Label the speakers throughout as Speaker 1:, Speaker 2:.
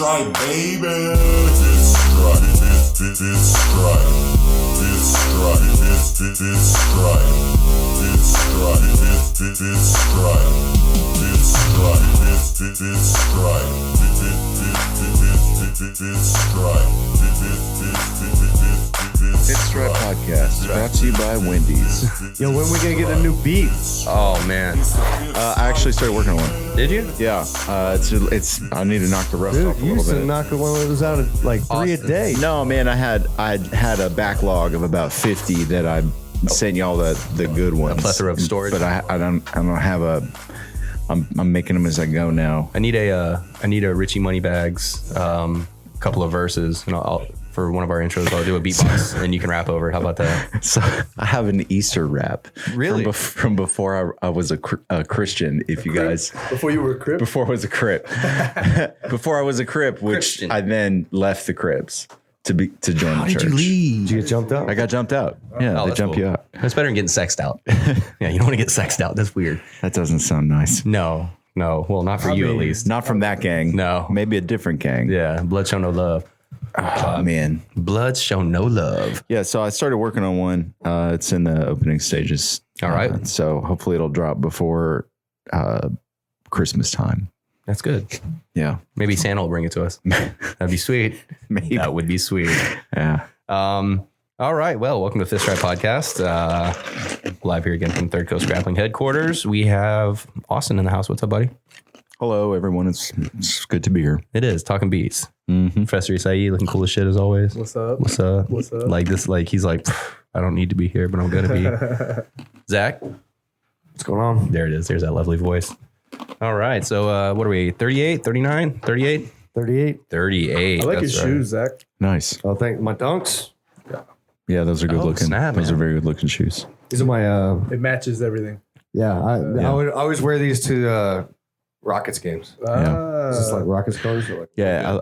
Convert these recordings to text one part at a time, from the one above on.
Speaker 1: strike, baby. This strike, this strike, this strike, this strike, this strike, this strike, this strike, this strike, this strike.
Speaker 2: Fifth Strike Podcast brought to you by Wendy's.
Speaker 3: Yo, when we gonna get a new beat?
Speaker 4: Oh man,
Speaker 2: I actually started working on one.
Speaker 4: did you?
Speaker 2: Yeah, it's. I need to knock the rust
Speaker 3: Dude,
Speaker 2: off a
Speaker 3: you used
Speaker 2: little
Speaker 3: to
Speaker 2: bit.
Speaker 3: knock one that was out at like 3 a day.
Speaker 2: No, man, I had a backlog of about 50 that I sent y'all the good ones.
Speaker 4: A plethora of storage.
Speaker 2: But I don't have a. I'm making them as I go now.
Speaker 4: I need a Richie Moneybags couple of verses, and I'll for one of our intros I'll do a beatbox and you can rap over it. How about that?
Speaker 2: So I have an Easter rap.
Speaker 4: Really?
Speaker 2: From before I was a Christian. If you guys
Speaker 3: Before you were a crip?
Speaker 2: before I was a Crip, before I was a Crip, which
Speaker 4: Christian.
Speaker 2: I then left the Crips to join
Speaker 4: How
Speaker 2: the
Speaker 4: did
Speaker 2: church.
Speaker 4: you leave?
Speaker 3: Did you get jumped out?
Speaker 2: I got jumped out. Yeah,
Speaker 4: Oh,
Speaker 2: they
Speaker 4: that's
Speaker 2: jump
Speaker 4: cool.
Speaker 2: you out.
Speaker 4: That's better than getting sexed out. Yeah, you don't want to get sexed out. That's weird.
Speaker 2: That doesn't sound nice.
Speaker 4: No. Well, not for you at least.
Speaker 2: Not from that gang.
Speaker 4: No.
Speaker 2: Maybe a different gang.
Speaker 4: Yeah, blood show no love.
Speaker 2: Oh, man.
Speaker 4: Blood show no love.
Speaker 2: Yeah, so I started working on one. It's in the opening stages.
Speaker 4: All right.
Speaker 2: So hopefully it'll drop before Christmas time.
Speaker 4: That's good.
Speaker 2: Yeah.
Speaker 4: Maybe Santa will bring it to us. That'd be sweet.
Speaker 2: Maybe.
Speaker 4: That would be sweet.
Speaker 2: Yeah.
Speaker 4: All right. Well, welcome to Fifth Strike Podcast. Live here again from Third Coast Grappling headquarters. We have Austin in the house. What's up, buddy?
Speaker 2: Hello, everyone. It's good to be here.
Speaker 4: It is talking beats.
Speaker 2: Mm-hmm.
Speaker 4: Professor Isai looking cool as shit as always.
Speaker 5: What's up?
Speaker 4: What's up?
Speaker 5: What's up?
Speaker 4: Like this, like he's like, I don't need to be here, but I'm gonna be. Zach,
Speaker 3: What's going on?
Speaker 4: there it is. There's that lovely voice. All right. So what are we? 38, 39, 38?
Speaker 3: 38.
Speaker 4: 38.
Speaker 5: I like your
Speaker 4: that's right.
Speaker 5: shoes, Zach.
Speaker 2: Nice.
Speaker 3: Oh, thank my dunks.
Speaker 2: Yeah, those are good
Speaker 4: Oh,
Speaker 2: looking.
Speaker 4: snap,
Speaker 2: Those
Speaker 4: man.
Speaker 2: are very good looking shoes.
Speaker 3: These are my,
Speaker 5: It matches everything.
Speaker 3: I always wear these to Rockets games. It's just like Rockets colors. Or like,
Speaker 2: Yeah,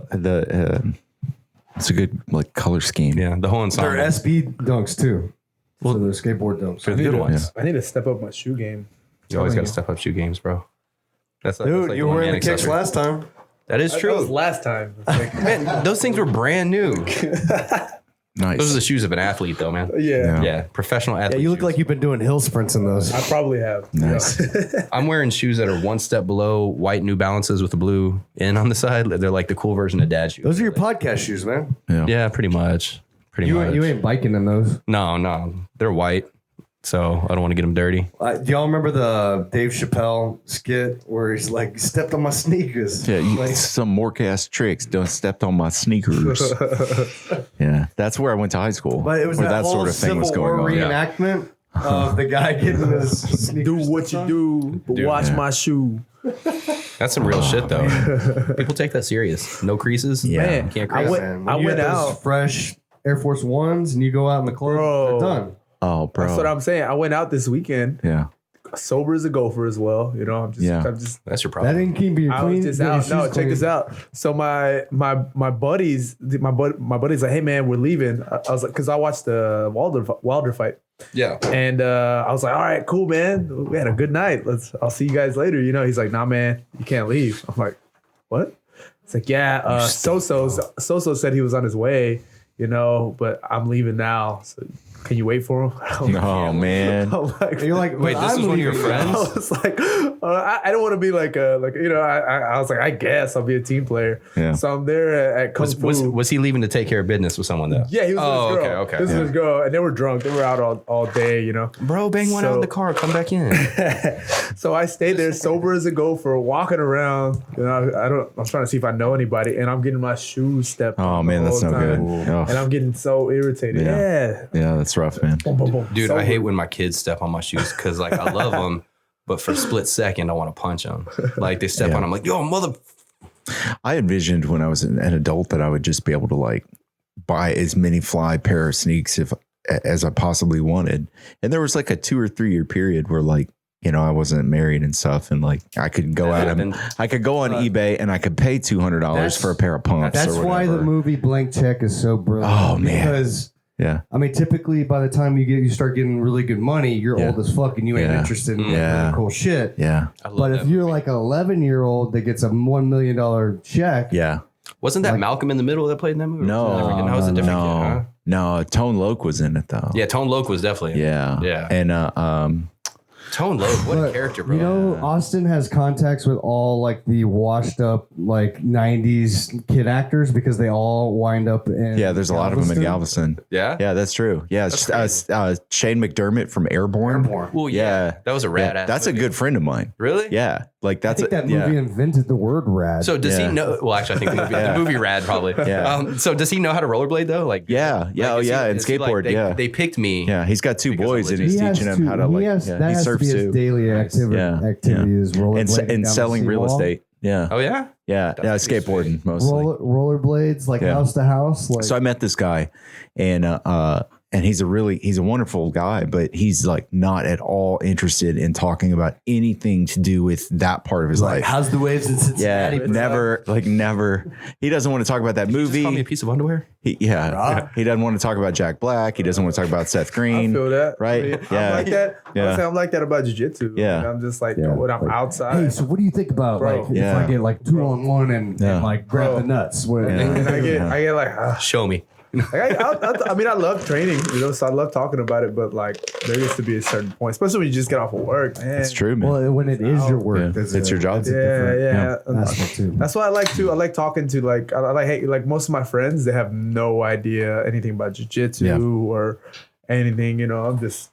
Speaker 2: it's a good like color scheme.
Speaker 4: Yeah, the whole ensemble.
Speaker 3: they're SB dunks too. So they're skateboard dunks.
Speaker 4: They're the good ones.
Speaker 5: I need to step up my shoe game.
Speaker 4: You always got to step up shoe games, bro. That's like,
Speaker 3: Dude,
Speaker 4: that's like
Speaker 3: you were wearing the
Speaker 4: one-man
Speaker 3: kicks
Speaker 4: accessory.
Speaker 3: last time.
Speaker 4: That is
Speaker 5: That
Speaker 4: true.
Speaker 5: was last time. It's like,
Speaker 4: Man, those things were brand new.
Speaker 2: Nice.
Speaker 4: Those are the shoes of an athlete, though, man.
Speaker 5: yeah,
Speaker 4: Yeah, professional athlete.
Speaker 3: Yeah, you look
Speaker 4: shoes.
Speaker 3: like you've been doing hill sprints in those.
Speaker 5: I probably have.
Speaker 2: Nice.
Speaker 4: I'm wearing shoes that are one step below white New Balances with the blue N on the side. They're like the cool version of dad shoes.
Speaker 3: Those are your podcast shoes, man.
Speaker 4: Yeah, pretty much. Pretty much.
Speaker 3: You ain't biking in those.
Speaker 4: No, they're white, so I don't want to get them dirty.
Speaker 3: Do y'all remember the Dave Chappelle skit where he's like, stepped on my sneakers?
Speaker 2: Yeah,
Speaker 3: Like,
Speaker 2: some more ass tricks. Don't step on my sneakers. Yeah, that's where I went to high school.
Speaker 3: but it was
Speaker 2: where
Speaker 3: that whole
Speaker 2: sort of thing
Speaker 3: Civil
Speaker 2: was going
Speaker 3: War
Speaker 2: on.
Speaker 3: reenactment of the guy getting his sneakers.
Speaker 5: Do what you do, but watch
Speaker 2: yeah.
Speaker 5: my shoe.
Speaker 4: That's some real shit, though. People take that serious. No creases.
Speaker 2: Yeah.
Speaker 5: Man,
Speaker 4: Can't
Speaker 5: I
Speaker 4: crease.
Speaker 5: went,
Speaker 3: Man,
Speaker 5: I
Speaker 3: when you
Speaker 5: went
Speaker 3: have those
Speaker 5: out.
Speaker 3: fresh Air Force Ones and you go out in the club,
Speaker 5: Bro.
Speaker 3: they're done.
Speaker 2: Oh, bro.
Speaker 5: That's what I'm saying. I went out this weekend,
Speaker 2: Yeah.
Speaker 5: sober as a gopher as well. You know, I'm just
Speaker 4: That's your
Speaker 3: That
Speaker 4: problem.
Speaker 3: didn't keep you
Speaker 5: I
Speaker 3: clean.
Speaker 5: was just
Speaker 3: get your
Speaker 5: out. No,
Speaker 3: shoes
Speaker 5: check this
Speaker 3: clean.
Speaker 5: out. So my buddies, my buddy's like, hey man, we're leaving. I was like, because I watched the Wilder fight,
Speaker 4: Yeah.
Speaker 5: and I was like, all right, cool, man. We had a good night. I'll see you guys later. You know, he's like, nah, man, you can't leave. I'm like, what? It's like, yeah, Soso said he was on his way. You know, but I'm leaving now. So can you wait for him? I'm like,
Speaker 2: Oh, man.
Speaker 5: I'm like,
Speaker 3: You're like,
Speaker 4: Wait, this was one of your friends?
Speaker 5: I was like, I don't want to be like you know, I was like, I guess I'll be a team player.
Speaker 2: Yeah.
Speaker 5: So I'm there at Kung Fu.
Speaker 4: Was he leaving to take care of business with someone, though?
Speaker 5: Yeah, he was with his girl.
Speaker 4: okay.
Speaker 5: This is his girl, and they were drunk. They were out all day, you know.
Speaker 4: Bro, bang one out in the car. Come back in.
Speaker 5: So I stayed there sober as a gopher, walking around. You know, I'm trying to see if I know anybody, and I'm getting my shoes stepped
Speaker 2: Oh,
Speaker 5: on
Speaker 2: man,
Speaker 5: the
Speaker 2: that's
Speaker 5: whole
Speaker 2: no good.
Speaker 5: time.
Speaker 2: Oh.
Speaker 5: And I'm getting so irritated.
Speaker 2: Yeah.
Speaker 5: Yeah.
Speaker 2: Yeah, that's rough, man.
Speaker 5: Boom, boom, boom.
Speaker 4: Dude,
Speaker 5: Sober.
Speaker 4: I hate when my kids step on my shoes because, like, I love them, but for a split second, I want to punch them. Like, they step
Speaker 2: Yeah.
Speaker 4: on, I'm like, yo, mother.
Speaker 2: I envisioned when I was an adult that I would just be able to like buy as many fly pair of sneaks as I possibly wanted. And there was like a 2 or 3 year period where like, you know, I wasn't married and stuff, and like I could go out and I could go on eBay and I could pay $200 for a pair of pumps.
Speaker 3: That's
Speaker 2: or
Speaker 3: why the
Speaker 2: whatever.
Speaker 3: movie Blank Check is so brilliant.
Speaker 2: Oh, man.
Speaker 3: Because
Speaker 2: Yeah.
Speaker 3: I mean, typically by the time you start getting really good money, you're
Speaker 2: Yeah.
Speaker 3: old as fuck and you ain't
Speaker 2: Yeah.
Speaker 3: interested in
Speaker 2: Yeah.
Speaker 3: really cool shit.
Speaker 2: Yeah.
Speaker 4: I love
Speaker 3: But
Speaker 4: that
Speaker 3: if you're
Speaker 4: movie.
Speaker 3: like an 11-year-old that gets a $1 million check,
Speaker 2: Yeah.
Speaker 4: Wasn't that Malcolm in the Middle that played in that movie?
Speaker 2: No,
Speaker 4: that was a different kid, huh?
Speaker 2: No, Tone Loc was in it though.
Speaker 4: Yeah, Tone Loc was definitely in it.
Speaker 2: Yeah. And
Speaker 4: Tone Loc, what a
Speaker 6: But,
Speaker 4: character, bro.
Speaker 6: You know, Austin has contacts with all like the washed up like 90s kid actors because they all wind up in
Speaker 2: there's a lot of them in
Speaker 6: Galveston.
Speaker 2: Galveston.
Speaker 4: Yeah?
Speaker 2: That's true. Yeah, Shane McDermott from Airborne.
Speaker 4: Well,
Speaker 2: Yeah,
Speaker 4: that was a rad ass
Speaker 2: That's
Speaker 4: movie.
Speaker 2: a good friend of mine.
Speaker 4: Really?
Speaker 2: Yeah, like
Speaker 6: I
Speaker 2: that's
Speaker 6: think that movie invented the word rad.
Speaker 4: So does he
Speaker 2: Yeah.
Speaker 4: know? Well, actually, I think the movie rad probably.
Speaker 2: Yeah.
Speaker 4: So does he know how to rollerblade though? Like
Speaker 2: Yeah,
Speaker 4: is he-
Speaker 2: and
Speaker 4: is he, like,
Speaker 2: skateboard.
Speaker 4: they picked me.
Speaker 2: Yeah, he's got two
Speaker 4: Because
Speaker 2: boys
Speaker 4: I'm
Speaker 2: and he's
Speaker 6: He
Speaker 2: teaching
Speaker 6: has
Speaker 2: them
Speaker 6: to-
Speaker 2: how to
Speaker 6: he
Speaker 2: like.
Speaker 6: has,
Speaker 2: Yeah,
Speaker 6: that
Speaker 2: he
Speaker 6: has to
Speaker 2: surfs
Speaker 6: be his
Speaker 2: too.
Speaker 6: daily activity.
Speaker 2: Yeah.
Speaker 6: Activity is
Speaker 2: And,
Speaker 6: rollerblading down
Speaker 2: and
Speaker 6: the
Speaker 2: selling real
Speaker 6: seawall.
Speaker 2: estate. Yeah,
Speaker 4: Oh yeah.
Speaker 2: yeah,
Speaker 4: That's pretty
Speaker 2: skateboarding mostly.
Speaker 6: Rollerblades like
Speaker 2: Yeah.
Speaker 6: house to house. Like
Speaker 2: So I met this guy, and he's a wonderful guy, but he's like not at all interested in talking about anything to do with that part of his life.
Speaker 6: how's the waves in
Speaker 2: Yeah,
Speaker 6: Cincinnati?
Speaker 2: never. He doesn't want to talk about that
Speaker 4: Just call me a
Speaker 2: movie.
Speaker 4: piece of underwear.
Speaker 2: He doesn't want to talk about Jack Black. He doesn't want to talk about Seth
Speaker 5: I
Speaker 2: Green.
Speaker 5: feel that.
Speaker 2: Right?
Speaker 5: I mean,
Speaker 2: Yeah.
Speaker 5: I'm like that.
Speaker 2: Yeah.
Speaker 5: Honestly, I'm like that about jiu-jitsu.
Speaker 2: Yeah.
Speaker 5: Like, I'm just like,
Speaker 6: Yeah.
Speaker 5: when I'm
Speaker 6: Like,
Speaker 5: outside.
Speaker 6: Hey, so what do you think about
Speaker 5: Bro.
Speaker 6: like if
Speaker 2: Yeah.
Speaker 6: I get like 2-on-1 and like grab
Speaker 5: Bro.
Speaker 6: the nuts? When,
Speaker 5: and I get like,
Speaker 4: Show me.
Speaker 5: I mean, I love training, so I love talking about it, but like, there used to be a certain point, especially when you just get off of work, man.
Speaker 2: It's true, man.
Speaker 6: Well, when it is your work,
Speaker 2: Yeah.
Speaker 6: that's
Speaker 2: It's your job.
Speaker 5: Yeah.
Speaker 6: aspect too.
Speaker 5: That's why I like to. I like talking to like I like hey, like most of my friends. They have no idea anything about jiu-jitsu
Speaker 2: Yeah.
Speaker 5: or anything. You know, I'm just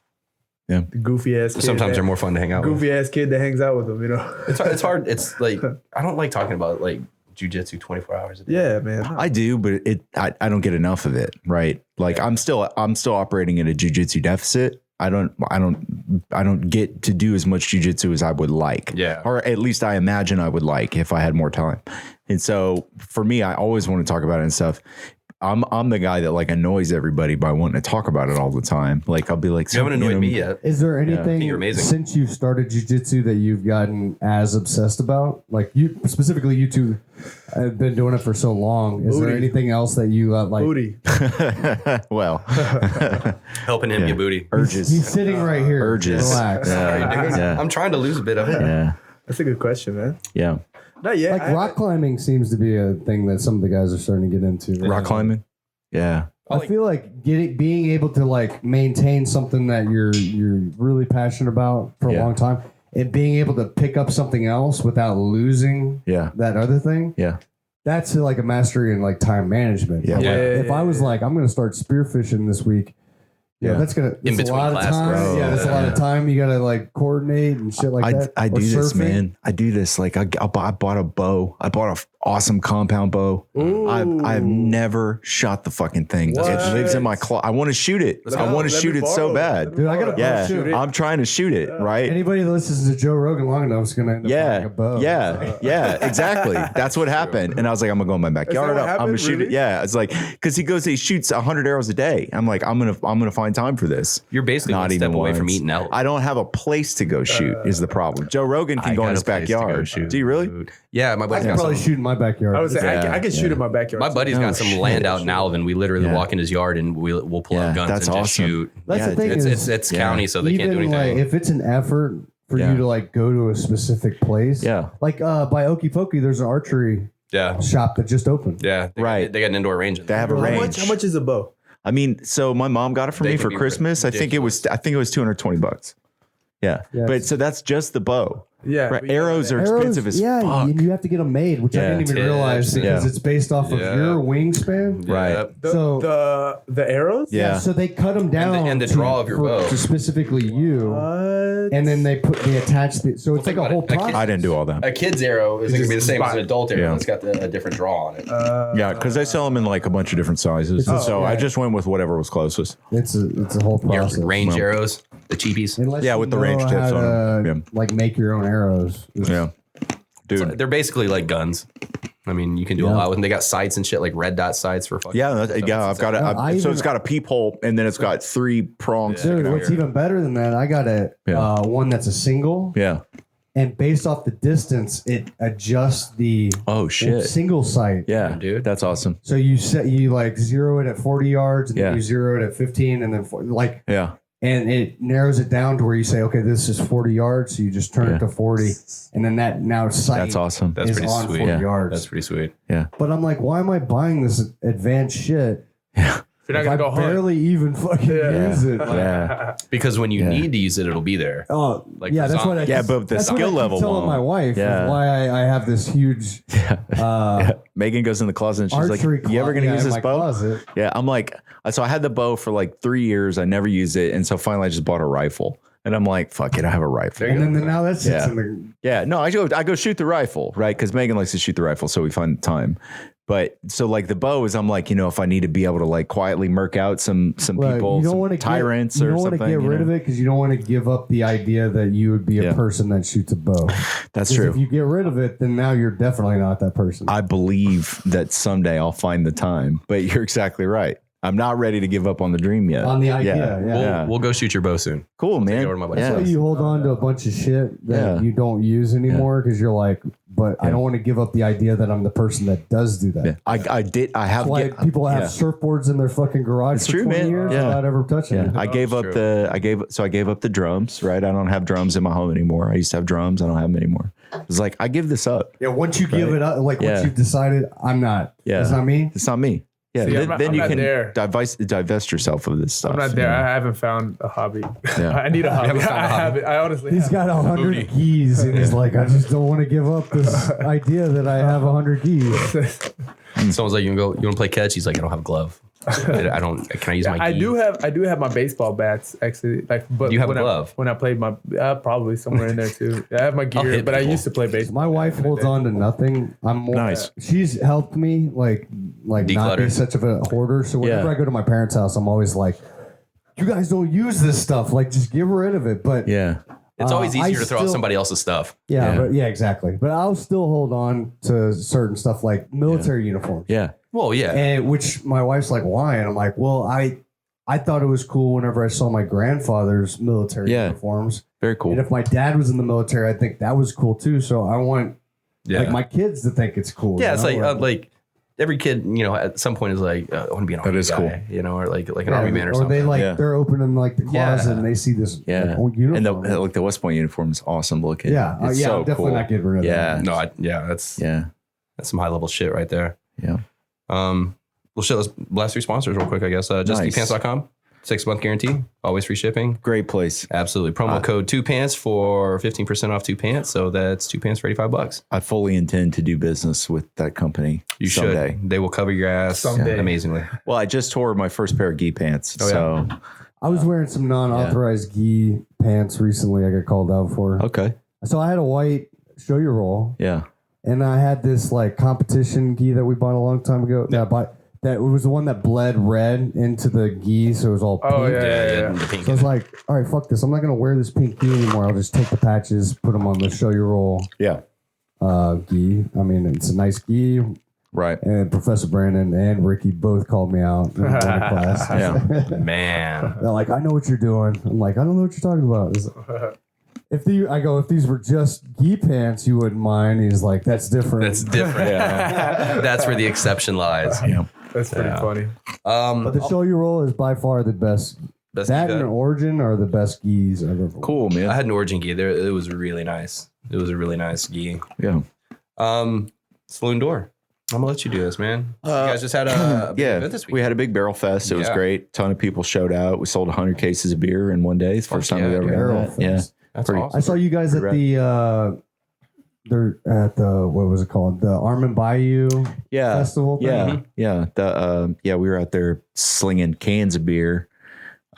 Speaker 5: the goofy ass. Kid
Speaker 4: Sometimes
Speaker 5: that-
Speaker 4: they're more fun to hang out with.
Speaker 5: goofy ass kid that hangs out with them. You know.
Speaker 4: It's hard. It's like I don't like talking about like jujitsu 24 hours a day.
Speaker 5: Yeah, man.
Speaker 2: I do, but I don't get enough of it. Right? Like I'm still operating at a jujitsu deficit. I don't get to do as much jujitsu as I would like.
Speaker 4: Yeah.
Speaker 2: Or at least I imagine I would like if I had more time. And so for me, I always want to talk about it and stuff. I'm the guy that like annoys everybody by wanting to talk about it all the time. Like I'll be like,
Speaker 4: You haven't annoyed me yet.
Speaker 6: Is there anything
Speaker 4: You're amazing.
Speaker 6: since you started jiu-jitsu that you've gotten as obsessed about? Like you specifically, you two have been doing it for so long. Is there
Speaker 5: Booty.
Speaker 6: anything else that you like?
Speaker 5: Booty.
Speaker 2: well,
Speaker 4: Helping him get booty.
Speaker 2: urges.
Speaker 6: He's sitting right here.
Speaker 2: Urges.
Speaker 6: Relax.
Speaker 2: Yeah.
Speaker 4: I'm trying to lose a bit of it.
Speaker 2: Yeah.
Speaker 5: That's a good question, man.
Speaker 2: Yeah.
Speaker 5: Not yet.
Speaker 6: Like rock climbing seems to be a thing that some of the guys are starting to get into.
Speaker 2: Rock climbing. Yeah.
Speaker 6: I feel like being able to like maintain something that you're really passionate about for a
Speaker 2: Yeah.
Speaker 6: long time, and being able to pick up something else without losing
Speaker 2: Yeah.
Speaker 6: that other thing.
Speaker 2: Yeah.
Speaker 6: That's like a mastery in like time management.
Speaker 2: Yeah.
Speaker 6: Like,
Speaker 5: Yeah.
Speaker 6: if I was like, I'm going to start spearfishing this week. Yeah,
Speaker 2: Yeah.
Speaker 6: that's gonna.
Speaker 4: In
Speaker 6: That's a
Speaker 4: between
Speaker 6: lot of
Speaker 4: classes.
Speaker 6: time.
Speaker 2: Bro.
Speaker 6: Yeah, that's a lot of time. You gotta like coordinate and shit like that.
Speaker 2: I
Speaker 6: Or
Speaker 2: do this,
Speaker 6: surfing.
Speaker 2: man. I do this. Like I bought a bow. I bought an awesome compound bow. I've never shot the fucking thing.
Speaker 5: What?
Speaker 2: It lives in my closet. I want to shoot it. I want to
Speaker 5: Let
Speaker 2: shoot
Speaker 5: me
Speaker 2: it so
Speaker 5: borrow
Speaker 2: bad.
Speaker 6: Dude, I gotta
Speaker 2: Yeah,
Speaker 5: shoot it.
Speaker 2: I'm trying to shoot it. Right.
Speaker 6: Anybody that listens to Joe Rogan long enough is gonna end up buying
Speaker 2: Yeah,
Speaker 6: a bow.
Speaker 2: yeah, exactly. That's what happened. And I was like, I'm gonna go in my backyard.
Speaker 5: what
Speaker 2: I'm gonna
Speaker 5: happened?
Speaker 2: shoot it.
Speaker 5: Really?
Speaker 2: Yeah, it's like because he shoots 100 arrows a day. I'm like, I'm gonna find time for this.
Speaker 4: You're basically one step away from
Speaker 2: once.
Speaker 4: eating elk.
Speaker 2: I don't have a place to go shoot. Is the problem? Joe Rogan can
Speaker 4: I
Speaker 2: go in
Speaker 4: got
Speaker 2: his
Speaker 4: a place to go
Speaker 2: backyard.
Speaker 4: shoot.
Speaker 2: Do you really?
Speaker 4: Yeah, my
Speaker 6: I
Speaker 4: buddy's
Speaker 6: can
Speaker 4: got
Speaker 6: probably
Speaker 4: some.
Speaker 6: shoot in my backyard.
Speaker 5: I would say
Speaker 2: Yeah.
Speaker 5: I can shoot in my backyard.
Speaker 4: My buddy's got some land out in Alvin. We literally
Speaker 2: Yeah.
Speaker 4: walk in his yard and we'll pull
Speaker 2: Yeah,
Speaker 4: out guns
Speaker 2: that's
Speaker 4: and just
Speaker 2: awesome.
Speaker 4: shoot.
Speaker 6: That's the thing.
Speaker 4: It's
Speaker 2: Yeah.
Speaker 4: county, so they can't do
Speaker 6: even
Speaker 4: anything.
Speaker 6: like if it's an effort for
Speaker 2: Yeah.
Speaker 6: you to like go to a specific place.
Speaker 2: Yeah.
Speaker 6: Like by Okie Pokey, there's an archery
Speaker 4: yeah,
Speaker 6: shop that just opened.
Speaker 4: yeah,
Speaker 2: Right.
Speaker 4: They got an indoor range. in
Speaker 2: They
Speaker 4: there.
Speaker 2: have a range.
Speaker 5: How much is a bow?
Speaker 2: I mean, so my mom got it for
Speaker 4: They
Speaker 2: me
Speaker 4: can
Speaker 2: for
Speaker 4: be
Speaker 2: Christmas. I think it was $220. Yeah.
Speaker 6: Yeah.
Speaker 2: But so that's just the bow.
Speaker 5: Yeah,
Speaker 2: Right.
Speaker 5: but yeah,
Speaker 2: Arrows are
Speaker 6: Arrows,
Speaker 2: expensive as
Speaker 6: yeah,
Speaker 2: fuck.
Speaker 6: you have to get them made, which I
Speaker 2: Yeah.
Speaker 6: didn't even realize
Speaker 4: Tips,
Speaker 6: because
Speaker 2: yeah.
Speaker 6: it's based off of
Speaker 4: Yeah.
Speaker 6: your wingspan.
Speaker 2: Right.
Speaker 4: Yeah.
Speaker 5: The arrows.
Speaker 2: Yeah.
Speaker 6: So they cut them down
Speaker 4: And the draw of your bow.
Speaker 6: to specifically you,
Speaker 5: What?
Speaker 6: and then they attach the. So it's like
Speaker 4: think
Speaker 6: a
Speaker 4: about
Speaker 6: whole
Speaker 4: it. A kid-
Speaker 6: process.
Speaker 2: I didn't do all that.
Speaker 4: A kid's arrow is going to be the same as an adult arrow.
Speaker 2: Yeah.
Speaker 4: It's got a different draw on it.
Speaker 2: Yeah, because they sell them in like a bunch of different sizes. So I just went with whatever was closest.
Speaker 6: It's a whole
Speaker 4: Your
Speaker 6: process.
Speaker 4: range
Speaker 2: Well.
Speaker 4: arrows, the cheapies.
Speaker 6: Unless
Speaker 2: Yeah,
Speaker 6: you
Speaker 2: with the
Speaker 6: know
Speaker 2: range
Speaker 6: how
Speaker 2: tips on
Speaker 6: to,
Speaker 2: them.
Speaker 6: like make your own arrows.
Speaker 2: Yeah. Dude.
Speaker 4: They're basically like guns. I mean, you can do a
Speaker 6: Yeah.
Speaker 4: lot with them. They got sights and shit, like red dot sights for fucking.
Speaker 2: Yeah,
Speaker 4: stuff.
Speaker 2: I've got it.
Speaker 6: I
Speaker 2: So
Speaker 6: even-
Speaker 2: it's got a peephole and then it's got 3 prongs.
Speaker 6: Dude,
Speaker 2: sticking out.
Speaker 6: what's even better than that? I got one that's a single,
Speaker 2: Yeah.
Speaker 6: and based off the distance, it adjusts the
Speaker 2: Oh shit.
Speaker 6: single sight.
Speaker 2: Yeah,
Speaker 4: dude.
Speaker 2: That's awesome.
Speaker 6: So you like zero it at 40 yards, and
Speaker 2: Yeah.
Speaker 6: then you zero it at 15, and then like
Speaker 2: Yeah.
Speaker 6: and it narrows it down to where you say, okay, this is 40 yards. So you just turn it to 40, and then that now sight
Speaker 2: That's awesome.
Speaker 4: That's
Speaker 6: is
Speaker 4: pretty
Speaker 6: on
Speaker 4: sweet.
Speaker 6: 40
Speaker 2: Yeah.
Speaker 6: yards.
Speaker 4: That's pretty sweet.
Speaker 6: But I'm like, why am I buying this advanced shit?
Speaker 2: Yeah.
Speaker 5: If you're not
Speaker 6: I
Speaker 5: gonna go hunt.
Speaker 6: barely even fucking use it. Like,
Speaker 2: Yeah.
Speaker 4: Because when you
Speaker 2: Yeah.
Speaker 4: need to use it, it'll be there.
Speaker 6: oh,
Speaker 4: Like
Speaker 6: yeah,
Speaker 4: for
Speaker 6: that's what I
Speaker 4: zombies.
Speaker 2: Yeah, but the
Speaker 6: that's what
Speaker 2: skill
Speaker 6: I keep
Speaker 2: level
Speaker 6: telling
Speaker 2: won't.
Speaker 6: my wife
Speaker 2: Yeah.
Speaker 6: is why I have this huge
Speaker 2: Megan goes in the closet and she's
Speaker 6: archery
Speaker 2: like, "You ever gonna use
Speaker 6: in
Speaker 2: this
Speaker 6: my
Speaker 2: bow?"
Speaker 6: closet.
Speaker 2: Yeah, I'm like, so I had the bow for like 3 years. I never used it, and so finally I just bought a rifle. And I'm like, fuck it, I have a rifle.
Speaker 6: And then now that's
Speaker 2: Yeah.
Speaker 6: in the
Speaker 2: Yeah, no, I go shoot the rifle, right? Because Megan likes to shoot the rifle, so we find time. But so like the bow is, I'm like, if I need to be able to like quietly murk out some
Speaker 6: Well,
Speaker 2: people,
Speaker 6: you don't
Speaker 2: some
Speaker 6: want to
Speaker 2: tyrants
Speaker 6: you
Speaker 2: or
Speaker 6: don't
Speaker 2: something.
Speaker 6: want to get rid of it because you don't want to give up the idea that you would be a
Speaker 2: Yeah.
Speaker 6: person that shoots a bow.
Speaker 2: That's
Speaker 6: 'Cause
Speaker 2: true.
Speaker 6: If you get rid of it, then now you're definitely not that person.
Speaker 2: I believe that someday I'll find the time. But you're exactly right. I'm not ready to give up on the dream yet.
Speaker 6: On the idea, yeah.
Speaker 4: We'll go shoot your bow soon.
Speaker 2: Cool, man.
Speaker 4: over to my buddy's
Speaker 6: That's
Speaker 2: Yeah.
Speaker 6: why you hold on to a bunch of shit that
Speaker 2: Yeah.
Speaker 6: you don't use anymore because you're like, but I don't want to give up the idea that I'm the person that does do that.
Speaker 2: Yeah. I have
Speaker 6: That's why people have surfboards in their fucking garage
Speaker 2: It's
Speaker 6: for
Speaker 2: true,
Speaker 6: 20
Speaker 2: man.
Speaker 6: years
Speaker 2: Yeah.
Speaker 6: without ever touching
Speaker 2: Yeah,
Speaker 6: it.
Speaker 2: I gave up I gave up the drums, right? I don't have drums in my home anymore. I used to have drums. I don't have them anymore. It's like, I give this up.
Speaker 6: Yeah, once you give it up, like
Speaker 2: Yeah.
Speaker 6: once you've decided, I'm not.
Speaker 2: Yeah.
Speaker 6: It's not me.
Speaker 2: It's not me. Yeah.
Speaker 5: See,
Speaker 2: then
Speaker 5: I'm
Speaker 2: you
Speaker 5: not
Speaker 2: can
Speaker 5: there.
Speaker 2: divest yourself of this stuff.
Speaker 5: I'm not there. I haven't found a hobby.
Speaker 2: Yeah.
Speaker 5: I need a hobby.
Speaker 4: haven't found a
Speaker 5: I
Speaker 4: hobby.
Speaker 5: haven't. I honestly
Speaker 6: He's
Speaker 5: haven't.
Speaker 6: got 100 keys, and he's like, I just don't want to give up this idea that I have 100 keys.
Speaker 4: Someone's like, you want to play catch? He's like, I don't have a glove. I don't. Can I use my?
Speaker 5: I
Speaker 4: gi?
Speaker 5: do have my baseball bats actually. Like, but
Speaker 4: You have a
Speaker 5: when
Speaker 4: glove?
Speaker 5: when I played my probably somewhere in there too. Yeah, I have my gear,
Speaker 4: hit
Speaker 5: but I
Speaker 4: people.
Speaker 5: used to play baseball.
Speaker 6: My wife holds on to nothing. I'm more.
Speaker 2: Nice.
Speaker 6: She's helped me like not
Speaker 4: Declutter.
Speaker 6: be such of a hoarder. So whenever
Speaker 2: Yeah.
Speaker 6: I go to my parents' house, I'm always like, you guys don't use this stuff. Like, just get rid of it. But
Speaker 2: Yeah.
Speaker 4: It's always
Speaker 6: I
Speaker 4: easier to throw out
Speaker 6: still-
Speaker 4: somebody else's stuff.
Speaker 6: yeah,
Speaker 2: Yeah.
Speaker 6: exactly. But I'll still hold on to certain stuff like military uniforms.
Speaker 2: Yeah.
Speaker 4: Well, yeah.
Speaker 6: And which my wife's like, why? And I'm like, well, I thought it was cool whenever I saw my grandfather's military
Speaker 2: Yeah.
Speaker 6: uniforms.
Speaker 2: Very cool.
Speaker 6: And if my dad was in the military, I think that was cool too. So I want
Speaker 4: Yeah.
Speaker 6: like my kids to think it's cool.
Speaker 4: Yeah,
Speaker 6: you
Speaker 4: it's
Speaker 6: know?
Speaker 4: like every kid, at some point is like, I want to be an army
Speaker 2: is
Speaker 4: guy, or like an
Speaker 6: Yeah,
Speaker 4: army man or
Speaker 6: or
Speaker 4: something.
Speaker 6: they like
Speaker 2: Yeah.
Speaker 6: they're opening like the closet
Speaker 4: Yeah.
Speaker 6: and they see this
Speaker 2: Yeah.
Speaker 6: like, old uniform.
Speaker 2: And the the West Point uniform is awesome looking.
Speaker 6: yeah,
Speaker 2: It's so
Speaker 6: I'm definitely
Speaker 2: cool.
Speaker 6: not getting rid of
Speaker 2: Yeah.
Speaker 6: that.
Speaker 4: No, that's
Speaker 2: Yeah.
Speaker 4: some high level shit right there.
Speaker 2: Yeah.
Speaker 4: Well, shit. Let's blast through sponsors real quick. I guess justkeepants.com. 6-month guarantee, always free shipping.
Speaker 2: Great place.
Speaker 4: Absolutely. Promo code 2pants for 15% off 2 pants. So that's 2 pants for $85.
Speaker 2: I fully intend to do business with that company.
Speaker 4: You
Speaker 2: someday.
Speaker 4: should. They will cover your ass
Speaker 5: Someday.
Speaker 4: amazingly.
Speaker 2: Well, I just tore my first pair of gi pants.
Speaker 4: Oh, yeah.
Speaker 2: So
Speaker 6: I was wearing some non-authorized gi pants recently. I got called out for.
Speaker 2: okay.
Speaker 6: So I had a white show your roll,
Speaker 2: Yeah.
Speaker 6: and I had this like competition gi that we bought a long time ago. That I bought. That was the one that bled red into the gi, so it was all pink.
Speaker 5: Oh yeah.
Speaker 4: The pink.
Speaker 6: So I was like, all right, fuck this. I'm not going to wear this pink gi anymore. I'll just take the patches, put them on the show your roll
Speaker 2: Yeah.
Speaker 6: gi. I mean, it's a nice gi.
Speaker 2: Right.
Speaker 6: And Professor Brandon and Ricky both called me out in one class.
Speaker 2: Yeah.
Speaker 4: Man.
Speaker 6: They're like, I know what you're doing. I'm like, I don't know what you're talking about. If these were just gi pants, you wouldn't mind. He's like, that's different.
Speaker 4: That's different.
Speaker 2: Yeah.
Speaker 4: That's where the exception lies.
Speaker 2: Yeah.
Speaker 5: That's pretty funny.
Speaker 6: But the show you roll is by far the best.
Speaker 4: Best
Speaker 6: That
Speaker 4: gi
Speaker 6: and
Speaker 4: cut.
Speaker 6: Origin are the best gis I've ever worn.
Speaker 2: Cool, man.
Speaker 4: I had an Origin gi there. It was really nice. It was a really nice gi.
Speaker 2: Yeah.
Speaker 4: Saloon Door. I'm gonna let you do this, man. You guys just had a big
Speaker 2: Yeah.
Speaker 4: event this week.
Speaker 2: We had a big barrel fest. It was
Speaker 4: Yeah.
Speaker 2: great. Ton of people showed out. We sold 100 cases of beer in one day. It's the first time
Speaker 4: yeah,
Speaker 2: we've ever
Speaker 4: dude.
Speaker 2: done
Speaker 6: Barrel
Speaker 2: that. Yeah.
Speaker 6: fest.
Speaker 4: That's
Speaker 2: Pretty-
Speaker 4: awesome.
Speaker 6: I saw you guys at
Speaker 2: Pretty
Speaker 6: they're at the what was it called? The Arm Bayou
Speaker 2: Yeah.
Speaker 6: Festival. thing?
Speaker 2: Yeah. Yeah. We were out there slinging cans of beer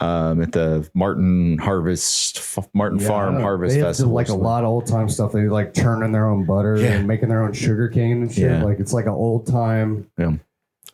Speaker 2: at the Martin Farm
Speaker 6: Yeah,
Speaker 2: Harvest
Speaker 6: they have
Speaker 2: Festival.
Speaker 6: like a lot of old time stuff. They like churning their own butter
Speaker 2: Yeah.
Speaker 6: and making their own sugar cane and shit.
Speaker 2: Yeah.
Speaker 6: Like it's like an old time.
Speaker 2: Yeah.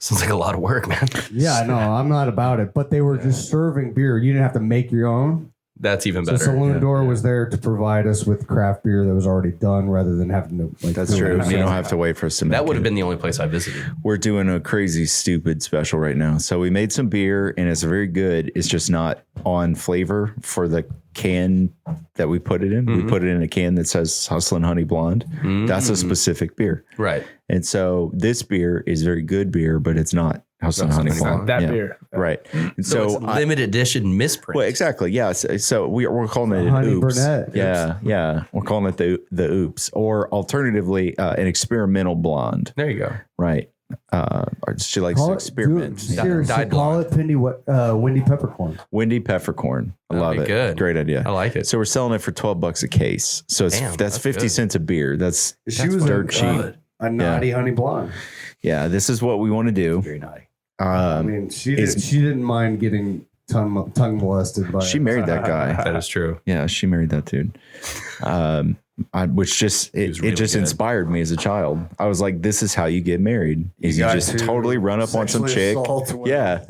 Speaker 4: Sounds like a lot of work, man.
Speaker 6: Yeah, no, I'm not about it. But they were just serving beer. You didn't have to make your own.
Speaker 4: That's even
Speaker 6: So
Speaker 4: better.
Speaker 6: Saloon Door was there to provide us with craft beer that was already done, rather than having to like.
Speaker 2: That's
Speaker 6: do it
Speaker 2: true. You
Speaker 6: yourself.
Speaker 2: don't have to wait for us to make
Speaker 4: That would have
Speaker 2: it.
Speaker 4: been the only place I visited.
Speaker 2: We're doing a crazy, stupid special right now. So we made some beer and it's very good. It's just not on flavor for the can that we put it in. We put it in a can that says Hustlin' Honey Blonde. That's a specific beer.
Speaker 4: Right.
Speaker 2: And so this beer is very good beer, but it's not House on Honey Blonde.
Speaker 5: That
Speaker 2: Yeah.
Speaker 5: beer.
Speaker 2: Right. And
Speaker 4: So it's
Speaker 2: so
Speaker 4: limited edition misprint.
Speaker 2: well, exactly. Yeah. So we're calling it an
Speaker 6: Honey
Speaker 2: oops.
Speaker 6: Burnett.
Speaker 2: Yeah. Yeah. We're calling it the oops, or alternatively, an experimental blonde.
Speaker 4: There you go.
Speaker 2: Right. Or she likes to experiment.
Speaker 6: Seriously,
Speaker 4: Dyed
Speaker 6: call
Speaker 4: blonde.
Speaker 6: it Windy Peppercorn.
Speaker 2: Windy Peppercorn. I
Speaker 4: That'd
Speaker 2: love
Speaker 4: be
Speaker 2: it.
Speaker 4: good.
Speaker 2: Great idea.
Speaker 4: I like it.
Speaker 2: So we're selling it for $12 a case. So
Speaker 4: Damn,
Speaker 2: that's 50
Speaker 4: good.
Speaker 2: cents a beer. That's
Speaker 6: She was
Speaker 2: dirt cheap.
Speaker 6: A naughty honey blonde.
Speaker 2: Yeah. This is what we want to do.
Speaker 4: Very naughty.
Speaker 6: I mean, she didn't mind getting tongue molested by.
Speaker 2: She married that guy.
Speaker 4: That is true.
Speaker 2: Yeah, she married that dude. Which just it
Speaker 4: really
Speaker 2: just
Speaker 4: good.
Speaker 2: inspired me as a child. I was like, "This is how you get married. Is you
Speaker 3: got
Speaker 2: just
Speaker 3: to
Speaker 2: totally run up on some
Speaker 3: sexually
Speaker 2: chick."
Speaker 3: assault women.
Speaker 2: Yeah,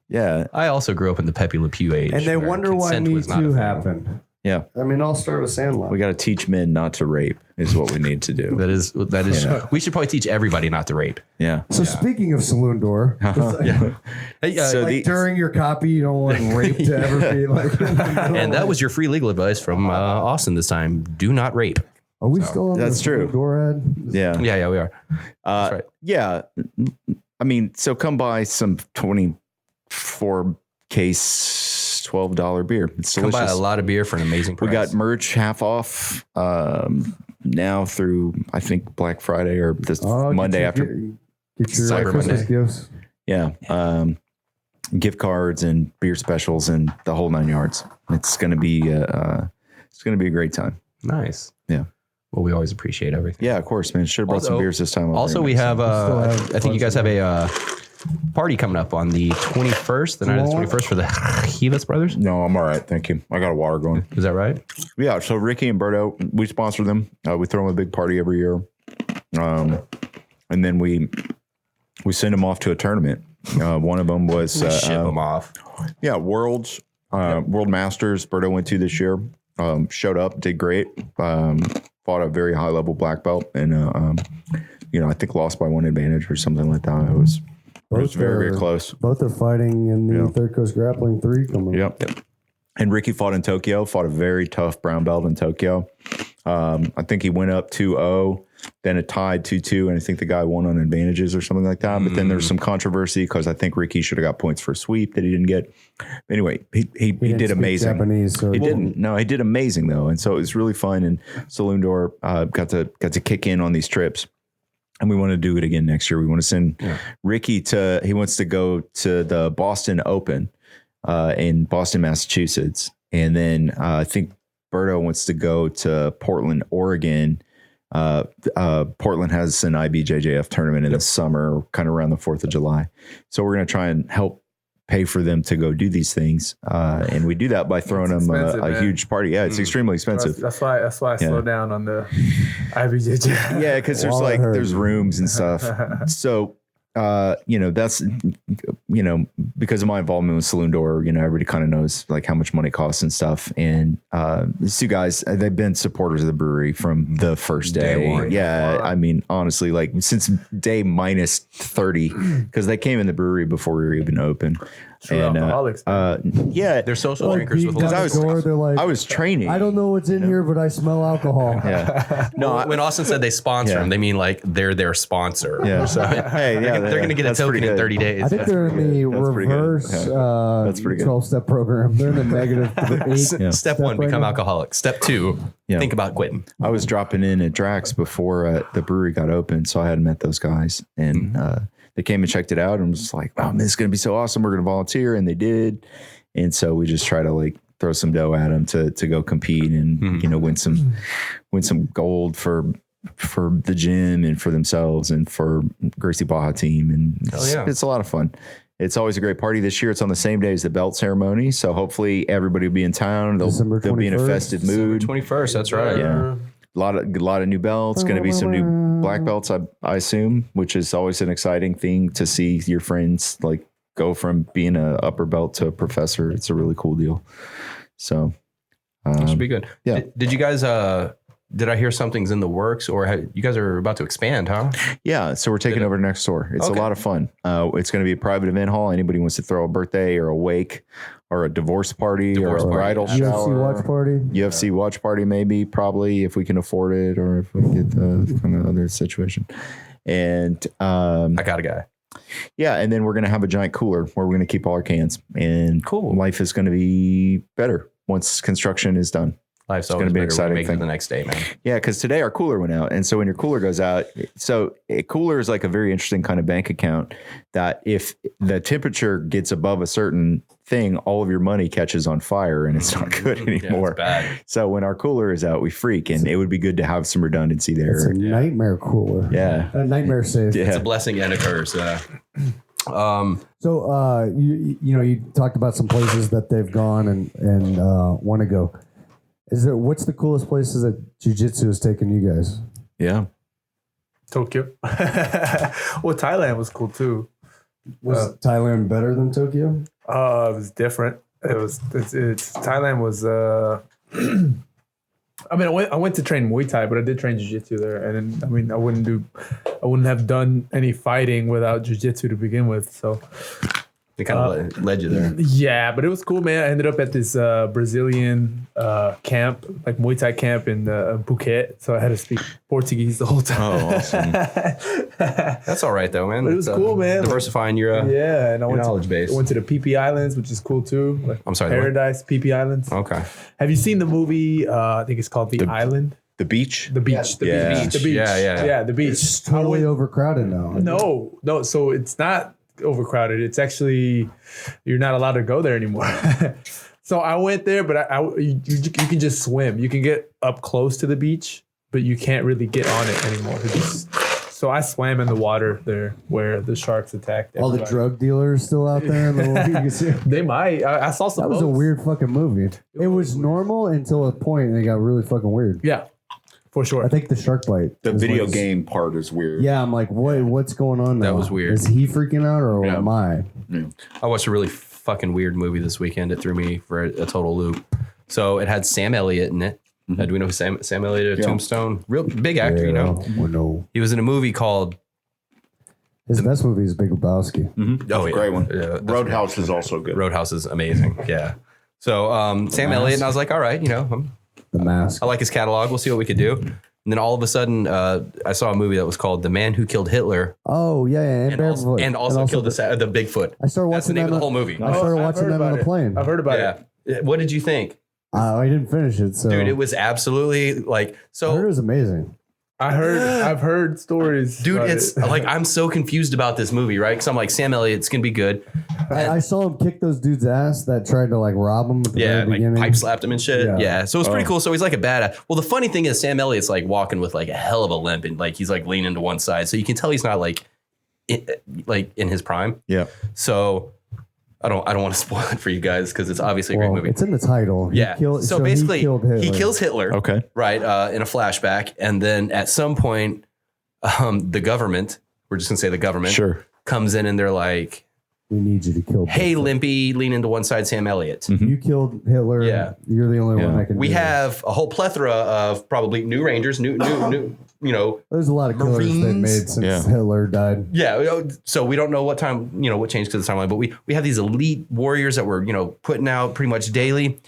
Speaker 2: yeah,
Speaker 4: I also grew up in the Pepe Le Pew age.
Speaker 6: And they
Speaker 4: where
Speaker 6: wonder why
Speaker 4: consent
Speaker 6: Me
Speaker 4: was not a
Speaker 6: Too
Speaker 4: thing.
Speaker 6: happened.
Speaker 2: yeah.
Speaker 6: I mean, I'll start with Sandlot.
Speaker 2: We got to teach men not to rape. Is what we need to do.
Speaker 4: That is. We should probably teach everybody not to rape.
Speaker 2: Yeah.
Speaker 6: So speaking of Saloon Door,
Speaker 4: Hey,
Speaker 2: So
Speaker 6: like
Speaker 2: the
Speaker 6: during your copy, you don't want rape to ever be like.
Speaker 4: and that was your free legal advice from Austin this time. Do not rape.
Speaker 6: Are we still on
Speaker 2: That's
Speaker 6: the
Speaker 2: true.
Speaker 6: Saloon Door ad?
Speaker 2: yeah.
Speaker 4: Yeah, we are. That's right.
Speaker 2: Yeah. I mean, so come buy some 24 case $12 beer. It's
Speaker 4: Come
Speaker 2: delicious.
Speaker 4: buy a lot of beer for an amazing price.
Speaker 2: We got merch half off now through I think Black Friday or this
Speaker 6: Oh,
Speaker 2: Monday after.
Speaker 6: Get your
Speaker 2: Cyber
Speaker 6: Christmas
Speaker 4: Monday.
Speaker 6: gifts.
Speaker 2: Yeah, gift cards and beer specials and the whole 9 yards. It's gonna be a great time.
Speaker 4: nice.
Speaker 2: Yeah.
Speaker 4: Well, we always appreciate everything.
Speaker 2: Yeah, of course, man. Should have brought some
Speaker 4: Also-
Speaker 2: beers this time.
Speaker 4: Also, we have. I think you guys have a party coming up on the 21st. The night of the 21st for the Hivas brothers.
Speaker 2: No, I'm all right. Thank you. I got a water going.
Speaker 4: Is that right?
Speaker 2: Yeah. So Ricky and Berto, we sponsor them. We throw them a big party every year, and then we send them off to a tournament. One of them was
Speaker 4: Ship them off.
Speaker 2: World Masters. Berto went to this year. Showed up, did great. Fought a very high level black belt, and I think lost by one advantage or something like that. It was very, very close.
Speaker 6: Both are fighting in the
Speaker 2: Yeah.
Speaker 6: Third Coast Grappling 3 coming up.
Speaker 2: Yep. And Ricky fought in Tokyo, fought a very tough brown belt in Tokyo. I think he went up 2-0, then it tied 2-2, and I think the guy won on advantages or something like that. But then there's some controversy because I think Ricky should have got points for a sweep that he didn't get. Anyway, he
Speaker 6: didn't
Speaker 2: did
Speaker 6: speak
Speaker 2: amazing.
Speaker 6: Japanese, so
Speaker 2: He didn't. No, he did amazing though, and so it was really fun. And Saloon Door got to kick in on these trips. And we want to do it again next year. We want to send Ricky he wants to go to the Boston Open in Boston, Massachusetts. And then I think Berto wants to go to Portland, Oregon. Portland has an IBJJF tournament in the summer, kind of around the 4th of July. So we're going to try and help pay for them to go do these things. And we do that by throwing them
Speaker 5: expensive,
Speaker 2: a
Speaker 5: man.
Speaker 2: huge party. Yeah, it's extremely expensive.
Speaker 5: That's why I slow down on the IBJJ.
Speaker 2: Yeah, because there's
Speaker 6: Well, I heard.
Speaker 2: there's rooms and stuff. So that's because of my involvement with Saloon Door, everybody kind of knows like how much money it costs and stuff. And these two guys, they've been supporters of the brewery from the first day.
Speaker 4: Day one.
Speaker 2: Yeah, I mean, honestly, like since day minus 30, because they came in the brewery before we were even open.
Speaker 5: True
Speaker 2: And
Speaker 5: alcoholics,
Speaker 2: yeah,
Speaker 4: They're social
Speaker 6: Like,
Speaker 4: drinkers
Speaker 6: beat
Speaker 4: with
Speaker 6: down
Speaker 2: I
Speaker 6: the
Speaker 2: was-
Speaker 6: door, they're like,
Speaker 2: I was training.
Speaker 6: I don't know what's in here, but I smell alcohol.
Speaker 2: Yeah, no,
Speaker 4: when Austin said they sponsor
Speaker 2: Yeah.
Speaker 4: them, they mean like they're their sponsor.
Speaker 2: yeah.
Speaker 4: So
Speaker 2: Hey, yeah,
Speaker 4: they're going to get a
Speaker 2: that's pretty
Speaker 4: token in
Speaker 2: good.
Speaker 4: 30 days.
Speaker 6: I think they're in the
Speaker 2: That's pretty good.
Speaker 6: reverse
Speaker 2: Yeah. That's pretty good.
Speaker 6: 12-step program. They're in the negative 8.
Speaker 2: Yeah.
Speaker 4: Step one,
Speaker 6: right
Speaker 4: become
Speaker 6: now.
Speaker 4: alcoholic. Step two,
Speaker 2: Yeah.
Speaker 4: think about quitting.
Speaker 2: I was dropping in at Drax before the brewery got open, so I hadn't met those guys, and they came and checked it out, and was like, "Wow, man, this is gonna be so awesome! We're gonna volunteer," and they did, and so we just try to like throw some dough at them to go compete and win some gold for the gym and for themselves and for Gracie Baja team, and it's a lot of fun. It's always a great party. This year, it's on the same day as the belt ceremony, so hopefully everybody will be in town. They'll be in a
Speaker 6: 21st.
Speaker 2: festive mood.
Speaker 4: 21st, that's right.
Speaker 2: Yeah. A lot of new belts. Going to be some new black belts, I assume, which is always an exciting thing to see your friends like go from being a upper belt to a professor. It's a really cool deal. So,
Speaker 4: That should be good.
Speaker 2: yeah.
Speaker 4: Did you guys? Did I hear something's in the works, or you guys are about to expand? Huh?
Speaker 2: yeah. So we're taking over next door. It's
Speaker 4: Okay.
Speaker 2: a lot of fun. It's going to be a private event hall. Anybody wants to throw a birthday or a wake or a divorce party or a bridal
Speaker 6: UFC
Speaker 2: shower.
Speaker 6: watch party.
Speaker 2: UFC watch party, maybe, probably, if we can afford it or if we get the kind of other situation. And
Speaker 4: I got a guy.
Speaker 2: Yeah, and then we're going to have a giant cooler where we're going to keep all our cans. And
Speaker 4: Cool.
Speaker 2: life is going to be better once construction is done.
Speaker 4: Life's
Speaker 2: gonna
Speaker 4: always
Speaker 2: be an
Speaker 4: better when
Speaker 2: exciting
Speaker 4: you make it
Speaker 2: thing.
Speaker 4: the next day, man.
Speaker 2: Yeah, because today our cooler went out. And so when your cooler goes out, so a cooler is like a very interesting kind of bank account that if the temperature gets above a certain thing, all of your money catches on fire and it's not good anymore.
Speaker 4: Yeah, it's bad.
Speaker 2: So when our cooler is out, we freak. And it would be good to have some redundancy
Speaker 6: It's
Speaker 2: there.
Speaker 6: a nightmare cooler.
Speaker 2: Yeah.
Speaker 6: A nightmare safe.
Speaker 2: Yeah.
Speaker 4: It's a blessing and a curse.
Speaker 6: So you talked about some places that they've gone and want to go. What's the coolest places that jiu-jitsu has taken you guys?
Speaker 2: Yeah.
Speaker 5: Tokyo. Well, Thailand was cool too.
Speaker 6: Was Thailand better than Tokyo?
Speaker 5: It was different. It's Thailand was. I mean, I went to train Muay Thai, but I did train jiu-jitsu there, and then, I mean, I wouldn't have done any fighting without jiu-jitsu to begin with. So
Speaker 4: They kind of led you there.
Speaker 5: yeah, but it was cool, man. I ended up at this Brazilian camp, like Muay Thai camp in Phuket. So I had to speak Portuguese the whole time.
Speaker 2: Oh, awesome.
Speaker 4: That's all right, though, man.
Speaker 5: But it was cool, man.
Speaker 4: Diversifying your
Speaker 5: Yeah, and I went
Speaker 4: knowledge base.
Speaker 5: I went to the PP Islands, which is cool too. Like
Speaker 4: I'm sorry, the what?
Speaker 5: Paradise, PP Islands.
Speaker 4: Okay.
Speaker 5: Have you seen the movie? I think it's called The Island.
Speaker 2: The beach?
Speaker 5: The beach. The
Speaker 2: Yeah.
Speaker 5: beach. The beach.
Speaker 4: Yeah.
Speaker 5: the beach.
Speaker 6: It's totally overcrowded now.
Speaker 5: No. So it's not overcrowded. It's actually you're not allowed to go there anymore. So I went there, but you can just swim. You can get up close to the beach, but you can't really get on it anymore. So I swam in the water there where the sharks attacked.
Speaker 6: All the
Speaker 5: everybody.
Speaker 6: drug dealers still out there. In the world. You can see.
Speaker 5: They might. I saw some.
Speaker 6: That was a
Speaker 5: boats.
Speaker 6: weird fucking movie. It was normal until a point, and it got really fucking weird.
Speaker 5: Yeah, for sure.
Speaker 6: I think the shark bite.
Speaker 2: The
Speaker 6: is
Speaker 2: video
Speaker 6: what's-
Speaker 2: game part is weird.
Speaker 6: Yeah, I'm like, what's going on now?
Speaker 4: That was weird.
Speaker 6: Is he freaking out or
Speaker 2: Yeah.
Speaker 6: am I?
Speaker 4: I watched a really fucking weird movie this weekend. It threw me for a total loop. So it had Sam Elliott in it. Do we know who Sam Elliott of
Speaker 2: Yeah.
Speaker 4: Tombstone? Real big actor, you know.
Speaker 6: Well, no.
Speaker 4: He was in a movie called
Speaker 6: His best movie is Big Lebowski.
Speaker 4: Oh, yeah.
Speaker 1: Great one.
Speaker 4: Yeah, that's
Speaker 1: Roadhouse is also good.
Speaker 4: Roadhouse is amazing. Yeah. So Sam Elliott, and I was like, all right, you know,
Speaker 6: The Mask.
Speaker 4: I like his catalog. We'll see what we could do. And then all of a sudden, I saw a movie that was called The Man Who Killed Hitler,
Speaker 6: Oh yeah,
Speaker 4: and also killed the Bigfoot.
Speaker 6: I started
Speaker 4: That's the
Speaker 6: watching
Speaker 4: name of
Speaker 6: that
Speaker 4: the whole movie.
Speaker 6: I started
Speaker 5: I've
Speaker 6: watching
Speaker 5: heard
Speaker 6: that on
Speaker 5: about
Speaker 6: the
Speaker 5: it.
Speaker 6: plane.
Speaker 5: I've heard about it.
Speaker 4: Yeah. What did you think,
Speaker 6: I didn't finish it, so
Speaker 4: dude? It was absolutely like
Speaker 6: I heard it
Speaker 4: so.
Speaker 6: was amazing.
Speaker 5: I've heard stories.
Speaker 4: Dude,
Speaker 5: about
Speaker 4: it's
Speaker 5: it.
Speaker 4: like I'm so confused about this movie, right? Because I'm like, Sam Elliott's gonna be good.
Speaker 6: I saw him kick those dudes' ass that tried to like rob him at the
Speaker 4: Yeah,
Speaker 6: very
Speaker 4: like
Speaker 6: beginning.
Speaker 4: pipe slapped him and shit.
Speaker 6: Yeah.
Speaker 4: Yeah. So it's pretty cool. So he's like a badass. Well, the funny thing is Sam Elliott's like walking with like a hell of a limp and like he's like leaning to one side. So you can tell he's not like in his prime.
Speaker 2: Yeah.
Speaker 4: So I don't want to spoil it for you guys because it's obviously a
Speaker 6: Well,
Speaker 4: great movie.
Speaker 6: it's in the title. He
Speaker 4: Yeah.
Speaker 6: killed-
Speaker 4: so
Speaker 6: he
Speaker 4: basically
Speaker 6: killed Hitler.
Speaker 4: he kills Hitler.
Speaker 2: Okay.
Speaker 4: Right. In a flashback. And then at some point, the government, we're just gonna say the government
Speaker 2: Sure.
Speaker 4: comes in and they're like,
Speaker 6: We need you to kill.
Speaker 4: hey,
Speaker 6: Bigfoot.
Speaker 4: Limpy, lean into one side, Sam Elliott.
Speaker 6: You killed Hitler.
Speaker 4: Yeah.
Speaker 6: You're the only
Speaker 2: Yeah.
Speaker 6: one that can.
Speaker 4: We
Speaker 6: do this.
Speaker 4: have a whole plethora of probably new Rangers, new, you know,
Speaker 6: There's a lot of killers they've
Speaker 4: Marines.
Speaker 6: made since
Speaker 2: Yeah.
Speaker 6: Hitler died.
Speaker 4: yeah. So we don't know what time, you know, what changed to the timeline, but we have these elite warriors that we're, you know, putting out pretty much daily.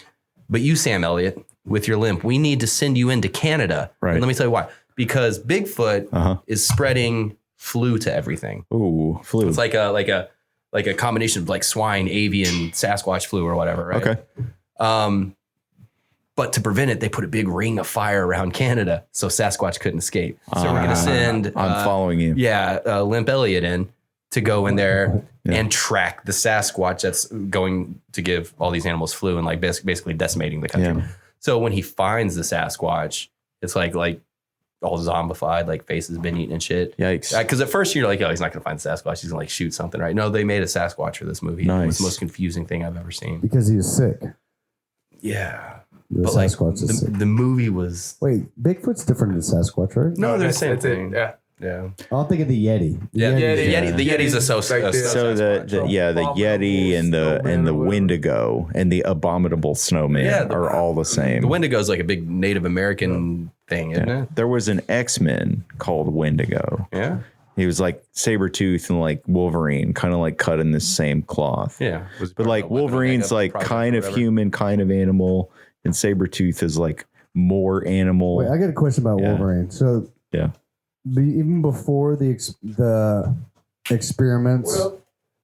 Speaker 4: But you, Sam Elliott, with your limp, we need to send you into Canada.
Speaker 2: Right.
Speaker 4: And let me tell you why. Because Bigfoot is spreading flu to everything.
Speaker 2: Ooh, flu.
Speaker 4: It's like a combination of like swine, avian, Sasquatch flu or whatever, right?
Speaker 2: Okay.
Speaker 4: But to prevent it, they put a big ring of fire around Canada so Sasquatch couldn't escape. So we're going to send
Speaker 2: I'm following you.
Speaker 4: Limp Elliott in to go in there and track the Sasquatch that's going to give all these animals flu and like basically decimating the country.
Speaker 2: Yeah.
Speaker 4: So when he finds the Sasquatch, it's like all zombified, like face has been eaten and shit.
Speaker 2: Yikes.
Speaker 4: Because at first you're like, oh, he's not going to find the Sasquatch. He's going to like shoot something, right? No, they made a Sasquatch for this movie. It was
Speaker 2: Nice.
Speaker 4: the most confusing thing I've ever seen.
Speaker 6: Because he was sick.
Speaker 4: Yeah.
Speaker 6: The
Speaker 4: But like
Speaker 6: Sasquatch is sick.
Speaker 4: the movie was...
Speaker 6: Wait, Bigfoot's different than Sasquatch, right?
Speaker 4: No, they're the
Speaker 5: that's-
Speaker 4: same
Speaker 5: that's it.
Speaker 4: thing.
Speaker 5: Yeah.
Speaker 4: Yeah.
Speaker 6: I'll think of the Yeti.
Speaker 4: Yeah,
Speaker 6: Yeti's-
Speaker 4: the Yeti's a
Speaker 5: Like the-
Speaker 2: So the Yeti and the
Speaker 5: Snowman or whatever.
Speaker 2: Wendigo and the abominable snowman
Speaker 4: Yeah,
Speaker 2: are all the same.
Speaker 4: The Wendigo is like a big Native American thing, isn't it?
Speaker 2: There was an X-Men called Wendigo.
Speaker 4: Yeah.
Speaker 2: He was like Sabretooth and like Wolverine, kind of like cut in the same cloth.
Speaker 4: Yeah.
Speaker 2: But like Wolverine's like kind of human, kind of animal, and Sabretooth is like more animal.
Speaker 6: Wait, I got a question about
Speaker 2: Yeah.
Speaker 6: Wolverine. So
Speaker 2: Yeah.
Speaker 6: even before the experiments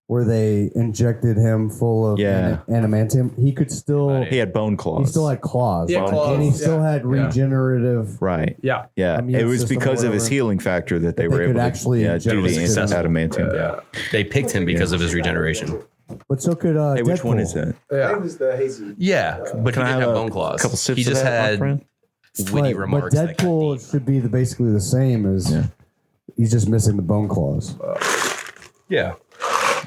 Speaker 6: where they injected him full of adamantium, he could still.
Speaker 2: He had bone claws.
Speaker 6: He still had claws.
Speaker 5: Yeah, claws.
Speaker 6: And he still had regenerative.
Speaker 2: Right.
Speaker 5: Yeah.
Speaker 2: Yeah.
Speaker 6: Immune
Speaker 2: It was
Speaker 6: system,
Speaker 2: because of his
Speaker 6: whatever.
Speaker 2: healing factor that they
Speaker 6: They
Speaker 2: were
Speaker 6: could
Speaker 2: able
Speaker 6: actually
Speaker 2: to do
Speaker 6: inject
Speaker 2: the
Speaker 6: his system.
Speaker 2: adamantium.
Speaker 5: Yeah.
Speaker 4: They picked him because of his regeneration.
Speaker 6: But so could
Speaker 2: Hey, which one
Speaker 6: Deadpool.
Speaker 2: is that?
Speaker 5: Yeah.
Speaker 7: It was the hazy.
Speaker 4: Yeah, but he
Speaker 2: Can I
Speaker 4: didn't
Speaker 2: have
Speaker 4: have
Speaker 2: a
Speaker 4: bone claws.
Speaker 2: couple sips
Speaker 4: he
Speaker 2: of
Speaker 4: just
Speaker 2: that, my
Speaker 4: had
Speaker 2: friend?
Speaker 4: witty
Speaker 6: But
Speaker 4: remarks. that got
Speaker 6: Deadpool
Speaker 4: deep.
Speaker 6: should be basically the same as he's just missing the bone claws.
Speaker 4: Yeah,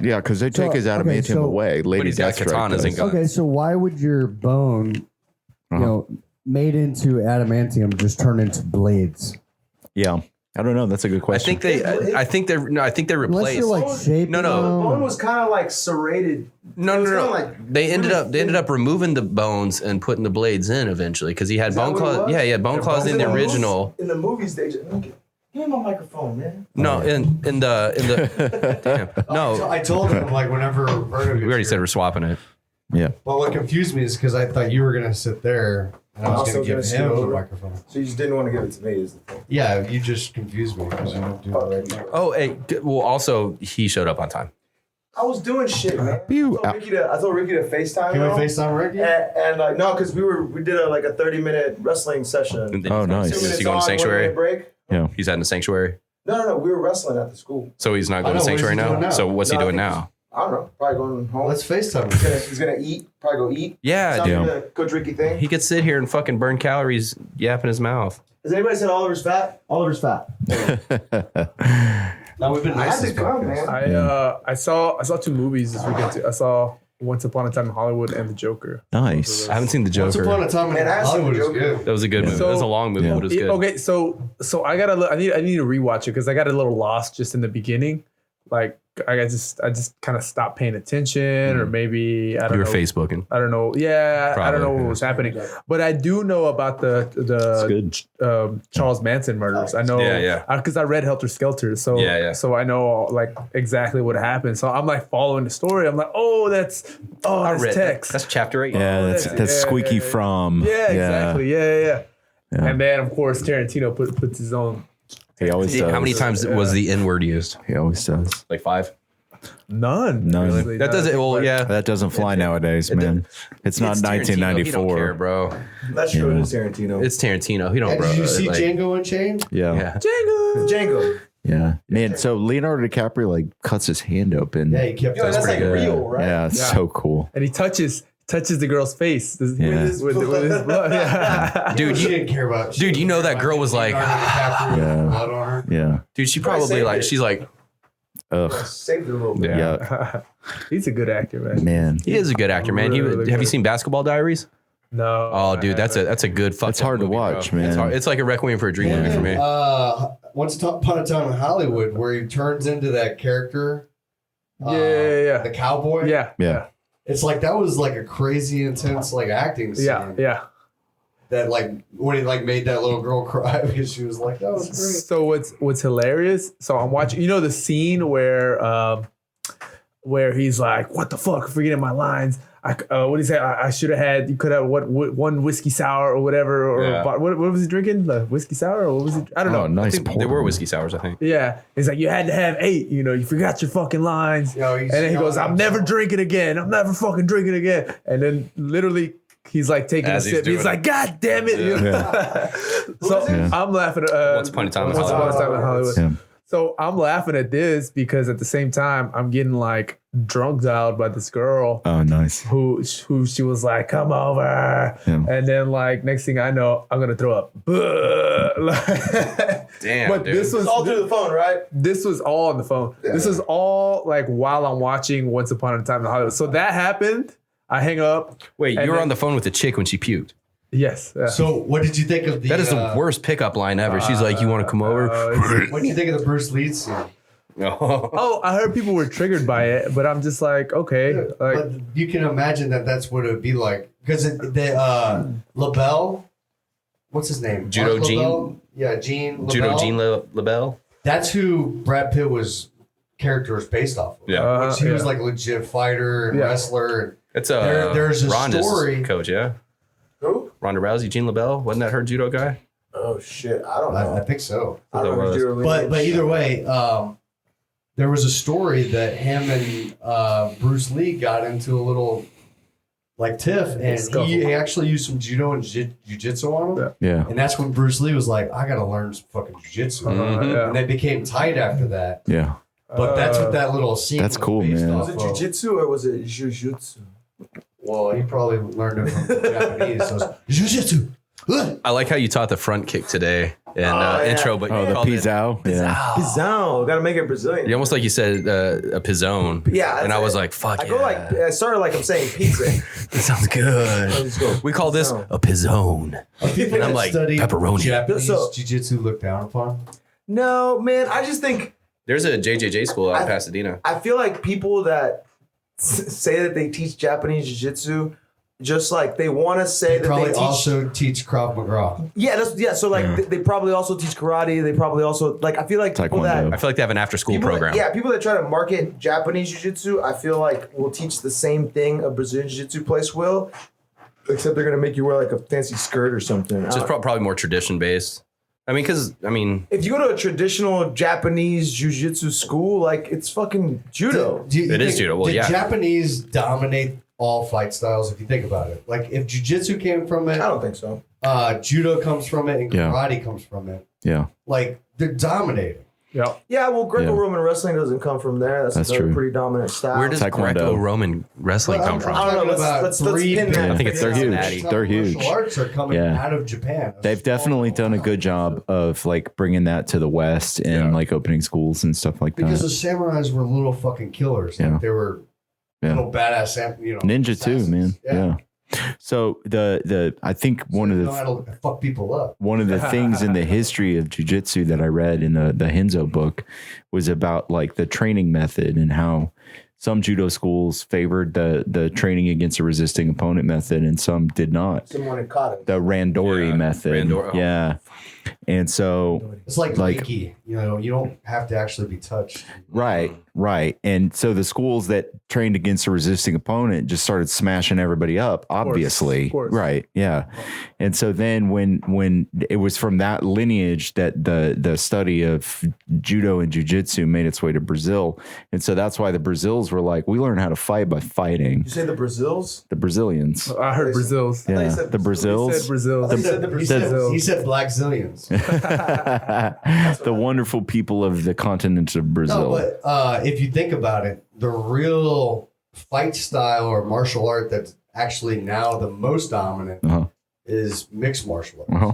Speaker 2: Yeah, because they take his
Speaker 6: okay,
Speaker 2: adamantium
Speaker 6: so-
Speaker 2: away.
Speaker 4: but
Speaker 2: Lady
Speaker 4: he's got
Speaker 2: Deathstrike
Speaker 4: katanas and
Speaker 2: does.
Speaker 4: guns.
Speaker 6: Okay, so why would your bone, made into adamantium, just turn into blades?
Speaker 2: Yeah. I don't know. That's a good
Speaker 4: I
Speaker 2: question.
Speaker 4: think they
Speaker 6: Unless
Speaker 4: replaced.
Speaker 6: you're like shaping
Speaker 4: No, no.
Speaker 7: The
Speaker 6: them.
Speaker 7: bone was kind of like serrated.
Speaker 4: No.
Speaker 7: kinda like
Speaker 4: They ended up removing the bones and putting the blades in eventually because he had bone
Speaker 7: that what it
Speaker 4: claws.
Speaker 7: was?
Speaker 4: Yeah, he had bone claws in the original.
Speaker 7: In the movies, they just give me my microphone, man.
Speaker 4: No, in the damn. No,
Speaker 3: I told him like whenever Roberto
Speaker 4: we already said we're swapping it.
Speaker 2: Yeah.
Speaker 3: Well, what confused me is because I thought you were gonna sit there and I was
Speaker 7: Also
Speaker 3: gonna give
Speaker 7: gonna scoot
Speaker 3: him the
Speaker 7: over.
Speaker 3: microphone.
Speaker 7: So you just didn't want to give it to me, is the thing.
Speaker 3: Yeah, you just confused me because you don't do it right now.
Speaker 4: Oh, hey, well, also he showed up on time.
Speaker 7: I was doing shit, man.
Speaker 2: Pew.
Speaker 7: I told Ricky to FaceTime.
Speaker 3: Can we
Speaker 7: him.
Speaker 3: FaceTime Ricky?
Speaker 7: And like no, because we did a 30-minute wrestling session.
Speaker 4: And then
Speaker 2: Oh,
Speaker 4: he's going-
Speaker 2: nice.
Speaker 7: 2
Speaker 4: Is
Speaker 7: minutes
Speaker 4: he going to
Speaker 7: on, 1
Speaker 4: sanctuary?
Speaker 7: minute break.
Speaker 2: Yeah.
Speaker 4: He's at the sanctuary.
Speaker 7: No, we were wrestling at the school.
Speaker 4: So he's not going
Speaker 3: know,
Speaker 4: to
Speaker 3: what is
Speaker 4: sanctuary
Speaker 3: he doing
Speaker 4: now?
Speaker 3: now?
Speaker 4: So what's he
Speaker 7: No, I
Speaker 4: doing
Speaker 7: think
Speaker 4: now?
Speaker 7: I don't know. Probably going home.
Speaker 3: Let's FaceTime
Speaker 7: He's
Speaker 3: him.
Speaker 7: he's gonna eat. Probably go eat.
Speaker 4: Yeah,
Speaker 7: Sounds
Speaker 4: dude.
Speaker 7: like a Coach Ricky thing.
Speaker 4: He could sit here and fucking burn calories yapping his mouth.
Speaker 7: Has anybody said Oliver's fat? Oliver's fat.
Speaker 3: No, we've been
Speaker 7: I
Speaker 3: nice
Speaker 7: had
Speaker 3: this
Speaker 7: to come,
Speaker 3: podcast.
Speaker 7: man.
Speaker 5: I saw 2 movies this weekend. Too. I saw Once Upon a Time in Hollywood and The Joker.
Speaker 2: Nice.
Speaker 4: I haven't seen the
Speaker 3: Once
Speaker 4: Joker.
Speaker 3: upon a time in
Speaker 7: Man, I have seen
Speaker 3: Hollywood
Speaker 7: the
Speaker 3: is
Speaker 7: Joker.
Speaker 3: good.
Speaker 4: That was a good movie. That was a long movie,
Speaker 2: Yeah.
Speaker 4: but it was good.
Speaker 5: Okay, so I gotta I need to rewatch it because I got a little lost just in the beginning. Like I just kind of stopped paying attention, or maybe I don't
Speaker 4: You were
Speaker 5: know.
Speaker 4: Facebooking.
Speaker 5: I don't know. Yeah, I don't know
Speaker 4: Probably.
Speaker 5: what was happening, but I do know about
Speaker 2: It's
Speaker 5: the
Speaker 2: good.
Speaker 5: Charles Manson murders. I know,
Speaker 4: Yeah.
Speaker 5: because I read Helter Skelter, so
Speaker 4: Yeah.
Speaker 5: so I know like exactly what happened. So I'm like following the story. I'm like, that's text.
Speaker 4: That's chapter 8.
Speaker 2: Yeah, that's
Speaker 5: yeah,
Speaker 2: squeaky
Speaker 5: yeah.
Speaker 2: from.
Speaker 5: Yeah, exactly. Yeah.
Speaker 2: Yeah.
Speaker 5: And then of course Tarantino puts his own.
Speaker 2: He always does.
Speaker 4: How many times was the N word used?
Speaker 2: He always does.
Speaker 4: Like 5?
Speaker 5: None.
Speaker 2: None.
Speaker 5: Really,
Speaker 4: That doesn't. Well,
Speaker 5: But-
Speaker 4: yeah.
Speaker 2: That doesn't fly nowadays, man. It's not
Speaker 4: It's Tarantino. He don't
Speaker 2: 1994.
Speaker 4: care, bro.
Speaker 7: That's true.
Speaker 2: Yeah.
Speaker 7: It is Tarantino.
Speaker 4: It's Tarantino. He don't,
Speaker 3: Yeah,
Speaker 4: bro.
Speaker 3: did you see
Speaker 4: like,
Speaker 3: Django Unchained?
Speaker 2: Yeah.
Speaker 4: Yeah.
Speaker 5: Django.
Speaker 7: Django.
Speaker 2: Man, so Leonardo DiCaprio like cuts his hand open.
Speaker 3: Yeah, he kept
Speaker 7: Yo, that's like
Speaker 4: pretty good.
Speaker 7: real, right?
Speaker 2: Yeah, it's
Speaker 5: Yeah.
Speaker 2: so cool.
Speaker 5: And he touches the girl's face with
Speaker 2: Yeah.
Speaker 5: his blood. Yeah.
Speaker 4: Dude,
Speaker 3: She
Speaker 4: you,
Speaker 3: didn't care about.
Speaker 4: Dude, you know that girl was like-
Speaker 2: Yeah.
Speaker 3: blood on her.
Speaker 2: Yeah.
Speaker 4: dude, she probably
Speaker 7: saved
Speaker 4: like,
Speaker 7: it.
Speaker 4: she's like,
Speaker 2: Ugh.
Speaker 7: Saved it a little bit.
Speaker 2: Yeah.
Speaker 5: He's a good actor, man.
Speaker 2: Man.
Speaker 4: he is a good actor, man.
Speaker 5: Really
Speaker 4: Have
Speaker 5: good.
Speaker 4: you seen Basketball Diaries?
Speaker 5: No.
Speaker 4: Oh, dude, that's a good fucking
Speaker 2: It's hard to
Speaker 4: movie, bro.
Speaker 2: watch, man.
Speaker 4: It's, hard. It's like a Requiem for a Dream movie for me.
Speaker 3: Once upon a time in Hollywood, where he turns into that character.
Speaker 5: Yeah.
Speaker 3: The cowboy.
Speaker 5: Yeah.
Speaker 2: Yeah.
Speaker 3: It's like that was like a crazy intense like acting scene.
Speaker 5: Yeah.
Speaker 3: That like when he like made that little girl cry because she was like, that was great.
Speaker 5: So what's hilarious? So I'm watching. You know the scene where he's like, "What the fuck? I'm forgetting my lines." What did he say? I should have had. You could have one whiskey sour or whatever. Or
Speaker 4: Yeah.
Speaker 5: what was he drinking? The whiskey sour or what was he? I don't know.
Speaker 2: Oh, nice.
Speaker 4: I think they
Speaker 2: porter.
Speaker 4: were whiskey sours, I think.
Speaker 5: Yeah, he's like, you had to have 8. You know, you forgot your fucking lines.
Speaker 3: Yo,
Speaker 5: And
Speaker 3: he's
Speaker 5: then he goes,
Speaker 3: yelling
Speaker 5: I'm
Speaker 3: at
Speaker 5: never
Speaker 3: himself.
Speaker 5: drinking again. I'm never fucking drinking again. And then literally, he's like taking
Speaker 4: As
Speaker 5: a
Speaker 4: he's
Speaker 5: sip. He's
Speaker 4: doing
Speaker 5: like,
Speaker 4: it.
Speaker 5: God damn it. You know? So
Speaker 2: Yeah.
Speaker 5: I'm laughing.
Speaker 4: Once Upon a Time in
Speaker 5: Once Upon a Time in Hollywood.
Speaker 2: Yeah.
Speaker 5: So I'm laughing at this because at the same time, I'm getting like drunk dialed by this girl
Speaker 2: Oh, nice.
Speaker 5: who she was like, come over.
Speaker 2: Yeah.
Speaker 5: And then like next thing I know, I'm going to throw up.
Speaker 4: Damn,
Speaker 5: But
Speaker 4: dude.
Speaker 5: this was
Speaker 7: It's all through the phone, right?
Speaker 5: this was all on the phone. This is all like while I'm watching Once Upon a Time in Hollywood. So that happened. I hang up.
Speaker 4: Wait,
Speaker 5: and
Speaker 4: you were
Speaker 5: then-
Speaker 4: on the phone with the chick when she puked.
Speaker 5: Yes. Yeah.
Speaker 3: So what did you think of the?
Speaker 4: That is the worst pickup line ever. She's like, you want to come over?
Speaker 3: What did you think of the Bruce Lee scene?
Speaker 5: Oh, I heard people were triggered by it, but I'm just like, okay. Like,
Speaker 3: But you can imagine that's what it would be like because LaBelle, what's his name?
Speaker 4: Judo
Speaker 3: Mark
Speaker 4: Gene?
Speaker 3: LaBelle? Yeah, Gene.
Speaker 4: Judo
Speaker 3: LaBelle.
Speaker 4: Gene LaBelle?
Speaker 3: That's who Brad Pitt was character was based off of.
Speaker 4: Yeah.
Speaker 3: He was like a legit fighter and
Speaker 5: Yeah.
Speaker 3: wrestler.
Speaker 4: It's
Speaker 3: there's a
Speaker 4: Ronda's
Speaker 3: story.
Speaker 4: coach, yeah?
Speaker 7: Who?
Speaker 4: Ronda Rousey, Gene LaBelle? Wasn't that her judo guy?
Speaker 7: Oh shit, I don't know.
Speaker 3: I think so.
Speaker 7: I don't
Speaker 4: That
Speaker 7: know.
Speaker 4: was.
Speaker 7: Judo
Speaker 3: But either way,
Speaker 6: there was a story that him and Bruce Lee got into a little like tiff, and he actually used some judo and jiu-jitsu on him.
Speaker 2: Yeah.
Speaker 6: And that's when Bruce Lee was like, I gotta learn some fucking jiu-jitsu.
Speaker 5: Yeah.
Speaker 6: And they became tight after that.
Speaker 2: Yeah.
Speaker 6: But that's what that little scene
Speaker 2: That's
Speaker 6: was
Speaker 2: cool,
Speaker 6: based
Speaker 2: man.
Speaker 6: off
Speaker 7: Was it
Speaker 6: of.
Speaker 7: jujitsu or was it jujutsu?
Speaker 6: Well, he probably learned it from the Japanese. So it's jiu-jitsu.
Speaker 4: I like how you taught the front kick today in intro, but
Speaker 2: Oh,
Speaker 4: you
Speaker 2: the
Speaker 4: called it,
Speaker 2: Pizao. Yeah.
Speaker 7: Pisão. Gotta make it Brazilian.
Speaker 4: you almost like you said a pizzone.
Speaker 7: Yeah,
Speaker 4: and I
Speaker 7: that's
Speaker 4: was
Speaker 7: it.
Speaker 4: like, fuck
Speaker 7: I
Speaker 4: yeah.
Speaker 7: go like I started like I'm saying pizza.
Speaker 4: That sounds good.
Speaker 7: Just go,
Speaker 4: We call this a pizzone.
Speaker 6: People
Speaker 4: And I'm
Speaker 6: that
Speaker 4: like,
Speaker 6: study
Speaker 4: pepperoni.
Speaker 6: Japanese
Speaker 7: So-
Speaker 6: jiu-jitsu look down upon.
Speaker 7: No, man. I just think
Speaker 4: There's a JJJ school out in
Speaker 7: I-
Speaker 4: Pasadena.
Speaker 7: I feel like people that say that they teach Japanese jiu-jitsu, just like they want to say that
Speaker 6: Probably
Speaker 7: they teach.
Speaker 6: also teach Krav Maga.
Speaker 7: Yeah. So like they probably also teach karate. They probably also like. I feel like people
Speaker 2: Taekwondo.
Speaker 4: I feel like they have an after school
Speaker 7: people
Speaker 4: program.
Speaker 7: people that try to market Japanese jiu-jitsu, I feel like will teach the same thing a Brazilian jiu-jitsu place will, except they're gonna make you wear like a fancy skirt or something.
Speaker 4: It's just probably more tradition based. I mean, because
Speaker 7: if you go to a traditional Japanese jiu-jitsu school, like it's fucking judo.
Speaker 4: It is judo. Well,
Speaker 6: did
Speaker 4: yeah.
Speaker 6: Japanese dominate all fight styles if you think about it? Like if jiu-jitsu came from it,
Speaker 7: I don't think so.
Speaker 6: judo comes from it, and
Speaker 2: Yeah.
Speaker 6: karate comes from it.
Speaker 2: Yeah.
Speaker 6: Like they're dominating.
Speaker 5: Yeah.
Speaker 7: Yeah, well, Greco-Roman wrestling doesn't come from there. That's another
Speaker 2: true.
Speaker 7: pretty dominant style.
Speaker 4: where does
Speaker 2: Taekwondo.
Speaker 4: Greco-Roman wrestling come from?
Speaker 7: I don't know.
Speaker 6: Talking about
Speaker 7: Let's
Speaker 6: three
Speaker 7: pin that.
Speaker 6: big
Speaker 4: I think it's
Speaker 2: They're huge.
Speaker 4: Cincinnati.
Speaker 2: They're huge.
Speaker 6: Martial arts are coming
Speaker 2: Yeah.
Speaker 6: out of Japan.
Speaker 2: They've definitely done a good job of like bringing that to the West and like opening schools and stuff like
Speaker 6: because
Speaker 2: that.
Speaker 6: the samurais were little fucking killers.
Speaker 2: Yeah.
Speaker 6: Like they were
Speaker 2: Yeah.
Speaker 6: little badass,
Speaker 2: Ninja too,
Speaker 6: assassins.
Speaker 2: man. Yeah. So the I think one of
Speaker 6: They
Speaker 2: the
Speaker 6: know how to fuck people up.
Speaker 2: one of the things in the history of jiu-jitsu that I read in the Henzo book was about like the training method and how some judo schools favored the training against a resisting opponent method and some did not.
Speaker 7: Someone in kata.
Speaker 2: The Randori
Speaker 4: Yeah,
Speaker 2: method.
Speaker 4: Randori, oh.
Speaker 2: Yeah. And so
Speaker 6: It's like
Speaker 2: Like-
Speaker 6: Reiki. You don't have to actually be touched.
Speaker 2: Right. And so the schools that trained against a resisting opponent just started smashing everybody up, obviously.
Speaker 5: of course.
Speaker 2: Right. Yeah. And so then when it was from that lineage that the study of judo and jiu-jitsu made its way to Brazil. And so that's why the Brazils were like, we learn how to fight by fighting.
Speaker 7: You say the Brazils?
Speaker 2: The Brazilians.
Speaker 5: I heard Brazils.
Speaker 7: thought you
Speaker 2: Yeah.
Speaker 7: said
Speaker 2: The
Speaker 5: He
Speaker 2: Brazils.
Speaker 5: said Brazils.
Speaker 7: He said the Brazils.
Speaker 6: He said black zillions.
Speaker 2: The wonderful people of the continent of Brazil.
Speaker 6: No, but if you think about it, the real fight style or martial art that's actually now the most dominant
Speaker 2: Uh-huh.
Speaker 6: is mixed martial arts.
Speaker 2: Uh-huh.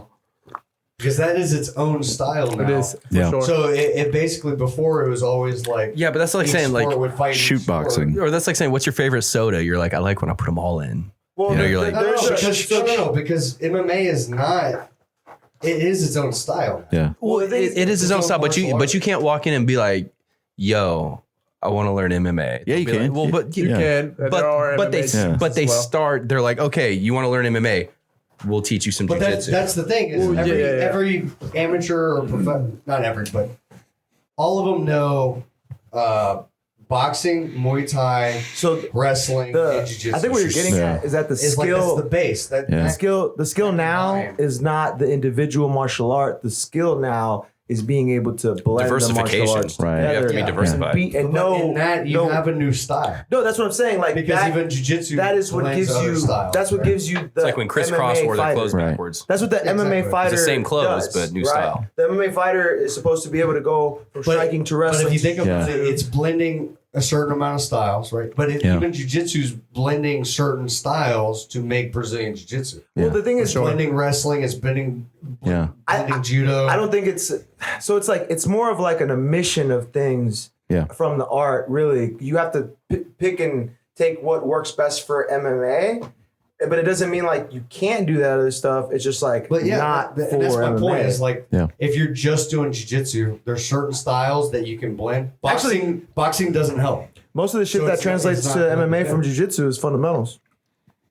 Speaker 6: Because that is its own style now.
Speaker 5: It is for
Speaker 2: Yeah.
Speaker 5: sure.
Speaker 6: So it basically before it was always like
Speaker 4: Yeah, but that's like
Speaker 6: each
Speaker 4: saying like,
Speaker 6: sport would fight each
Speaker 2: shoot
Speaker 6: sport.
Speaker 2: boxing.
Speaker 4: or that's like saying, what's your favorite soda? You're like, I like when I put them all in.
Speaker 7: Well,
Speaker 4: You know, you're like-
Speaker 6: No, because MMA is not. It is its own style.
Speaker 2: Yeah.
Speaker 4: Well,
Speaker 7: the thing is,
Speaker 4: it is his own
Speaker 6: it's
Speaker 4: style, but
Speaker 6: martial
Speaker 4: you can't walk in and be like, yo, I want to learn MMA.
Speaker 2: Yeah, you
Speaker 4: They'll be
Speaker 2: can.
Speaker 4: like, well, but
Speaker 5: You
Speaker 2: Yeah.
Speaker 5: can. There are
Speaker 4: but they
Speaker 5: MMA
Speaker 2: Yeah.
Speaker 4: but they
Speaker 5: as well.
Speaker 4: start. They're like, okay, you want to learn MMA? We'll teach you some
Speaker 6: But
Speaker 4: jujitsu.
Speaker 6: that's the thing is
Speaker 5: Well,
Speaker 6: every
Speaker 5: yeah.
Speaker 6: every amateur or not every, but all of them know boxing, Muay Thai,
Speaker 7: So
Speaker 6: wrestling, and jiu-jitsu.
Speaker 7: I think what you're getting
Speaker 2: Yeah.
Speaker 7: at is that the
Speaker 6: is like
Speaker 7: skill,
Speaker 6: that's the base. That,
Speaker 2: Yeah.
Speaker 7: the skill now
Speaker 6: Mind.
Speaker 7: is not the individual martial art. The skill now is being able to blend the martial
Speaker 4: Diversification.
Speaker 7: arts
Speaker 2: Right.
Speaker 7: together.
Speaker 4: You have to be
Speaker 6: Yeah.
Speaker 4: diversified.
Speaker 7: And
Speaker 6: But in that you
Speaker 7: no,
Speaker 6: have a new style
Speaker 7: no, that's what I'm saying. Like
Speaker 6: because
Speaker 7: that,
Speaker 6: even jiu-jitsu
Speaker 7: that is what
Speaker 6: blends
Speaker 7: gives
Speaker 6: other
Speaker 7: you.
Speaker 6: styles,
Speaker 7: That's what
Speaker 6: right?
Speaker 7: gives you. The
Speaker 4: It's like when crisscross
Speaker 7: MMA
Speaker 4: wore their
Speaker 7: fighter.
Speaker 4: clothes
Speaker 2: Right.
Speaker 4: backwards.
Speaker 7: That's what the MMA
Speaker 6: Exactly.
Speaker 7: fighter.
Speaker 4: It's the same clothes,
Speaker 7: does,
Speaker 4: but new
Speaker 7: right?
Speaker 4: style.
Speaker 7: The MMA fighter is supposed to be able to go from striking to
Speaker 6: But
Speaker 7: wrestling.
Speaker 6: if you think about
Speaker 2: Yeah.
Speaker 6: it, it's blending a certain amount of styles, right? But
Speaker 2: Yeah.
Speaker 6: even jiu-jitsu's blending certain styles to make Brazilian jiu-jitsu.
Speaker 7: well, the thing is,
Speaker 6: It's blending wrestling, it's blending
Speaker 2: Yeah.
Speaker 6: blending judo.
Speaker 7: I don't think it's so. It's like it's more of like an omission of things
Speaker 2: Yeah.
Speaker 7: from the art. Really, you have to pick and take what works best for MMA, but it doesn't mean like you can't do that other stuff. It's just like
Speaker 6: But yeah,
Speaker 7: not
Speaker 6: and
Speaker 7: for
Speaker 6: that's my
Speaker 7: MMA.
Speaker 6: point. Is like
Speaker 2: Yeah.
Speaker 6: if you're just doing jiu-jitsu, there's certain styles that you can blend. Boxing doesn't help.
Speaker 7: Most of the shit
Speaker 6: So
Speaker 7: that
Speaker 6: it's
Speaker 7: translates
Speaker 6: not
Speaker 7: to
Speaker 6: like
Speaker 7: MMA
Speaker 6: that.
Speaker 7: from jiu-jitsu is fundamentals.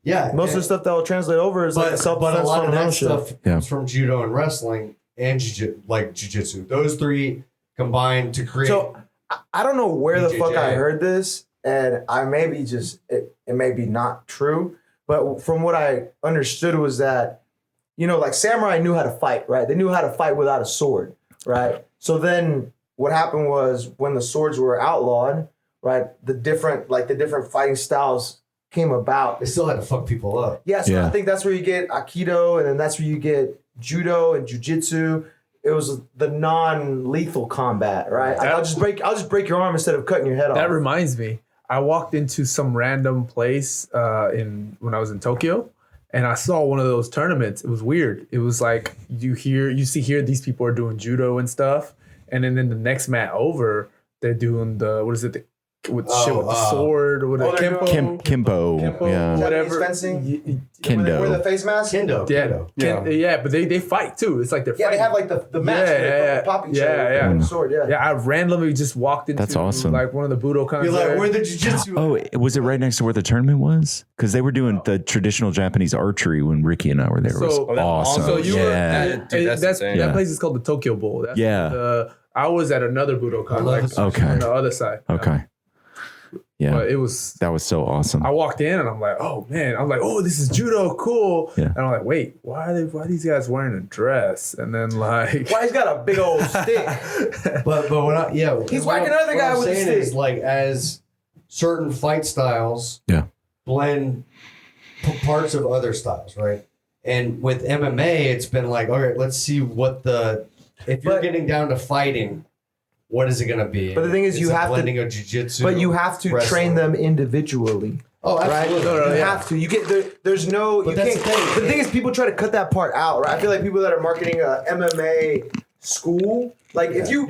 Speaker 6: Yeah,
Speaker 7: Most of the stuff that will translate over is like a
Speaker 6: but a
Speaker 7: self-defense
Speaker 6: lot of
Speaker 7: fundamental
Speaker 6: that
Speaker 7: shit.
Speaker 6: stuff
Speaker 2: Yeah.
Speaker 6: comes from judo and wrestling and jiu-jitsu. Those three combined to create.
Speaker 7: So I don't know where the fuck I
Speaker 6: BJJ.
Speaker 7: heard this, and I may be just it may be not true, but from what I understood was that, you know, like samurai knew how to fight, right? They knew how to fight without a sword, right? So then what happened was when the swords were outlawed, right? The different fighting styles came about.
Speaker 6: They still had to fuck people up.
Speaker 7: Yeah, so
Speaker 2: Yeah.
Speaker 7: I think that's where you get Aikido, and then that's where you get Judo and Jiu-Jitsu. It was the non-lethal combat, right? Like, I'll just break your arm instead of cutting your head off.
Speaker 5: That reminds me. I walked into some random place when I was in Tokyo, and I saw one of those tournaments. It was weird. It was like you see here these people are doing judo and stuff, and then in the next mat over, they're doing with the sword or whatever.
Speaker 2: Kimbo. Yeah.
Speaker 7: Japanese fencing?
Speaker 2: Kendo.
Speaker 7: Wear the face mask?
Speaker 6: Kendo.
Speaker 5: Yeah, but they fight too. It's like they're
Speaker 7: Yeah,
Speaker 5: fighting.
Speaker 7: they have like the match where they pop each other with the sword. Yeah.
Speaker 5: Yeah, I randomly just walked into
Speaker 2: That's awesome.
Speaker 5: like one of the Budo cons.
Speaker 6: You're like, where the jiu-jitsu?
Speaker 2: Oh, was it right next to where the tournament was? Because they were doing the traditional Japanese archery when Ricky and I were there. It was awesome.
Speaker 5: So you
Speaker 2: yeah.
Speaker 5: were that place is called the Tokyo Bowl. That's I was at another Budo con, like on the other side.
Speaker 2: Okay. Yeah.
Speaker 5: But
Speaker 2: that was so awesome.
Speaker 5: I walked in and I'm like, oh man, this is judo, cool.
Speaker 2: Yeah.
Speaker 5: And I'm like, wait, why are these guys wearing a dress? And then like,
Speaker 7: Why he's got a big old stick?
Speaker 6: But
Speaker 7: He's whacking another guy with a stick.
Speaker 6: Is like as certain fight styles blend parts of other styles, right? And with MMA, it's been like, all right, let's see if you're getting down to fighting, what is it going to be?
Speaker 7: But the thing is, you have
Speaker 6: blending of jiu-jitsu.
Speaker 7: But you have to train them individually.
Speaker 6: Oh, absolutely.
Speaker 7: Right? You have to. You get there's no.
Speaker 6: But
Speaker 7: you
Speaker 6: that's
Speaker 7: can't.
Speaker 6: the thing.
Speaker 7: But the thing is, people try to cut that part out, right? I feel like people that are marketing a MMA school, like if you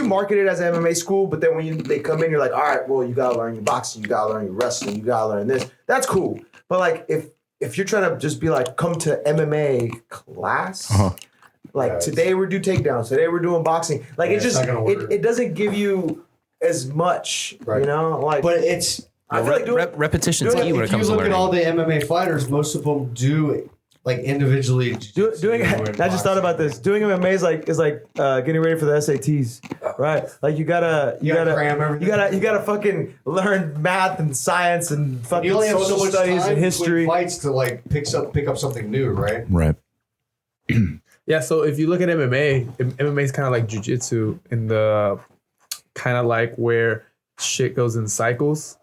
Speaker 7: market it as an MMA school, but then when they come in, you're like, all right, well, you gotta learn your boxing, you gotta learn your wrestling, you gotta learn this. That's cool. But like if you're trying to just be like, come to MMA class. Like today we're doing takedowns. Today we're doing boxing. Like it doesn't give you as much, you know. Like,
Speaker 6: but it's
Speaker 7: I feel like
Speaker 4: repetition's key when it comes to learning.
Speaker 6: If you look at all the MMA fighters, most of them do like individually
Speaker 7: doing. I just thought about this. Doing MMA is like getting ready for the SATs, right? Like you gotta
Speaker 6: cram everything.
Speaker 7: You gotta fucking learn math and science and fucking
Speaker 6: you only have
Speaker 7: social
Speaker 6: so much
Speaker 7: studies
Speaker 6: time
Speaker 7: and history.
Speaker 6: Fights to like pick up something new, right?
Speaker 2: Right.
Speaker 5: Yeah, so if you look at MMA is kind of like jiu-jitsu in the kind of like where shit goes in cycles.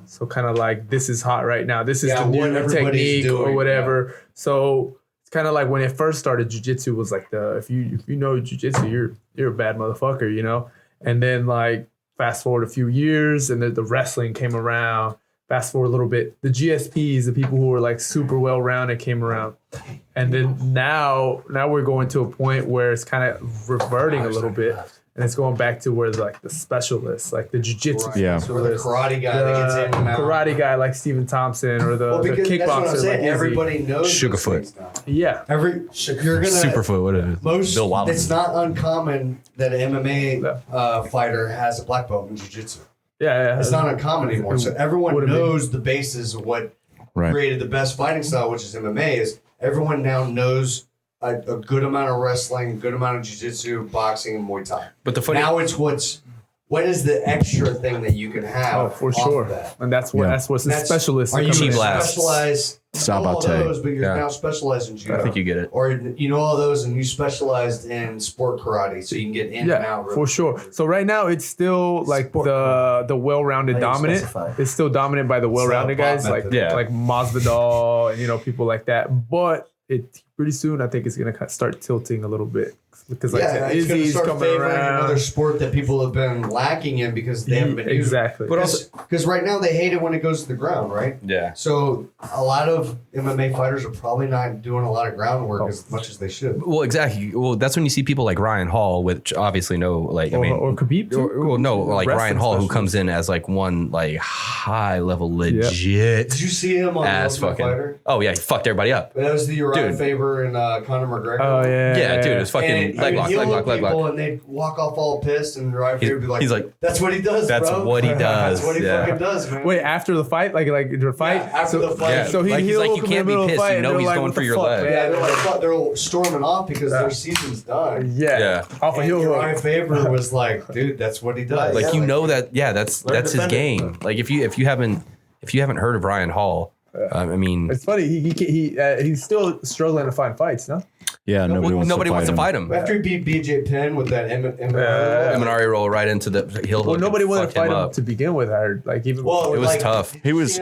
Speaker 5: So kind of like this is hot right now. This is the new technique or whatever. Yeah. So it's kind of like when it first started, jiu-jitsu was like if you know jiu-jitsu, you're a bad motherfucker, you know? And then like fast forward a few years and then the wrestling came around. Fast forward a little bit, the GSPs, the people who were like super well-rounded came around. And then now we're going to a point where it's kind of reverting a little bit. And it's going back to where like the specialists, like the jiu-jitsu specialists.
Speaker 6: Or the karate guy that gets in and out.
Speaker 5: Karate guy like Stephen Thompson or the kickboxer.
Speaker 6: That's what I'm saying.
Speaker 5: Like
Speaker 6: everybody knows
Speaker 4: Sugarfoot.
Speaker 5: Yeah.
Speaker 6: You're gonna
Speaker 4: Superfoot, what is it? Bill Wallace.
Speaker 6: It's not uncommon that an MMA fighter has a black belt in jiu-jitsu.
Speaker 5: Yeah.
Speaker 6: It's not uncommon anymore. So everyone knows the basis of what created the best fighting style, which is MMA, is everyone now knows a good amount of wrestling, good amount of jiu-jitsu, boxing, and Muay Thai. But now it's what is the extra thing that you can have?
Speaker 5: Oh, for sure.
Speaker 6: That?
Speaker 5: And that's what's the specialist.
Speaker 6: Are you
Speaker 4: specialized?
Speaker 6: All those, but you're now specialized in judo.
Speaker 4: I think you get it.
Speaker 6: Or you know all those, and you specialized in sport karate, so you can get in and out.
Speaker 5: For sure. So right now it's still like the well-rounded dominant. It's still dominant by the well-rounded guys, like Masvidal and people like that. But pretty soon I think it's gonna start tilting a little bit because
Speaker 6: it's going to start favoring another sport that people have been lacking in because they haven't been using.
Speaker 5: Exactly.
Speaker 6: But also because right now they hate it when it goes to the ground, right?
Speaker 4: Yeah.
Speaker 6: So a lot of MMA fighters are probably not doing a lot of groundwork as much as they should.
Speaker 4: Well, exactly. Well, that's when you see people like Ryan Hall, which obviously or
Speaker 5: Khabib.
Speaker 4: Ryan Hall, who comes in as like one like high level legit.
Speaker 6: Did you see him on Ultimate Fighter?
Speaker 4: Oh yeah, he fucked everybody up.
Speaker 6: That was the Uriah Faber and Conor McGregor.
Speaker 5: Oh yeah.
Speaker 4: Yeah, dude, it was fucking leg lock.
Speaker 6: And they'd walk off all pissed, and Uriah Faber would be like,
Speaker 4: he's like,
Speaker 6: that's what he does,
Speaker 4: That's
Speaker 6: bro.
Speaker 4: what he does.
Speaker 6: That's what he fucking does, man.
Speaker 5: Wait, after the fight, like the fight.
Speaker 6: Yeah, after the fight.
Speaker 5: So
Speaker 4: he's like, you can't be pissed. You know he's going for your leg.
Speaker 6: Yeah, they're storming off because their season's done.
Speaker 5: Yeah. Off a heel hook.
Speaker 6: Uriah Faber was like, dude, that's what he does.
Speaker 4: Like that's his game. Like if you haven't heard of Ryan Hall, I mean,
Speaker 5: it's funny. He's still struggling to find fights, no?
Speaker 2: Yeah, nobody
Speaker 4: wants to fight him.
Speaker 6: After he beat BJ Penn with that
Speaker 4: Eminari roll right into the heel.
Speaker 5: Well, nobody wanted to fight him
Speaker 4: up.
Speaker 5: to begin with. I heard, like, even
Speaker 4: it was tough.
Speaker 2: He was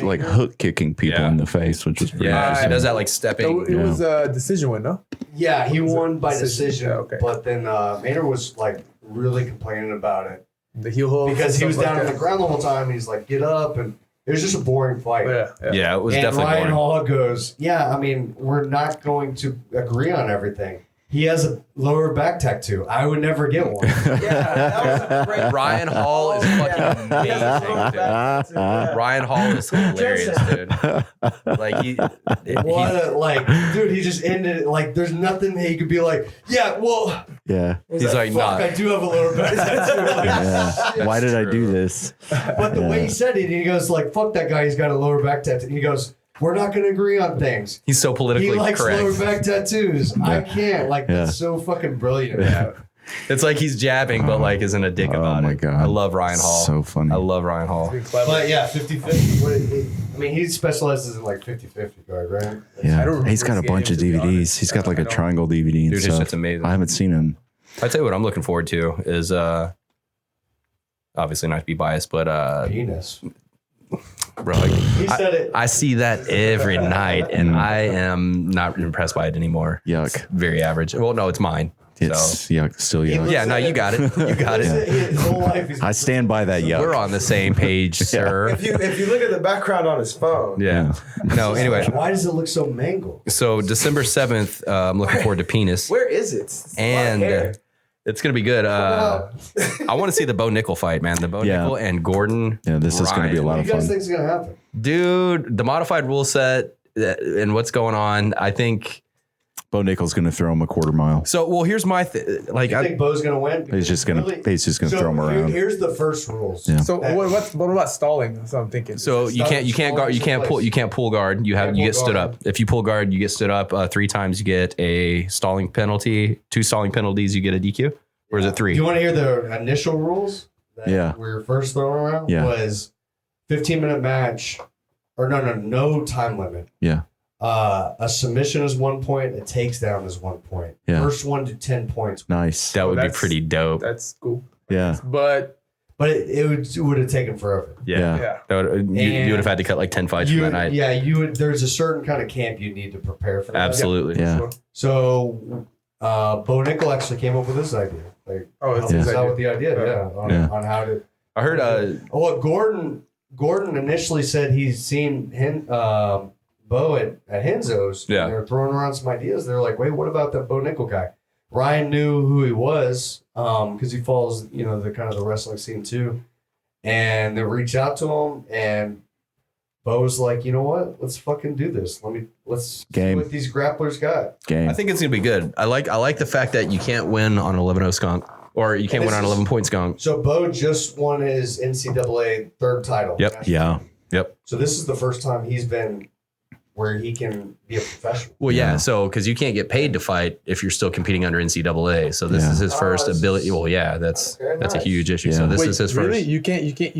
Speaker 2: like hook kicking people in the face, which was pretty
Speaker 4: he does that like stepping.
Speaker 5: It was a decision win, no?
Speaker 6: Yeah, he won by decision.
Speaker 5: Okay.
Speaker 6: But then Maynard was like really complaining about it.
Speaker 5: The heel hold.
Speaker 6: Because he was down on the ground the whole time. And he's like, get up. And it was just a boring fight.
Speaker 4: Yeah, it was
Speaker 6: and
Speaker 4: definitely
Speaker 6: Ryan
Speaker 4: boring.
Speaker 6: Hall goes, yeah, I mean, we're not going to agree on everything. He has a lower back tattoo. I would never get one.
Speaker 7: that was great.
Speaker 4: Ryan Hall is fucking amazing, dude. Ryan Hall is hilarious, dude. Like
Speaker 6: dude, he just ended it. Like, there's nothing he could be like, yeah, well.
Speaker 2: Yeah.
Speaker 4: He's like,
Speaker 6: fuck,
Speaker 4: nah.
Speaker 6: I do have a lower back tattoo.
Speaker 2: Why did I do this?
Speaker 6: But the way he said it, he goes like, fuck that guy. He's got a lower back tattoo. He goes, we're not going to agree on things.
Speaker 4: He's so politically
Speaker 6: He likes
Speaker 4: correct.
Speaker 6: lower back tattoos. I can't. Like, that's so fucking brilliant.
Speaker 2: Yeah.
Speaker 4: It's like he's jabbing, but like isn't a dick about it.
Speaker 2: my God.
Speaker 4: I love Ryan Hall.
Speaker 2: So funny.
Speaker 4: I love Ryan Hall.
Speaker 6: But yeah, 50-50. I mean, he specializes in like 50-50 guard, right?
Speaker 2: Yeah, he's got a bunch of DVDs. He's got like a triangle DVD and
Speaker 4: Dude,
Speaker 2: stuff.
Speaker 4: it's amazing.
Speaker 2: I haven't seen him.
Speaker 4: I tell you what I'm looking forward to is obviously not to be biased, but
Speaker 6: Penis.
Speaker 4: bro, like,
Speaker 6: He said it.
Speaker 4: I see that every night, and I am not impressed by it anymore.
Speaker 2: Yuck.
Speaker 4: It's very average. Well, no, it's mine.
Speaker 2: It's yuck, still yuck.
Speaker 4: Yeah, no, you got it. You got it.
Speaker 6: His whole life he's
Speaker 2: I stand by that yuck.
Speaker 4: We're on the same page, sir.
Speaker 7: If you look at the background on his phone,
Speaker 4: Yeah. No, anyway.
Speaker 6: Why does it look so mangled?
Speaker 4: So December 7th, I'm looking forward to Penis.
Speaker 7: where is it? It's a lot of
Speaker 4: And
Speaker 7: hair.
Speaker 4: it's going to be good. I want to see the Bo Nickel fight, man. The Bo Nickel and Gordon.
Speaker 2: Yeah, this is going to be a lot
Speaker 6: What
Speaker 2: of
Speaker 6: do you guys
Speaker 2: fun.
Speaker 6: think is going to happen?
Speaker 4: Dude, the modified rule set and what's going on, I think.
Speaker 2: Bo Nickel's going to throw him a quarter mile.
Speaker 4: So, well, here's my like.
Speaker 6: You think Bo's going to win?
Speaker 2: He's just going to throw him around.
Speaker 6: Here's the first rules.
Speaker 2: Yeah.
Speaker 5: So what about stalling? That's what I'm thinking.
Speaker 4: So you can't guard, you can't pull guard. You get stood up. If you pull guard, you get stood up 3 times. You get a stalling penalty. 2 stalling penalties, you get a DQ. Or is it 3?
Speaker 6: Do you want to hear the initial rules? That
Speaker 2: Yeah.
Speaker 6: we were first throwing around.
Speaker 2: Yeah.
Speaker 6: Was 15-minute match, or no time limit.
Speaker 2: Yeah.
Speaker 6: A submission is 1 point. A takedown is 1 point.
Speaker 2: Yeah.
Speaker 6: First one to 10 points.
Speaker 2: Nice.
Speaker 4: That would be
Speaker 5: that's-
Speaker 4: pretty dope.
Speaker 5: That's cool.
Speaker 2: Yeah.
Speaker 5: But
Speaker 6: But it would have taken forever.
Speaker 4: Yeah.
Speaker 5: yeah.
Speaker 4: You would have had to cut like 10 fights from that night.
Speaker 6: Yeah, you would. There's a certain kind of camp you need to prepare for that.
Speaker 4: Absolutely.
Speaker 2: Yeah.
Speaker 6: So, Bo Nickel actually came up with this idea. Like,
Speaker 5: Oh, it's
Speaker 6: helped
Speaker 5: his
Speaker 6: us out
Speaker 5: idea.
Speaker 6: with the idea, on how to.
Speaker 4: I heard
Speaker 6: Well, Gordon initially said he's seen Bo at Henzo's.
Speaker 4: Yeah.
Speaker 6: And they were throwing around some ideas. They're like, wait, what about that Bo Nickel guy? Ryan knew who he was because he follows, the kind of the wrestling scene too. And they reached out to him, and Bo's like, you know what? Let's fucking do this. Let's
Speaker 2: Game.
Speaker 6: see what these grapplers got.
Speaker 2: Game.
Speaker 4: I think it's gonna be good. I like the fact that you can't win on an 11-0 skunk, or you can't win on an 11-point skunk.
Speaker 6: So Bo just won his NCAA third title.
Speaker 4: Yep.
Speaker 2: Yeah.
Speaker 4: Yep.
Speaker 6: So this is the first time he's been where he can be a professional.
Speaker 4: Well, yeah. So because you can't get paid to fight if you're still competing under NCAA. So this
Speaker 2: Yeah.
Speaker 4: is his first
Speaker 6: this
Speaker 4: ability.
Speaker 6: is-
Speaker 4: Well, yeah, that's
Speaker 6: Okay,
Speaker 4: a
Speaker 6: nice.
Speaker 4: huge issue.
Speaker 2: Yeah.
Speaker 4: So this
Speaker 5: Wait,
Speaker 4: is his
Speaker 5: really?
Speaker 4: first.
Speaker 5: You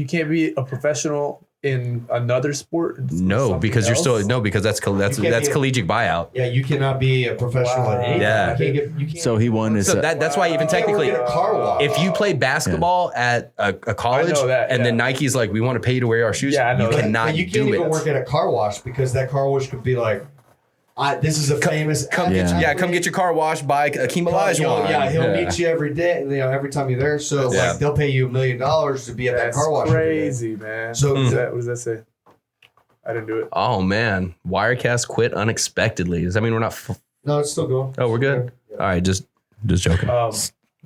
Speaker 5: can't be a professional in another sport.
Speaker 4: No,
Speaker 5: Something
Speaker 4: because you're
Speaker 5: else?
Speaker 4: still because that's
Speaker 6: can't be a-
Speaker 4: collegiate buyout.
Speaker 6: Yeah, you cannot be a professional at anything.
Speaker 4: Yeah.
Speaker 6: You can't
Speaker 2: So he won his.
Speaker 4: So that's why even
Speaker 6: you can't work
Speaker 4: technically,
Speaker 6: in a car wash.
Speaker 4: if you play basketball at a college,
Speaker 5: I know that,
Speaker 4: and
Speaker 5: yeah.
Speaker 4: then Nike's like, we want to pay you to wear our shoes,
Speaker 5: Yeah, I know
Speaker 4: you
Speaker 5: that.
Speaker 4: cannot
Speaker 6: But you can't
Speaker 4: do
Speaker 6: even
Speaker 4: it.
Speaker 6: work at a car wash because that car wash could be like, this is a famous.
Speaker 4: Come
Speaker 2: Yeah.
Speaker 4: come get your car washed by Akeem Olajuwon.
Speaker 6: Yeah, he'll meet you every day. Every time you're there. So
Speaker 4: Yeah.
Speaker 6: like they'll pay you $1 million to be at that
Speaker 5: That's
Speaker 6: car wash. every day.
Speaker 5: crazy, man.
Speaker 6: So-
Speaker 5: what does that say? I didn't do it.
Speaker 4: Oh man, Wirecast quit unexpectedly. Does that mean we're not?
Speaker 6: No, it's still going.
Speaker 4: Oh, we're good.
Speaker 6: Yeah.
Speaker 4: All right, just joking.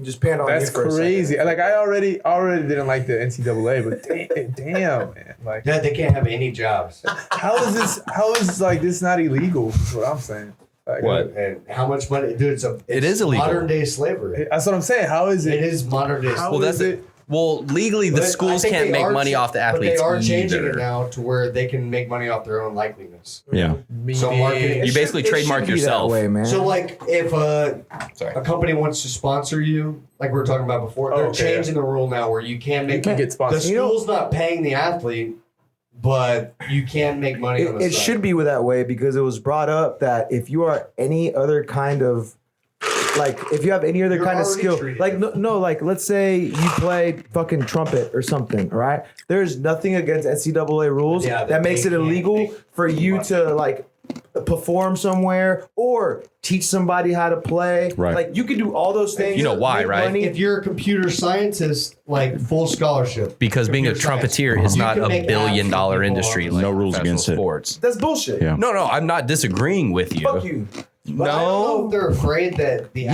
Speaker 7: Just pan on
Speaker 5: That's
Speaker 7: you for a
Speaker 5: crazy.
Speaker 7: second.
Speaker 5: Like I already didn't like the NCAA, but damn, man. Like
Speaker 6: Yeah, they can't have any jobs.
Speaker 5: how is like this not illegal? Is what I'm saying. Like,
Speaker 4: What?
Speaker 6: And how much money, dude?
Speaker 4: It is illegal.
Speaker 6: Modern day slavery.
Speaker 5: That's what I'm saying. How is
Speaker 6: It
Speaker 5: it?
Speaker 6: is modern day.
Speaker 5: How
Speaker 4: Well, that's
Speaker 5: is
Speaker 4: it. Well, legally, the
Speaker 6: But I
Speaker 4: schools
Speaker 6: think
Speaker 4: can't
Speaker 6: they
Speaker 4: make
Speaker 6: are
Speaker 4: money off the athletes
Speaker 6: But they are changing
Speaker 4: either.
Speaker 6: it now to where they can make money off their own likeliness.
Speaker 4: Yeah,
Speaker 6: So marketing.
Speaker 4: you basically trademark yourself.
Speaker 7: man.
Speaker 6: So like if
Speaker 4: Sorry.
Speaker 6: a company wants to sponsor you, like we were talking about before, they're
Speaker 5: okay.
Speaker 6: changing the rule now where you can make
Speaker 5: You can get
Speaker 6: the
Speaker 5: sponsored.
Speaker 6: school's not paying the athlete, but you can make money on the
Speaker 7: It
Speaker 6: side.
Speaker 7: should be that way because it was brought up that if you are any other kind of if you have any other
Speaker 6: You're
Speaker 7: kind of
Speaker 6: already
Speaker 7: skill,
Speaker 6: treated
Speaker 7: like let's say you played fucking trumpet or something, all right? There's nothing against NCAA rules
Speaker 6: Yeah,
Speaker 7: that makes it
Speaker 6: they can't
Speaker 7: illegal
Speaker 6: make
Speaker 7: for you
Speaker 6: money.
Speaker 7: to perform somewhere or teach somebody how to play.
Speaker 2: Right.
Speaker 7: Like you can do all those things.
Speaker 4: You know why,
Speaker 7: make
Speaker 4: right?
Speaker 7: money.
Speaker 6: If you're a computer scientist, full scholarship.
Speaker 4: Because being a
Speaker 6: Computer science.
Speaker 4: trumpeter is
Speaker 6: You
Speaker 4: not
Speaker 6: can
Speaker 4: a
Speaker 6: make
Speaker 4: billion-dollar
Speaker 6: athlete
Speaker 4: industry
Speaker 6: people
Speaker 4: like
Speaker 2: No rules
Speaker 4: professional
Speaker 2: against it.
Speaker 4: sports.
Speaker 7: That's bullshit.
Speaker 2: Yeah.
Speaker 4: No, I'm not disagreeing with you.
Speaker 7: Fuck you.
Speaker 6: But I don't know
Speaker 4: No.
Speaker 6: if they're afraid that the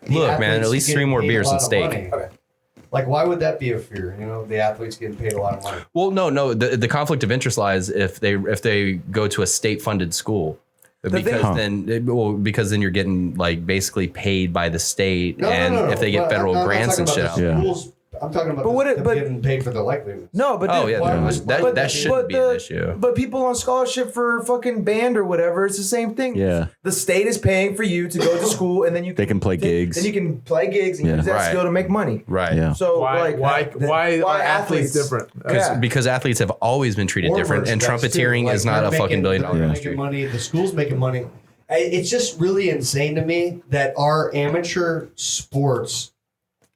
Speaker 4: Look, man, at least 3 more beers and steak.
Speaker 6: Okay. Why would that be a fear? The athletes getting paid a lot of money.
Speaker 4: Well, no. The conflict of interest lies if they go to a state-funded school. Because then you're getting basically paid by the state,
Speaker 6: No,
Speaker 4: if they get
Speaker 6: But
Speaker 4: federal
Speaker 6: I'm not
Speaker 4: grants and
Speaker 6: talking
Speaker 4: shit
Speaker 6: about
Speaker 4: out.
Speaker 6: the schools. I'm talking about them getting paid for the likelihoods.
Speaker 7: No, but
Speaker 4: Oh
Speaker 7: then-
Speaker 4: yeah, that shouldn't be an issue.
Speaker 7: But people on scholarship for fucking band or whatever, it's the same thing.
Speaker 2: Yeah.
Speaker 7: The state is paying for you to go to school, and then you
Speaker 2: They can play gigs.
Speaker 7: and you can play gigs and
Speaker 2: Yeah.
Speaker 7: use that
Speaker 4: Right.
Speaker 7: skill to make money.
Speaker 4: Right.
Speaker 2: Yeah.
Speaker 7: So
Speaker 5: why are athletes different?
Speaker 4: Because athletes have always been treated
Speaker 6: Or
Speaker 4: different, and
Speaker 6: merchandise, too.
Speaker 4: trumpeteering is not
Speaker 6: they're
Speaker 4: a fucking
Speaker 6: making-
Speaker 4: billion-dollar
Speaker 6: they're
Speaker 4: industry.
Speaker 6: making money. The school's making money. It's just really insane to me that our amateur sports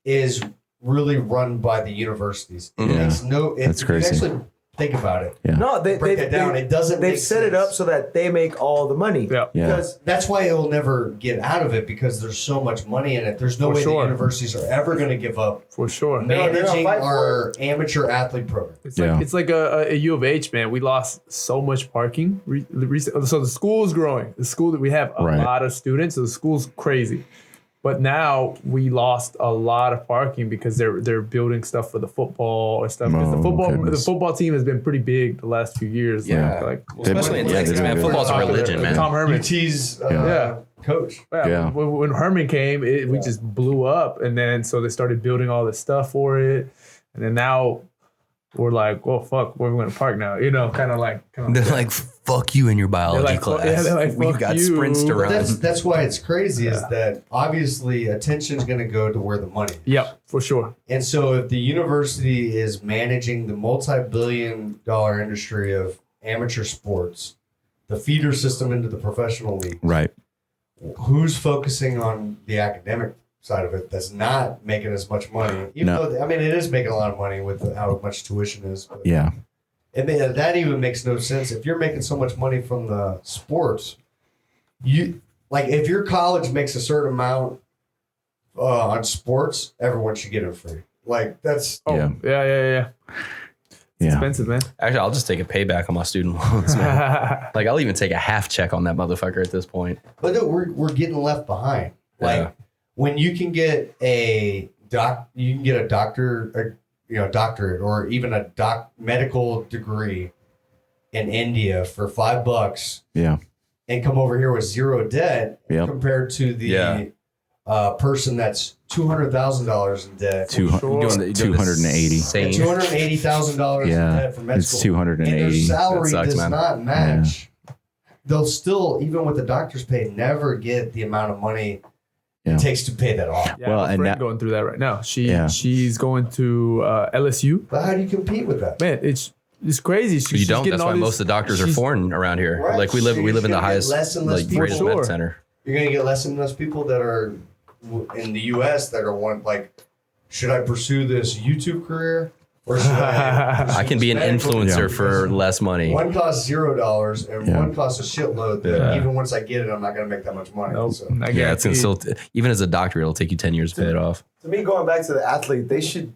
Speaker 6: is really run by the universities. It
Speaker 4: Mhm.
Speaker 6: makes
Speaker 2: That's crazy.
Speaker 6: If you actually think about it.
Speaker 2: Yeah.
Speaker 7: No,
Speaker 6: Break that down. It doesn't
Speaker 7: They've
Speaker 6: make
Speaker 7: set it up
Speaker 6: sense.
Speaker 7: so that they make all the money.
Speaker 5: Yeah.
Speaker 2: Yeah.
Speaker 7: Because
Speaker 6: That's why it will never get out of it because there's so much money in it. There's no
Speaker 5: For
Speaker 6: way
Speaker 5: sure.
Speaker 6: the universities are ever going to give up
Speaker 5: For sure.
Speaker 7: they're gonna
Speaker 6: managing
Speaker 7: fight for
Speaker 6: our amateur athlete program.
Speaker 5: It's like a U of H, man. We lost so much parking. So the school is growing. The school that we have a
Speaker 2: Right.
Speaker 5: lot of students, so the school's crazy. But now we lost a lot of parking because they're building stuff for the football and stuff. Because
Speaker 2: Oh,
Speaker 5: the
Speaker 2: goodness.
Speaker 5: football team has been pretty big the last few years.
Speaker 4: Yeah. Especially in
Speaker 2: Yeah,
Speaker 4: Texas,
Speaker 2: they're
Speaker 4: man.
Speaker 2: doing
Speaker 4: Football's a
Speaker 5: Tom-
Speaker 4: religion, man.
Speaker 5: Tom Herman.
Speaker 6: UT's
Speaker 5: Yeah.
Speaker 6: coach.
Speaker 2: Yeah.
Speaker 5: When Herman came, we just blew up, and then so they started building all this stuff for it, and then now we're like, well, fuck, where are we going to park now? Kind of like.
Speaker 4: They're like, fuck you in your biology
Speaker 5: like,
Speaker 4: class.
Speaker 5: yeah, they're like,
Speaker 4: We've
Speaker 5: fuck
Speaker 4: got
Speaker 5: you.
Speaker 4: sprints to
Speaker 5: But
Speaker 4: run.
Speaker 6: That's why it's crazy is that obviously attention's going to go to where the money is.
Speaker 5: Yep, for sure.
Speaker 6: And so if the university is managing the multi-billion-dollar industry of amateur sports, the feeder system into the professional league,
Speaker 2: Right.
Speaker 6: who's focusing on the academic side of it that's not making as much money? Even
Speaker 2: No.
Speaker 6: though, it is making a lot of money with how much tuition is. But
Speaker 2: Yeah.
Speaker 6: and that even makes no sense. If you're making so much money from the sports, if your college makes a certain amount on sports, everyone should get it free. That's
Speaker 2: Yeah.
Speaker 5: Yeah.
Speaker 2: Yeah.
Speaker 5: Expensive, man.
Speaker 4: Actually, I'll just take a payback on my student loans, man. I'll even take a half check on that motherfucker at this point.
Speaker 6: but no, we're getting left behind.
Speaker 4: Yeah.
Speaker 6: When you can get a doctorate or even a medical degree in India for $5
Speaker 2: Yeah.
Speaker 6: and come over here with zero debt
Speaker 2: Yep.
Speaker 6: compared to the
Speaker 4: Yeah.
Speaker 6: person that's $200,000 in debt.
Speaker 5: Sure.
Speaker 4: Doing the
Speaker 2: 280.
Speaker 4: same-
Speaker 6: $280,000 in
Speaker 2: Yeah.
Speaker 6: debt for med
Speaker 2: It's
Speaker 6: school.
Speaker 2: 280.
Speaker 6: And their salary
Speaker 4: That sucks,
Speaker 6: does
Speaker 4: man.
Speaker 6: not match. They'll still, even with the doctor's pay, never get the amount of money
Speaker 2: Yeah.
Speaker 6: it takes to pay that off.
Speaker 5: Yeah,
Speaker 2: Well,
Speaker 5: my
Speaker 2: and
Speaker 5: friend
Speaker 2: that-
Speaker 5: going through that right now.
Speaker 2: Yeah.
Speaker 5: She's going to LSU.
Speaker 6: But how do you compete with that?
Speaker 5: Man, it's crazy.
Speaker 4: You
Speaker 5: She's
Speaker 4: don't.
Speaker 5: getting
Speaker 4: That's
Speaker 5: all
Speaker 4: why
Speaker 5: these-
Speaker 4: most of the doctors are
Speaker 5: she's-
Speaker 4: foreign around here.
Speaker 6: Right.
Speaker 4: We live
Speaker 6: So
Speaker 4: in
Speaker 6: you're
Speaker 4: the
Speaker 6: gonna get
Speaker 4: highest
Speaker 6: less and less people.
Speaker 4: rated
Speaker 5: Sure.
Speaker 4: med center.
Speaker 6: You're going to get less and less people that are in the U.S. that are should I pursue this YouTube career or should I?
Speaker 4: I can be an influencer for less money.
Speaker 6: One costs $0 and
Speaker 2: Yeah.
Speaker 6: one costs a shitload. That
Speaker 4: Yeah.
Speaker 6: even once I get it, I'm not going to make that much money.
Speaker 5: Nope.
Speaker 6: So.
Speaker 5: I
Speaker 4: Yeah, it's gonna
Speaker 5: guarantee.
Speaker 4: still even as a doctor, it'll take you 10 years to pay it off.
Speaker 7: To me, going back to the athlete, they should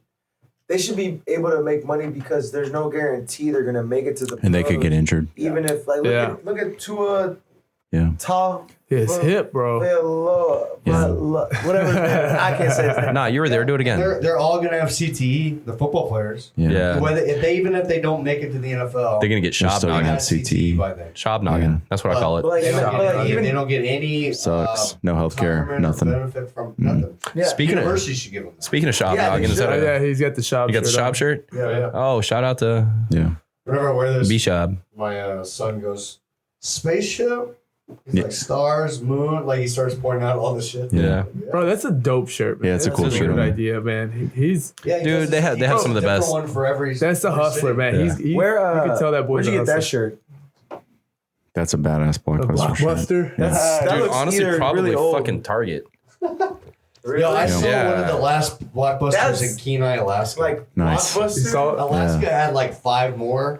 Speaker 7: be able to make money because there's no guarantee they're gonna make it to the
Speaker 2: And they could
Speaker 7: pros.
Speaker 2: get injured.
Speaker 7: Even if look at Tua
Speaker 2: Yeah.
Speaker 7: Tom
Speaker 5: His hip, bro.
Speaker 7: whatever his name is. I can't say his name.
Speaker 4: Nah, you were there. Do it again.
Speaker 6: They're all going to have CTE, the football players.
Speaker 2: Yeah.
Speaker 4: Yeah.
Speaker 6: Whether even if they don't make it to the NFL,
Speaker 4: They're gonna get
Speaker 2: They're still
Speaker 4: shobnogging.
Speaker 2: gonna
Speaker 6: they
Speaker 2: have
Speaker 6: got CTE by then.
Speaker 4: Shobnogging.
Speaker 2: Yeah.
Speaker 4: That's what I call it.
Speaker 7: But
Speaker 6: They don't, get,
Speaker 7: even
Speaker 6: they don't get any
Speaker 2: Sucks. No healthcare,
Speaker 6: retirement or
Speaker 2: nothing.
Speaker 6: benefit from nothing.
Speaker 7: yeah.
Speaker 4: Speaking of
Speaker 6: University should give them that.
Speaker 4: speaking of shobnogging,
Speaker 7: they
Speaker 4: is that
Speaker 5: Oh, yeah, he's got the shop.
Speaker 4: you got the
Speaker 5: shirt on.
Speaker 4: shop shirt?
Speaker 6: Yeah.
Speaker 4: Oh, shout out to
Speaker 2: Yeah.
Speaker 6: Whenever I wear this,
Speaker 4: B Shop.
Speaker 6: my son goes, spaceship? He's like stars, moon. Like he starts pointing out all this shit.
Speaker 4: Yeah.
Speaker 5: Bro, that's a dope shirt, man.
Speaker 2: Yeah, it's a
Speaker 5: That's
Speaker 2: cool shirt,
Speaker 5: Good
Speaker 2: man.
Speaker 5: idea, man. He's
Speaker 6: Yeah, he
Speaker 4: Dude,
Speaker 6: does
Speaker 4: they
Speaker 6: this-
Speaker 4: have some of the
Speaker 6: different
Speaker 4: best.
Speaker 6: One for every.
Speaker 5: that's a hustler, man.
Speaker 4: Yeah.
Speaker 5: He's
Speaker 7: Where
Speaker 5: you can tell that boy's
Speaker 7: where'd you
Speaker 5: a
Speaker 7: get that
Speaker 5: hustler.
Speaker 7: shirt?
Speaker 2: That's a badass
Speaker 5: A
Speaker 2: Blockbuster. shirt.
Speaker 5: Blockbuster.
Speaker 2: Yeah.
Speaker 7: That
Speaker 4: Dude,
Speaker 7: looks
Speaker 4: honestly,
Speaker 7: either
Speaker 4: probably
Speaker 7: really old.
Speaker 4: fucking Target.
Speaker 6: Yo, I saw
Speaker 4: Yeah.
Speaker 6: one of the last Blockbusters
Speaker 7: That's-
Speaker 6: in Kenai, Alaska.
Speaker 7: Like
Speaker 2: Nice.
Speaker 5: You
Speaker 7: Blockbuster.
Speaker 5: saw
Speaker 6: Alaska had like 5 more.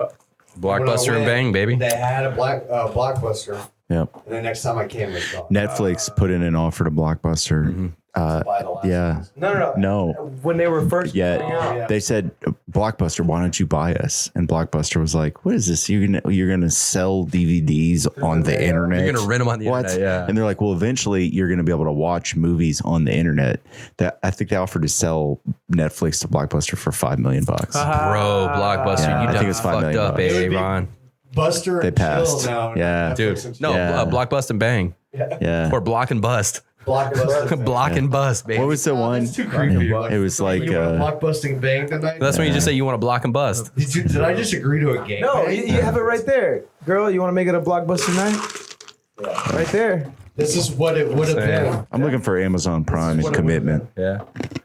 Speaker 4: Blockbuster and bang, baby.
Speaker 6: They had a Blockbuster,
Speaker 2: Yep.
Speaker 6: and the next time I came, it's gone.
Speaker 2: Netflix put in an offer to Blockbuster.
Speaker 6: Buy the last
Speaker 2: Yeah.
Speaker 6: ones.
Speaker 2: No.
Speaker 7: When they were first
Speaker 2: Yeah.
Speaker 7: coming out.
Speaker 6: Yeah.
Speaker 2: They said, Blockbuster, why don't you buy us? And Blockbuster was like, what is this? You're gonna sell DVDs on the internet?
Speaker 4: You're gonna rent them on the
Speaker 2: What?
Speaker 4: internet, yeah.
Speaker 2: And they're like, well, eventually you're gonna be able to watch movies on the internet. That I think they offered to sell Netflix to Blockbuster for $5 million.
Speaker 4: Bro, Blockbuster,
Speaker 2: Yeah, I
Speaker 4: you
Speaker 2: think
Speaker 4: done
Speaker 2: it was $5
Speaker 4: fucked
Speaker 2: million
Speaker 4: up,
Speaker 2: bucks.
Speaker 4: eh, Ron?
Speaker 6: Buster
Speaker 2: They
Speaker 6: and
Speaker 2: passed.
Speaker 6: Chill now.
Speaker 2: Yeah.
Speaker 4: Dude, no,
Speaker 2: Yeah.
Speaker 4: Blockbuster and bang.
Speaker 2: Yeah.
Speaker 4: Or Block and Bust.
Speaker 6: Blockbuster.
Speaker 4: Block and Bust, baby.
Speaker 2: What was the one?
Speaker 6: That's too creepy.
Speaker 2: It was like
Speaker 6: you want blockbusting bang tonight?
Speaker 4: That's when you just say you want to block and bust.
Speaker 6: Did I just agree to a game?
Speaker 7: No, you have it right there. Girl, you want to make it a Blockbuster night? Right there.
Speaker 6: This is what it would have been.
Speaker 2: I'm looking for Amazon Prime and commitment.
Speaker 4: Yeah.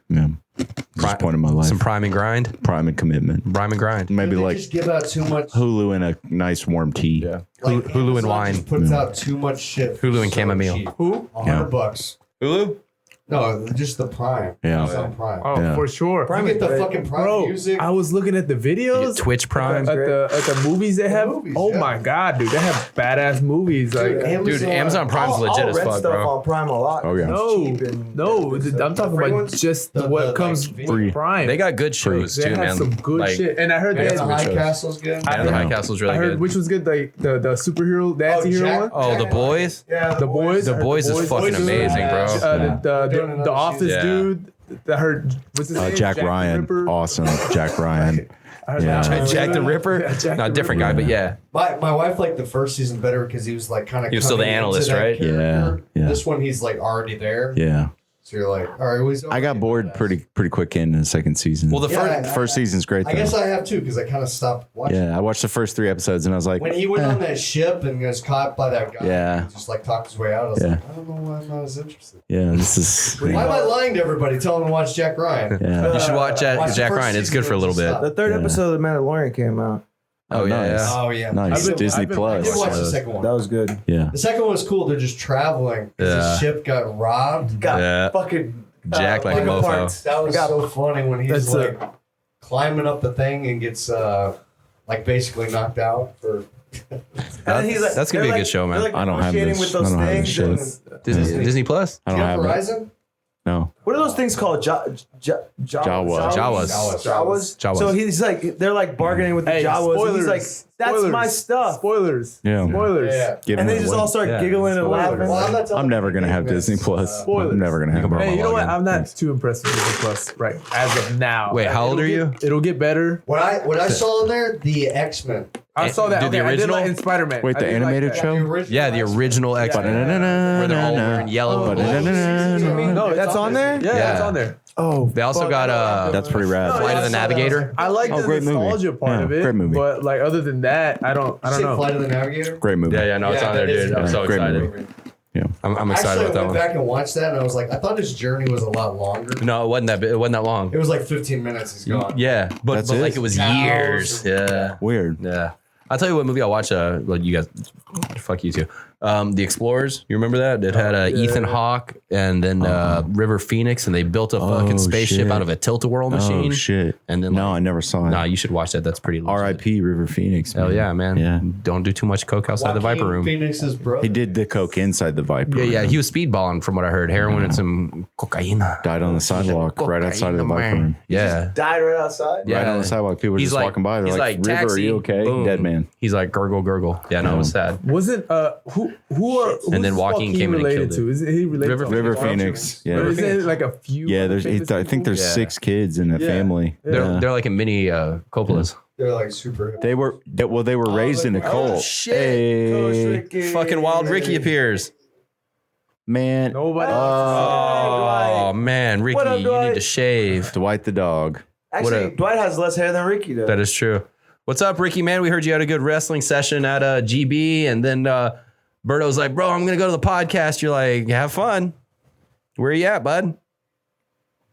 Speaker 2: Yeah. Just point in my life.
Speaker 4: Some prime and grind.
Speaker 2: Prime and commitment.
Speaker 4: Prime and grind.
Speaker 2: Maybe
Speaker 6: They
Speaker 2: like
Speaker 6: just give out too much.
Speaker 2: Hulu and a nice warm tea.
Speaker 4: Yeah.
Speaker 6: Like
Speaker 4: Hulu and
Speaker 6: Amazon
Speaker 4: wine.
Speaker 6: just puts out too much shit.
Speaker 4: Hulu and chamomile.
Speaker 6: cheap.
Speaker 5: Who?
Speaker 6: $100.
Speaker 4: Hulu?
Speaker 6: No, just the Prime.
Speaker 2: Yeah.
Speaker 6: Amazon Prime.
Speaker 5: Oh,
Speaker 2: Yeah.
Speaker 5: for sure.
Speaker 6: You get the
Speaker 7: great.
Speaker 6: fucking Prime
Speaker 5: Bro,
Speaker 6: music.
Speaker 5: I was looking at the videos.
Speaker 4: Twitch Prime.
Speaker 5: At the movies they have.
Speaker 6: movies,
Speaker 5: Oh
Speaker 6: yeah.
Speaker 5: my god, dude, they have badass movies. Like
Speaker 4: Dude, Amazon Prime's legit as
Speaker 7: rent
Speaker 4: fuck,
Speaker 7: stuff
Speaker 4: bro.
Speaker 7: on Prime a lot.
Speaker 2: Oh, yeah.
Speaker 5: no,
Speaker 7: Cheap and-
Speaker 5: no,
Speaker 7: and
Speaker 5: I'm talking
Speaker 6: free
Speaker 5: about
Speaker 6: ones?
Speaker 5: just
Speaker 6: The-
Speaker 5: what
Speaker 6: the,
Speaker 5: comes
Speaker 6: like,
Speaker 5: with
Speaker 2: free.
Speaker 5: Prime.
Speaker 4: They got good shows
Speaker 5: They
Speaker 4: too,
Speaker 5: have
Speaker 4: man.
Speaker 5: some good
Speaker 4: Like,
Speaker 5: shit, and I heard
Speaker 6: And
Speaker 5: they
Speaker 6: the
Speaker 5: had
Speaker 6: High
Speaker 4: shows.
Speaker 6: Castle's good.
Speaker 4: Yeah, the High Castle's really
Speaker 5: I heard
Speaker 4: good.
Speaker 5: which was good, like the superhero, the anti-hero
Speaker 6: Jack-
Speaker 5: one.
Speaker 4: Oh, The Boys?
Speaker 7: Yeah,
Speaker 5: The boys,
Speaker 4: The
Speaker 5: I heard
Speaker 4: Boys is fucking
Speaker 6: Boys is
Speaker 4: amazing, bro.
Speaker 6: badass.
Speaker 2: Yeah.
Speaker 6: They're doing
Speaker 5: The
Speaker 6: another
Speaker 5: Office
Speaker 4: season.
Speaker 5: dude. I heard what's his name?
Speaker 2: Jack
Speaker 5: the
Speaker 2: Ryan.
Speaker 5: Ripper.
Speaker 2: Awesome. Jack Ryan.
Speaker 5: I heard
Speaker 2: Yeah.
Speaker 5: that one.
Speaker 4: Jack the Ripper?
Speaker 5: Yeah, Jack
Speaker 4: Not
Speaker 5: the
Speaker 4: different
Speaker 5: Ripper.
Speaker 4: guy, but yeah.
Speaker 6: My wife liked the first season better because he was like kind of.
Speaker 4: He was still the analyst, right?
Speaker 2: Yeah, yeah.
Speaker 6: This one he's like already there.
Speaker 2: Yeah.
Speaker 6: So you're like, all right.
Speaker 2: I got bored pretty quick in the second season.
Speaker 4: Well, the
Speaker 6: Yeah,
Speaker 4: first.
Speaker 2: first season's great though.
Speaker 6: I guess I have too because I kind of stopped watching.
Speaker 2: Yeah, I watched the first 3 episodes and I was like,
Speaker 6: When he went on that ship and was caught by that guy,
Speaker 2: Yeah.
Speaker 6: he just like talked his way out. I was
Speaker 2: Yeah.
Speaker 6: like, I don't know why I'm not as interested.
Speaker 2: yeah, this is
Speaker 6: Why am I lying to everybody, telling them to watch Jack Ryan?
Speaker 2: yeah.
Speaker 4: You should watch
Speaker 6: Watch the
Speaker 4: Jack
Speaker 6: first
Speaker 4: Ryan. It's
Speaker 6: season
Speaker 4: good for a
Speaker 6: and
Speaker 4: little
Speaker 6: just
Speaker 4: bit.
Speaker 6: stop.
Speaker 7: The third
Speaker 2: Yeah.
Speaker 7: episode of The Mandalorian came out.
Speaker 4: Oh, yeah,
Speaker 2: nice.
Speaker 4: yeah.
Speaker 6: Oh yeah,
Speaker 2: Nice.
Speaker 5: I've been-
Speaker 2: Disney
Speaker 5: I've been-
Speaker 6: I
Speaker 2: Plus.
Speaker 6: did watch the second one.
Speaker 7: That was good.
Speaker 2: Yeah.
Speaker 6: The second one was cool. They're just traveling. 'Cause
Speaker 4: Yeah.
Speaker 6: His ship got robbed.
Speaker 7: Got
Speaker 4: Yeah.
Speaker 7: fucking
Speaker 4: Jack like a
Speaker 7: Lego
Speaker 4: mofo.
Speaker 7: parts.
Speaker 6: That was
Speaker 7: Got-
Speaker 6: so funny when he's
Speaker 5: That's
Speaker 6: like climbing up the thing and gets like basically knocked out for.
Speaker 7: And he's like,
Speaker 4: That's gonna be a
Speaker 7: they're
Speaker 4: good show, man.
Speaker 7: they're like
Speaker 2: I don't have
Speaker 7: negotiating
Speaker 2: this.
Speaker 7: with those
Speaker 2: I don't have this
Speaker 7: things.
Speaker 2: shit.
Speaker 7: and-
Speaker 4: Disney Plus?
Speaker 2: I
Speaker 6: Do
Speaker 2: don't
Speaker 6: you have
Speaker 2: have it.
Speaker 6: Horizon?
Speaker 2: No.
Speaker 7: What are those things called?
Speaker 2: Jawas.
Speaker 7: Jawas.
Speaker 4: Jawas.
Speaker 7: So he's like, they're like bargaining with the
Speaker 5: Hey,
Speaker 7: Jawas.
Speaker 5: spoilers.
Speaker 7: And he's like, that's
Speaker 5: Spoilers.
Speaker 7: my stuff.
Speaker 5: Spoilers.
Speaker 2: Yeah.
Speaker 5: Spoilers.
Speaker 6: Yeah.
Speaker 2: Give
Speaker 7: And
Speaker 2: him
Speaker 7: they just
Speaker 2: away.
Speaker 7: all start
Speaker 4: Yeah.
Speaker 7: giggling and
Speaker 5: Spoilers.
Speaker 7: laughing.
Speaker 6: Well, I'm not telling
Speaker 2: I'm never
Speaker 6: you
Speaker 2: gonna have
Speaker 6: anything
Speaker 2: Disney
Speaker 6: that's,
Speaker 2: Plus.
Speaker 5: Spoilers.
Speaker 2: I'm never gonna have
Speaker 4: borrow
Speaker 2: it.
Speaker 5: Hey, you know what?
Speaker 4: login.
Speaker 5: I'm not too impressed with Disney Plus right as of now.
Speaker 4: Wait, how old
Speaker 5: It'll
Speaker 4: are you?
Speaker 5: It'll get better.
Speaker 6: What I saw in there, the X-Men.
Speaker 5: I saw that.
Speaker 4: Dude, the
Speaker 5: Okay, I did
Speaker 4: original?
Speaker 5: like in Spider-Man.
Speaker 2: Wait,
Speaker 5: I
Speaker 2: the
Speaker 5: did like
Speaker 2: animated
Speaker 5: that.
Speaker 2: show?
Speaker 4: Yeah, the original X-Men. Where they're all wearing yellow.
Speaker 5: No,
Speaker 7: That's on there?
Speaker 5: Yeah,
Speaker 4: Yeah.
Speaker 5: it's on there.
Speaker 7: Oh,
Speaker 4: They also got
Speaker 2: That's pretty rad.
Speaker 4: Flight of the Navigator.
Speaker 5: I like the
Speaker 2: great movie.
Speaker 5: nostalgia part
Speaker 2: Yeah,
Speaker 5: of it,
Speaker 2: great movie.
Speaker 5: but like other than that, I don't know.
Speaker 6: Flight of the Navigator.
Speaker 2: Great movie.
Speaker 4: Yeah, no, it's
Speaker 6: Yeah,
Speaker 4: on there,
Speaker 6: that is
Speaker 4: dude. I'm
Speaker 6: a
Speaker 4: so
Speaker 2: great
Speaker 4: excited.
Speaker 2: movie. Yeah.
Speaker 4: I'm excited
Speaker 6: Actually,
Speaker 4: about that
Speaker 6: I went
Speaker 4: one.
Speaker 6: back and watched that, and I was like, I thought his journey was a lot longer.
Speaker 4: No, it wasn't that. It wasn't that long.
Speaker 6: It was like 15 minutes. He's gone.
Speaker 4: Yeah, but
Speaker 2: That's
Speaker 4: like
Speaker 2: it?
Speaker 4: it was
Speaker 6: Cows.
Speaker 4: years. Yeah,
Speaker 2: Weird.
Speaker 4: yeah. I'll tell you what movie I watched. Like you guys, fuck you too. The Explorers. You remember that? It had Ethan Hawke and then River Phoenix, and they built a fucking spaceship
Speaker 2: shit.
Speaker 4: out of a tilt-a-whirl machine.
Speaker 2: Oh shit.
Speaker 4: And then
Speaker 2: no,
Speaker 4: like-
Speaker 2: I never saw it.
Speaker 4: Nah, you should watch that. That's pretty. legit.
Speaker 2: R.I.P. River Phoenix.
Speaker 4: Hell yeah, man.
Speaker 2: Yeah.
Speaker 4: Don't do too much coke outside the Viper room.
Speaker 6: Phoenix's brother.
Speaker 2: He did the coke inside the Viper.
Speaker 4: Yeah, yeah.
Speaker 2: room.
Speaker 4: He was speedballing from what I heard. Heroin and some cocaine.
Speaker 2: Died on the sidewalk right outside of the Viper room.
Speaker 4: Yeah.
Speaker 7: died right outside.
Speaker 4: Yeah.
Speaker 2: Right on the sidewalk. People were
Speaker 4: He's
Speaker 2: just
Speaker 4: like-
Speaker 2: walking by. They're
Speaker 4: he's
Speaker 2: like,
Speaker 4: like,
Speaker 2: River, are
Speaker 4: taxi,
Speaker 2: you okay?
Speaker 4: boom.
Speaker 2: Dead man.
Speaker 4: He's like gurgle gurgle. Yeah, no, it was sad.
Speaker 5: Wasn't who's
Speaker 4: And then Joaquin came in and
Speaker 5: related
Speaker 4: killed
Speaker 5: to?
Speaker 4: it.
Speaker 5: Is he related to
Speaker 2: River Phoenix. Yeah.
Speaker 5: But isn't it like a few?
Speaker 2: Yeah,
Speaker 5: other
Speaker 2: there's.
Speaker 5: famous
Speaker 2: I think there's
Speaker 5: people?
Speaker 4: Yeah.
Speaker 2: 6 kids in the
Speaker 5: Yeah.
Speaker 2: family. Yeah.
Speaker 4: They're like a mini Coppola's.
Speaker 6: They're like super. Hip.
Speaker 2: They were raised in a cult.
Speaker 4: shit.
Speaker 2: Hey,
Speaker 4: Fucking Wild Ricky appears.
Speaker 2: man.
Speaker 5: Nobody.
Speaker 4: Oh man, Ricky,
Speaker 7: What up,
Speaker 4: you
Speaker 7: Dwight?
Speaker 4: need to shave.
Speaker 2: Dwight the dog.
Speaker 7: Actually,
Speaker 4: up?
Speaker 7: Dwight has less hair than Ricky does.
Speaker 4: That is true. What's up, Ricky? Man, we heard you had a good wrestling session at GB, and then Berto's like, bro, I'm going to go to the podcast. You're like, have fun. Where are you at, bud?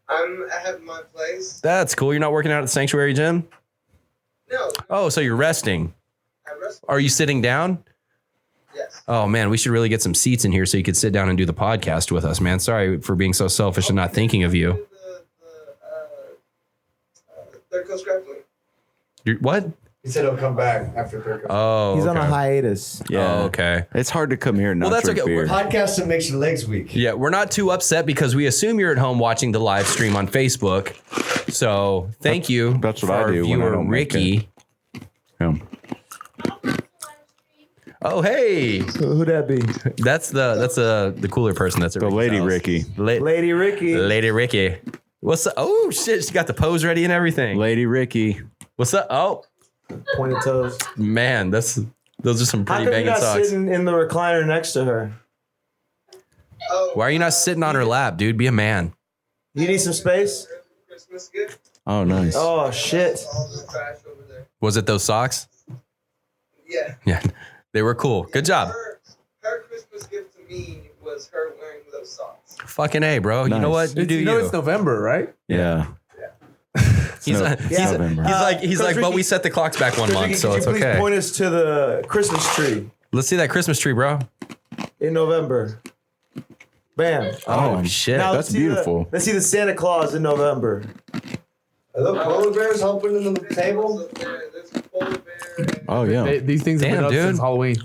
Speaker 8: I have my place.
Speaker 4: That's cool. You're not working out at the Sanctuary Gym?
Speaker 8: No.
Speaker 4: Oh, so you're resting.
Speaker 8: I rest.
Speaker 4: Are you sitting down?
Speaker 8: Yes.
Speaker 4: Oh, man, we should really get some seats in here so you could sit down and do the podcast with us, man. Sorry for being so selfish and not thinking of you.
Speaker 8: Third Coast Grappling.
Speaker 4: What?
Speaker 6: He said he'll come back after third.
Speaker 4: Oh,
Speaker 7: He's on a
Speaker 4: okay.
Speaker 7: hiatus.
Speaker 2: Yeah.
Speaker 4: Oh, okay.
Speaker 2: It's hard to come here and not
Speaker 4: Well, that's
Speaker 2: drink
Speaker 4: okay.
Speaker 2: beer.
Speaker 6: Podcasting makes your legs weak.
Speaker 4: Yeah, we're not too upset because we assume you're at home watching the live stream on Facebook. So thank you.
Speaker 2: That's what
Speaker 4: for
Speaker 2: I
Speaker 4: our
Speaker 2: do when I
Speaker 4: viewer,
Speaker 2: don't make
Speaker 4: Ricky.
Speaker 2: Yeah.
Speaker 4: Oh, hey,
Speaker 7: Who'd that be?
Speaker 4: that's the cooler person. That's at
Speaker 2: The
Speaker 4: Ricky's
Speaker 2: lady
Speaker 4: house.
Speaker 2: Ricky.
Speaker 7: Lady Ricky.
Speaker 4: Lady Ricky. What's up? Oh shit, she got the pose ready and everything.
Speaker 2: Lady Ricky.
Speaker 4: What's up? Oh
Speaker 7: Pointed toes.
Speaker 4: man, those are some
Speaker 7: How
Speaker 4: pretty
Speaker 7: come you're
Speaker 4: banging
Speaker 7: not
Speaker 4: socks.
Speaker 7: sitting in the recliner next to her?
Speaker 8: Oh,
Speaker 4: Why are you not sitting on her lap, dude? Be a man.
Speaker 7: You need some space?
Speaker 8: Christmas gift.
Speaker 2: Oh, nice.
Speaker 7: Oh, shit.
Speaker 8: All the trash over there.
Speaker 4: Was it those socks?
Speaker 8: Yeah.
Speaker 4: Yeah, they were cool. Good job.
Speaker 8: Her Christmas gift to me was her wearing those socks.
Speaker 4: Fucking A, bro. You know
Speaker 2: Nice.
Speaker 4: what? You do
Speaker 5: You know
Speaker 4: you.
Speaker 5: it's November, right?
Speaker 2: Yeah.
Speaker 4: He's
Speaker 2: November.
Speaker 4: like, but we set the clocks back 1 month, so it's
Speaker 7: Could you please
Speaker 4: okay.
Speaker 7: point us to the Christmas tree
Speaker 4: Let's see that Christmas tree, bro.
Speaker 7: in November? Bam.
Speaker 4: Oh shit.
Speaker 7: Now,
Speaker 2: that's
Speaker 7: let's see the-
Speaker 2: beautiful.
Speaker 7: let's see the Santa Claus in November.
Speaker 6: Are those polar bears helping in the table?
Speaker 8: There's a polar bear. And
Speaker 2: Oh, yeah.
Speaker 5: These things have
Speaker 4: Damn,
Speaker 5: been up
Speaker 4: dude.
Speaker 5: since Halloween.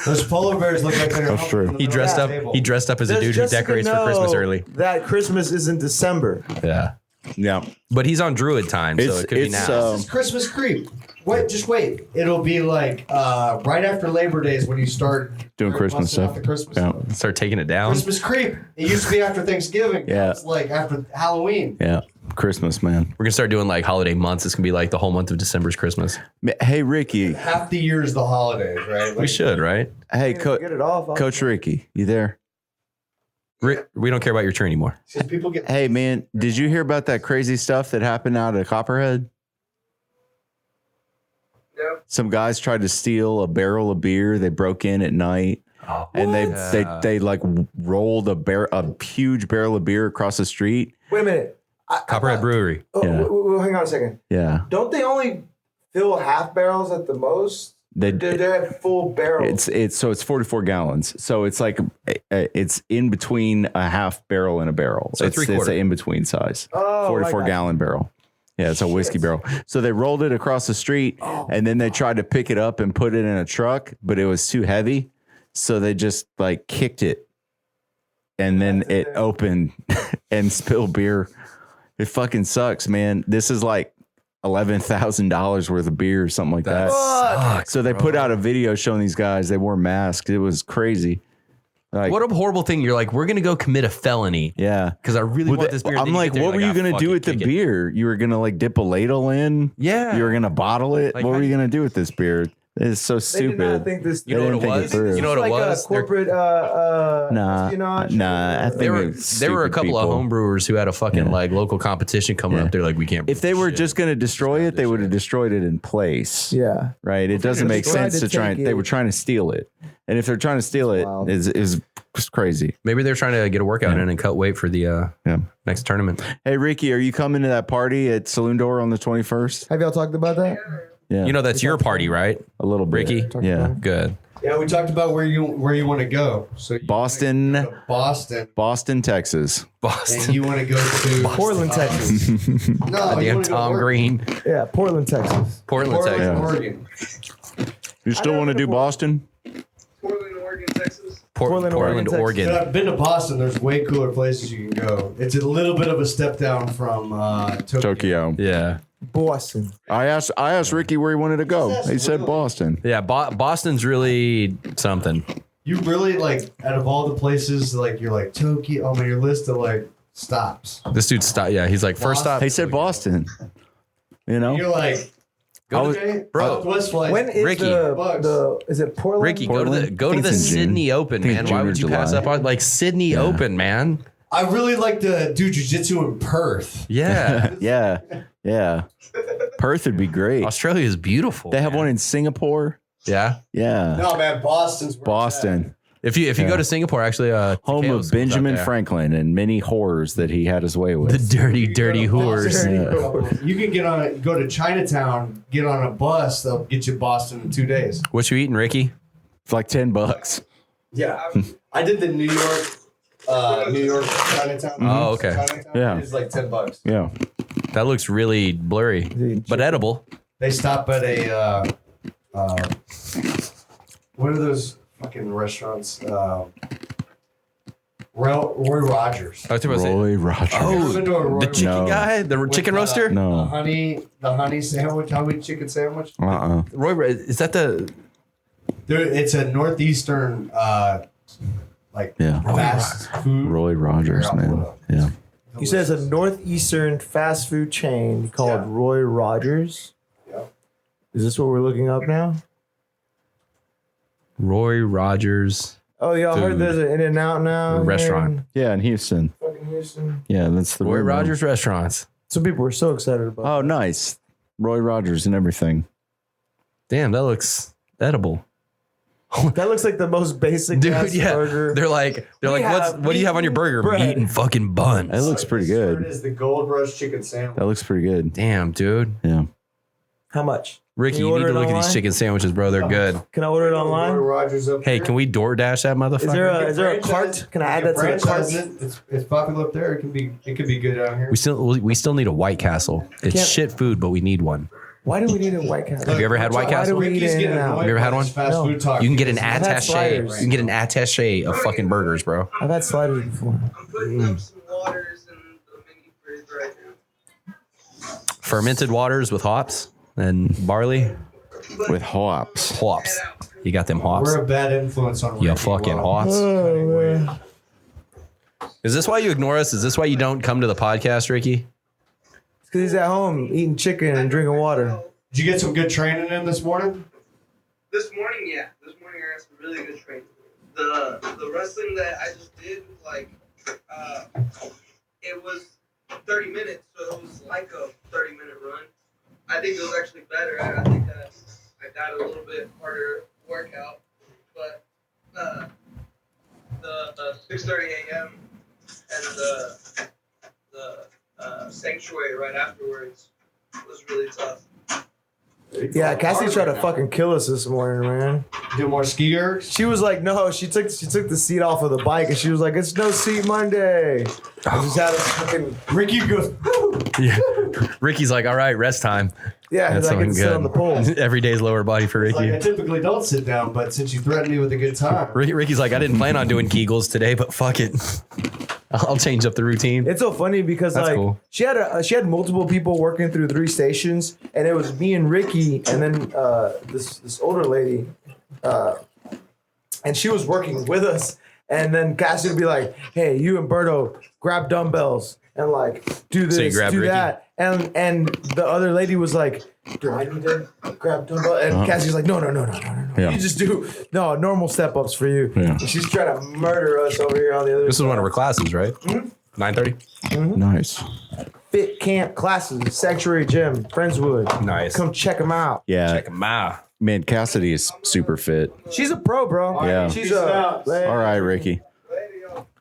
Speaker 6: Those polar bears look like they're
Speaker 2: That's
Speaker 6: helping
Speaker 2: true.
Speaker 6: in the
Speaker 4: He dressed
Speaker 6: middle
Speaker 4: up.
Speaker 6: of the table.
Speaker 4: He dressed up as a
Speaker 7: Does
Speaker 4: dude who
Speaker 7: Jessica
Speaker 4: decorates for Christmas
Speaker 7: know
Speaker 4: early.
Speaker 7: That Christmas is in December.
Speaker 4: Yeah,
Speaker 2: Yeah.
Speaker 4: but he's on Druid time, so it could be now.
Speaker 6: It's Christmas creep. Wait, just wait. It'll be like right after Labor Day is when you start
Speaker 2: Doing Christmas
Speaker 6: busting out
Speaker 2: stuff.
Speaker 6: The Christmas
Speaker 2: Yeah.
Speaker 6: stuff.
Speaker 4: Start taking it down.
Speaker 6: Christmas creep. It used to be after Thanksgiving.
Speaker 2: Yeah.
Speaker 6: It's like after Halloween.
Speaker 2: Yeah. Christmas, man.
Speaker 4: We're gonna start doing like holiday months. It's gonna be like the whole month of December's Christmas.
Speaker 2: Hey, Ricky.
Speaker 6: Half the year is the holidays, right? Like,
Speaker 4: We should, right?
Speaker 2: Hey,
Speaker 7: Get it off.
Speaker 2: Coach Ricky. You there?
Speaker 4: We don't care about your tree anymore.
Speaker 6: since people get
Speaker 2: Hey, man. Did you hear about that crazy stuff that happened out at Copperhead?
Speaker 8: No.
Speaker 2: Some guys tried to steal a barrel of beer. They broke in at night. And they like rolled a huge barrel of beer across the street.
Speaker 7: Wait a minute.
Speaker 4: Copperhead Brewery.
Speaker 7: Oh,
Speaker 2: Yeah.
Speaker 7: hang on a second.
Speaker 2: Yeah.
Speaker 7: Don't they only fill half barrels at the most?
Speaker 2: They
Speaker 7: They're at full barrels.
Speaker 2: it's 44 gallons. So it's like it's in between a half barrel and a barrel.
Speaker 4: So
Speaker 2: it's
Speaker 4: three-quarter.
Speaker 2: an in between size.
Speaker 7: Oh,
Speaker 2: 44
Speaker 7: I got
Speaker 2: gallon barrel. Yeah, it's a whiskey barrel. So they rolled it across the street and then they tried to pick it up and put it in a truck, but it was too heavy. So they just like kicked it and then it opened and spilled beer. It fucking sucks, man. This is like $11,000 worth of beer or something like that.
Speaker 4: Sucks,
Speaker 2: So they
Speaker 4: bro.
Speaker 2: put out a video showing these guys, they wore masks. It was crazy. Like,
Speaker 4: What a horrible thing. You're like, we're gonna go commit a felony
Speaker 2: yeah.
Speaker 4: because I really
Speaker 2: Well,
Speaker 4: want this beer. And
Speaker 2: I'm
Speaker 4: then you
Speaker 2: like,
Speaker 4: get there,
Speaker 2: what were
Speaker 4: you're
Speaker 2: you
Speaker 4: like,
Speaker 2: going
Speaker 4: "Ah,
Speaker 2: to do
Speaker 4: fuck
Speaker 2: with
Speaker 4: it,
Speaker 2: the
Speaker 4: kick it."
Speaker 2: beer? You were going to like dip a ladle in?
Speaker 4: Yeah.
Speaker 2: You were going to bottle it?
Speaker 4: Like,
Speaker 2: what
Speaker 4: how
Speaker 2: were you
Speaker 4: do
Speaker 2: going to do with this beer? It's so
Speaker 7: They did not
Speaker 2: stupid.
Speaker 7: think this.
Speaker 4: You know what
Speaker 2: They
Speaker 4: it
Speaker 2: didn't think it
Speaker 4: was?
Speaker 2: through.
Speaker 4: You know what it
Speaker 7: like
Speaker 4: was?
Speaker 7: A corporate espionage.
Speaker 2: Nah, I think
Speaker 4: There were
Speaker 2: it was
Speaker 4: there were a
Speaker 2: stupid
Speaker 4: couple of
Speaker 2: people.
Speaker 4: homebrewers who had a fucking like local competition coming
Speaker 2: Yeah.
Speaker 4: up. They're like, we can't.
Speaker 2: If they were
Speaker 4: shit.
Speaker 2: just going to destroy it, they would have destroyed it in place.
Speaker 7: Yeah.
Speaker 2: Right? It doesn't make
Speaker 7: they tried
Speaker 2: sense
Speaker 7: to
Speaker 2: to try.
Speaker 7: take
Speaker 2: They
Speaker 7: it-
Speaker 2: were trying to steal it. And if they're trying to steal it,
Speaker 7: wild.
Speaker 2: is crazy.
Speaker 4: maybe they're trying to get a workout in and cut weight for the
Speaker 2: Yeah.
Speaker 4: next tournament.
Speaker 2: Hey, Ricky, are you coming to that party at Saloon Door on the 21st?
Speaker 7: Have y'all talked about that?
Speaker 2: Yeah.
Speaker 4: You know that's your party, right?
Speaker 2: a little bit.
Speaker 4: Ricky?
Speaker 2: Yeah.
Speaker 4: Good.
Speaker 6: Yeah, we talked about where you want to go. So you
Speaker 2: Boston,
Speaker 6: wanna go to Boston,
Speaker 2: Boston, Texas.
Speaker 4: Boston.
Speaker 6: and you want to go to
Speaker 7: Portland, Texas.
Speaker 6: No, you
Speaker 4: Damn
Speaker 6: want to go
Speaker 4: Tom
Speaker 6: to
Speaker 4: Green.
Speaker 7: Yeah, Portland, Texas.
Speaker 4: Portland,
Speaker 6: Portland,
Speaker 4: Texas.
Speaker 6: Oregon.
Speaker 2: You still want to do Boston?
Speaker 8: Portland, Oregon, Texas.
Speaker 7: Portland,
Speaker 4: Portland,
Speaker 7: Oregon,
Speaker 4: Oregon.
Speaker 6: But I've been to Boston. There's way cooler places you can go. It's a little bit of a step down from Tokyo.
Speaker 2: Tokyo.
Speaker 4: Yeah.
Speaker 7: Boston.
Speaker 2: I asked Ricky where he wanted to go. He said Boston.
Speaker 4: Yeah. Boston's really something.
Speaker 6: You really like out of all the places like you're like Tokyo on your list of like stops.
Speaker 4: This dude stop. Yeah. He's like, first stop.
Speaker 2: He said Boston. You know?
Speaker 6: You're like,
Speaker 4: Go
Speaker 2: was-
Speaker 6: okay,
Speaker 4: bro,
Speaker 6: Southwest flight.
Speaker 7: When is
Speaker 4: Ricky.
Speaker 7: the is it Portland?
Speaker 4: Ricky, go to
Speaker 2: Portland?
Speaker 4: the
Speaker 2: I think it's in June.
Speaker 4: Sydney Open,
Speaker 2: I think
Speaker 4: man.
Speaker 2: it's
Speaker 4: Why
Speaker 2: June
Speaker 4: would
Speaker 2: or
Speaker 4: you pass
Speaker 2: July.
Speaker 4: up on like Sydney Open, man?
Speaker 6: I really like to do jujitsu in Perth.
Speaker 4: Yeah.
Speaker 2: Yeah. Yeah. Perth would be great.
Speaker 4: Australia is beautiful.
Speaker 2: They have
Speaker 4: man.
Speaker 2: one in Singapore.
Speaker 4: Yeah.
Speaker 2: Yeah.
Speaker 6: No, man, Boston's where
Speaker 2: Boston.
Speaker 4: If you go to Singapore, actually,
Speaker 2: Home
Speaker 4: Takeo's
Speaker 2: of Benjamin
Speaker 4: up there.
Speaker 2: Franklin and many whores that he had his way
Speaker 4: The
Speaker 2: with.
Speaker 4: dirty whores.
Speaker 6: it's. You can go to Chinatown, get on a bus. They'll get you Boston in 2 days.
Speaker 4: What you eating, Ricky?
Speaker 2: It's like $10.
Speaker 6: Yeah, I did the New York Chinatown.
Speaker 4: Oh, okay.
Speaker 6: Chinatown.
Speaker 2: Yeah.
Speaker 6: It's like $10.
Speaker 2: Yeah.
Speaker 4: That looks really blurry, but edible.
Speaker 6: They stop at a what are those fucking restaurants? Roy Rogers.
Speaker 4: I was about to say,
Speaker 2: Roy Rogers.
Speaker 4: oh,
Speaker 6: Been to a Roy
Speaker 4: the chicken
Speaker 2: No.
Speaker 4: guy, the chicken roaster.
Speaker 6: The
Speaker 2: No.
Speaker 6: honey sandwich, honey chicken sandwich.
Speaker 4: Roy, is that the?
Speaker 6: It's a northeastern fast food.
Speaker 2: Roy Rogers, man. Yeah.
Speaker 7: You said it's a northeastern fast food chain called Roy Rogers.
Speaker 6: Yeah.
Speaker 7: Is this what we're looking up now?
Speaker 4: Roy Rogers
Speaker 7: Oh, y'all heard there's an In-N-Out now?
Speaker 4: restaurant.
Speaker 2: Yeah, in Houston.
Speaker 7: Fucking Houston.
Speaker 2: Yeah, that's the
Speaker 4: Roy
Speaker 2: rumor.
Speaker 4: Rogers restaurants.
Speaker 7: Some people were so excited about
Speaker 2: Oh, nice. Roy Rogers and everything.
Speaker 4: Damn, that looks edible.
Speaker 7: it. That looks like the most basic
Speaker 4: Dude,
Speaker 7: ass
Speaker 4: yeah.
Speaker 7: burger.
Speaker 4: They're like,
Speaker 7: have
Speaker 4: what do you have on your burger?
Speaker 7: bread.
Speaker 4: Meat and fucking buns.
Speaker 2: That looks pretty
Speaker 6: This
Speaker 2: good.
Speaker 6: one is the Gold Rush chicken sandwich.
Speaker 2: That looks pretty good.
Speaker 4: Damn, dude.
Speaker 2: Yeah.
Speaker 7: How much?
Speaker 4: Ricky,
Speaker 7: Can you
Speaker 4: you need
Speaker 7: order
Speaker 4: to
Speaker 7: it
Speaker 4: look at these
Speaker 7: online?
Speaker 4: chicken sandwiches, bro. They're good.
Speaker 7: Can I order it
Speaker 6: Roy
Speaker 7: online?
Speaker 6: Rogers up
Speaker 4: Hey,
Speaker 6: there.
Speaker 4: can we DoorDash that motherfucker?
Speaker 7: Is there a cart? Can I add that to the cart?
Speaker 6: It's popular up there. It could be good out here.
Speaker 4: We still need a White Castle. It's
Speaker 7: Can't-
Speaker 4: shit food, but we need one.
Speaker 7: Why do we need a White Castle?
Speaker 4: Have you ever had White
Speaker 7: Why do
Speaker 4: Castle?
Speaker 7: we need
Speaker 6: Ricky's getting
Speaker 7: In-N-Out?
Speaker 6: annoyed
Speaker 4: Have you ever had
Speaker 6: by
Speaker 4: one?
Speaker 6: this Fast
Speaker 7: No.
Speaker 6: food talk.
Speaker 4: You can get an
Speaker 7: had
Speaker 4: attache.
Speaker 7: sliders.
Speaker 4: You can get an attache of fucking burgers, bro.
Speaker 7: I've had sliders before.
Speaker 8: I'm putting up some waters in the mini fridge right now.
Speaker 4: Fermented waters with hops and barley.
Speaker 2: With hops.
Speaker 4: Hops. You got them hops.
Speaker 6: We're a bad influence on
Speaker 4: You
Speaker 6: Ricky.
Speaker 4: fucking
Speaker 6: Well,
Speaker 4: hops.
Speaker 7: Oh, man.
Speaker 4: Is this why you ignore us? Is this why you don't come to the podcast, Ricky?
Speaker 7: It's because he's at home eating chicken and drinking water.
Speaker 6: Did you get some good training in this morning?
Speaker 8: This morning, yeah. This morning I got some really good training. The wrestling that I just did, like, it was 30 minutes, so it was like a 30-minute run. I think it was actually better. I think I got a little bit harder workout, but the 6:30 a.m. and the sanctuary right afterwards was really tough.
Speaker 7: Yeah, Cassie tried to fucking kill us this morning, man.
Speaker 6: Do more ski ergs?
Speaker 7: She was like, no, she took the seat off of the bike and she was like, it's no seat Monday. I just had a fucking
Speaker 6: Ricky goes,
Speaker 4: Yeah. Ricky's like, all right, rest time.
Speaker 7: yeah,
Speaker 4: That's
Speaker 7: I can
Speaker 4: something
Speaker 7: sit on the pole.
Speaker 4: good. Every day's lower body for
Speaker 6: like, I
Speaker 4: Ricky.
Speaker 6: typically don't sit down, but since you threatened me with a good time.
Speaker 4: Ricky's like, I didn't plan on doing Kegels today, but fuck it. I'll change up the routine.
Speaker 7: It's so funny because
Speaker 4: That's
Speaker 7: like
Speaker 4: cool.
Speaker 7: she had multiple people working through 3 stations, and it was me and Ricky, and then this older lady, and she was working with us. And then Cassie would be like, "Hey, you and Berto, grab dumbbells and like do
Speaker 4: So you
Speaker 7: this,
Speaker 4: grabbed
Speaker 7: do
Speaker 4: Ricky?
Speaker 7: that." And the other lady was like, "Do I need to grab dumbbells?" And Cassie's like, "No.
Speaker 2: Yeah.
Speaker 7: You just do normal step ups for you."
Speaker 2: Yeah.
Speaker 7: And she's trying to murder us over here on the other.
Speaker 4: This is
Speaker 7: side.
Speaker 4: one of her classes, right? 9:30.
Speaker 2: Nice.
Speaker 7: Fit camp classes, Sanctuary Gym, Friendswood.
Speaker 4: Nice.
Speaker 7: Come check them out.
Speaker 2: Yeah.
Speaker 4: Check 'em out.
Speaker 2: Man, Cassidy is super fit.
Speaker 7: She's a pro, bro.
Speaker 2: Yeah.
Speaker 7: She's
Speaker 6: Peace out.
Speaker 2: All right, Ricky.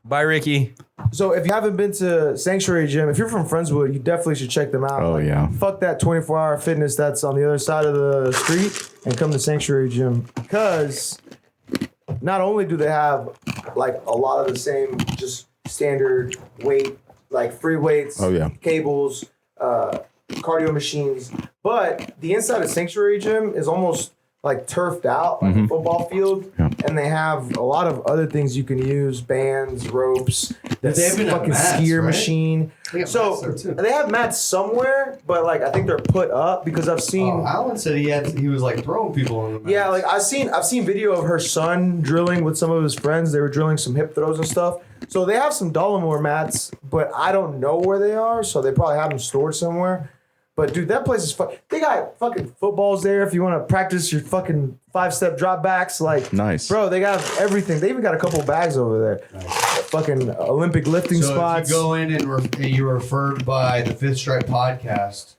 Speaker 4: Bye, Ricky.
Speaker 7: So if you haven't been to Sanctuary Gym, if you're from Friendswood, you definitely should check them out.
Speaker 2: Oh, yeah.
Speaker 7: Fuck that 24-hour fitness that's on the other side of the street and come to Sanctuary Gym, because not only do they have like a lot of the same just standard weight, like free weights,
Speaker 2: Oh, yeah.
Speaker 7: cables, cardio machines, but the inside of Sanctuary Gym is almost like turfed out, like a football field,
Speaker 2: Yeah.
Speaker 7: and they have a lot of other things you can use: bands, ropes,
Speaker 6: They
Speaker 7: this
Speaker 6: even have
Speaker 7: fucking
Speaker 6: mats,
Speaker 7: skier
Speaker 6: right?
Speaker 7: machine.
Speaker 6: They have
Speaker 7: So
Speaker 6: mats there, too.
Speaker 7: they have mats somewhere, but like I think they're put up because I've seen.
Speaker 6: Oh, Alan said he was like throwing people on the mat.
Speaker 7: Yeah, like I've seen video of her son drilling with some of his friends. They were drilling some hip throws and stuff. So they have some Dollamore mats, but I don't know where they are. So they probably have them stored somewhere. But dude, that place is fun. They got fucking footballs there if you want to practice your fucking 5-step drop backs. Like,
Speaker 2: Nice.
Speaker 7: bro, they got everything. They even got a couple bags over there. Fucking Olympic lifting
Speaker 6: So
Speaker 7: spots.
Speaker 6: if you go in and you're referred by the Fifth Stripe podcast,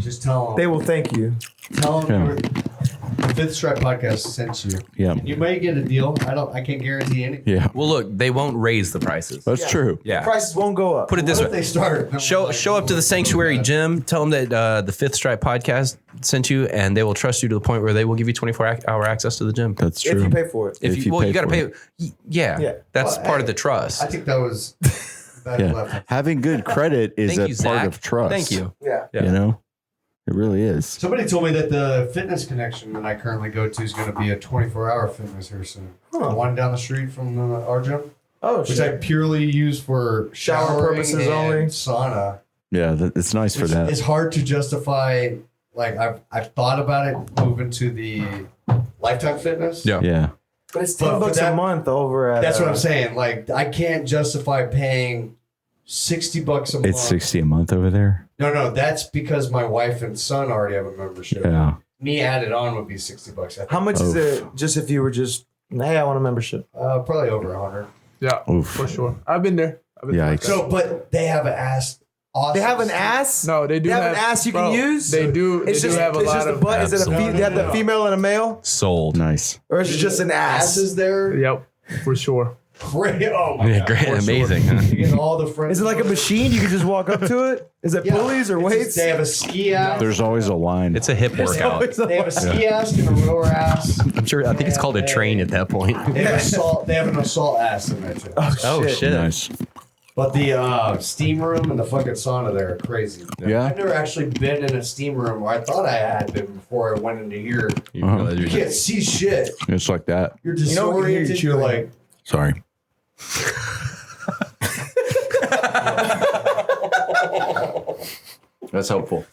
Speaker 6: just tell them.
Speaker 7: They will thank you.
Speaker 6: Tell them.
Speaker 2: Yeah.
Speaker 6: Fifth Stripe Podcast sent you.
Speaker 2: Yeah.
Speaker 6: You may get a deal. I can't guarantee anything.
Speaker 2: Yeah.
Speaker 4: Well, look, they won't raise the prices.
Speaker 2: That's true.
Speaker 4: Yeah.
Speaker 7: Prices won't go up.
Speaker 4: Put it this
Speaker 6: What if
Speaker 4: way.
Speaker 6: they start?
Speaker 4: Show up to the Sanctuary Gym. Tell them that the Fifth Stripe Podcast sent you, and they will trust you to the point where they will give you 24-hour access to the gym.
Speaker 2: That's
Speaker 7: if
Speaker 2: true.
Speaker 7: you pay for it.
Speaker 2: If you
Speaker 4: you
Speaker 2: pay
Speaker 4: got to
Speaker 2: for
Speaker 4: pay.
Speaker 2: it.
Speaker 4: Yeah, that's
Speaker 6: Well,
Speaker 4: part of the trust.
Speaker 6: I think that was bad
Speaker 2: Yeah.
Speaker 6: left.
Speaker 2: Having good credit is
Speaker 4: Thank
Speaker 2: a
Speaker 4: you,
Speaker 2: part
Speaker 4: Zach.
Speaker 2: of trust.
Speaker 4: Thank you.
Speaker 7: Yeah.
Speaker 4: Yeah.
Speaker 2: You know, it really is.
Speaker 6: Somebody told me that the fitness connection that I currently go to is going to be a 24-hour fitness here soon.
Speaker 7: Huh.
Speaker 6: One down the street from our gym,
Speaker 7: Oh,
Speaker 6: which
Speaker 7: shit.
Speaker 6: I purely use for
Speaker 7: Shower
Speaker 6: showering
Speaker 7: purposes
Speaker 6: and
Speaker 7: only?
Speaker 6: sauna.
Speaker 2: Yeah, it's nice for
Speaker 6: Which
Speaker 2: that.
Speaker 6: It's hard to justify. Like I've thought about it moving to the Lifetime Fitness.
Speaker 4: Yeah.
Speaker 2: Yeah.
Speaker 7: But it's
Speaker 6: But
Speaker 7: $10
Speaker 6: that-
Speaker 7: a month over at.
Speaker 6: That's what I'm saying. Like I can't justify paying $60 a month.
Speaker 2: It's 60 a month over there.
Speaker 6: No, that's because my wife and son already have a membership.
Speaker 2: Yeah.
Speaker 6: Me added on would be $60. I think.
Speaker 7: How much is
Speaker 2: Oof.
Speaker 7: it just if you were just, hey, I want a membership?
Speaker 6: Probably over 100.
Speaker 5: Yeah,
Speaker 2: Oof.
Speaker 5: for sure. I've been there. I've been
Speaker 2: Yikes.
Speaker 6: So, but they have an ass. Awesome.
Speaker 7: They have an ass?
Speaker 5: No, they do
Speaker 7: They have
Speaker 5: have
Speaker 7: an ass you can
Speaker 5: bro,
Speaker 7: use?
Speaker 5: They do.
Speaker 7: It's
Speaker 5: They
Speaker 7: just,
Speaker 5: do have a
Speaker 7: it's
Speaker 5: lot
Speaker 7: just a
Speaker 5: of.
Speaker 7: butt. Is it a
Speaker 4: Absolutely.
Speaker 7: they have the female and a male?
Speaker 4: Sold.
Speaker 2: Nice.
Speaker 7: Or is it just an ass?
Speaker 6: asses there.
Speaker 5: Yep, for sure.
Speaker 6: Great. Oh my
Speaker 4: Yeah,
Speaker 6: god.
Speaker 4: great, amazing. Huh?
Speaker 6: You get all the friends.
Speaker 7: Is it like a machine? You can just walk up to it? Is it
Speaker 6: Yeah.
Speaker 7: pulleys or
Speaker 6: It's
Speaker 7: weights?
Speaker 6: just- They have a ski ass.
Speaker 2: There's always a line.
Speaker 4: It's a hip workout.
Speaker 6: They have a ski ass and a rower ass.
Speaker 4: I'm sure. I think it's called a train at that point.
Speaker 6: They have assault. They have an assault ass in there too.
Speaker 4: Oh shit!
Speaker 2: nice.
Speaker 6: But the steam room and the fucking sauna there are crazy.
Speaker 2: Yeah.
Speaker 6: I've never actually been in a steam room, or I thought I had been before I went into here.
Speaker 4: You realize
Speaker 6: You
Speaker 4: you're
Speaker 6: can't see shit.
Speaker 2: It's like that.
Speaker 6: You're
Speaker 7: You know what you hear
Speaker 6: disoriented. You're
Speaker 7: chewing.
Speaker 6: like,
Speaker 2: Sorry. That's helpful.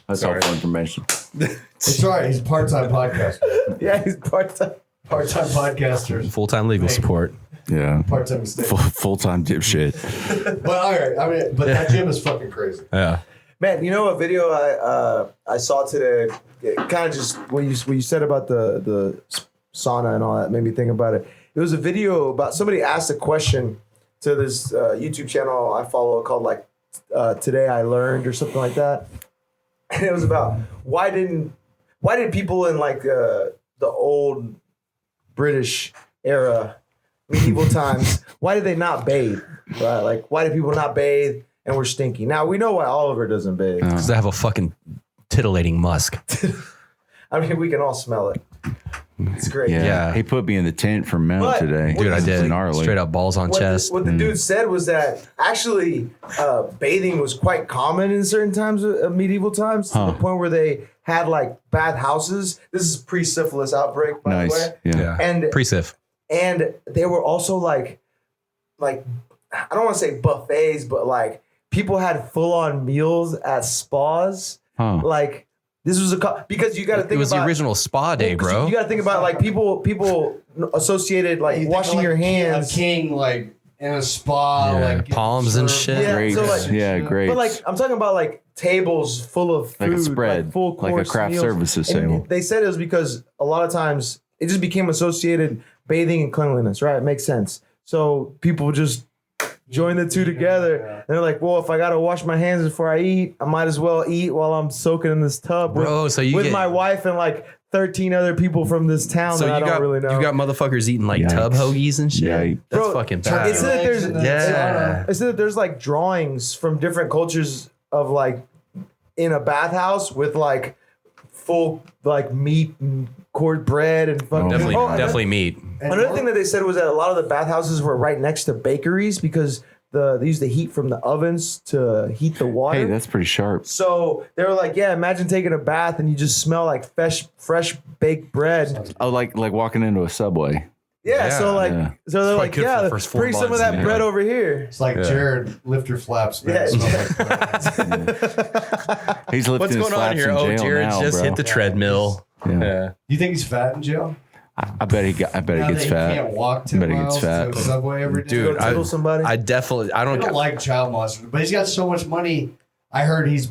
Speaker 2: That's helpful information.
Speaker 6: it's all right. He's a part-time podcaster.
Speaker 7: Yeah, he's part-time.
Speaker 6: Part-time podcaster.
Speaker 4: full-time legal support.
Speaker 2: Yeah.
Speaker 6: Part-time mistake.
Speaker 2: Full-time dipshit.
Speaker 6: But all right. I mean, but that gym is fucking crazy.
Speaker 4: Yeah.
Speaker 7: Man, you know a video I saw today, kind of just when you said about the sauna and all that made me think about it. It was a video about somebody asked a question to this YouTube channel I follow called like Today I Learned or something like that. And it was about why did people in like the old British era, medieval times, why did they not bathe? Right? Like why did people not bathe and we're stinky? Now we know why Oliver doesn't bathe.
Speaker 4: Because I have a fucking titillating musk.
Speaker 7: I mean, we can all smell it. It's great.
Speaker 2: Yeah.
Speaker 4: Yeah.
Speaker 2: He put me in the tent for Mount
Speaker 7: But-
Speaker 2: today.
Speaker 7: Dude, I
Speaker 2: It's
Speaker 4: did.
Speaker 2: gnarly.
Speaker 4: Straight up balls on chest.
Speaker 7: What the dude said was that actually bathing was quite common in certain times of medieval times to the point where they had like bath houses. This is pre-syphilis outbreak, by
Speaker 2: Nice.
Speaker 7: the way.
Speaker 2: Yeah.
Speaker 7: And
Speaker 4: Pre-sif.
Speaker 7: and they were also like I don't want to say buffets, but like people had full-on meals at spas.
Speaker 2: Huh.
Speaker 7: Like this was because you got to think
Speaker 4: It was
Speaker 7: about
Speaker 4: the original spa day, bro.
Speaker 7: You got to think about like people associated like
Speaker 6: You think
Speaker 7: washing
Speaker 6: of,
Speaker 7: your
Speaker 6: like,
Speaker 7: hands.
Speaker 6: A king like in a spa,
Speaker 4: Yeah,
Speaker 6: like getting
Speaker 4: palms and
Speaker 6: served.
Speaker 4: shit.
Speaker 7: Yeah,
Speaker 2: Grapes.
Speaker 7: so, like-
Speaker 2: yeah, grapes.
Speaker 7: But like I'm talking about like tables full of food,
Speaker 2: Like a spread,
Speaker 7: full
Speaker 2: like a
Speaker 7: course
Speaker 2: craft
Speaker 7: meals.
Speaker 2: services
Speaker 7: And
Speaker 2: table.
Speaker 7: They said it was because a lot of times it just became associated bathing and cleanliness, right? It makes sense. So people just join the two together. And they're like, well, if I gotta wash my hands before I eat, I might as well eat while I'm soaking in this tub
Speaker 4: Bro,
Speaker 7: with,
Speaker 4: so you
Speaker 7: with
Speaker 4: get-
Speaker 7: my wife and like 13 other people from this town
Speaker 4: So
Speaker 7: that I
Speaker 4: you
Speaker 7: don't
Speaker 4: got
Speaker 7: really know.
Speaker 4: you got motherfuckers eating like
Speaker 2: Yikes.
Speaker 4: tub hoagies and shit.
Speaker 2: Yikes.
Speaker 4: That's
Speaker 7: Bro,
Speaker 4: fucking
Speaker 7: It
Speaker 4: bad.
Speaker 7: said that there's
Speaker 4: Yeah.
Speaker 7: it said that there's like drawings from different cultures of like in a bathhouse with like full like meat and cored bread and fucking
Speaker 4: Definitely,
Speaker 7: Oh, and
Speaker 4: definitely meat.
Speaker 7: Another thing that they said was that a lot of the bathhouses were right next to bakeries because they used the heat from the ovens to heat the water.
Speaker 2: Hey, that's pretty sharp.
Speaker 7: So they were like, yeah, imagine taking a bath and you just smell like fresh baked bread.
Speaker 2: Oh, like walking into a Subway.
Speaker 7: Yeah,
Speaker 4: Yeah,
Speaker 7: so like,
Speaker 2: yeah.
Speaker 7: so they're
Speaker 4: probably
Speaker 7: like,
Speaker 4: good for
Speaker 7: yeah,
Speaker 4: the first 4
Speaker 7: bring some of
Speaker 4: months,
Speaker 7: that
Speaker 4: yeah.
Speaker 7: bread over here.
Speaker 6: It's like Jared, lift your flaps, man.
Speaker 7: Yeah,
Speaker 6: It smells like
Speaker 2: He's lifting
Speaker 4: What's
Speaker 2: his
Speaker 4: going on
Speaker 2: flaps
Speaker 4: here?
Speaker 2: in
Speaker 4: Oh,
Speaker 2: jail
Speaker 4: Jared
Speaker 2: now,
Speaker 4: just
Speaker 2: bro.
Speaker 4: hit the treadmill.
Speaker 2: Yeah.
Speaker 6: You think he's fat in jail?
Speaker 2: I bet he
Speaker 6: Now
Speaker 2: gets
Speaker 6: that he
Speaker 2: fat.
Speaker 6: can't walk 10
Speaker 2: Bet he
Speaker 6: miles
Speaker 2: gets fat.
Speaker 6: to a Subway every day.
Speaker 4: Dude,
Speaker 7: Go tickle somebody.
Speaker 4: I definitely, I
Speaker 6: I
Speaker 4: don't,
Speaker 6: don't like child molester, but he's got so much money. I heard he's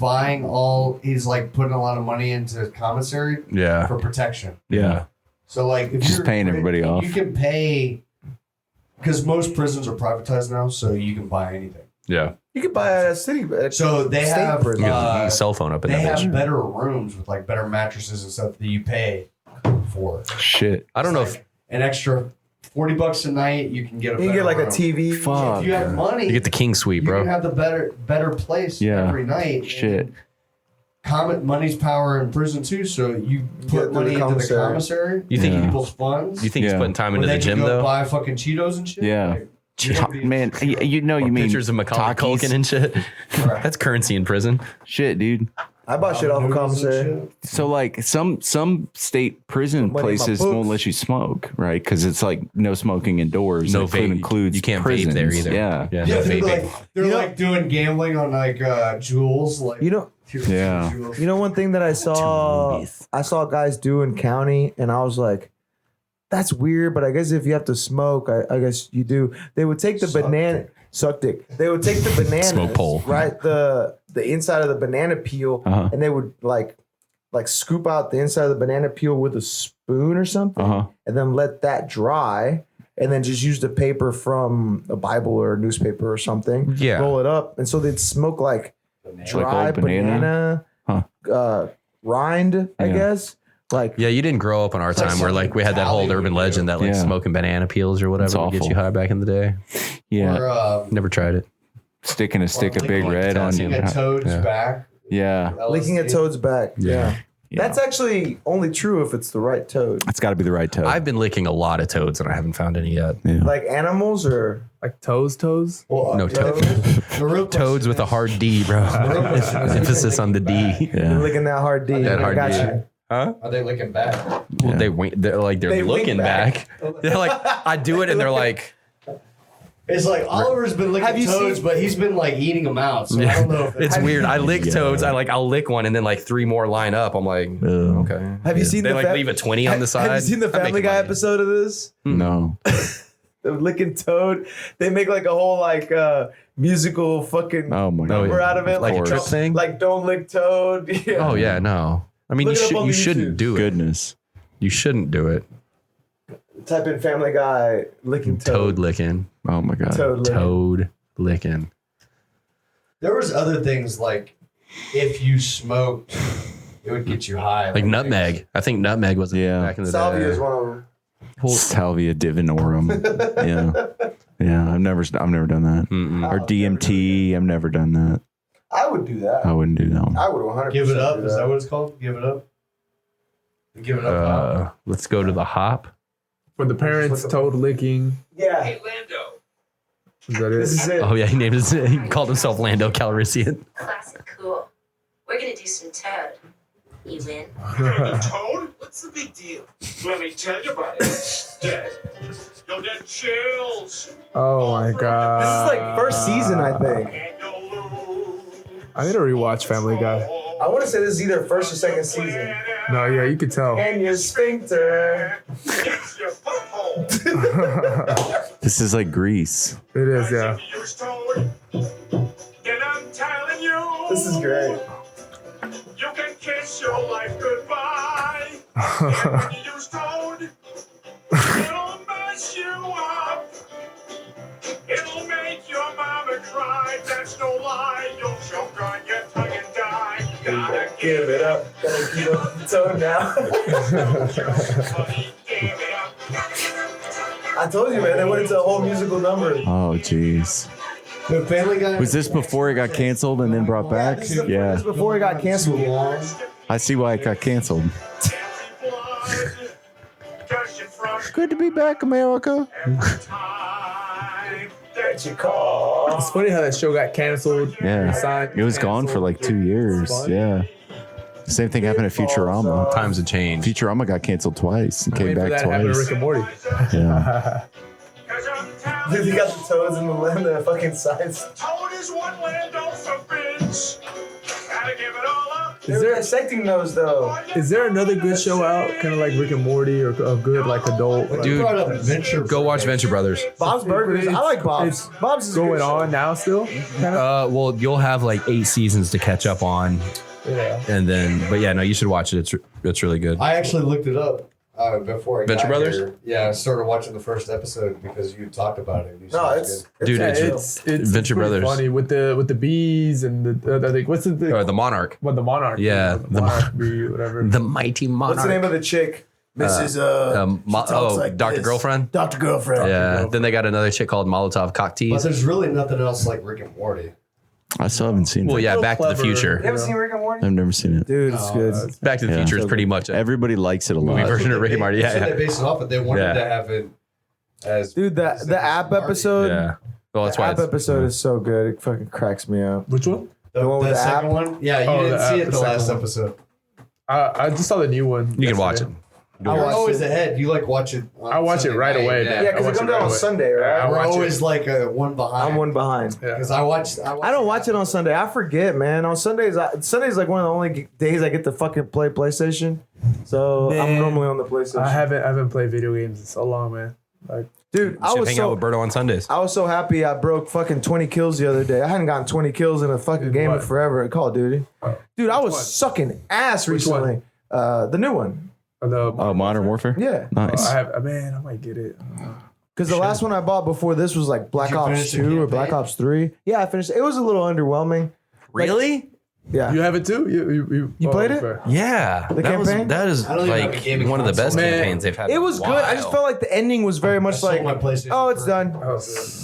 Speaker 6: he's like putting a lot of money into commissary
Speaker 4: yeah,
Speaker 6: for protection.
Speaker 2: Yeah.
Speaker 6: So like, if
Speaker 2: Just
Speaker 6: you're
Speaker 2: paying everybody
Speaker 6: you
Speaker 2: off.
Speaker 6: can pay because most prisons are privatized now, so you can buy anything.
Speaker 4: yeah.
Speaker 7: You could buy a city.
Speaker 6: So they
Speaker 7: State
Speaker 6: have
Speaker 7: prison.
Speaker 4: You got a cell phone up in
Speaker 6: they
Speaker 4: that
Speaker 6: have
Speaker 4: bitch.
Speaker 6: better rooms with like better mattresses and stuff that you pay for.
Speaker 7: Shit.
Speaker 4: I don't know if
Speaker 6: An extra $40 a night, you can get a
Speaker 7: You can get like a
Speaker 6: room.
Speaker 7: TV.
Speaker 2: Fuck.
Speaker 6: If you have money,
Speaker 4: you get the king suite,
Speaker 6: you
Speaker 4: bro.
Speaker 6: can have the better place
Speaker 2: Yeah.
Speaker 6: every night.
Speaker 2: Shit.
Speaker 6: Money's power in prison too, so you
Speaker 7: Get
Speaker 6: put
Speaker 7: through
Speaker 6: money
Speaker 7: the
Speaker 6: into the
Speaker 7: commissary.
Speaker 6: commissary.
Speaker 4: You think
Speaker 2: Yeah.
Speaker 6: People's funds.
Speaker 4: you think he's
Speaker 2: Yeah.
Speaker 4: putting time
Speaker 6: where
Speaker 4: into
Speaker 6: they
Speaker 4: the
Speaker 6: can
Speaker 4: gym
Speaker 6: go
Speaker 4: though?
Speaker 6: buy fucking Cheetos and shit.
Speaker 2: Yeah.
Speaker 6: Like, you're gonna be-
Speaker 2: Man, you know you
Speaker 4: Or
Speaker 2: mean
Speaker 4: pictures of Macaulay
Speaker 2: Takis?
Speaker 4: Culkin and shit. That's currency in prison.
Speaker 2: Shit, dude.
Speaker 7: I bought shit off of
Speaker 6: noodles and
Speaker 7: commissary.
Speaker 6: shit.
Speaker 2: So like some state prison
Speaker 7: Money in my
Speaker 2: places
Speaker 7: books.
Speaker 2: won't let you smoke, right? Because it's like no smoking indoors.
Speaker 4: No
Speaker 2: That
Speaker 4: vape.
Speaker 2: includes
Speaker 4: You can't
Speaker 2: prisons.
Speaker 4: vape there either.
Speaker 2: Yeah.
Speaker 4: Yeah,
Speaker 6: Yeah,
Speaker 4: no
Speaker 6: they're
Speaker 4: vaping.
Speaker 6: they're like doing gambling on like jewels, like
Speaker 7: You know,
Speaker 2: Yeah.
Speaker 6: jewels.
Speaker 7: you know one thing that I saw guys do in county, and I was like, that's weird, but I guess if you have to smoke, I guess you do. They would take the banana, suck dick. They would take the banana,
Speaker 4: Smoke pole.
Speaker 7: right? The inside of the banana peel,
Speaker 2: Uh-huh.
Speaker 7: and they would like scoop out the inside of the banana peel with a spoon or something,
Speaker 2: Uh-huh.
Speaker 7: and then let that dry, and then just use the paper from a Bible or a newspaper or something.
Speaker 4: Yeah.
Speaker 7: Roll it up, and so they'd smoke like dry
Speaker 2: old banana?
Speaker 7: rind, I
Speaker 2: Yeah.
Speaker 7: guess. Like
Speaker 4: Yeah, you didn't grow up on our time where like we had that whole
Speaker 6: Valley
Speaker 4: urban
Speaker 6: would do.
Speaker 4: legend that like
Speaker 2: Yeah.
Speaker 4: smoking banana peels or whatever would get
Speaker 2: awful.
Speaker 4: you high back in the day.
Speaker 2: Yeah.
Speaker 6: Or,
Speaker 4: Never tried it.
Speaker 2: Sticking a stick of
Speaker 6: like-
Speaker 2: big
Speaker 6: like
Speaker 2: red on
Speaker 6: licking a toad's
Speaker 4: Yeah.
Speaker 6: back.
Speaker 2: Yeah.
Speaker 7: licking a toad's back. Yeah.
Speaker 2: Yeah.
Speaker 7: That's actually only true if it's the right toad.
Speaker 2: It's got to be the right toad.
Speaker 4: I've been licking a lot of toads and I haven't found any yet.
Speaker 2: yeah.
Speaker 7: Like animals or
Speaker 5: Like toes.
Speaker 6: Well,
Speaker 4: No
Speaker 6: the real
Speaker 4: Toads
Speaker 6: question
Speaker 4: with a
Speaker 6: is-
Speaker 4: hard D, bro. Emphasis on the D.
Speaker 2: Yeah.
Speaker 7: licking that hard D.
Speaker 4: That
Speaker 7: I
Speaker 4: hard
Speaker 7: got
Speaker 4: D.
Speaker 7: you.
Speaker 4: Huh?
Speaker 6: Are they licking back?
Speaker 4: Well,
Speaker 2: Yeah.
Speaker 4: they're
Speaker 7: They
Speaker 4: looking
Speaker 7: wink
Speaker 4: back.
Speaker 7: back.
Speaker 4: They're like, I do it, and they're like,
Speaker 6: It's like Oliver's been
Speaker 7: Have
Speaker 6: licking
Speaker 7: you
Speaker 6: toads,
Speaker 7: seen-
Speaker 6: but he's been like eating them out. So I don't know if
Speaker 4: it's
Speaker 7: Have
Speaker 4: weird.
Speaker 7: you-
Speaker 4: I lick
Speaker 2: Yeah.
Speaker 4: toads. I'll lick one, and then like three more line up. I'm like, okay.
Speaker 7: Have you seen
Speaker 4: They
Speaker 7: the
Speaker 4: like leave a 20 on the side.
Speaker 7: Have you seen the
Speaker 4: I'm
Speaker 7: Family
Speaker 4: making
Speaker 7: Guy
Speaker 4: money.
Speaker 7: episode of this?
Speaker 2: No.
Speaker 7: The licking toad. They make like a whole like musical fucking
Speaker 2: Oh my god.
Speaker 7: number out of it.
Speaker 4: Like a
Speaker 7: Like
Speaker 4: trip thing?
Speaker 7: Like don't lick toad. Yeah.
Speaker 4: Oh yeah, no. I mean,
Speaker 7: Look it up on
Speaker 4: you
Speaker 7: the
Speaker 4: shouldn't
Speaker 7: YouTube.
Speaker 4: do it.
Speaker 2: Goodness.
Speaker 4: You shouldn't do it.
Speaker 7: Type in Family Guy licking
Speaker 4: Toad
Speaker 7: toad.
Speaker 4: licking.
Speaker 2: Oh my god.
Speaker 7: Toad licking.
Speaker 4: Toad licking.
Speaker 6: there was other things like if you smoked, it would get you high.
Speaker 4: Like nutmeg. I think nutmeg was
Speaker 2: Yeah.
Speaker 4: back in the
Speaker 7: Salvia
Speaker 4: day.
Speaker 7: is one of them.
Speaker 2: Salvia divinorum. Yeah. Yeah. I've never done that.
Speaker 4: Mm-mm.
Speaker 2: Or DMT. I've never done that.
Speaker 7: I would do that.
Speaker 2: I wouldn't do that one.
Speaker 7: I would 100%
Speaker 6: Give it up.
Speaker 7: do
Speaker 6: Is that what it's called? Give it up. Give it up.
Speaker 4: Let's go to the hop.
Speaker 5: For the parents, toad licking.
Speaker 7: Yeah.
Speaker 8: Hey, Lando.
Speaker 5: Is that
Speaker 7: This
Speaker 5: it?
Speaker 7: is it.
Speaker 4: Oh yeah, he called himself Lando Calrissian.
Speaker 9: Classic cool. We're gonna do some toad. You win.
Speaker 8: Toad? What's the big deal? Let me tell you about it. Dead. You'll get chills.
Speaker 5: Oh my god.
Speaker 7: This is like first season, I think.
Speaker 8: And you'll lose.
Speaker 5: I need to rewatch Family Guy.
Speaker 7: I want to say this is either first or second season.
Speaker 5: No, yeah, you could tell.
Speaker 7: And your sphincter.
Speaker 8: It's your butthole.
Speaker 2: This is like Grease.
Speaker 5: It is, yeah.
Speaker 8: If you use Toad, then I'm telling you.
Speaker 7: This is great.
Speaker 8: You can kiss your life goodbye. When you use Toad, it'll mess you up. It'll make your mama cry. That's no lie. You'll choke on your tongue and die. Gotta
Speaker 7: Give it up. Gotta keep up the tone now.
Speaker 8: Honey, give it up.
Speaker 7: I told you, man. They went into a whole musical number.
Speaker 2: Oh jeez.
Speaker 6: The Family Guy.
Speaker 2: Was this before it got canceled and then brought back?
Speaker 7: This is
Speaker 2: Yeah.
Speaker 7: before it got canceled.
Speaker 2: I see why it got canceled.
Speaker 8: Gushing from
Speaker 2: Good to be back, America.
Speaker 8: every time that you
Speaker 7: call.
Speaker 5: It's funny how that show got canceled.
Speaker 2: Yeah.
Speaker 5: Resigned,
Speaker 2: It was gone for like 2 years. Yeah. Same thing happened to Futurama.
Speaker 4: Times have changed.
Speaker 2: Futurama got canceled twice and came
Speaker 5: Wait for
Speaker 2: back
Speaker 5: that to happen to
Speaker 2: twice.
Speaker 5: Rick and Morty.
Speaker 2: Yeah.
Speaker 8: Cause I'm telling
Speaker 7: Dude, you got the toads in the land, the fucking sides.
Speaker 8: Toad is what Lando forbids. Gotta give it all up.
Speaker 7: They're dissecting those though.
Speaker 5: Is there another good show out, kind of like Rick and Morty, or a good like adult? Like,
Speaker 4: Dude,
Speaker 6: brought up Venture.
Speaker 4: Go watch Venture Brothers.
Speaker 7: Bob's Burgers. I like Bob's. Bob's is a
Speaker 5: going
Speaker 7: good show.
Speaker 5: on now still? Kinda?
Speaker 4: Well, you'll have like 8 seasons to catch up on,
Speaker 5: Yeah.
Speaker 4: and then, but yeah, no, you should watch it. It's really good.
Speaker 6: I actually looked it up before I
Speaker 4: Venture
Speaker 6: got
Speaker 4: Brothers?
Speaker 6: here. Yeah, I started watching the first episode because you talked about it. You said
Speaker 7: No,
Speaker 6: it
Speaker 7: it's
Speaker 6: was
Speaker 4: Dude,
Speaker 5: Yeah,
Speaker 4: it's
Speaker 5: it's
Speaker 4: Venture
Speaker 5: pretty
Speaker 4: Brothers.
Speaker 5: funny with the bees and the like, what's the
Speaker 4: Or the Monarch.
Speaker 5: what the monarch?
Speaker 4: Yeah,
Speaker 5: the monarch bee, whatever.
Speaker 4: The mighty Monarch.
Speaker 7: What's the name of the chick? Mrs. talks like
Speaker 4: Dr.
Speaker 7: this.
Speaker 4: Girlfriend.
Speaker 7: Dr. Girlfriend.
Speaker 4: Yeah. Then they got another chick called Molotov
Speaker 6: But
Speaker 4: Cocktease.
Speaker 6: there's really nothing else like Rick and Morty.
Speaker 2: I still haven't seen
Speaker 4: Well,
Speaker 2: it.
Speaker 4: yeah,
Speaker 5: real
Speaker 4: Back to the
Speaker 5: clever.
Speaker 4: Future.
Speaker 7: You ever seen Rick and Morty?
Speaker 2: I've never seen it.
Speaker 7: Dude, it's good.
Speaker 4: Back to the
Speaker 2: Yeah.
Speaker 4: Future is pretty much a
Speaker 2: Everybody likes it a
Speaker 4: movie
Speaker 2: lot.
Speaker 4: version of Rick and Morty.
Speaker 6: That's what
Speaker 4: Yeah.
Speaker 6: they based it off, but they wanted
Speaker 4: Yeah.
Speaker 6: to have it as
Speaker 7: Dude, the app episode.
Speaker 4: Yeah. Well, that's
Speaker 7: The
Speaker 4: why
Speaker 7: app episode is so good. It fucking cracks me up.
Speaker 5: Which one?
Speaker 7: The one with
Speaker 6: the
Speaker 7: the
Speaker 6: second
Speaker 7: app?
Speaker 6: one. Yeah, you
Speaker 5: Oh,
Speaker 6: didn't
Speaker 5: the
Speaker 6: see
Speaker 5: app,
Speaker 6: it
Speaker 5: the
Speaker 6: the
Speaker 5: second
Speaker 6: last
Speaker 5: one.
Speaker 6: episode.
Speaker 5: I just saw the new one.
Speaker 4: You can watch it.
Speaker 5: yesterday.
Speaker 7: I
Speaker 6: You're
Speaker 7: watched
Speaker 6: always
Speaker 7: it.
Speaker 6: ahead. You like watch it. On
Speaker 5: I watch it
Speaker 6: Sunday
Speaker 5: right
Speaker 6: night.
Speaker 5: away,
Speaker 6: Yeah,
Speaker 5: man.
Speaker 7: Yeah, because
Speaker 5: I
Speaker 7: it
Speaker 5: watch
Speaker 7: comes
Speaker 5: it
Speaker 7: out
Speaker 5: right
Speaker 7: on
Speaker 5: away.
Speaker 7: Sunday, right?
Speaker 5: I
Speaker 6: We're
Speaker 5: watch
Speaker 6: always like one behind.
Speaker 7: I'm one behind.
Speaker 5: Yeah.
Speaker 6: Because I watch
Speaker 7: I don't watch it on Sunday. I forget, man. On Sundays, Sunday's like one of the only days I get to fucking play PlayStation. So I'm
Speaker 5: Man.
Speaker 7: normally on the PlayStation.
Speaker 5: I haven't played video games in so long, man. Like,
Speaker 7: Dude, I
Speaker 4: Should
Speaker 7: was
Speaker 4: hang out with
Speaker 7: so
Speaker 4: Berto on Sundays.
Speaker 7: I was so happy I broke fucking 20 kills the other day. I hadn't gotten 20 kills in a fucking game in
Speaker 5: what?
Speaker 7: forever at Call of Duty. Dude, I was
Speaker 5: one?
Speaker 7: sucking ass
Speaker 5: Which one?
Speaker 7: recently. The new one.
Speaker 2: Modern Warfare?
Speaker 7: Yeah.
Speaker 2: Nice.
Speaker 5: I might get it.
Speaker 7: Because the last one I bought before this was like Black
Speaker 6: Did you
Speaker 7: Ops
Speaker 6: finish the
Speaker 7: 2 or
Speaker 6: campaign?
Speaker 7: Black Ops 3. Yeah, I finished. It was a little underwhelming.
Speaker 4: Really?
Speaker 7: Yeah.
Speaker 5: You have it too? You
Speaker 7: played it?
Speaker 5: okay.
Speaker 4: Yeah.
Speaker 7: The
Speaker 4: that
Speaker 7: campaign?
Speaker 4: that is
Speaker 6: I don't even have a
Speaker 4: like
Speaker 6: gaming
Speaker 4: one of the best
Speaker 5: console. Man,
Speaker 4: campaigns they've had.
Speaker 7: It was good. I just felt like the ending was very much
Speaker 6: sold
Speaker 7: like,
Speaker 6: my PlayStation
Speaker 7: oh, it's
Speaker 6: for-
Speaker 7: done.
Speaker 5: Oh,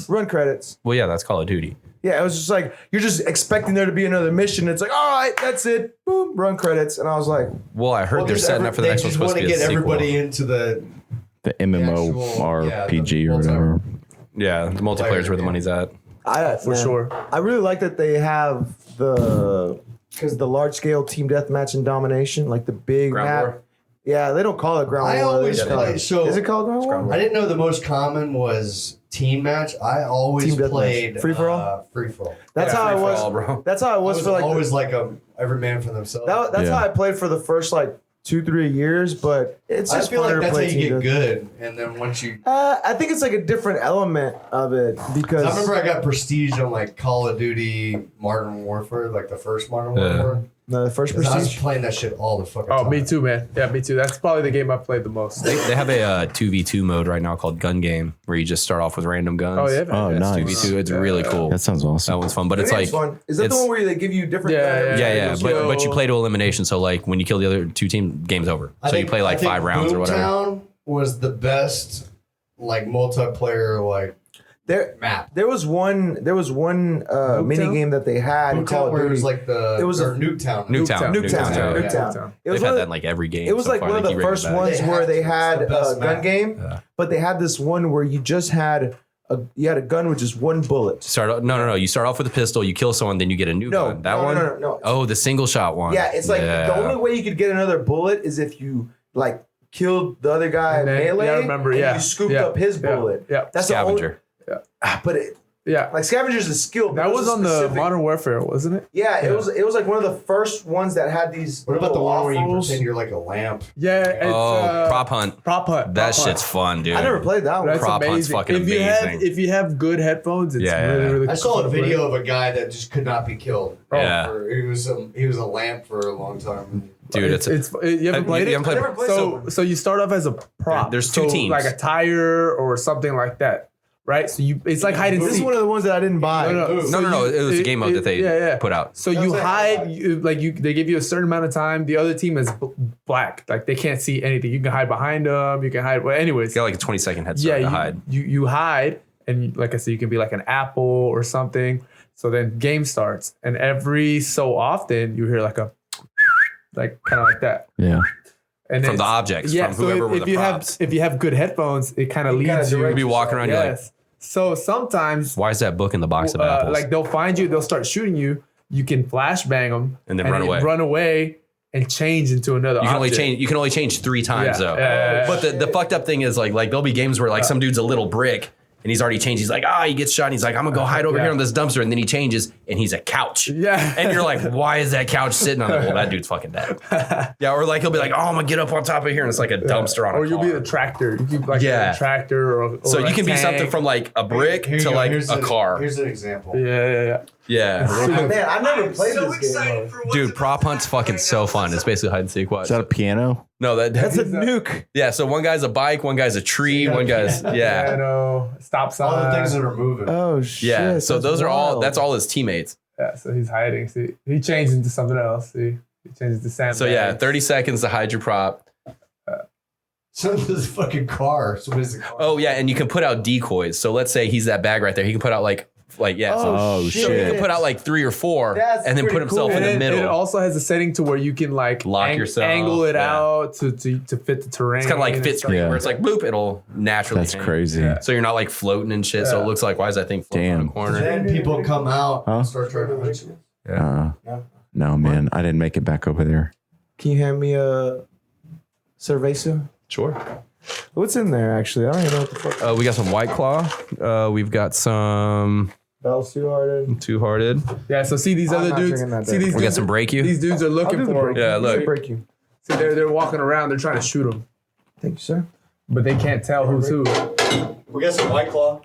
Speaker 7: Run credits.
Speaker 4: Well, yeah, that's Call of Duty.
Speaker 7: Yeah, it was just like, you're just expecting there to be another mission. It's like, all right, that's it. Boom, run credits. And I was like,
Speaker 4: Well, I heard
Speaker 6: Well,
Speaker 4: they're
Speaker 6: there's
Speaker 4: setting up for the
Speaker 6: they
Speaker 4: next one.
Speaker 6: just
Speaker 4: Supposed
Speaker 6: want
Speaker 4: to
Speaker 6: to
Speaker 4: be a
Speaker 6: get
Speaker 4: sequel.
Speaker 6: everybody into the
Speaker 2: The
Speaker 6: actual-
Speaker 2: MMORPG
Speaker 6: yeah,
Speaker 2: or whatever.
Speaker 4: Yeah, the multiplayer's where the money's at.
Speaker 5: for sure.
Speaker 7: I really like that they have because the large scale team deathmatch and domination, like the big
Speaker 4: Ground
Speaker 7: map.
Speaker 4: War?
Speaker 7: Yeah, they don't call it ground
Speaker 6: I
Speaker 7: war.
Speaker 6: always
Speaker 7: They call
Speaker 6: play-
Speaker 7: it-
Speaker 6: so-
Speaker 7: is it called ground war?
Speaker 6: I didn't know the most common was team match. I always
Speaker 7: Team deathmatch.
Speaker 6: played
Speaker 7: Free for all?
Speaker 6: Free for all.
Speaker 7: That's how I
Speaker 4: free for
Speaker 7: was.
Speaker 4: all, bro.
Speaker 7: That's how I
Speaker 6: I
Speaker 7: was
Speaker 6: was
Speaker 7: for like.
Speaker 6: always like every man for themselves.
Speaker 7: That's
Speaker 2: Yeah.
Speaker 7: how I played for the first like 2-3 years, but it's
Speaker 6: I
Speaker 7: just
Speaker 6: feel like
Speaker 7: funner to
Speaker 6: that's how
Speaker 7: play
Speaker 6: you
Speaker 7: team
Speaker 6: get good, and then once you.
Speaker 7: I think it's like a different element of it because
Speaker 6: I remember I got prestige on like Call of Duty Modern Warfare, like the first Modern Warfare.
Speaker 7: no, the first
Speaker 6: 'Cause I was
Speaker 7: prestige.
Speaker 6: playing that shit all the fucking
Speaker 5: Oh,
Speaker 6: time.
Speaker 5: me too, man. Yeah, me too. That's probably the game I played the most.
Speaker 4: They have a 2v2 mode right now called Gun Game, where you just start off with random guns.
Speaker 5: Oh, yeah.
Speaker 2: Oh,
Speaker 5: man.
Speaker 2: nice.
Speaker 4: 2v2. It's really cool.
Speaker 2: That sounds
Speaker 4: That
Speaker 2: awesome.
Speaker 4: one's fun, but it's
Speaker 7: That
Speaker 4: like
Speaker 7: game's fun. Is that the
Speaker 4: it's-
Speaker 7: one where they give you different?
Speaker 5: Yeah,
Speaker 4: yeah,
Speaker 5: Kill.
Speaker 4: but you play to elimination. So like when you kill the other two team, game's over. So you play like 5 rounds or whatever.
Speaker 6: Boomtown was the best like multiplayer like map.
Speaker 7: There was one mini game that they had in Call
Speaker 6: Boomtown
Speaker 7: of
Speaker 6: where it
Speaker 7: Duty.
Speaker 6: was like the
Speaker 7: It was
Speaker 6: or
Speaker 7: a-
Speaker 6: Nuketown.
Speaker 4: Nuketown.
Speaker 7: Nuketown.
Speaker 4: Yeah.
Speaker 7: Nuketown. It was
Speaker 4: They've
Speaker 7: one
Speaker 4: had
Speaker 7: of-
Speaker 4: that in like every game.
Speaker 7: It was
Speaker 4: so
Speaker 7: like
Speaker 4: far.
Speaker 7: one of
Speaker 4: They
Speaker 7: the
Speaker 4: keep bringing
Speaker 7: first
Speaker 4: it back.
Speaker 7: ones
Speaker 6: They
Speaker 7: where
Speaker 6: have
Speaker 7: they
Speaker 6: to. It's
Speaker 7: had
Speaker 6: the
Speaker 7: a
Speaker 6: best
Speaker 7: gun
Speaker 6: map.
Speaker 7: game, but they had this one where you just had a gun with just one bullet.
Speaker 4: No. You start off with a pistol. You kill someone, then you get a new gun. That one.
Speaker 7: No.
Speaker 4: Oh, the single shot one.
Speaker 7: Yeah, it's like the only way you could get another bullet is if you like killed the other guy
Speaker 5: And then-
Speaker 7: melee.
Speaker 5: yeah, I remember,
Speaker 7: and
Speaker 5: yeah.
Speaker 7: you scooped
Speaker 5: Yeah.
Speaker 7: up his
Speaker 5: Yeah.
Speaker 7: bullet.
Speaker 5: Yeah.
Speaker 7: That's
Speaker 4: Scavenger.
Speaker 7: the only. But it,
Speaker 5: Yeah.
Speaker 7: like Scavenger's a skill. but
Speaker 5: That
Speaker 7: it
Speaker 5: was
Speaker 7: a
Speaker 5: on the
Speaker 7: specific-
Speaker 5: Modern Warfare, wasn't it?
Speaker 7: Yeah, it was like one of the first ones that had these.
Speaker 6: What about the
Speaker 7: little
Speaker 6: one where you
Speaker 7: off-rolls.
Speaker 6: pretend you're like a lamp?
Speaker 5: Yeah. It's,
Speaker 4: Prop hunt.
Speaker 5: Prop hunt.
Speaker 4: That
Speaker 5: Prop
Speaker 4: shit's
Speaker 5: hunt.
Speaker 4: fun, dude.
Speaker 7: I never played that one.
Speaker 5: That's
Speaker 4: Prop hunt's
Speaker 5: amazing.
Speaker 4: fucking
Speaker 5: if you
Speaker 4: amazing.
Speaker 5: if you have good headphones, it's
Speaker 4: Yeah,
Speaker 5: really,
Speaker 4: yeah.
Speaker 5: really
Speaker 6: I saw
Speaker 5: cool
Speaker 6: a
Speaker 5: to play.
Speaker 6: video of a guy that just could not be killed.
Speaker 4: Yeah.
Speaker 6: He was a lamp for a long time.
Speaker 4: Dude, it's
Speaker 5: you haven't played
Speaker 4: you
Speaker 5: it?
Speaker 4: haven't played
Speaker 7: I never played
Speaker 5: So you start off as a prop.
Speaker 4: There's two
Speaker 5: So,
Speaker 4: teams.
Speaker 5: like a tire or something like that, right? So it's like hide and
Speaker 7: This is
Speaker 5: seek.
Speaker 7: one of the ones that I didn't buy.
Speaker 6: No.
Speaker 4: No. It was a game mode that they put out.
Speaker 5: So you hide, they give you a certain amount of time. The other team is black, like they can't see anything. You can hide behind them. You can hide. Well, anyways,
Speaker 4: You got like a 20-second head start
Speaker 5: yeah,
Speaker 4: to hide.
Speaker 5: you hide, and like I said, you can be like an apple or something. So then game starts, and every so often you hear like a kind of like that.
Speaker 2: Yeah.
Speaker 5: And
Speaker 4: From
Speaker 5: it's-
Speaker 4: the objects,
Speaker 5: yeah.
Speaker 4: from
Speaker 5: So
Speaker 4: whoever were
Speaker 5: if
Speaker 4: the
Speaker 5: you
Speaker 4: props.
Speaker 5: if you have good headphones, it kind of leads you.
Speaker 4: You'd be walking around, you're like,
Speaker 5: Yes. So sometimes,
Speaker 4: why is that book in the box of apples?
Speaker 5: like they'll find you, they'll start shooting you. You can flashbang them
Speaker 4: And then run away.
Speaker 5: Run away and change into another.
Speaker 4: You can only
Speaker 5: object.
Speaker 4: change. You can only change 3 times
Speaker 5: Yeah,
Speaker 4: though.
Speaker 5: yeah.
Speaker 4: But the fucked up thing is like there'll be games where like some dude's a little brick and he's already changed. He's like, he gets shot. And he's like, I'm gonna go hide over
Speaker 5: Yeah.
Speaker 4: here on this dumpster, and then he changes and he's a couch.
Speaker 5: Yeah.
Speaker 4: And you're like, why is that couch sitting on it? Well, that dude's fucking dead. Yeah. Or like he'll be like, I'm gonna get up on top of here, and it's like a dumpster on a
Speaker 5: Or you'll be
Speaker 4: car.
Speaker 5: the tractor. You can like
Speaker 4: Yeah.
Speaker 5: a tractor or
Speaker 4: So
Speaker 5: a
Speaker 4: you can be
Speaker 5: tank.
Speaker 4: something from like a brick
Speaker 6: Here you
Speaker 4: to
Speaker 6: go.
Speaker 4: like
Speaker 6: Here's
Speaker 4: a car.
Speaker 6: Here's an example.
Speaker 5: Yeah.
Speaker 4: Yeah.
Speaker 7: Man, I never played this game.
Speaker 4: Dude, prop hunt's fucking so fun. It's basically hide and seek. Watch.
Speaker 2: Is that a piano?
Speaker 4: No,
Speaker 7: That's a nuke.
Speaker 4: yeah. So one guy's a bike, one guy's a tree, one guy's
Speaker 5: I
Speaker 4: yeah.
Speaker 5: know. Stop sign.
Speaker 6: All the things that are moving.
Speaker 7: Oh shit!
Speaker 4: Yeah. So
Speaker 7: that's
Speaker 4: those are all.
Speaker 7: wild.
Speaker 4: That's all his teammates.
Speaker 5: Yeah. So he's hiding. See, he changed into something else. See, he changed to sandbag.
Speaker 4: So yeah, 30 seconds to hide your prop.
Speaker 6: Somebody's fucking car. Somebody's car.
Speaker 4: Oh yeah, and you can put out decoys. So let's say he's that bag right there. He can put out like yeah.
Speaker 2: Oh,
Speaker 4: so
Speaker 2: shit.
Speaker 4: he can put out like 3 or 4,
Speaker 7: That's
Speaker 4: and then put
Speaker 7: pretty
Speaker 4: himself
Speaker 7: cool.
Speaker 4: in the
Speaker 5: And
Speaker 4: middle.
Speaker 5: it also has a setting to where you can like
Speaker 4: Lock yourself,
Speaker 5: angle it
Speaker 4: yeah.
Speaker 5: out to fit the terrain.
Speaker 4: It's kind of like
Speaker 5: and
Speaker 4: fit
Speaker 5: stuff.
Speaker 4: screen
Speaker 2: Yeah.
Speaker 4: where it's like bloop, it'll naturally.
Speaker 2: That's
Speaker 4: hang.
Speaker 2: crazy.
Speaker 4: So you're not like floating and shit. So it looks like why is that thing floating on
Speaker 2: Damn.
Speaker 4: the corner?
Speaker 6: Then people come out
Speaker 2: Huh?
Speaker 6: and start trying to hunt you.
Speaker 2: No, man, I didn't make it back over there.
Speaker 7: Can you hand me a cerveza?
Speaker 4: Sure.
Speaker 7: What's in there, actually? I don't even know what the fuck.
Speaker 4: We got some White Claw. We've got some
Speaker 7: Bell's Two Hearted.
Speaker 4: Two Hearted.
Speaker 5: Yeah. So see these
Speaker 7: I'm
Speaker 5: other
Speaker 7: not
Speaker 5: dudes.
Speaker 7: drinking that
Speaker 5: See
Speaker 7: day.
Speaker 5: these.
Speaker 4: We got
Speaker 5: dudes
Speaker 4: some Break You.
Speaker 5: These dudes are looking for.
Speaker 4: Yeah, look.
Speaker 7: Break you.
Speaker 5: See, they're walking around. They're trying to shoot them,
Speaker 7: Thank you, sir.
Speaker 5: but they can't tell who's who.
Speaker 6: We got some White Claw.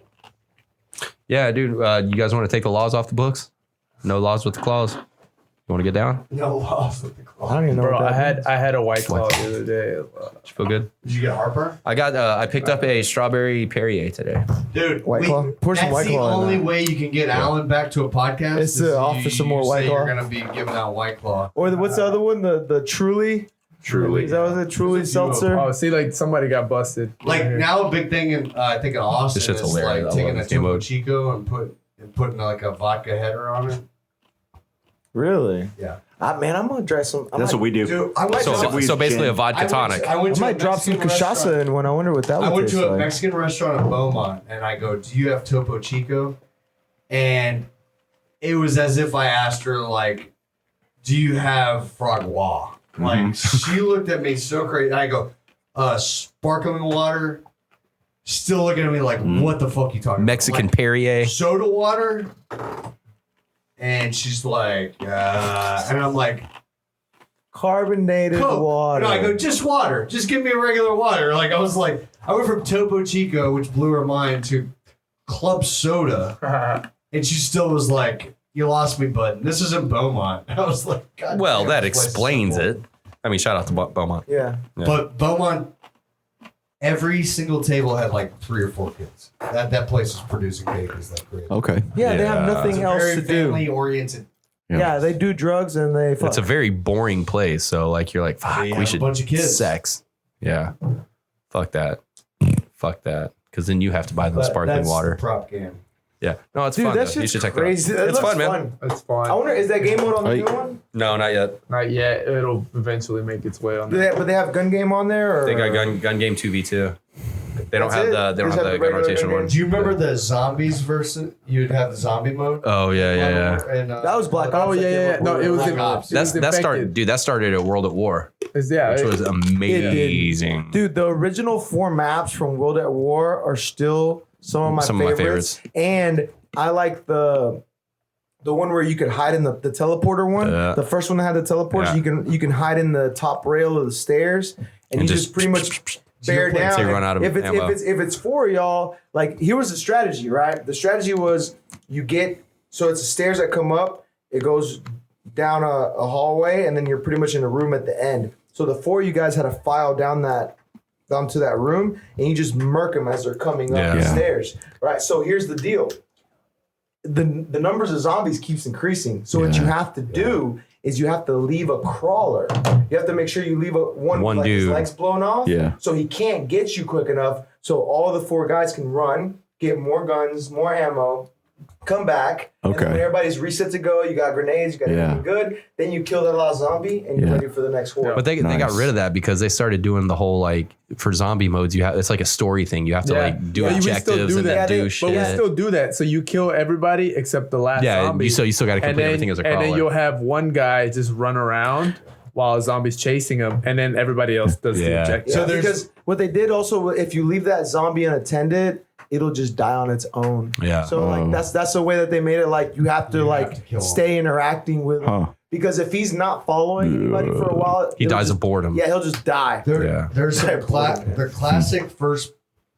Speaker 4: Yeah, dude. You guys want to take the laws off the books? No laws with the claws. You want to get down?
Speaker 6: No loss with the
Speaker 7: I
Speaker 6: claw.
Speaker 7: don't even know
Speaker 5: Bro,
Speaker 7: what that
Speaker 5: I had a White Claw the other day.
Speaker 4: Did you feel good?
Speaker 6: Did you get heartburn?
Speaker 4: I picked up a strawberry Perrier today.
Speaker 6: Dude,
Speaker 7: White Claw? Pour some
Speaker 6: that's
Speaker 7: White
Speaker 6: the
Speaker 7: Claw in
Speaker 6: only
Speaker 7: there.
Speaker 6: way you can get Alan back to a podcast.
Speaker 7: It's
Speaker 6: is
Speaker 7: to offer some more White
Speaker 6: say
Speaker 7: Claw.
Speaker 6: You're going to be giving out White Claw.
Speaker 7: Or what's the other one? The Truly?
Speaker 4: Truly.
Speaker 7: Is that what it Truly seltzer?
Speaker 5: Oh, see, like somebody got busted.
Speaker 6: Like
Speaker 5: Right here.
Speaker 6: now, a big thing in I think in Austin
Speaker 4: This shit's
Speaker 6: is
Speaker 4: hilarious.
Speaker 6: like
Speaker 4: I
Speaker 6: taking
Speaker 4: love
Speaker 6: a
Speaker 4: this game
Speaker 6: Topo
Speaker 4: mode.
Speaker 6: Chico and putting like a vodka header on it.
Speaker 7: Really?
Speaker 6: Yeah.
Speaker 7: Man, I'm gonna try some.
Speaker 2: That's what we do.
Speaker 6: Dude, I went to
Speaker 4: So basically a vodka
Speaker 6: I went
Speaker 4: tonic.
Speaker 6: to- I went
Speaker 7: I
Speaker 6: to a
Speaker 7: might drop some
Speaker 6: Mexican
Speaker 7: cachaça
Speaker 6: restaurant.
Speaker 7: in one. I wonder what that would
Speaker 6: I went
Speaker 7: taste
Speaker 6: to a
Speaker 7: like.
Speaker 6: Mexican restaurant in Beaumont, and I go, "Do you have Topo Chico?" And it was as if I asked her, like, "Do you have Fragua?" Like, she looked at me so crazy. And I go, "Sparkling water." Still looking at me like, "What the fuck you talking
Speaker 4: Mexican
Speaker 6: about?"
Speaker 4: Perrier.
Speaker 6: Like, soda water. And she's like, and I'm like,
Speaker 7: Carbonated
Speaker 6: Coke.
Speaker 7: water.
Speaker 6: No, I go, just water. Just give me a regular water. Like, I was like, I went from Topo Chico, which blew her mind, to club soda. And she still was like, you lost me, bud. This is in Beaumont. I was like, God
Speaker 4: Well,
Speaker 6: damn,
Speaker 4: that
Speaker 6: this place is
Speaker 4: explains
Speaker 6: so cool.
Speaker 4: it. I mean, shout out to Beaumont.
Speaker 7: Yeah.
Speaker 6: But Beaumont, every single table had like 3 or 4 kids. That place was producing babies like crazy.
Speaker 2: Okay.
Speaker 7: Yeah, they have
Speaker 4: Yeah.
Speaker 7: nothing
Speaker 6: It's a
Speaker 7: else
Speaker 6: very
Speaker 7: to do.
Speaker 6: family oriented.
Speaker 7: Yeah, they do drugs and they fuck.
Speaker 4: It's a very boring place. So like you're like, fuck,
Speaker 6: They
Speaker 4: we
Speaker 6: have a
Speaker 4: should
Speaker 6: bunch of kids.
Speaker 4: sex. Yeah. Fuck that. Fuck that. Because then you have to buy the
Speaker 6: But
Speaker 4: sparkling
Speaker 6: that's
Speaker 4: water.
Speaker 6: the prop game.
Speaker 4: Yeah. No, it's
Speaker 7: Dude,
Speaker 4: fun.
Speaker 7: that
Speaker 4: though. You
Speaker 7: shit's
Speaker 4: should check
Speaker 7: crazy.
Speaker 4: it out.
Speaker 7: That
Speaker 4: It's
Speaker 7: looks
Speaker 4: fun, man.
Speaker 5: It's fun.
Speaker 7: I wonder, is that game mode on the
Speaker 4: Oh,
Speaker 7: new one?
Speaker 4: No, not yet.
Speaker 5: Not yet. It'll eventually make its way on
Speaker 7: Do
Speaker 5: there.
Speaker 7: they, but they have gun game on there? Or?
Speaker 4: They got gun game 2v2. They don't
Speaker 7: That's
Speaker 4: have
Speaker 7: it?
Speaker 4: the
Speaker 7: They just have the
Speaker 4: gun
Speaker 7: regular
Speaker 4: rotation
Speaker 7: gun
Speaker 4: one.
Speaker 7: game?
Speaker 6: Do you remember the zombies versus? You'd have the zombie mode.
Speaker 4: Oh yeah.
Speaker 6: And,
Speaker 7: That was Black Ops.
Speaker 5: Oh
Speaker 7: that
Speaker 5: yeah,
Speaker 7: came
Speaker 5: yeah.
Speaker 7: up
Speaker 5: No,
Speaker 7: with
Speaker 5: it was
Speaker 6: Black
Speaker 5: in,
Speaker 6: Ops.
Speaker 5: it was
Speaker 4: That
Speaker 5: infected.
Speaker 4: started, dude. That started at World at War,
Speaker 5: Yeah,
Speaker 4: which was amazing.
Speaker 7: Dude, the original 4 maps from World at War are still some of my favorites. And I like the one where you could hide in the teleporter one. The first one that had the teleporters,
Speaker 4: Yeah.
Speaker 7: you can hide in the top rail of the stairs and you just pretty much bear down.
Speaker 4: So you run out of
Speaker 7: if
Speaker 4: ammo.
Speaker 7: it's 4 of y'all, like here was the strategy, right? The strategy was so it's the stairs that come up, it goes down a hallway, and then you're pretty much in a room at the end. So the 4 of you guys had to file down to that room, and you just murk them as they're coming up the
Speaker 2: Yeah.
Speaker 7: stairs. Right. So here's the deal. The numbers of zombies keeps increasing. So what you have to do is you have to leave a crawler. You have to make sure you leave one like his
Speaker 4: dude.
Speaker 7: legs blown off.
Speaker 2: Yeah.
Speaker 7: So he can't get you quick enough. So all the 4 guys can run, get more guns, more ammo, come back. And then
Speaker 2: Okay.
Speaker 7: when everybody's reset to go, you got grenades, you got
Speaker 2: Yeah.
Speaker 7: everything good. Then you kill that last zombie and you're
Speaker 2: Yeah.
Speaker 7: ready for the next horde.
Speaker 4: But they got
Speaker 2: Nice.
Speaker 4: rid of that because they started doing the whole like for zombie modes. It's like a story thing. You have to like do
Speaker 5: Yeah, we still
Speaker 4: objectives
Speaker 5: do
Speaker 4: and
Speaker 5: that.
Speaker 4: then do
Speaker 7: But
Speaker 4: shit.
Speaker 5: But we still do that. So you kill everybody except the last
Speaker 4: Yeah,
Speaker 5: zombie.
Speaker 4: you still got to
Speaker 5: and
Speaker 4: complete
Speaker 5: then,
Speaker 4: everything as a
Speaker 5: and
Speaker 4: crawler.
Speaker 5: then you'll have one guy just run around while a zombie's chasing him, and then everybody else does the
Speaker 4: Yeah.
Speaker 5: objective.
Speaker 7: Yeah,
Speaker 6: So there's-
Speaker 7: because what they did also, if you leave that zombie unattended, it'll just die on its own.
Speaker 4: Yeah.
Speaker 7: So like that's the way that they made it. Like you have to
Speaker 6: kill him.
Speaker 7: stay interacting with him.
Speaker 2: Huh.
Speaker 7: Because if he's not following anybody for a while,
Speaker 4: he
Speaker 7: it'll
Speaker 4: dies
Speaker 7: just,
Speaker 4: of boredom.
Speaker 7: Yeah, he'll just die.
Speaker 4: Yeah.
Speaker 6: There's the classic first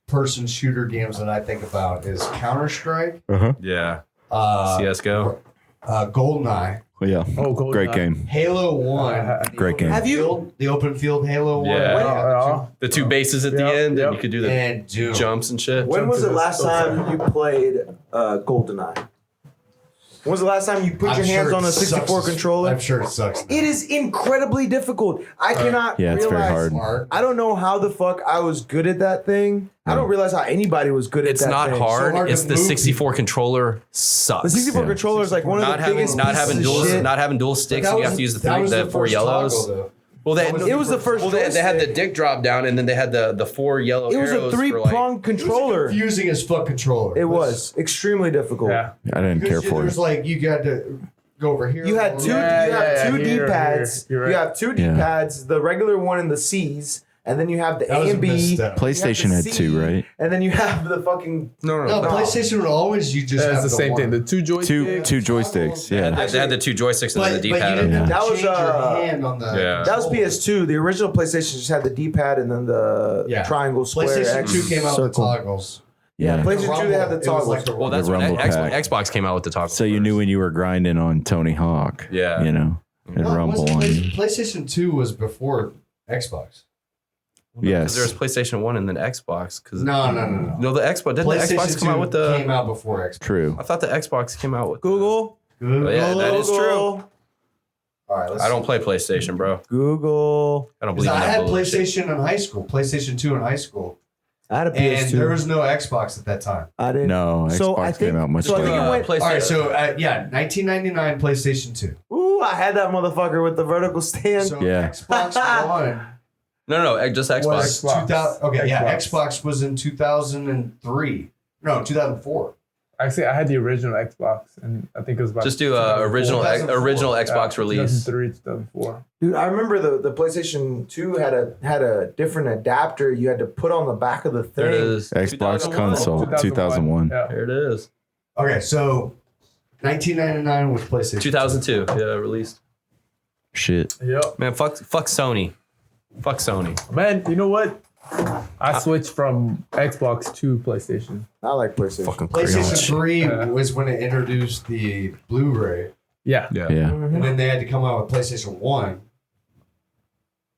Speaker 6: person shooter games that I think about is Counter-Strike,
Speaker 4: Yeah.
Speaker 6: uh,
Speaker 4: CS:GO.
Speaker 6: GoldenEye,
Speaker 2: Well, yeah.
Speaker 5: Oh, GoldenEye.
Speaker 2: Great game.
Speaker 6: Halo 1.
Speaker 2: Great game.
Speaker 7: Have you-
Speaker 6: the open field Halo 1?
Speaker 4: Yeah. The 2 bases at the
Speaker 5: Yep,
Speaker 4: end,
Speaker 5: yep.
Speaker 4: and you could do the
Speaker 6: And Doom.
Speaker 4: jumps and shit.
Speaker 7: When was
Speaker 5: to
Speaker 7: the
Speaker 5: this
Speaker 7: last
Speaker 5: so
Speaker 7: time you played GoldenEye? When was the last time you put your hands on a 64 controller?
Speaker 6: I'm sure it sucks.
Speaker 7: It is incredibly difficult. I cannot
Speaker 2: Yeah, it's very
Speaker 7: realize.
Speaker 2: hard.
Speaker 7: I don't know how the fuck I was good at that thing. I don't realize how anybody was good at
Speaker 4: It's
Speaker 7: that
Speaker 4: not
Speaker 7: thing.
Speaker 4: hard.
Speaker 6: hard to
Speaker 4: It's the
Speaker 6: move
Speaker 4: 64 controller sucks.
Speaker 7: The 64 controller is like one of
Speaker 4: not
Speaker 7: the
Speaker 4: having
Speaker 7: biggest
Speaker 4: not having
Speaker 7: pieces of
Speaker 4: dual
Speaker 7: shit.
Speaker 4: not having dual sticks. And you have to use the four
Speaker 6: first
Speaker 4: yellows.
Speaker 6: toggle, though.
Speaker 4: Well,
Speaker 7: It was the first
Speaker 4: They had the
Speaker 7: joystick.
Speaker 4: dick drop down, and then they had the four yellow.
Speaker 7: It was a
Speaker 4: arrows for, like-
Speaker 7: three-pronged controller.
Speaker 6: Confusing as fuck controller.
Speaker 7: It was extremely difficult.
Speaker 5: Yeah.
Speaker 2: I didn't care for
Speaker 6: There's
Speaker 2: it.
Speaker 6: like you got to go over here.
Speaker 7: You had two.
Speaker 5: Yeah,
Speaker 7: you have two
Speaker 5: here,
Speaker 7: D-pads.
Speaker 5: here. You're right.
Speaker 7: You have two
Speaker 2: Yeah.
Speaker 7: D-pads. The regular one and the C's, and then you have the
Speaker 6: That
Speaker 7: A
Speaker 6: was a
Speaker 7: and B.
Speaker 6: misstep.
Speaker 2: PlayStation had two, right?
Speaker 7: And then you have the fucking.
Speaker 6: No, PlayStation would always you just
Speaker 5: That's
Speaker 6: have
Speaker 5: the same
Speaker 6: one.
Speaker 5: thing. The two joysticks.
Speaker 2: Two joysticks.
Speaker 4: They
Speaker 2: Yeah.
Speaker 4: had the two joysticks and
Speaker 6: But,
Speaker 4: then the
Speaker 6: but you
Speaker 4: D-pad.
Speaker 6: didn't have to
Speaker 7: That was,
Speaker 6: change your hand on the.
Speaker 4: Yeah.
Speaker 7: That was PS2. The original PlayStation just had the D-pad and then the triangle, square,
Speaker 6: PlayStation
Speaker 7: X,
Speaker 6: 2 came out with
Speaker 7: circle.
Speaker 6: toggles.
Speaker 2: Yeah.
Speaker 7: PlayStation 2 they had the
Speaker 6: It was
Speaker 7: toggles.
Speaker 6: like the
Speaker 4: Well, that's
Speaker 2: The
Speaker 4: when
Speaker 2: Rumble pack.
Speaker 4: Xbox came out with the toggle.
Speaker 2: So you knew when you were grinding on Tony Hawk.
Speaker 4: Yeah.
Speaker 2: You know, and
Speaker 6: No, it
Speaker 2: Rumble
Speaker 6: wasn't
Speaker 2: on you.
Speaker 6: PlayStation 2 was before Xbox.
Speaker 4: Because there was
Speaker 2: Yes.
Speaker 4: PlayStation 1 and then Xbox.
Speaker 6: No.
Speaker 4: No, the Xbox. Didn't the
Speaker 6: PlayStation
Speaker 4: Xbox come out with the.
Speaker 6: came out before Xbox.
Speaker 2: True.
Speaker 4: I thought the Xbox came out with.
Speaker 7: Google.
Speaker 4: Oh, yeah, that is true.
Speaker 6: All right, let's.
Speaker 4: I don't play PlayStation, bro.
Speaker 7: Google.
Speaker 4: I don't
Speaker 6: 'Cause
Speaker 4: believe in
Speaker 6: I
Speaker 4: that
Speaker 6: had
Speaker 4: bullshit.
Speaker 6: PlayStation in high school, PlayStation 2 in high school,
Speaker 7: I had a
Speaker 6: and
Speaker 7: PS2.
Speaker 6: there was no Xbox at that time.
Speaker 7: I didn't.
Speaker 2: No,
Speaker 7: So
Speaker 2: Xbox
Speaker 7: I think-
Speaker 2: came out much
Speaker 7: so I think
Speaker 2: later.
Speaker 7: it went.
Speaker 4: PlayStation.
Speaker 6: All right, so 1999 PlayStation 2.
Speaker 7: Ooh, I had that motherfucker with the vertical stand.
Speaker 6: So
Speaker 2: Yeah.
Speaker 6: Xbox One
Speaker 4: No, just Xbox.
Speaker 6: was
Speaker 5: Xbox.
Speaker 6: 2000. Okay, yeah,
Speaker 5: Xbox.
Speaker 6: Xbox was in 2003. No, 2004.
Speaker 5: Actually, I had the original Xbox, and I think it was about
Speaker 4: Just do original
Speaker 6: 2004.
Speaker 4: Xbox release.
Speaker 5: 2003, 2004.
Speaker 7: Dude, I remember the PlayStation 2 had a different adapter you had to put on the back of the thing.
Speaker 4: There it is.
Speaker 2: Xbox
Speaker 4: 2001.
Speaker 2: console, 2001.
Speaker 5: Yeah.
Speaker 4: There it is.
Speaker 6: Okay, so 1999 was PlayStation.
Speaker 4: 2002. Yeah, released.
Speaker 2: Shit.
Speaker 5: Yep.
Speaker 4: Man, fuck Sony. Fuck Sony.
Speaker 5: Man, you know what? I switched from Xbox to PlayStation.
Speaker 7: I like PlayStation.
Speaker 4: Fucking
Speaker 6: PlayStation
Speaker 4: crayon.
Speaker 6: 3 was when it introduced the Blu-ray,
Speaker 5: Yeah.
Speaker 4: Yeah.
Speaker 2: Yeah.
Speaker 6: and then they had to come out with PlayStation 1.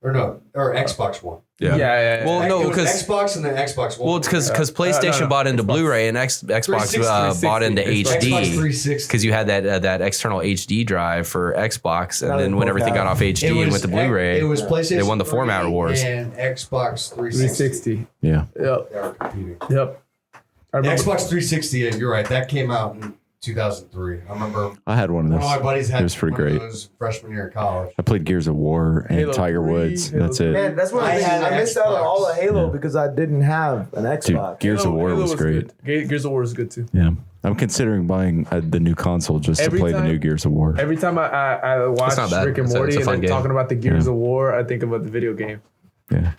Speaker 6: Or Xbox One.
Speaker 5: Yeah.
Speaker 4: Well,
Speaker 6: It
Speaker 4: no,
Speaker 6: was
Speaker 4: because
Speaker 6: Xbox and then Xbox One.
Speaker 4: well, it's because PlayStation bought into
Speaker 5: Xbox.
Speaker 4: Blu-ray and Xbox
Speaker 6: 360.
Speaker 4: bought into
Speaker 6: Xbox
Speaker 4: HD
Speaker 6: 360.
Speaker 4: because you had that external HD drive for Xbox, and
Speaker 7: Now they
Speaker 4: then when
Speaker 7: both
Speaker 4: everything
Speaker 7: have-
Speaker 4: got off HD and went to Blu-ray,
Speaker 6: It was PlayStation.
Speaker 4: they won the format
Speaker 6: 3
Speaker 4: wars.
Speaker 6: And Xbox 360.
Speaker 5: 360.
Speaker 2: Yeah.
Speaker 5: Yep.
Speaker 6: They are competing.
Speaker 5: Yep. I
Speaker 6: The
Speaker 5: remember.
Speaker 6: Xbox 360. You're right. That came out in 2003. I remember
Speaker 2: I had one of
Speaker 6: one of my
Speaker 2: those.
Speaker 6: buddies had
Speaker 2: It was pretty
Speaker 6: one of
Speaker 2: great.
Speaker 6: those freshman year of college.
Speaker 2: I played Gears of War and
Speaker 5: Halo
Speaker 2: Tiger
Speaker 5: 3,
Speaker 2: Woods.
Speaker 5: Halo
Speaker 2: That's
Speaker 5: 3.
Speaker 2: it.
Speaker 7: Man, that's one of the
Speaker 6: I
Speaker 7: things.
Speaker 6: had
Speaker 7: I missed out on
Speaker 6: Xbox.
Speaker 7: all of Halo
Speaker 2: Yeah.
Speaker 7: because I didn't have an
Speaker 2: Dude,
Speaker 7: Xbox.
Speaker 2: Gears of War
Speaker 5: Halo
Speaker 2: was great.
Speaker 5: good. Gears of War was good too.
Speaker 2: Yeah. I'm considering buying the new console just
Speaker 5: Every
Speaker 2: to play the
Speaker 5: time-
Speaker 2: new Gears of War.
Speaker 5: Every time I watch
Speaker 4: not bad.
Speaker 5: Rick and
Speaker 4: It's a
Speaker 5: Morty and
Speaker 4: fun
Speaker 5: then
Speaker 4: game.
Speaker 5: talking about the Gears
Speaker 2: Yeah.
Speaker 5: of War, I think about the video game.
Speaker 2: Yeah.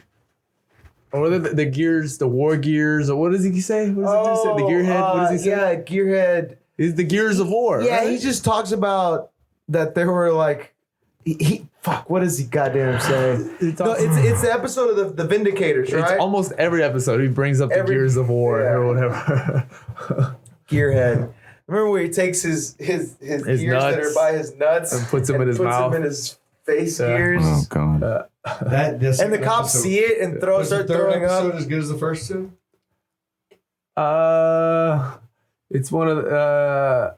Speaker 5: Or the Gears, the War Gears, or what does he say? What does he say? The Gearhead? What does he say?
Speaker 7: Yeah, Gearhead.
Speaker 5: It's the Gears of War.
Speaker 7: Yeah,
Speaker 5: right?
Speaker 7: he just talks about that there were like, fuck, what does he goddamn say?
Speaker 5: He
Speaker 7: No,
Speaker 5: talks-
Speaker 7: it's the episode of the Vindicators,
Speaker 5: It's
Speaker 7: right?
Speaker 5: almost every episode he brings up the
Speaker 7: Every-
Speaker 5: Gears of War
Speaker 7: yeah.
Speaker 5: or whatever.
Speaker 7: Gearhead. Remember where he takes his gears that
Speaker 5: nuts
Speaker 7: are by his nuts
Speaker 5: and puts them in his mouth.
Speaker 7: them in his face
Speaker 5: Yeah.
Speaker 7: gears.
Speaker 2: Oh God.
Speaker 7: And the cops see it and
Speaker 6: Was the
Speaker 7: start
Speaker 6: third
Speaker 7: throwing
Speaker 6: episode
Speaker 7: up.
Speaker 6: as good as the first two?
Speaker 5: It's one of the.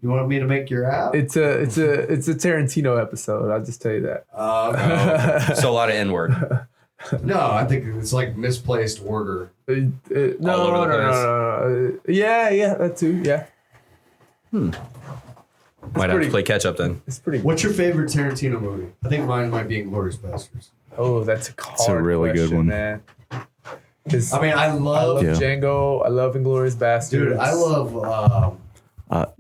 Speaker 6: You want me to make your app?
Speaker 5: It's a Tarantino episode. I'll just tell you that.
Speaker 4: So a lot of N-word.
Speaker 6: No, I think it's like misplaced order.
Speaker 5: No,
Speaker 4: All over the
Speaker 5: no. Yeah, that too. Yeah,
Speaker 4: Might have
Speaker 5: pretty-
Speaker 4: to play catch up then.
Speaker 5: it's pretty.
Speaker 6: What's your favorite Tarantino movie? I think mine might be Inglourious Bastards.
Speaker 5: Oh, that's a hard
Speaker 2: really good
Speaker 5: question,
Speaker 2: one.
Speaker 5: man. 'Cause
Speaker 6: I mean, I
Speaker 5: I
Speaker 6: love,
Speaker 5: love
Speaker 2: Yeah.
Speaker 5: Django. I love Inglourious Bastards.
Speaker 6: dude. I love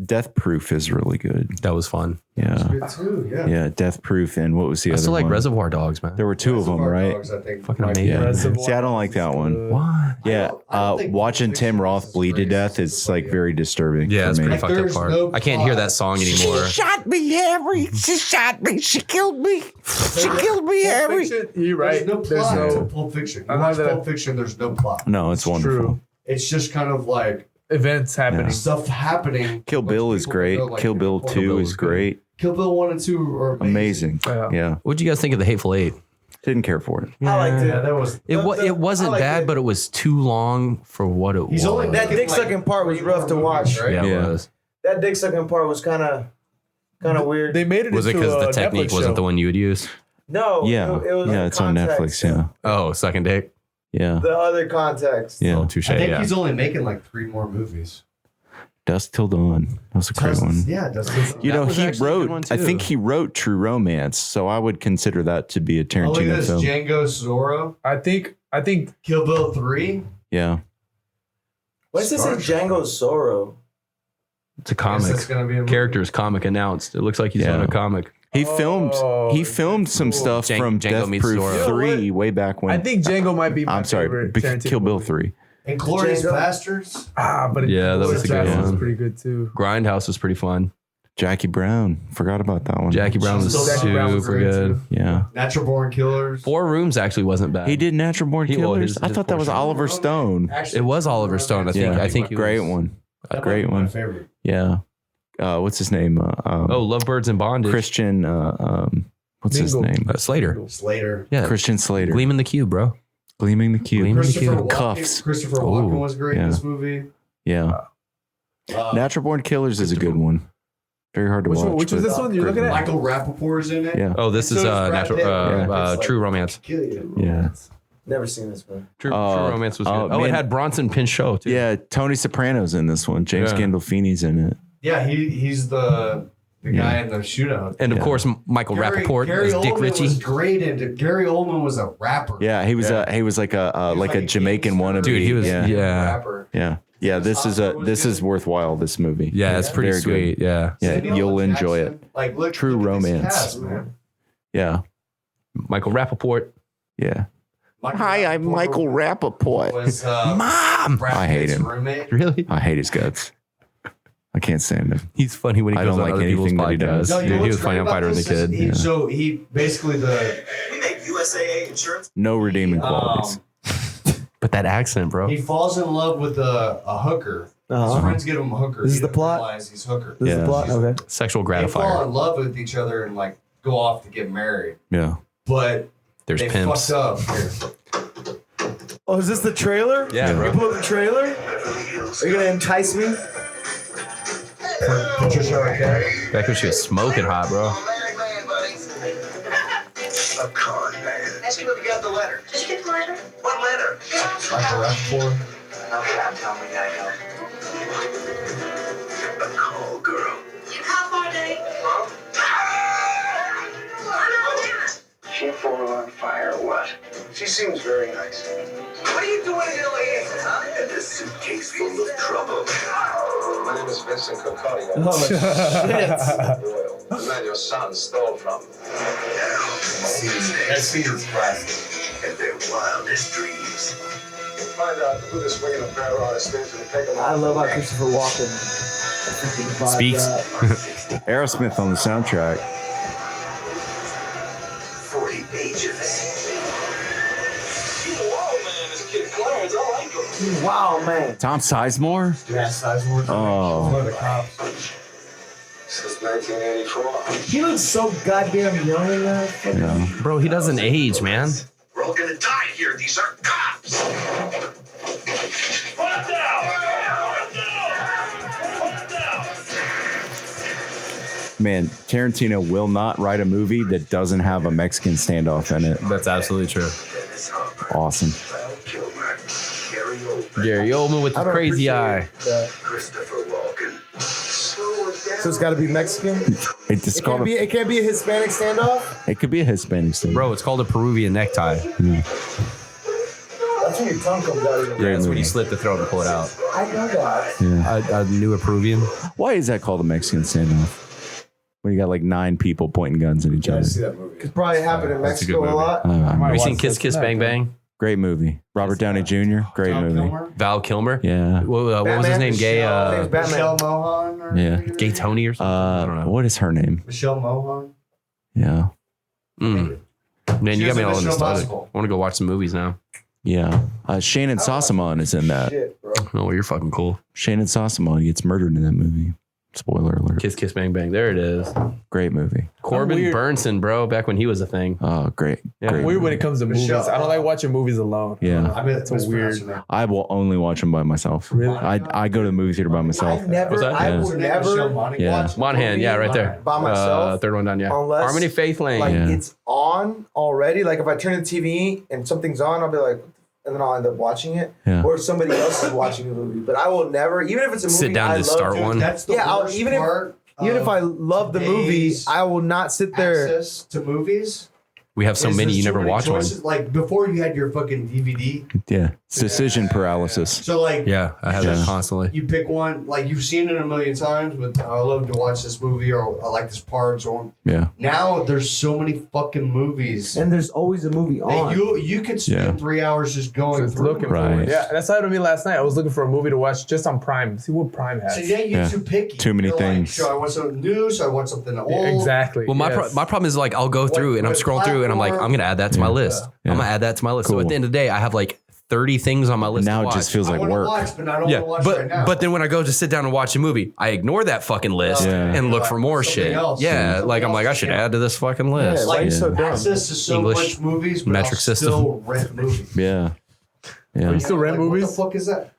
Speaker 2: Death Proof is really good.
Speaker 4: That was fun.
Speaker 2: Yeah.
Speaker 6: good too. Yeah,
Speaker 2: Yeah. Death Proof and what was the
Speaker 4: I
Speaker 2: other
Speaker 4: still like
Speaker 2: one?
Speaker 4: Reservoir Dogs, man.
Speaker 2: There were two of them,
Speaker 6: Reservoir
Speaker 2: right?
Speaker 6: Dogs, I think
Speaker 4: Fucking
Speaker 6: might be-
Speaker 4: amazing.
Speaker 2: Yeah.
Speaker 5: Reservoir
Speaker 2: See, I don't like that one.
Speaker 4: What?
Speaker 2: Yeah.
Speaker 6: don't think
Speaker 2: Watching
Speaker 6: Pulp
Speaker 2: Tim
Speaker 6: Fiction
Speaker 2: Roth
Speaker 6: is
Speaker 2: bleed to
Speaker 6: great.
Speaker 2: death is like very disturbing.
Speaker 4: Yeah,
Speaker 2: for
Speaker 4: it's
Speaker 2: me.
Speaker 4: pretty fucked up
Speaker 6: There's
Speaker 4: part.
Speaker 6: no
Speaker 4: I can't hear
Speaker 6: plot.
Speaker 4: that song anymore.
Speaker 2: Shot me, Harry. She shot me. She killed me. She killed me,
Speaker 5: Pulp Fiction, you're right.
Speaker 6: There's no plot
Speaker 5: There's
Speaker 6: to
Speaker 5: no
Speaker 6: Pulp Fiction. You
Speaker 5: I know
Speaker 6: watch
Speaker 5: that-
Speaker 6: Pulp Fiction, there's no plot.
Speaker 2: No, it's wonderful.
Speaker 5: true
Speaker 6: It's just kind of like
Speaker 5: events happening.
Speaker 6: stuff happening.
Speaker 2: Kill
Speaker 6: Bunch of
Speaker 2: Bill is
Speaker 6: people
Speaker 2: great.
Speaker 6: that go, like,
Speaker 2: Kill Bill
Speaker 6: Kill
Speaker 2: 2
Speaker 4: Bill
Speaker 2: is
Speaker 4: was good.
Speaker 2: great.
Speaker 6: Kill Bill 1 and 2 are amazing.
Speaker 2: Amazing.
Speaker 5: Yeah.
Speaker 2: Yeah.
Speaker 4: What'd you guys think of the Hateful Eight?
Speaker 2: Didn't care for it.
Speaker 7: I liked
Speaker 6: Yeah,
Speaker 7: it.
Speaker 6: that was.
Speaker 4: It wasn't
Speaker 7: I liked
Speaker 4: bad,
Speaker 7: it.
Speaker 4: but it was too long for what it
Speaker 6: He's
Speaker 4: was.
Speaker 6: only
Speaker 7: That dick sucking part was rough to watch.
Speaker 6: Right?
Speaker 4: Yeah, it
Speaker 2: Yeah.
Speaker 4: was.
Speaker 7: that dick sucking part was kind of weird.
Speaker 5: They made it
Speaker 4: Was it
Speaker 5: into
Speaker 4: because the
Speaker 5: a
Speaker 4: technique
Speaker 5: Netflix
Speaker 4: wasn't
Speaker 5: show.
Speaker 4: the one you would use?
Speaker 7: No,
Speaker 2: Yeah.
Speaker 7: it was
Speaker 2: Yeah,
Speaker 7: in
Speaker 2: it's on
Speaker 7: context.
Speaker 2: Netflix. Yeah.
Speaker 4: Oh, sucking dick.
Speaker 2: Yeah.
Speaker 7: The other context.
Speaker 2: Yeah.
Speaker 4: Oh, touche.
Speaker 6: I think
Speaker 4: Yeah.
Speaker 6: he's only making like 3 more movies.
Speaker 2: Dusk Till Dawn. That was a great one.
Speaker 6: Yeah, Dustin.
Speaker 2: You know,
Speaker 4: was
Speaker 2: he
Speaker 4: actually a good
Speaker 2: wrote,
Speaker 4: one,
Speaker 2: I
Speaker 4: too.
Speaker 2: think he wrote True Romance. So I would consider that to be a
Speaker 6: Oh, look at
Speaker 2: Tarantino
Speaker 6: this.
Speaker 2: film.
Speaker 6: Django Zorro.
Speaker 5: I think
Speaker 6: Kill Bill 3.
Speaker 2: Yeah.
Speaker 7: Why does it say Django Zorro?
Speaker 4: It's a
Speaker 6: I guess
Speaker 4: comic.
Speaker 6: that's gonna be a movie.
Speaker 4: Characters comic announced. It looks like he's
Speaker 2: Yeah.
Speaker 4: on a comic.
Speaker 2: He filmed some
Speaker 5: cool.
Speaker 2: stuff from
Speaker 4: Django
Speaker 2: Death
Speaker 4: meets
Speaker 2: Proof
Speaker 4: Zorro.
Speaker 2: 3 way back when.
Speaker 5: I think Django might be my
Speaker 2: I'm sorry,
Speaker 5: favorite
Speaker 2: but
Speaker 5: Tarantino
Speaker 2: Kill Bill
Speaker 5: movie.
Speaker 2: 3.
Speaker 6: Inglourious
Speaker 7: Django.
Speaker 6: Bastards.
Speaker 5: But
Speaker 4: Yeah, that was a good
Speaker 5: Inglourious Basterds
Speaker 4: one.
Speaker 5: was pretty good too.
Speaker 4: Grindhouse was pretty fun.
Speaker 2: Jackie Brown. Forgot about that one.
Speaker 4: Jackie Brown was
Speaker 6: Jackie Brown was
Speaker 4: super
Speaker 6: great,
Speaker 4: good.
Speaker 6: too.
Speaker 2: Yeah.
Speaker 6: Natural Born Killers.
Speaker 4: 4 Rooms actually wasn't bad.
Speaker 2: He did Natural Born
Speaker 4: He- well,
Speaker 2: Killers.
Speaker 4: his
Speaker 2: I thought that was
Speaker 4: portion.
Speaker 2: Oliver Stone.
Speaker 6: Actually,
Speaker 4: It was Oliver Stone. I think.
Speaker 2: Yeah.
Speaker 4: I think he
Speaker 2: Great
Speaker 4: was,
Speaker 2: one.
Speaker 6: That
Speaker 2: A great
Speaker 6: might be my
Speaker 2: one.
Speaker 6: favorite.
Speaker 2: Yeah. What's his name?
Speaker 4: Oh, Lovebirds and Bondage.
Speaker 2: Christian. What's his
Speaker 5: Mingle.
Speaker 2: name?
Speaker 4: Slater.
Speaker 6: Slater.
Speaker 4: Yeah.
Speaker 2: Christian Slater.
Speaker 4: Gleam in the Cube, bro.
Speaker 2: Gleaming the Cube.
Speaker 4: Gleaming the
Speaker 6: Christopher
Speaker 4: Cube.
Speaker 6: Walken.
Speaker 2: Cuffs.
Speaker 6: Christopher Walken
Speaker 4: Ooh,
Speaker 6: was great
Speaker 2: yeah.
Speaker 6: in this movie.
Speaker 2: Yeah. Natural Born Killers is a good one. Very hard to
Speaker 5: Which
Speaker 2: watch.
Speaker 5: one- which was
Speaker 2: but
Speaker 5: this one you're
Speaker 2: great
Speaker 5: looking at?
Speaker 2: one.
Speaker 6: Michael Rappaport's in it.
Speaker 2: Yeah.
Speaker 4: Oh, this
Speaker 6: So
Speaker 4: is
Speaker 6: is Brad
Speaker 4: natural,
Speaker 6: Pitt. Yeah.
Speaker 7: It's
Speaker 4: True
Speaker 7: like-
Speaker 4: Romance.
Speaker 7: Kill you.
Speaker 2: Yeah.
Speaker 7: Never seen this one.
Speaker 4: True
Speaker 2: Oh,
Speaker 4: Romance was good.
Speaker 2: oh,
Speaker 4: Oh, it
Speaker 2: man.
Speaker 4: had Bronson Pinchot too.
Speaker 2: Yeah. Tony Soprano's in this one. James
Speaker 4: Yeah.
Speaker 2: Gandolfini's in it.
Speaker 6: Yeah, he's the guy in the shootout.
Speaker 4: And of
Speaker 2: Yeah.
Speaker 4: course, Michael Rappaport
Speaker 6: Gary
Speaker 4: as Dick
Speaker 6: Oldman
Speaker 4: Ritchie.
Speaker 6: was great in it. Gary Oldman was a rapper.
Speaker 2: Yeah. He was like a Jamaican wannabe.
Speaker 4: Dude, he was-
Speaker 2: Yeah.
Speaker 6: Rapper.
Speaker 2: Yeah. Yeah. This is worthwhile. This movie.
Speaker 4: Yeah, it's pretty
Speaker 2: Very
Speaker 4: sweet. Yeah.
Speaker 2: Yeah.
Speaker 6: Samuel
Speaker 2: You'll
Speaker 6: L.
Speaker 2: enjoy
Speaker 6: Jackson.
Speaker 2: it.
Speaker 6: Like, look,
Speaker 2: True
Speaker 6: look at this
Speaker 2: romance.
Speaker 6: cast, man.
Speaker 2: Yeah.
Speaker 4: Michael Rappaport.
Speaker 2: Yeah.
Speaker 6: Michael
Speaker 2: Hi, I'm
Speaker 6: Rappaport
Speaker 2: Michael Rappaport.
Speaker 6: Was,
Speaker 4: Mom!
Speaker 6: Brad
Speaker 2: I hate
Speaker 6: Pitt's
Speaker 2: him.
Speaker 6: Roommate.
Speaker 4: Really?
Speaker 2: I hate his guts. I can't stand him.
Speaker 4: He's funny when he
Speaker 2: I
Speaker 4: goes
Speaker 2: don't
Speaker 4: on
Speaker 2: like
Speaker 4: other people's
Speaker 2: anything that he
Speaker 4: podcasts.
Speaker 2: does.
Speaker 6: No, you
Speaker 4: Dude,
Speaker 6: know
Speaker 4: he
Speaker 6: what's
Speaker 4: was funny
Speaker 6: great
Speaker 4: on
Speaker 6: about
Speaker 4: Fighter and the
Speaker 6: this is
Speaker 4: Kid.
Speaker 6: So he basically
Speaker 8: We make USAA insurance.
Speaker 2: No redeeming qualities.
Speaker 4: But that accent, bro.
Speaker 6: he falls in love with a hooker. His friends give him a hooker.
Speaker 5: This
Speaker 6: He
Speaker 5: is the
Speaker 6: doesn't
Speaker 5: plot?
Speaker 6: realize he's hooker.
Speaker 5: This is
Speaker 2: Yeah.
Speaker 5: the plot. Okay.
Speaker 4: Sexual
Speaker 6: They fall
Speaker 4: gratifier.
Speaker 6: in love with each other and like go off to get married,
Speaker 2: Yeah.
Speaker 6: but
Speaker 4: There's
Speaker 6: they
Speaker 4: pimps.
Speaker 6: fucked up. Here.
Speaker 7: Oh, is this the trailer?
Speaker 4: Yeah,
Speaker 7: You
Speaker 4: bro.
Speaker 7: pull up the trailer? Are you gonna entice me?
Speaker 6: Patricia Arquette.
Speaker 4: Back when she was smoking hot, bro.
Speaker 8: A con man. Ask him if he got the letter.
Speaker 9: Did you get the letter?
Speaker 8: What letter?
Speaker 6: Michael Rappaport.
Speaker 8: Okay, tell me I know. A call girl.
Speaker 9: You cop our day.
Speaker 8: She full on fire or what? She seems very nice. What are you doing in LA, huh? In a suitcase full of trouble. My name is Vincent Cocario.
Speaker 7: Oh, shit.
Speaker 8: The man your son stole from.
Speaker 6: That scene is classic.
Speaker 8: And their wildest dreams. Find out who this swinging a barrel artist is and take him.
Speaker 7: I love how Christopher Walken
Speaker 4: Speaks.
Speaker 2: Aerosmith on the soundtrack.
Speaker 8: 40 pages. Wow, man, this kid Clarence, I like him.
Speaker 7: Wow, man.
Speaker 2: Tom Sizemore?
Speaker 6: Yeah, Sizemore.
Speaker 2: Oh.
Speaker 6: One of the cops.
Speaker 8: Since 1984.
Speaker 7: He looks so goddamn young in that.
Speaker 2: Yeah.
Speaker 4: Bro, he doesn't age, man.
Speaker 8: We're all gonna die here. These are cops. Put it down!
Speaker 2: Man, Tarantino will not write a movie that doesn't have a Mexican standoff in it.
Speaker 4: That's absolutely true.
Speaker 8: Dennis Hopper,
Speaker 2: Awesome.
Speaker 8: Val Kilmer, Gary Oldman,
Speaker 4: Gary Oldman with the
Speaker 7: I don't
Speaker 4: crazy
Speaker 7: appreciate
Speaker 4: eye.
Speaker 7: that.
Speaker 8: Christopher Walken. Slow it down.
Speaker 7: So it's got to be Mexican.
Speaker 2: It just called
Speaker 7: It can't be a Hispanic standoff.
Speaker 2: it could be a Hispanic standoff.
Speaker 4: Bro, it's called a Peruvian necktie.
Speaker 7: That's when your tongue comes out of your.
Speaker 4: Yeah, it's when
Speaker 2: movie.
Speaker 4: you slit the throat and pull it out.
Speaker 7: I know that.
Speaker 2: Yeah.
Speaker 4: I knew a Peruvian.
Speaker 2: Why is that called a Mexican standoff? When you got like 9 people pointing guns at each
Speaker 6: I
Speaker 2: other.
Speaker 6: see that movie.
Speaker 7: Could probably happen in
Speaker 4: That's a good
Speaker 7: Mexico a
Speaker 4: movie.
Speaker 7: lot.
Speaker 4: Have you seen
Speaker 5: watch
Speaker 4: Kiss
Speaker 5: this
Speaker 4: Kiss
Speaker 5: tonight,
Speaker 4: Bang Bang?
Speaker 2: Great movie. Robert Downey Jr. Great
Speaker 6: Val
Speaker 2: movie.
Speaker 6: Kilmer?
Speaker 4: Val Kilmer?
Speaker 2: Yeah.
Speaker 4: What was his
Speaker 7: Batman?
Speaker 4: name? Gay
Speaker 7: Name's Batman.
Speaker 6: Michelle Mohan? Or
Speaker 2: Yeah.
Speaker 4: Gay Tony or something? I don't know.
Speaker 2: What is her name?
Speaker 6: Michelle Mohan?
Speaker 2: Yeah.
Speaker 4: Man,
Speaker 6: She
Speaker 4: you got
Speaker 6: was
Speaker 4: me
Speaker 6: in
Speaker 4: all
Speaker 6: Mission
Speaker 4: nostalgic. I
Speaker 6: Impossible.
Speaker 4: want to go watch some movies now.
Speaker 2: Yeah. Shannon Sossamon is in that.
Speaker 7: Shit, bro.
Speaker 4: Oh, you're fucking cool.
Speaker 2: Shannon Sossamon gets murdered in that movie. Spoiler alert.
Speaker 4: Kiss Kiss Bang Bang. There it is.
Speaker 2: Great movie.
Speaker 4: Corbin
Speaker 5: weird.
Speaker 4: Burnson, bro, back when he was a thing.
Speaker 2: Oh, great.
Speaker 4: Yeah.
Speaker 2: Great
Speaker 5: Weird when
Speaker 2: movie.
Speaker 5: it comes to movies.
Speaker 6: Michelle,
Speaker 5: I don't like watching movies alone.
Speaker 2: Yeah.
Speaker 6: I mean, it's
Speaker 5: a weird-
Speaker 2: I will only watch them by myself.
Speaker 5: Really?
Speaker 2: I go to the movie theater by myself.
Speaker 7: I've never,
Speaker 4: What's that?
Speaker 7: I
Speaker 2: Yeah.
Speaker 7: will never
Speaker 2: Yeah.
Speaker 7: watch a
Speaker 4: Monahan,
Speaker 7: movie
Speaker 4: yeah, right there.
Speaker 7: by myself.
Speaker 4: Third one down, yeah.
Speaker 7: Unless,
Speaker 4: Harmony Faith Lane.
Speaker 7: Like
Speaker 2: Yeah.
Speaker 7: it's on already. Like if I turn the TV and something's on, I'll be like, and then I'll end up watching it.
Speaker 2: Yeah.
Speaker 7: Or somebody else is watching the movie. But I will never, even if it's a movie
Speaker 4: Sit down
Speaker 7: I
Speaker 4: to
Speaker 7: love
Speaker 4: start
Speaker 7: to,
Speaker 4: one.
Speaker 6: That's the
Speaker 7: Yeah,
Speaker 6: worst
Speaker 7: even if-
Speaker 6: part.
Speaker 7: even if I
Speaker 6: of
Speaker 7: love the movie,
Speaker 6: today's
Speaker 7: I will not sit there.
Speaker 6: access to movies.
Speaker 4: we have so
Speaker 6: is
Speaker 4: many,
Speaker 6: there's
Speaker 4: you
Speaker 6: too
Speaker 4: never
Speaker 6: many
Speaker 4: watch
Speaker 6: choices.
Speaker 4: one.
Speaker 6: Like before, you had your fucking DVD.
Speaker 2: Yeah. It's decision paralysis.
Speaker 6: So like,
Speaker 4: Yeah, I have that
Speaker 2: Yeah.
Speaker 4: constantly.
Speaker 6: you pick one. Like you've seen it a million times, but I love to watch this movie or I like this part. So
Speaker 2: Yeah.
Speaker 6: now there's so many fucking movies.
Speaker 7: And there's always a movie on.
Speaker 6: And you could spend
Speaker 2: Yeah.
Speaker 6: 3 hours just going
Speaker 5: Just
Speaker 6: through
Speaker 5: looking
Speaker 6: them.
Speaker 2: Right.
Speaker 5: for it. Yeah, that's how it me last night. I was looking for a movie to watch just on Prime. See what Prime has.
Speaker 6: So yeah, you're
Speaker 2: Yeah.
Speaker 6: too picky.
Speaker 2: Too many
Speaker 6: You're
Speaker 2: things.
Speaker 6: Like, so I want something new. So I want something old.
Speaker 5: Yeah, exactly.
Speaker 4: Well, my
Speaker 5: yes.
Speaker 4: my problem is like I'll go through and I'm
Speaker 6: with
Speaker 4: scrolling through and I'm like, I'm gonna add that to my list.
Speaker 2: Yeah.
Speaker 4: I'm gonna add that to my list. So
Speaker 2: Cool.
Speaker 4: at the end of the day, I have like 30 things on my list.
Speaker 2: Now
Speaker 4: to
Speaker 2: it
Speaker 4: watch.
Speaker 2: just feels
Speaker 6: I
Speaker 2: like
Speaker 6: want to
Speaker 2: work.
Speaker 6: watch, but I don't
Speaker 4: Yeah,
Speaker 6: want to watch right now.
Speaker 4: but then when I go to sit down and watch a movie, I ignore that fucking list
Speaker 2: Yeah.
Speaker 4: and look for more
Speaker 6: Something
Speaker 4: shit.
Speaker 6: else.
Speaker 4: Yeah,
Speaker 6: Something
Speaker 4: like I'm
Speaker 6: else
Speaker 4: like I
Speaker 6: to
Speaker 4: should
Speaker 6: count.
Speaker 4: add to this fucking list.
Speaker 6: like
Speaker 2: Yeah.
Speaker 7: so dumb.
Speaker 6: access to so
Speaker 4: English
Speaker 6: much movies, but
Speaker 4: metric
Speaker 6: I'll
Speaker 4: system.
Speaker 6: still rent movies.
Speaker 2: Yeah. Yeah.
Speaker 5: You still rent
Speaker 6: Like,
Speaker 5: movies?
Speaker 6: What the fuck is that?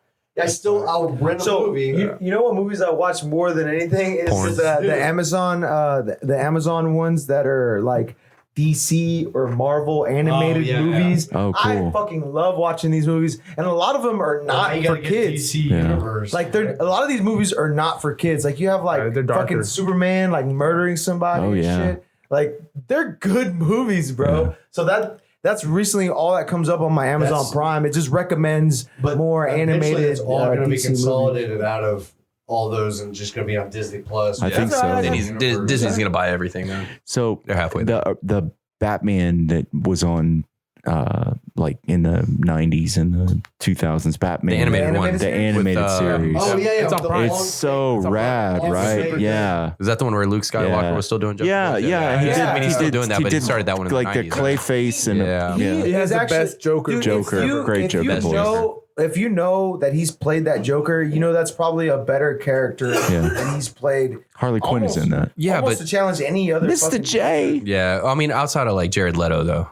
Speaker 6: I'll rent a
Speaker 7: So
Speaker 6: movie.
Speaker 7: you know what movies I watch more than anything is
Speaker 4: Porn.
Speaker 7: the Amazon the Amazon ones that are like DC or Marvel animated
Speaker 6: yeah,
Speaker 7: movies.
Speaker 2: Oh,
Speaker 7: I
Speaker 2: cool.
Speaker 7: fucking love watching these movies, and a lot of them are not
Speaker 6: you
Speaker 7: for
Speaker 6: gotta get
Speaker 7: kids.
Speaker 6: DC
Speaker 2: Yeah.
Speaker 6: universe.
Speaker 7: Like a lot of these movies are not for kids. Like you have like
Speaker 5: They're darker.
Speaker 7: fucking Superman like murdering somebody
Speaker 2: Oh,
Speaker 7: and
Speaker 2: yeah.
Speaker 7: shit. Like they're good movies, bro.
Speaker 2: Yeah.
Speaker 7: So that's recently all that comes up on my Amazon
Speaker 6: That's-
Speaker 7: Prime. It just recommends more
Speaker 6: eventually
Speaker 7: animated.
Speaker 6: It's all going to be
Speaker 7: DC movies.
Speaker 6: consolidated out of all those and just going to be on Disney Plus.
Speaker 2: I think so.
Speaker 4: Disney's gonna buy everything, man.
Speaker 2: So
Speaker 4: They're halfway there.
Speaker 2: the Batman that was on like in the 90s and the 2000s, Batman,
Speaker 4: The animated one.
Speaker 2: the animated
Speaker 4: With,
Speaker 2: series.
Speaker 6: Oh yeah,
Speaker 5: It's on
Speaker 6: the
Speaker 5: Prime.
Speaker 6: long-
Speaker 2: It's so
Speaker 5: It's on
Speaker 2: rad,
Speaker 6: Prime.
Speaker 2: right?
Speaker 6: It's
Speaker 2: Yeah.
Speaker 4: Is that the one where Luke Skywalker
Speaker 2: Yeah.
Speaker 4: was still doing Justice
Speaker 2: Yeah,
Speaker 4: League?
Speaker 2: yeah, he
Speaker 4: I
Speaker 2: did.
Speaker 4: mean, he's still doing that, but he
Speaker 2: did
Speaker 4: started that one in
Speaker 2: like
Speaker 4: the
Speaker 2: the
Speaker 4: 90s.
Speaker 2: Clayface and
Speaker 4: Yeah.
Speaker 5: He has the
Speaker 7: actually-
Speaker 5: best Joker.
Speaker 7: Dude,
Speaker 2: Joker. Great
Speaker 7: if
Speaker 2: Joker
Speaker 7: You
Speaker 2: voice.
Speaker 7: if you know that he's played that Joker, you know that's probably a better character
Speaker 2: Yeah.
Speaker 7: than he's played.
Speaker 2: Harley Quinn is in that.
Speaker 4: Yeah,
Speaker 7: almost
Speaker 4: but
Speaker 7: to challenge any other.
Speaker 2: Mr.
Speaker 7: fucking-
Speaker 2: J.
Speaker 4: yeah, I mean, outside of like Jared Leto, though.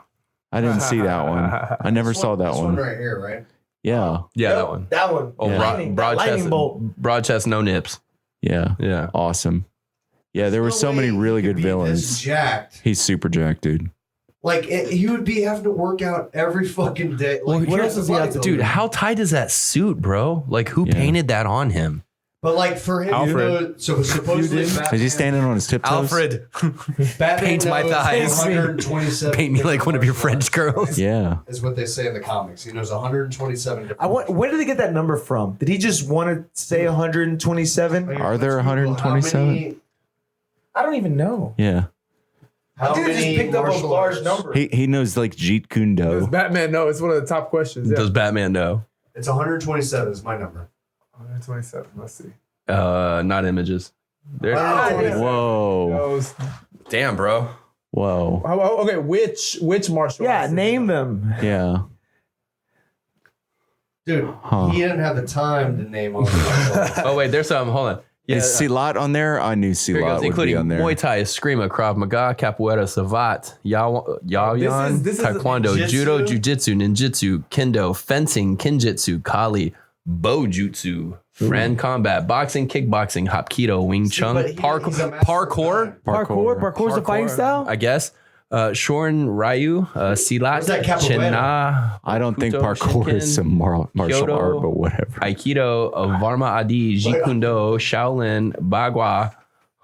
Speaker 2: I didn't see that one. I never
Speaker 6: This
Speaker 2: saw that
Speaker 6: this
Speaker 2: one.
Speaker 6: right here, right?
Speaker 2: Yeah.
Speaker 4: Yeah,
Speaker 7: Yep,
Speaker 4: that one.
Speaker 7: That one.
Speaker 4: Oh,
Speaker 2: Yeah.
Speaker 7: Lightning, lightning bolt.
Speaker 4: broad chest, no nips.
Speaker 2: Yeah.
Speaker 4: Yeah.
Speaker 2: Awesome. Yeah, there were
Speaker 6: No
Speaker 2: so
Speaker 6: way
Speaker 2: many really
Speaker 6: he could
Speaker 2: good
Speaker 6: be
Speaker 2: villains.
Speaker 6: This jacked.
Speaker 2: He's super jacked, dude.
Speaker 6: Like he would be having to work out every fucking day. Like
Speaker 7: what else does he have to do?
Speaker 4: Dude, how tight is that suit, bro? Like, who
Speaker 2: Yeah.
Speaker 4: painted that on him?
Speaker 6: But like for him,
Speaker 5: Alfred.
Speaker 6: so supposedly
Speaker 2: Is he standing on his tiptoes?
Speaker 4: Alfred,
Speaker 6: Batman
Speaker 4: paint my
Speaker 6: knows
Speaker 4: thighs.
Speaker 6: 127
Speaker 4: paint me like
Speaker 6: different
Speaker 4: one of your
Speaker 6: martial
Speaker 4: French
Speaker 6: arts,
Speaker 4: girls.
Speaker 2: Yeah.
Speaker 6: is what they say in the comics. He knows 127 different.
Speaker 7: I want. Where did they get that number from? Did he just want to say 127?
Speaker 2: Are there 127?
Speaker 7: I don't even know.
Speaker 2: Yeah.
Speaker 6: How
Speaker 7: I think
Speaker 6: many
Speaker 7: he just picked up a
Speaker 6: martial
Speaker 7: large
Speaker 6: arts?
Speaker 7: number.
Speaker 2: He knows like Jeet Kune
Speaker 5: Does
Speaker 2: Do.
Speaker 5: Batman know? It's one of the top questions. Yeah.
Speaker 4: Does Batman know?
Speaker 6: It's 127 is my number.
Speaker 5: 127. Let's see.
Speaker 4: Not images. There.
Speaker 6: Wow.
Speaker 2: Whoa.
Speaker 5: Knows.
Speaker 4: Damn, bro.
Speaker 2: Whoa.
Speaker 5: Okay, which martial
Speaker 7: Yeah,
Speaker 5: arts?
Speaker 7: name them.
Speaker 2: Yeah.
Speaker 6: Dude,
Speaker 2: Huh.
Speaker 6: he didn't have the time to name all the martial arts.
Speaker 4: Oh wait, there's some. Hold on. Yeah,
Speaker 2: Is Silat on there? I knew
Speaker 4: here it
Speaker 2: Silat
Speaker 4: goes,
Speaker 2: would be
Speaker 4: including
Speaker 2: on there.
Speaker 4: Muay Thai, Eskrima, Krav Maga, Capoeira, Savat, Yaoyan,
Speaker 5: This is
Speaker 4: Taekwondo,
Speaker 6: Jiu-jitsu?
Speaker 4: Judo, Jiu-Jitsu, Ninjutsu, Kendo, Fencing, Kinjitsu, Kali, Bojutsu, Friend Combat, Boxing, Kickboxing, Hapkido, Wing Chun,
Speaker 6: but he's a master
Speaker 4: Parkour,
Speaker 7: Parkour's a fighting style.
Speaker 4: I guess. Shorin Ryu, Silat,
Speaker 6: What's that, capoeira?
Speaker 4: Chena,
Speaker 2: I don't think
Speaker 4: Kuto,
Speaker 2: parkour
Speaker 4: Shinken,
Speaker 2: is some martial
Speaker 4: Kyoto,
Speaker 2: art, but whatever.
Speaker 4: Aikido, Varma Adi, Jeet Kune Do, Shaolin, Bagua,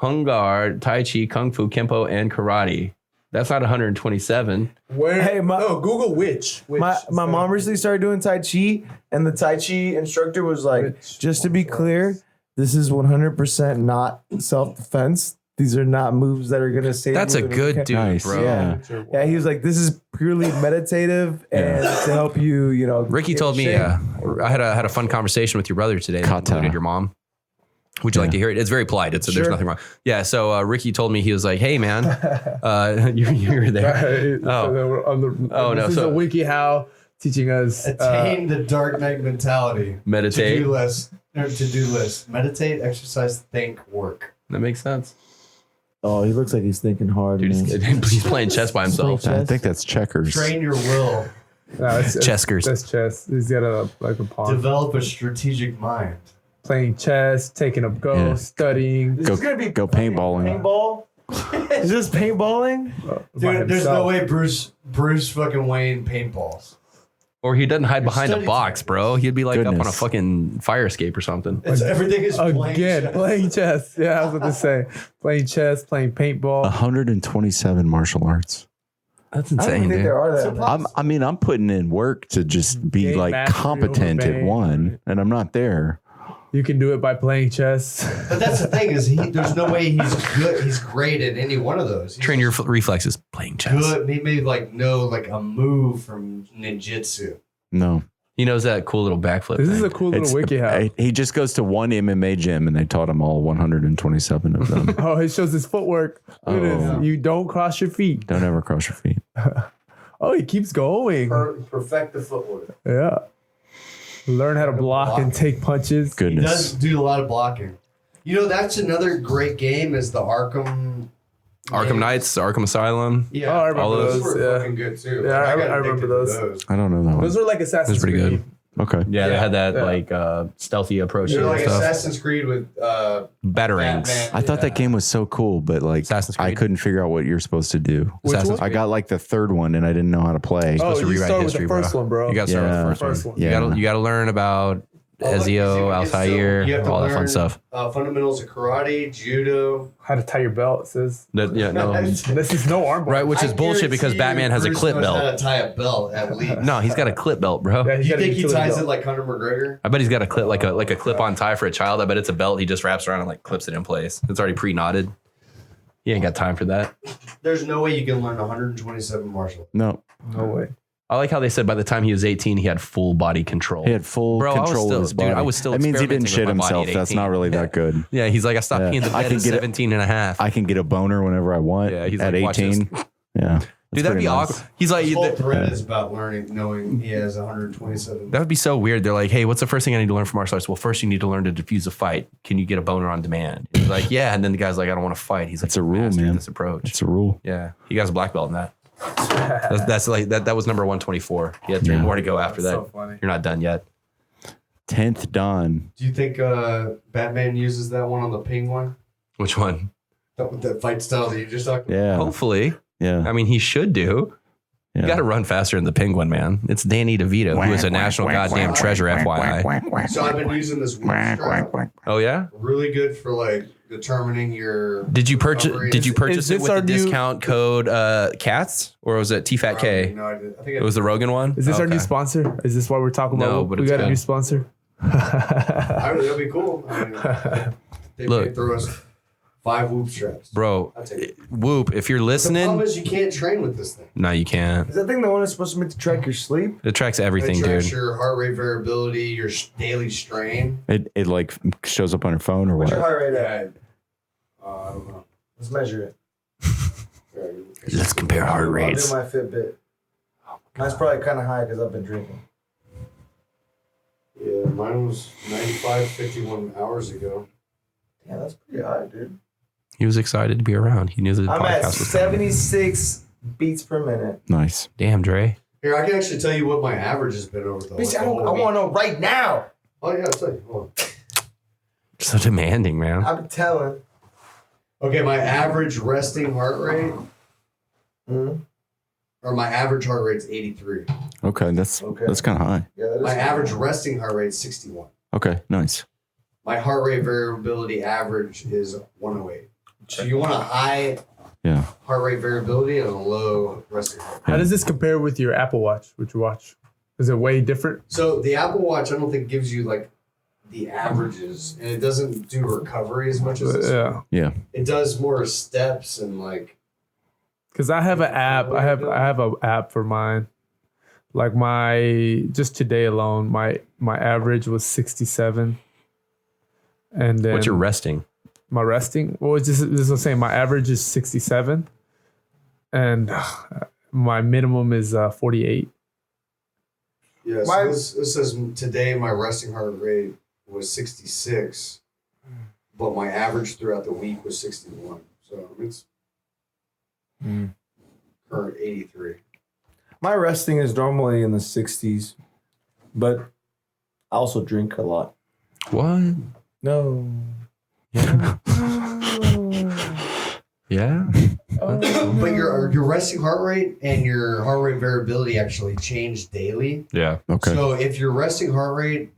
Speaker 4: Hungar, Tai Chi, Kung Fu, Kempo, and Karate. That's not 127.
Speaker 5: Where?
Speaker 7: Hey,
Speaker 5: Google which.
Speaker 7: My mom recently started doing Tai Chi, and the Tai Chi instructor was like,
Speaker 5: Which
Speaker 7: just to be clear, this is 100% not self-defense. These are not moves that are going to save
Speaker 4: That's
Speaker 7: you.
Speaker 4: a good dude,
Speaker 2: Nice.
Speaker 4: bro.
Speaker 7: Yeah. Yeah, he was like, this is purely meditative and to help you, you know.
Speaker 4: Ricky
Speaker 7: get
Speaker 4: told me,
Speaker 7: in shape.
Speaker 4: I had a fun conversation with your brother today that
Speaker 2: Kata.
Speaker 4: included your mom. Would you like to hear it? It's very polite. There's
Speaker 7: Sure.
Speaker 4: nothing wrong. Yeah. So Ricky told me, he was like, "Hey man, you were there. Oh, no,
Speaker 5: This is
Speaker 4: so-
Speaker 5: a WikiHow teaching us.
Speaker 6: Attain the Dark Knight mentality.
Speaker 4: Meditate.
Speaker 6: To-do list. Their to-do list: meditate, exercise, think, work.
Speaker 4: That makes sense.
Speaker 7: Oh, he looks like he's thinking hard.
Speaker 4: Dude,
Speaker 7: man.
Speaker 4: he's playing chess by himself.
Speaker 7: Chess?
Speaker 2: I think that's checkers.
Speaker 6: Train your will.
Speaker 5: No,
Speaker 4: Cheskers.
Speaker 5: That's chess. He's got a pawn.
Speaker 6: Develop a strategic mind.
Speaker 5: Playing chess, taking up ghosts,
Speaker 2: Yeah.
Speaker 5: studying.
Speaker 7: This is gonna be
Speaker 2: Go paintballing.
Speaker 7: Paintball? Is this paintballing?
Speaker 5: by
Speaker 6: Dude, there's no
Speaker 5: himself.
Speaker 6: way Bruce fucking Wayne paintballs.
Speaker 4: Or he doesn't hide behind a
Speaker 6: study
Speaker 4: box,
Speaker 6: time.
Speaker 4: bro. He'd be like up on a
Speaker 2: Goodness.
Speaker 4: fucking fire escape or something.
Speaker 6: It's everything is playing
Speaker 5: Again,
Speaker 6: chess.
Speaker 5: playing chess. Yeah, I was about to say. Playing chess, playing paintball.
Speaker 2: 127 martial arts.
Speaker 4: That's
Speaker 7: I don't
Speaker 4: insane,
Speaker 7: think
Speaker 4: dude.
Speaker 7: there are that.
Speaker 2: I'm putting in work to just be
Speaker 5: Game
Speaker 2: like
Speaker 5: mastery
Speaker 2: competent
Speaker 5: over
Speaker 2: at
Speaker 5: bang.
Speaker 2: one, and I'm not there.
Speaker 5: You can do it by playing chess.
Speaker 6: But that's the thing is there's no way he's good. He's great at any one of those. He's
Speaker 4: Train your reflexes playing chess.
Speaker 6: good. He may know like a move from ninjutsu.
Speaker 2: No.
Speaker 4: He knows that cool little backflip.
Speaker 5: This is
Speaker 4: thing.
Speaker 5: a cool little wiki house.
Speaker 2: He just goes to one MMA gym, and they taught him all 127 of them.
Speaker 5: Oh, it shows his footwork. Look at
Speaker 2: Oh.
Speaker 5: this. You don't cross your feet.
Speaker 2: Don't ever cross your feet.
Speaker 5: Oh, he keeps going.
Speaker 6: Perfect the footwork.
Speaker 5: Yeah. Learn how to block and take punches.
Speaker 6: He
Speaker 2: Goodness.
Speaker 6: does do a lot of blocking. You know, that's another great game is the Arkham
Speaker 4: Knights, Arkham Asylum.
Speaker 6: Yeah,
Speaker 5: Oh, I remember
Speaker 4: all
Speaker 6: those
Speaker 5: those.
Speaker 6: were
Speaker 5: Yeah.
Speaker 6: fucking good too.
Speaker 5: Yeah, I
Speaker 6: got
Speaker 5: remember
Speaker 6: addicted to
Speaker 5: those.
Speaker 2: I don't know that one.
Speaker 5: Those are like Assassin's
Speaker 4: That's pretty
Speaker 5: Creed.
Speaker 4: good.
Speaker 2: Okay.
Speaker 4: Yeah, they had that
Speaker 5: Yeah.
Speaker 4: like stealthy approach
Speaker 6: They're
Speaker 4: to it
Speaker 6: like
Speaker 4: and stuff.
Speaker 6: Assassin's Creed with
Speaker 4: Batarangs.
Speaker 6: Batman.
Speaker 2: I thought that game was so cool, but like
Speaker 4: Assassin's
Speaker 2: I
Speaker 4: Creed.
Speaker 2: couldn't figure out what you're supposed to do.
Speaker 5: Which
Speaker 4: Assassin's
Speaker 5: one?
Speaker 2: I got like the third one, and I didn't know how to play.
Speaker 5: Oh,
Speaker 4: supposed to
Speaker 5: you
Speaker 4: rewrite
Speaker 5: start
Speaker 4: history,
Speaker 5: with the first
Speaker 4: bro.
Speaker 5: one, bro.
Speaker 4: You got to start
Speaker 2: Yeah.
Speaker 4: with the first one.
Speaker 2: Yeah.
Speaker 4: You got to learn about
Speaker 6: Oh, look, you see
Speaker 4: Ezio,
Speaker 6: what gets
Speaker 4: Altair,
Speaker 6: you have to
Speaker 4: all that fun
Speaker 6: learn,
Speaker 4: stuff.
Speaker 6: Fundamentals of karate, judo.
Speaker 5: How to tie your belt, it says.
Speaker 4: Yeah, no.
Speaker 5: This is no armbar.
Speaker 4: Right, which is
Speaker 6: I
Speaker 4: bullshit because
Speaker 6: guarantee
Speaker 4: Batman
Speaker 6: you
Speaker 4: has a
Speaker 6: Bruce
Speaker 4: clip
Speaker 6: knows How
Speaker 4: belt.
Speaker 6: to tie a belt at least.
Speaker 4: No, he's got a clip belt, bro.
Speaker 5: Yeah,
Speaker 6: Do you
Speaker 5: got a
Speaker 6: think he
Speaker 5: utility
Speaker 6: ties
Speaker 5: belt.
Speaker 6: it like Conor McGregor?
Speaker 4: I bet he's got a clip like a clip-on tie for a child. I bet it's a belt he just wraps around and like clips it in place. It's already pre-knotted. He ain't got time for that.
Speaker 6: There's no way you can learn 127 martial.
Speaker 2: No,
Speaker 5: No way.
Speaker 4: I like how they said by the time he was 18, he had full body control.
Speaker 2: he had full
Speaker 4: Bro, I was
Speaker 2: control
Speaker 4: still-
Speaker 2: of his
Speaker 4: dude,
Speaker 2: body.
Speaker 4: I was still
Speaker 2: That means he didn't shit
Speaker 4: experimenting with my body
Speaker 2: himself.
Speaker 4: at
Speaker 2: That's
Speaker 4: 18.
Speaker 2: not really that good.
Speaker 4: Yeah, he's like, I stopped
Speaker 2: Yeah.
Speaker 4: peeing the
Speaker 2: I
Speaker 4: bed
Speaker 2: can
Speaker 4: at
Speaker 2: get it-
Speaker 4: 17 and a half.
Speaker 2: I can get a boner whenever I want.
Speaker 4: Yeah, he's
Speaker 2: at
Speaker 4: like, watch
Speaker 2: 18. Yeah,
Speaker 4: Dude, that'd be awkward. He's like,
Speaker 6: The whole
Speaker 4: that
Speaker 6: thread is about knowing he has 127.
Speaker 4: would be so weird. They're like, hey, what's the first thing I need to learn from martial arts? Well, first you need to learn to defuse a fight. Can you get a boner on demand? He's like, yeah. And then the guy's like, I don't want to fight. He's like,
Speaker 2: It's a rule,
Speaker 4: "Master
Speaker 2: man.
Speaker 4: This approach.
Speaker 2: It's a rule.
Speaker 4: Yeah, he got a black belt in that. That's like that was number 124. He had three
Speaker 2: Yeah.
Speaker 4: more to go after that.
Speaker 5: So funny.
Speaker 4: You're not done yet.
Speaker 2: 10th Dawn.
Speaker 6: Do you think Batman uses that one on the Penguin?
Speaker 4: Which one?
Speaker 6: That fight style that you just talked about?
Speaker 2: Yeah,
Speaker 4: Hopefully.
Speaker 2: yeah.
Speaker 4: I mean, he should do.
Speaker 2: Yeah.
Speaker 4: You got to run faster than the Penguin, man. It's Danny DeVito, who is a national goddamn treasure, FYI.
Speaker 6: So I've been using this wheel strap.
Speaker 4: Oh yeah.
Speaker 6: Really good for like determining your.
Speaker 4: Did you purchase?
Speaker 6: recovery.
Speaker 4: Did you purchase
Speaker 5: Is
Speaker 4: it
Speaker 5: this
Speaker 4: with
Speaker 5: our
Speaker 4: the
Speaker 5: new-
Speaker 4: discount code CATS or was it TFATK?
Speaker 6: No, I did. I think
Speaker 4: It was the Rogan one.
Speaker 5: Is this our
Speaker 4: Okay.
Speaker 5: new sponsor? Is this what we're talking about?
Speaker 4: No, but
Speaker 5: we
Speaker 4: it's
Speaker 5: got a
Speaker 4: good.
Speaker 5: new sponsor.
Speaker 6: that'd be cool. I mean, they
Speaker 4: Look.
Speaker 6: may throw us 5 whoop straps.
Speaker 4: Bro,
Speaker 6: I'll take it.
Speaker 4: Whoop! If you're
Speaker 6: The
Speaker 4: listening,
Speaker 6: problem is you can't train with this thing.
Speaker 4: no, you can't.
Speaker 7: Is that thing the one that's supposed to meant to track your sleep?
Speaker 4: It tracks
Speaker 6: It
Speaker 4: everything,
Speaker 6: tracks
Speaker 4: dude.
Speaker 6: your heart rate variability, your daily strain.
Speaker 2: It like shows up on your phone or
Speaker 7: What's
Speaker 2: what?
Speaker 7: your heart rate at?
Speaker 6: I don't know.
Speaker 7: Let's measure it.
Speaker 4: Let's compare heart
Speaker 7: I'll
Speaker 4: rates.
Speaker 7: do my Fitbit. Mine's probably kind of high because I've been drinking.
Speaker 6: Yeah, mine was 95, 51 hours ago.
Speaker 7: Yeah, that's pretty high, dude.
Speaker 4: He was excited to be around. He knew that the
Speaker 7: I'm at
Speaker 4: podcast was coming.
Speaker 7: 76 beats per minute.
Speaker 2: Nice.
Speaker 4: Damn, Dre.
Speaker 6: Here, I can actually tell you what my average has been over the
Speaker 7: Bitch, I
Speaker 6: whole
Speaker 7: want
Speaker 6: week.
Speaker 7: to know right now.
Speaker 6: Oh, yeah, I'll tell you. Hold on.
Speaker 4: So demanding, man.
Speaker 7: I've been telling.
Speaker 6: Okay, my average resting heart rate,
Speaker 7: Mhm.
Speaker 6: or my average heart rate is 83.
Speaker 2: Okay, that's
Speaker 7: Okay.
Speaker 2: kind of high.
Speaker 7: Yeah, that is
Speaker 6: My average resting heart rate is 61.
Speaker 2: Okay, nice.
Speaker 6: My heart rate variability average is 108. So you want a high
Speaker 2: Yeah.
Speaker 6: heart rate variability and a low resting heart rate.
Speaker 5: How does this compare with your Apple Watch, which you watch? Is it way different?
Speaker 6: So the Apple Watch, I don't think gives you like the averages, and it doesn't do recovery as much as this one.
Speaker 5: Yeah.
Speaker 2: Yeah.
Speaker 6: It does more steps and like.
Speaker 5: Because I have an app. I have an app for mine. Like just today alone, my average was 67. And then
Speaker 4: What's your resting?
Speaker 5: my resting? Well, it's just this is what I'm saying. My average is 67, and my minimum is 48.
Speaker 6: Yeah, so this says today my resting heart rate was 66, but my average throughout the week was 61. So it's current 83.
Speaker 7: My resting is normally in the 60s, but I also drink a lot.
Speaker 4: What?
Speaker 7: No.
Speaker 4: Yeah.
Speaker 6: But your resting heart rate and your heart rate variability actually change daily.
Speaker 4: Yeah.
Speaker 2: Okay.
Speaker 6: So if your resting heart rate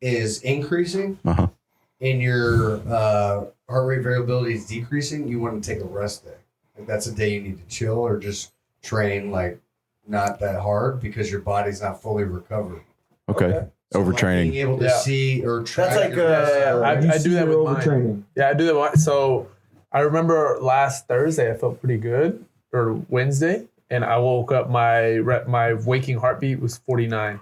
Speaker 6: is increasing and your heart rate variability is decreasing, you want to take a rest day. Like that's a day you need to chill or just train like not that hard because your body's not fully recovered.
Speaker 2: Okay.
Speaker 6: So
Speaker 2: Overtraining.
Speaker 6: like being able to see or track
Speaker 7: That's like
Speaker 6: your rest
Speaker 5: I do that with mine.
Speaker 7: overtraining.
Speaker 5: Yeah, I do that. So I remember last Thursday I felt pretty good, or Wednesday, and I woke up. My waking heartbeat was 49.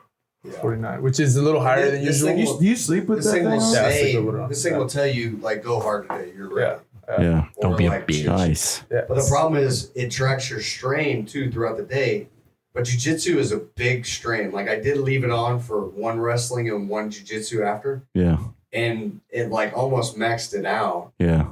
Speaker 5: 49, which is a little higher than usual.
Speaker 7: Do you sleep with
Speaker 6: This
Speaker 7: that
Speaker 6: thing will
Speaker 7: thing?
Speaker 5: Yeah, I
Speaker 6: say,
Speaker 5: sleep with it on.
Speaker 6: this thing will tell you like go hard today. You're ready.
Speaker 2: Yeah.
Speaker 4: Don't be a
Speaker 6: like,
Speaker 4: bitch.
Speaker 2: Nice.
Speaker 5: Yeah.
Speaker 6: But the problem is it tracks your strain too throughout the day. But jiu-jitsu is a big strain. Like I did leave it on for one wrestling and one jiu-jitsu after.
Speaker 2: Yeah.
Speaker 6: And it like almost maxed it out.
Speaker 2: Yeah.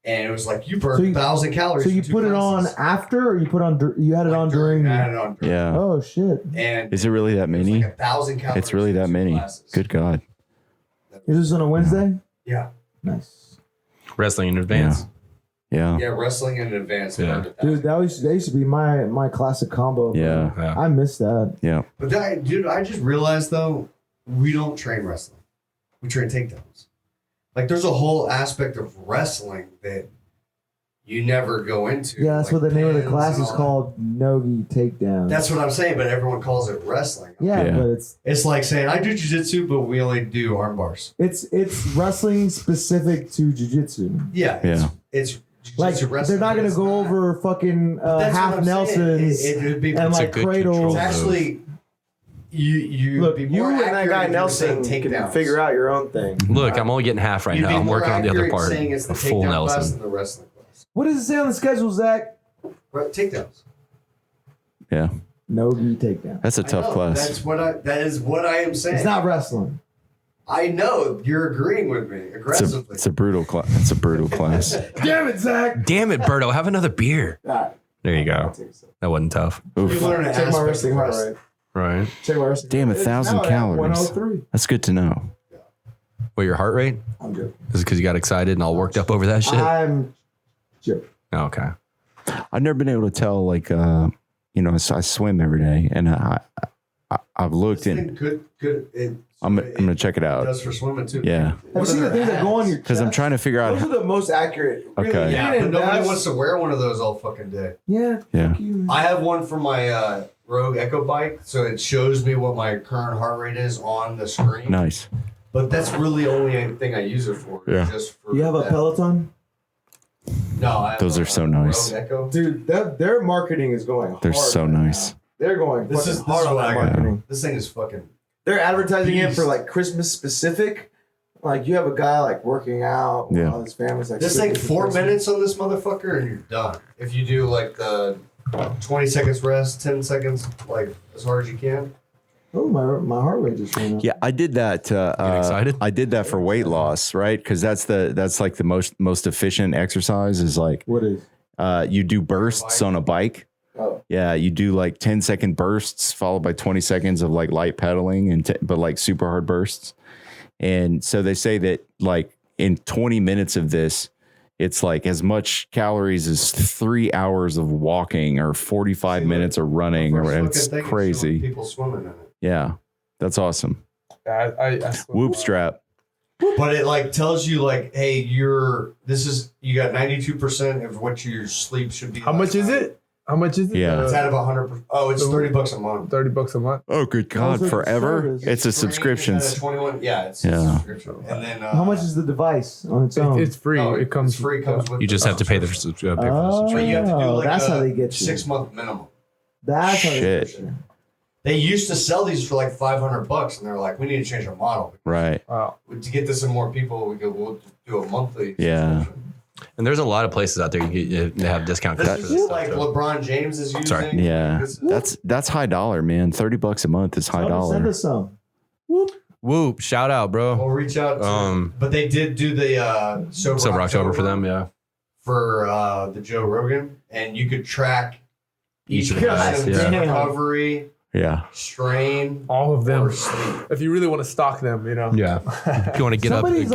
Speaker 6: And it was like you burned 1,000 calories.
Speaker 7: So you
Speaker 6: for 2
Speaker 7: put it on
Speaker 6: classes.
Speaker 7: after, or you had it on during?
Speaker 6: I had it on during.
Speaker 2: Yeah.
Speaker 7: Oh shit!
Speaker 6: And
Speaker 2: Is it really that
Speaker 6: it was
Speaker 2: many?
Speaker 6: like 1,000 calories.
Speaker 2: It's really
Speaker 6: for
Speaker 2: that
Speaker 6: 2
Speaker 2: many.
Speaker 6: classes.
Speaker 2: Good God.
Speaker 7: Is this on a Wednesday?
Speaker 6: Yeah.
Speaker 7: Nice,
Speaker 4: Wrestling in advance.
Speaker 2: Yeah.
Speaker 6: Yeah, wrestling in advance.
Speaker 4: Yeah.
Speaker 7: dude. That used to be my classic combo.
Speaker 2: Yeah.
Speaker 4: Yeah.
Speaker 7: I miss that.
Speaker 2: Yeah.
Speaker 6: But that, dude, I just realized though, we don't train wrestling. We train takedowns. Like there's a whole aspect of wrestling that you never go into.
Speaker 7: Yeah, that's
Speaker 6: like
Speaker 7: what the name of the
Speaker 6: pins
Speaker 7: class
Speaker 6: and
Speaker 7: is
Speaker 6: all
Speaker 7: called. Nogi takedown.
Speaker 6: that. That's what I'm saying, but everyone calls it wrestling.
Speaker 7: yeah,
Speaker 2: Yeah.
Speaker 7: but
Speaker 6: It's like saying I do jiu-jitsu, but we only do arm bars.
Speaker 7: it's wrestling specific to jiu-jitsu.
Speaker 6: Yeah.
Speaker 2: Yeah.
Speaker 6: It's
Speaker 7: Like
Speaker 6: jiu-jitsu wrestling.
Speaker 7: they're not gonna
Speaker 6: It's
Speaker 7: go
Speaker 6: not-
Speaker 7: over fucking
Speaker 6: But that's what
Speaker 7: half
Speaker 6: I'm saying.
Speaker 7: Nelsons
Speaker 6: It would be
Speaker 7: and
Speaker 4: It's a
Speaker 7: like
Speaker 4: good
Speaker 7: cradles.
Speaker 4: control.
Speaker 6: it's actually you
Speaker 7: Look,
Speaker 6: be
Speaker 7: you
Speaker 6: more
Speaker 7: and that
Speaker 6: accurate
Speaker 7: guy
Speaker 6: if you were saying
Speaker 7: Nelson can
Speaker 6: takedowns.
Speaker 7: figure out your own thing.
Speaker 4: Look, I'm only getting half right
Speaker 6: You'd
Speaker 4: now.
Speaker 6: be
Speaker 4: I'm
Speaker 6: more
Speaker 4: working on the other
Speaker 6: accurate
Speaker 4: part.
Speaker 6: saying it's
Speaker 4: A
Speaker 6: the
Speaker 4: full
Speaker 6: takedown class
Speaker 4: Nelson.
Speaker 6: than the wrestling class.
Speaker 7: What does it say on the schedule, Zach?
Speaker 6: Right, takedowns.
Speaker 2: Yeah.
Speaker 7: Nogi takedown.
Speaker 2: That's a
Speaker 6: I
Speaker 2: tough
Speaker 6: know,
Speaker 2: class.
Speaker 6: that is what I am saying.
Speaker 7: It's not wrestling.
Speaker 6: I know you're agreeing with me aggressively.
Speaker 2: It's a brutal class. It's a brutal class.
Speaker 7: Damn it, Zach!
Speaker 4: Damn it, Berto. Have another beer.
Speaker 7: All right.
Speaker 4: There you go. That wasn't tough.
Speaker 6: you
Speaker 2: Oof.
Speaker 6: learn an
Speaker 7: Check my
Speaker 6: aspect
Speaker 7: wrestling
Speaker 6: of
Speaker 7: heart
Speaker 6: wrestling.
Speaker 7: rate.
Speaker 4: Right.
Speaker 7: Check my wrestling.
Speaker 2: Damn,
Speaker 7: It's
Speaker 2: 1,000
Speaker 7: now at
Speaker 2: calories.
Speaker 7: 103.
Speaker 2: That's good to know.
Speaker 4: What, your heart rate?
Speaker 7: I'm good.
Speaker 4: Is it because you got excited and all worked up over that shit?
Speaker 7: I'm joking.
Speaker 4: Oh, okay.
Speaker 2: I've never been able to tell, like, I swim every day, and I've looked
Speaker 6: This
Speaker 2: in.
Speaker 6: thing could
Speaker 2: I'm gonna check it
Speaker 6: It
Speaker 2: out.
Speaker 6: does for swimming too.
Speaker 2: Yeah.
Speaker 7: Have
Speaker 6: What
Speaker 7: you seen
Speaker 6: are
Speaker 7: the things
Speaker 6: their
Speaker 7: that go on
Speaker 6: ads?
Speaker 7: your
Speaker 2: Because I'm
Speaker 7: chest?
Speaker 2: trying to figure out.
Speaker 7: Those are the most accurate. Really,
Speaker 2: Okay.
Speaker 6: Yeah,
Speaker 7: even
Speaker 6: but
Speaker 7: in
Speaker 6: nobody
Speaker 7: bass-
Speaker 6: wants to wear one of those all fucking day.
Speaker 7: Yeah.
Speaker 2: Yeah.
Speaker 7: Fuck you.
Speaker 6: I have one for my Rogue Echo bike, so it shows me what my current heart rate is on the screen.
Speaker 2: Nice.
Speaker 6: But that's really the only thing I use it for.
Speaker 2: Yeah.
Speaker 6: Just for
Speaker 7: You have a
Speaker 6: that.
Speaker 7: Peloton?
Speaker 6: No, I have
Speaker 2: Those
Speaker 6: a
Speaker 2: are so nice.
Speaker 6: Rogue Echo.
Speaker 7: Dude, their marketing is going hard.
Speaker 2: They're so
Speaker 7: right
Speaker 2: nice.
Speaker 7: now. They're going
Speaker 6: This
Speaker 7: fucking
Speaker 6: is
Speaker 7: hard on
Speaker 6: what
Speaker 7: that
Speaker 6: I got.
Speaker 7: marketing.
Speaker 6: This thing is fucking.
Speaker 7: They're advertising it
Speaker 6: Beast.
Speaker 7: for like Christmas specific. Like you have a guy like working out
Speaker 2: Yeah.
Speaker 7: while his family's like
Speaker 6: This
Speaker 7: cooking
Speaker 6: thing
Speaker 7: for
Speaker 6: 4
Speaker 7: Christmas.
Speaker 6: minutes on this motherfucker and you're done. If you do like the 20 seconds rest, 10 seconds, like as hard as you can.
Speaker 7: Oh, my heart rate just went up.
Speaker 2: Yeah, I did that.
Speaker 4: excited?
Speaker 2: I did that for weight loss, right? Because that's like the most efficient exercise is like
Speaker 7: What is?
Speaker 2: you do bursts on a bike.
Speaker 7: Oh.
Speaker 2: Yeah, you do like 10-second bursts followed by 20 seconds of like light pedaling but like super hard bursts. And so they say that like in 20 minutes of this, it's like as much calories as 3 hours of walking or 45
Speaker 6: See,
Speaker 2: minutes of running.
Speaker 6: First
Speaker 2: Or
Speaker 6: fucking
Speaker 2: it's
Speaker 6: thing is
Speaker 2: crazy.
Speaker 6: showing people swimming in it.
Speaker 2: Yeah, that's awesome.
Speaker 5: I swim
Speaker 2: Whoop
Speaker 5: a lot.
Speaker 2: strap.
Speaker 6: But it like tells you like, hey, you got 92% of what your sleep should be.
Speaker 5: How much is it? How much is it?
Speaker 2: Yeah.
Speaker 6: It's out of 100%. Oh, it's $30 a month.
Speaker 5: $30 a month.
Speaker 2: Oh, good
Speaker 7: How's
Speaker 2: God,
Speaker 7: the
Speaker 2: forever?
Speaker 7: service?
Speaker 2: It's a subscription.
Speaker 6: It's 21. Yeah, it's a
Speaker 2: Yeah.
Speaker 6: subscription. And then
Speaker 7: How much is the device on its own?
Speaker 5: It's free.
Speaker 6: no,
Speaker 5: it comes
Speaker 6: it's free. Comes with
Speaker 4: You just have to pay the
Speaker 6: subscription.
Speaker 4: pay for the
Speaker 7: Oh.
Speaker 6: But
Speaker 4: subscription.
Speaker 6: you have to do like
Speaker 7: That's
Speaker 6: a
Speaker 7: how they get you.
Speaker 6: 6-month minimum.
Speaker 7: That's how they
Speaker 2: Shit.
Speaker 7: get you.
Speaker 6: They used to sell these for like $500, and they're like, we need to change our model.
Speaker 2: Right.
Speaker 5: Wow.
Speaker 6: To get this in more people, we'll do a monthly.
Speaker 2: Yeah.
Speaker 6: subscription.
Speaker 4: And there's a lot of places out there they have discount codes
Speaker 6: This
Speaker 4: for
Speaker 6: is
Speaker 4: this stuff.
Speaker 6: like
Speaker 4: too.
Speaker 6: LeBron James is using.
Speaker 4: Sorry.
Speaker 2: Yeah.
Speaker 6: This is-
Speaker 2: That's high dollar, man. $30 a month is high
Speaker 7: Send
Speaker 2: dollar.
Speaker 7: us some. Whoop.
Speaker 4: Whoop! Shout out, bro.
Speaker 6: We'll reach out to but they did do the Sober
Speaker 4: October for them, yeah.
Speaker 6: For the Joe Rogan, and you could track
Speaker 4: Each of the guys, yeah.
Speaker 6: recovery, strain,
Speaker 5: all of them.
Speaker 6: or sleep.
Speaker 5: If you really want to stalk them, you know.
Speaker 4: Yeah. If you want to get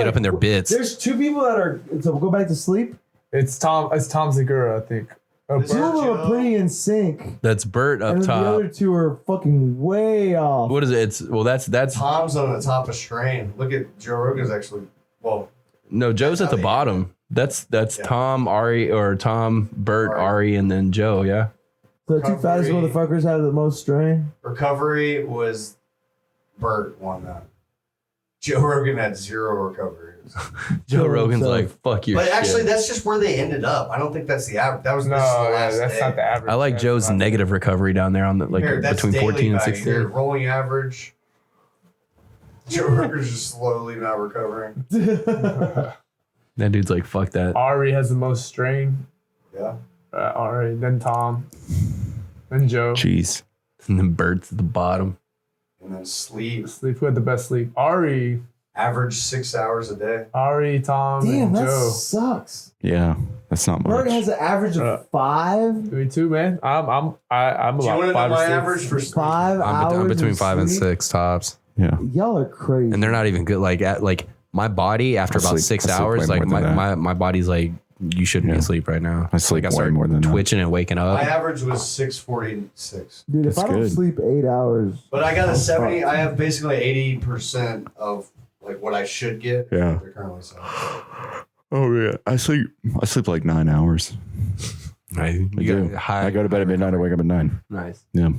Speaker 4: up in their bits.
Speaker 7: There's two people that are. So we'll go back to sleep.
Speaker 5: It's Tom Segura, I think.
Speaker 7: Two of them are pretty in sync.
Speaker 4: That's Bert up
Speaker 7: and
Speaker 4: top.
Speaker 7: The other two are fucking way off.
Speaker 4: What is it? That's
Speaker 6: Tom's on the top of strain. Look at Joe Rogan's actually. Well,
Speaker 4: no, Joe's at the bottom. That's Tom, Ari, or Tom, Bert, Ari, and then Joe. Yeah.
Speaker 7: So the two fattest motherfuckers have the most strain.
Speaker 6: Recovery was Bert won that. Joe Rogan had 0 recovery.
Speaker 4: Joe Rogan's like, fuck your shit.
Speaker 6: But actually, that's just where they ended up. I don't think that's the average. That was the last
Speaker 5: that's
Speaker 6: day.
Speaker 5: not the average.
Speaker 4: I like Joe's negative recovery down there on the
Speaker 6: Here, that's
Speaker 4: between
Speaker 6: daily
Speaker 4: 14 and
Speaker 6: value.
Speaker 4: 16.
Speaker 6: Here, rolling average. Joe Rogan's just slowly not recovering.
Speaker 4: That dude's like, fuck that.
Speaker 5: Ari has the most strain.
Speaker 6: Yeah.
Speaker 5: Ari, then Tom, then Joe.
Speaker 2: Jeez.
Speaker 4: And then Bert's at the bottom.
Speaker 6: And then sleep.
Speaker 5: Who had the best sleep? Ari.
Speaker 6: Average 6 hours a day.
Speaker 5: Ari, Tom,
Speaker 7: Damn,
Speaker 5: and
Speaker 7: that
Speaker 5: Joe.
Speaker 7: sucks.
Speaker 2: Yeah, that's not much.
Speaker 7: Bert has an average of 5.
Speaker 5: Me too, man. I'm
Speaker 6: Do you
Speaker 5: about
Speaker 6: want to know
Speaker 5: 5 or
Speaker 6: my
Speaker 5: 6.
Speaker 6: average for sleep?
Speaker 7: 5 hours.
Speaker 4: I'm between
Speaker 7: of
Speaker 4: 5 and
Speaker 7: sleep?
Speaker 4: 6 tops.
Speaker 2: Yeah.
Speaker 7: Y'all are crazy.
Speaker 4: And they're not even good. Like my body after
Speaker 2: I
Speaker 4: about
Speaker 2: sleep-
Speaker 4: 6
Speaker 2: I sleep
Speaker 4: hours,
Speaker 2: way
Speaker 4: like
Speaker 2: more than
Speaker 4: my body's like, you shouldn't be asleep right now.
Speaker 2: I sleep
Speaker 4: like, I
Speaker 2: way
Speaker 4: start
Speaker 2: more than that.
Speaker 4: twitching and waking up.
Speaker 6: My average was 6:46.
Speaker 7: Dude, if
Speaker 2: That's
Speaker 7: I don't
Speaker 2: good.
Speaker 7: sleep 8 hours.
Speaker 6: But I got a 70. I have basically 80% of like what I should get.
Speaker 2: Yeah.
Speaker 6: They're currently selling.
Speaker 2: Oh yeah, I sleep like 9 hours.
Speaker 4: Right.
Speaker 2: I do. I go to bed at midnight. I wake up at 9.
Speaker 4: Nice.
Speaker 2: Yeah.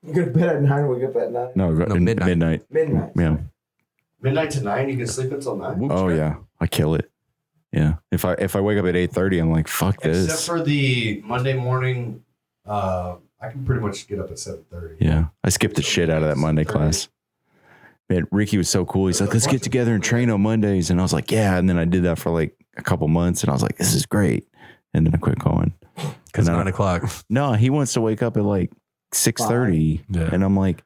Speaker 7: You go to bed at 9, wake up at 9.
Speaker 2: No,
Speaker 4: midnight.
Speaker 2: Midnight.
Speaker 7: Midnight.
Speaker 2: Yeah.
Speaker 6: Midnight to 9. You can sleep until 9.
Speaker 2: Oh yeah, I kill it. Yeah. If I wake up at 8:30, I'm like, fuck this.
Speaker 6: Except for the Monday morning, I can pretty much get up at 7:30.
Speaker 2: Yeah. I skipped the shit out of that Monday class. Man, Ricky was so cool. He's like, let's get together and train on Mondays. And I was like, yeah. And then I did that for like a couple months. And I was like, this is great. And then I quit going.
Speaker 4: Because 9 o'clock.
Speaker 2: No, he wants to wake up at like 6:30.
Speaker 4: Yeah.
Speaker 2: And I'm like,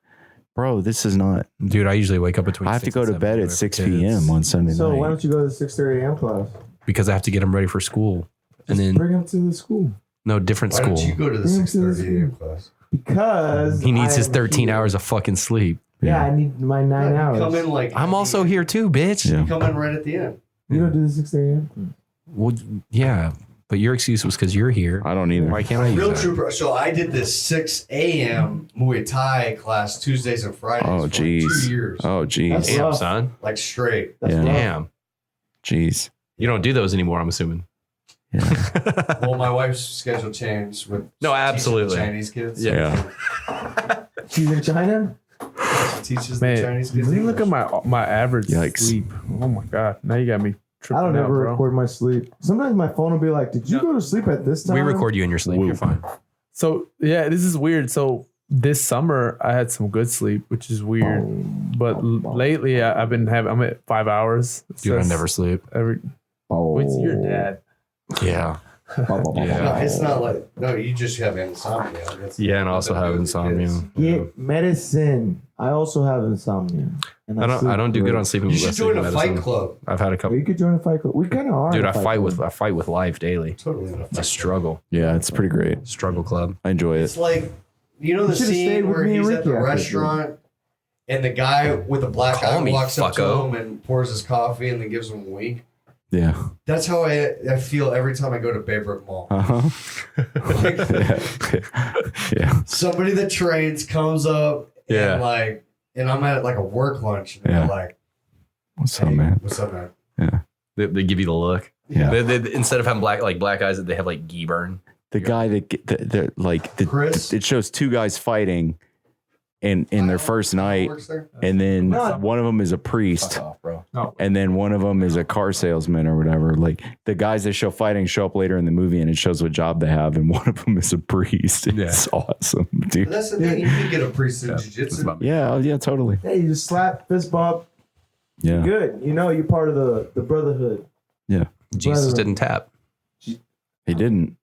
Speaker 2: bro, this is not.
Speaker 4: Dude, I usually wake up between
Speaker 2: I have to
Speaker 4: 6
Speaker 2: go
Speaker 4: and
Speaker 2: to
Speaker 4: 7
Speaker 2: bed
Speaker 4: anyway
Speaker 2: at
Speaker 4: for
Speaker 2: 6
Speaker 4: kids.
Speaker 2: p.m. on Sunday
Speaker 7: So
Speaker 2: night.
Speaker 7: why don't you go to the 6:30 a.m. class?
Speaker 4: Because I have to get them ready for school. And then,
Speaker 7: Bring them to the school.
Speaker 4: no, different
Speaker 6: Why
Speaker 4: school.
Speaker 6: don't you go to the
Speaker 7: Bring him to the
Speaker 6: 6:30 a.m. class?
Speaker 7: Because
Speaker 4: He needs
Speaker 7: I
Speaker 4: his
Speaker 7: am
Speaker 4: 13
Speaker 7: here.
Speaker 4: hours of fucking sleep.
Speaker 7: Yeah, I need my 9
Speaker 6: You
Speaker 7: hours.
Speaker 6: come in like
Speaker 4: I'm also here too, bitch.
Speaker 2: Yeah.
Speaker 6: You come in right at the end.
Speaker 7: You don't do the 6:30 a.m.
Speaker 4: Well, yeah. But your excuse was because you're here.
Speaker 2: I don't either.
Speaker 4: Why can't I use
Speaker 6: Real
Speaker 4: that?
Speaker 6: trooper. So I did this 6 a.m. Muay Thai class Tuesdays and Fridays
Speaker 2: Oh,
Speaker 6: for
Speaker 2: geez.
Speaker 6: 2 years.
Speaker 2: Oh, geez.
Speaker 7: That's
Speaker 4: Damn,
Speaker 7: rough.
Speaker 4: son.
Speaker 6: Like straight.
Speaker 7: That's
Speaker 2: Yeah.
Speaker 7: rough.
Speaker 4: Damn.
Speaker 2: Jeez.
Speaker 4: You don't do those anymore, I'm assuming.
Speaker 2: Yeah.
Speaker 6: Well, my wife's schedule changed with
Speaker 4: No,
Speaker 6: teaching
Speaker 4: absolutely.
Speaker 6: the Chinese kids.
Speaker 2: Yeah.
Speaker 7: She's in China?
Speaker 6: She teaches
Speaker 5: Man,
Speaker 6: the Chinese kids.
Speaker 5: let me look at
Speaker 6: English.
Speaker 5: my average
Speaker 2: Yikes.
Speaker 5: sleep. Oh my god! Now you got me tripping
Speaker 7: I don't
Speaker 5: out,
Speaker 7: ever
Speaker 5: bro.
Speaker 7: record my sleep. Sometimes my phone will be like, did you go to sleep at this time?
Speaker 4: We record you in your sleep. You're fine.
Speaker 5: So yeah, this is weird. So this summer I had some good sleep, which is weird. But lately I'm at 5 hours.
Speaker 4: Dude, I
Speaker 5: Says
Speaker 4: never sleep.
Speaker 5: Every. Wait, it's your dad.
Speaker 4: Yeah.
Speaker 6: No,
Speaker 4: Yeah.
Speaker 6: it's not like you just have insomnia. That's
Speaker 4: Yeah, and also have insomnia.
Speaker 7: Get medicine. I also have insomnia. And
Speaker 4: I don't do good
Speaker 7: sleep
Speaker 4: on sleeping.
Speaker 6: You
Speaker 4: with
Speaker 6: should join a
Speaker 4: medicine.
Speaker 6: fight club.
Speaker 4: I've had a
Speaker 7: great.
Speaker 4: couple.
Speaker 7: You could join a fight club. We kind of are.
Speaker 4: Dude,
Speaker 7: in a
Speaker 4: I fight
Speaker 7: club.
Speaker 4: with life daily.
Speaker 6: Totally in a
Speaker 4: It's a
Speaker 6: fight
Speaker 4: struggle.
Speaker 2: Yeah, it's pretty great.
Speaker 4: Struggle club.
Speaker 2: I enjoy
Speaker 6: It's
Speaker 2: it.
Speaker 6: like the
Speaker 7: should've stayed
Speaker 6: scene
Speaker 7: with
Speaker 6: where
Speaker 7: me and
Speaker 6: he's at
Speaker 7: Ricky
Speaker 6: the
Speaker 7: after
Speaker 6: restaurant and the guy with the black
Speaker 4: Call
Speaker 6: eye
Speaker 4: me,
Speaker 6: walks up to
Speaker 4: fucko.
Speaker 6: him and pours his coffee and then gives him a wink.
Speaker 2: Yeah.
Speaker 6: That's how I feel every time I go to Baybrook Mall.
Speaker 2: Uh-huh. Yeah.
Speaker 6: Somebody that trains comes up
Speaker 4: Yeah.
Speaker 6: and I'm at like a work lunch and
Speaker 2: Yeah.
Speaker 6: they're like,
Speaker 2: What's
Speaker 6: hey,
Speaker 2: up, man?
Speaker 6: what's up, man?
Speaker 4: They give you the look.
Speaker 2: Yeah.
Speaker 4: They, instead of having black eyes, they have like ghee burn.
Speaker 2: The guy that
Speaker 6: Chris?
Speaker 2: it shows two guys fighting in their first night,
Speaker 6: Works there?
Speaker 2: and then one of them is a priest,
Speaker 4: Fuck off, bro.
Speaker 2: and then one of them is a car salesman or whatever. Like the guys that show fighting show up later in the movie, and it shows what job they have, and one of them is a priest. It's awesome, dude.
Speaker 6: But that's the thing. You can get a priest in jiu-jitsu.
Speaker 2: Yeah, oh, yeah, totally.
Speaker 7: Hey, you just slap, fist bump.
Speaker 2: Yeah,
Speaker 7: Good. You know, you're part of the brotherhood.
Speaker 2: yeah.
Speaker 4: Jesus
Speaker 7: Brother.
Speaker 4: didn't tap.
Speaker 2: He didn't.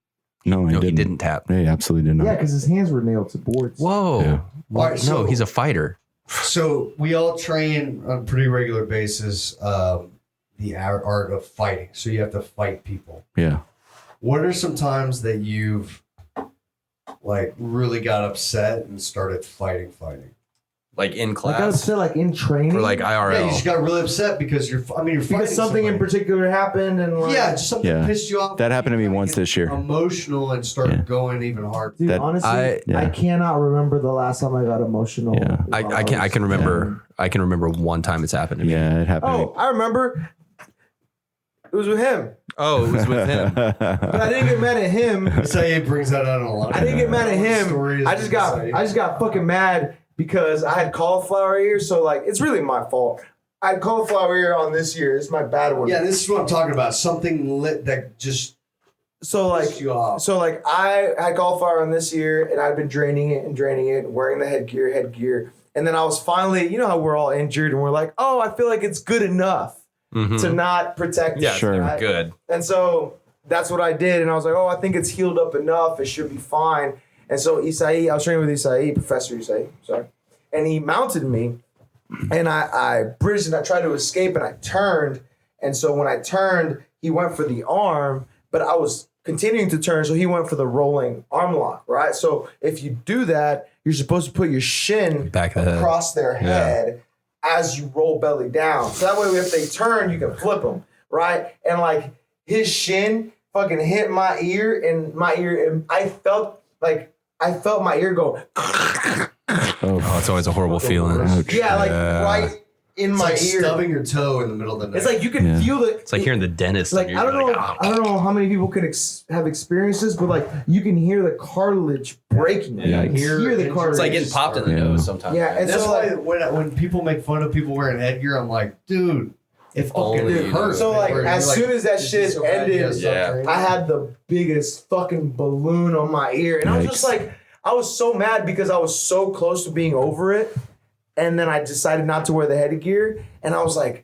Speaker 2: No,
Speaker 4: No, he didn't tap.
Speaker 2: He absolutely did not.
Speaker 7: Yeah, because his hands were nailed to boards.
Speaker 4: Whoa.
Speaker 2: Yeah.
Speaker 6: All right,
Speaker 4: No,
Speaker 6: so-
Speaker 4: he's a fighter.
Speaker 6: So we all train on a pretty regular basis the art of fighting. So you have to fight people.
Speaker 2: Yeah.
Speaker 6: What are some times that you've like really got upset and started fighting?
Speaker 4: Like in
Speaker 7: Like I would
Speaker 4: class
Speaker 7: say, like in training,
Speaker 4: or like IRL.
Speaker 6: Yeah, you just got really upset because you're fighting
Speaker 7: because something in
Speaker 6: somebody.
Speaker 7: particular happened, and like,
Speaker 6: Yeah, just something pissed you off.
Speaker 2: That happened to me
Speaker 6: You
Speaker 2: once
Speaker 6: get
Speaker 2: this year.
Speaker 6: Emotional and start going even harder.
Speaker 7: dude,
Speaker 2: that-
Speaker 7: honestly, I cannot remember the last time I got emotional.
Speaker 2: Yeah.
Speaker 4: I can remember one time it's happened to me.
Speaker 2: Yeah, it happened.
Speaker 7: Oh, I remember. It was with him,
Speaker 4: Oh, it was with him.
Speaker 7: but I didn't get mad at him.
Speaker 6: Saeed brings that out in a lot.
Speaker 7: I didn't get mad at him.
Speaker 6: Stories
Speaker 7: I just got fucking mad because I had cauliflower ear. So like, it's really my fault. I had cauliflower ear on this ear. It's my bad one.
Speaker 6: Yeah, this is what I'm talking about. Something lit that just
Speaker 7: So like,
Speaker 6: pissed you off.
Speaker 7: so like, I had cauliflower on this ear, and I've been draining it, wearing the headgear, and then I was finally, you know how we're all injured, and we're like, oh, I feel like it's good enough to not protect.
Speaker 4: Yeah,
Speaker 2: Sure.
Speaker 4: sure. Good.
Speaker 7: And so that's what I did. And I was like, oh, I think it's healed up enough. It should be fine. And so Isai, I was training with Isai, Professor Isai, sorry. And he mounted me. And I bridged and I tried to escape and I turned. And so when I turned, he went for the arm, but I was continuing to turn. So he went for the rolling arm lock, right? So if you do that, you're supposed to put your shin
Speaker 4: Back of the head.
Speaker 7: across their head as you roll belly down. So that way, if they turn, you can flip them, right? And like his shin fucking hit my ear, and I felt my ear go.
Speaker 4: Oh, it's always a horrible feeling.
Speaker 7: Yeah, like right in my
Speaker 6: like
Speaker 7: ear.
Speaker 6: stubbing your toe in the middle of the night.
Speaker 7: It's like you can feel the.
Speaker 4: It's like hearing the dentist.
Speaker 7: Like
Speaker 4: and
Speaker 7: I
Speaker 4: you're
Speaker 7: don't know,
Speaker 4: like,
Speaker 7: I don't know how many people could have experienced this, but like you can hear the cartilage breaking. You can hear the cartilage.
Speaker 4: It's like getting popped in the nose sometimes.
Speaker 7: Yeah, and
Speaker 6: that's
Speaker 7: so
Speaker 6: why
Speaker 7: like,
Speaker 6: when people make fun of people wearing headgear, I'm like, dude, it fucking
Speaker 4: Only you
Speaker 6: hurts.
Speaker 7: so like
Speaker 6: Where
Speaker 7: as
Speaker 6: you're
Speaker 7: soon
Speaker 6: like,
Speaker 7: as that
Speaker 6: "This
Speaker 7: shit
Speaker 6: is so bad, you gotta
Speaker 7: ended,
Speaker 6: stop
Speaker 4: Yeah.
Speaker 6: training."
Speaker 7: I had the biggest fucking balloon on my ear, and I was just like, I was so mad because I was so close to being over it, and then I decided not to wear the headgear, and I was like,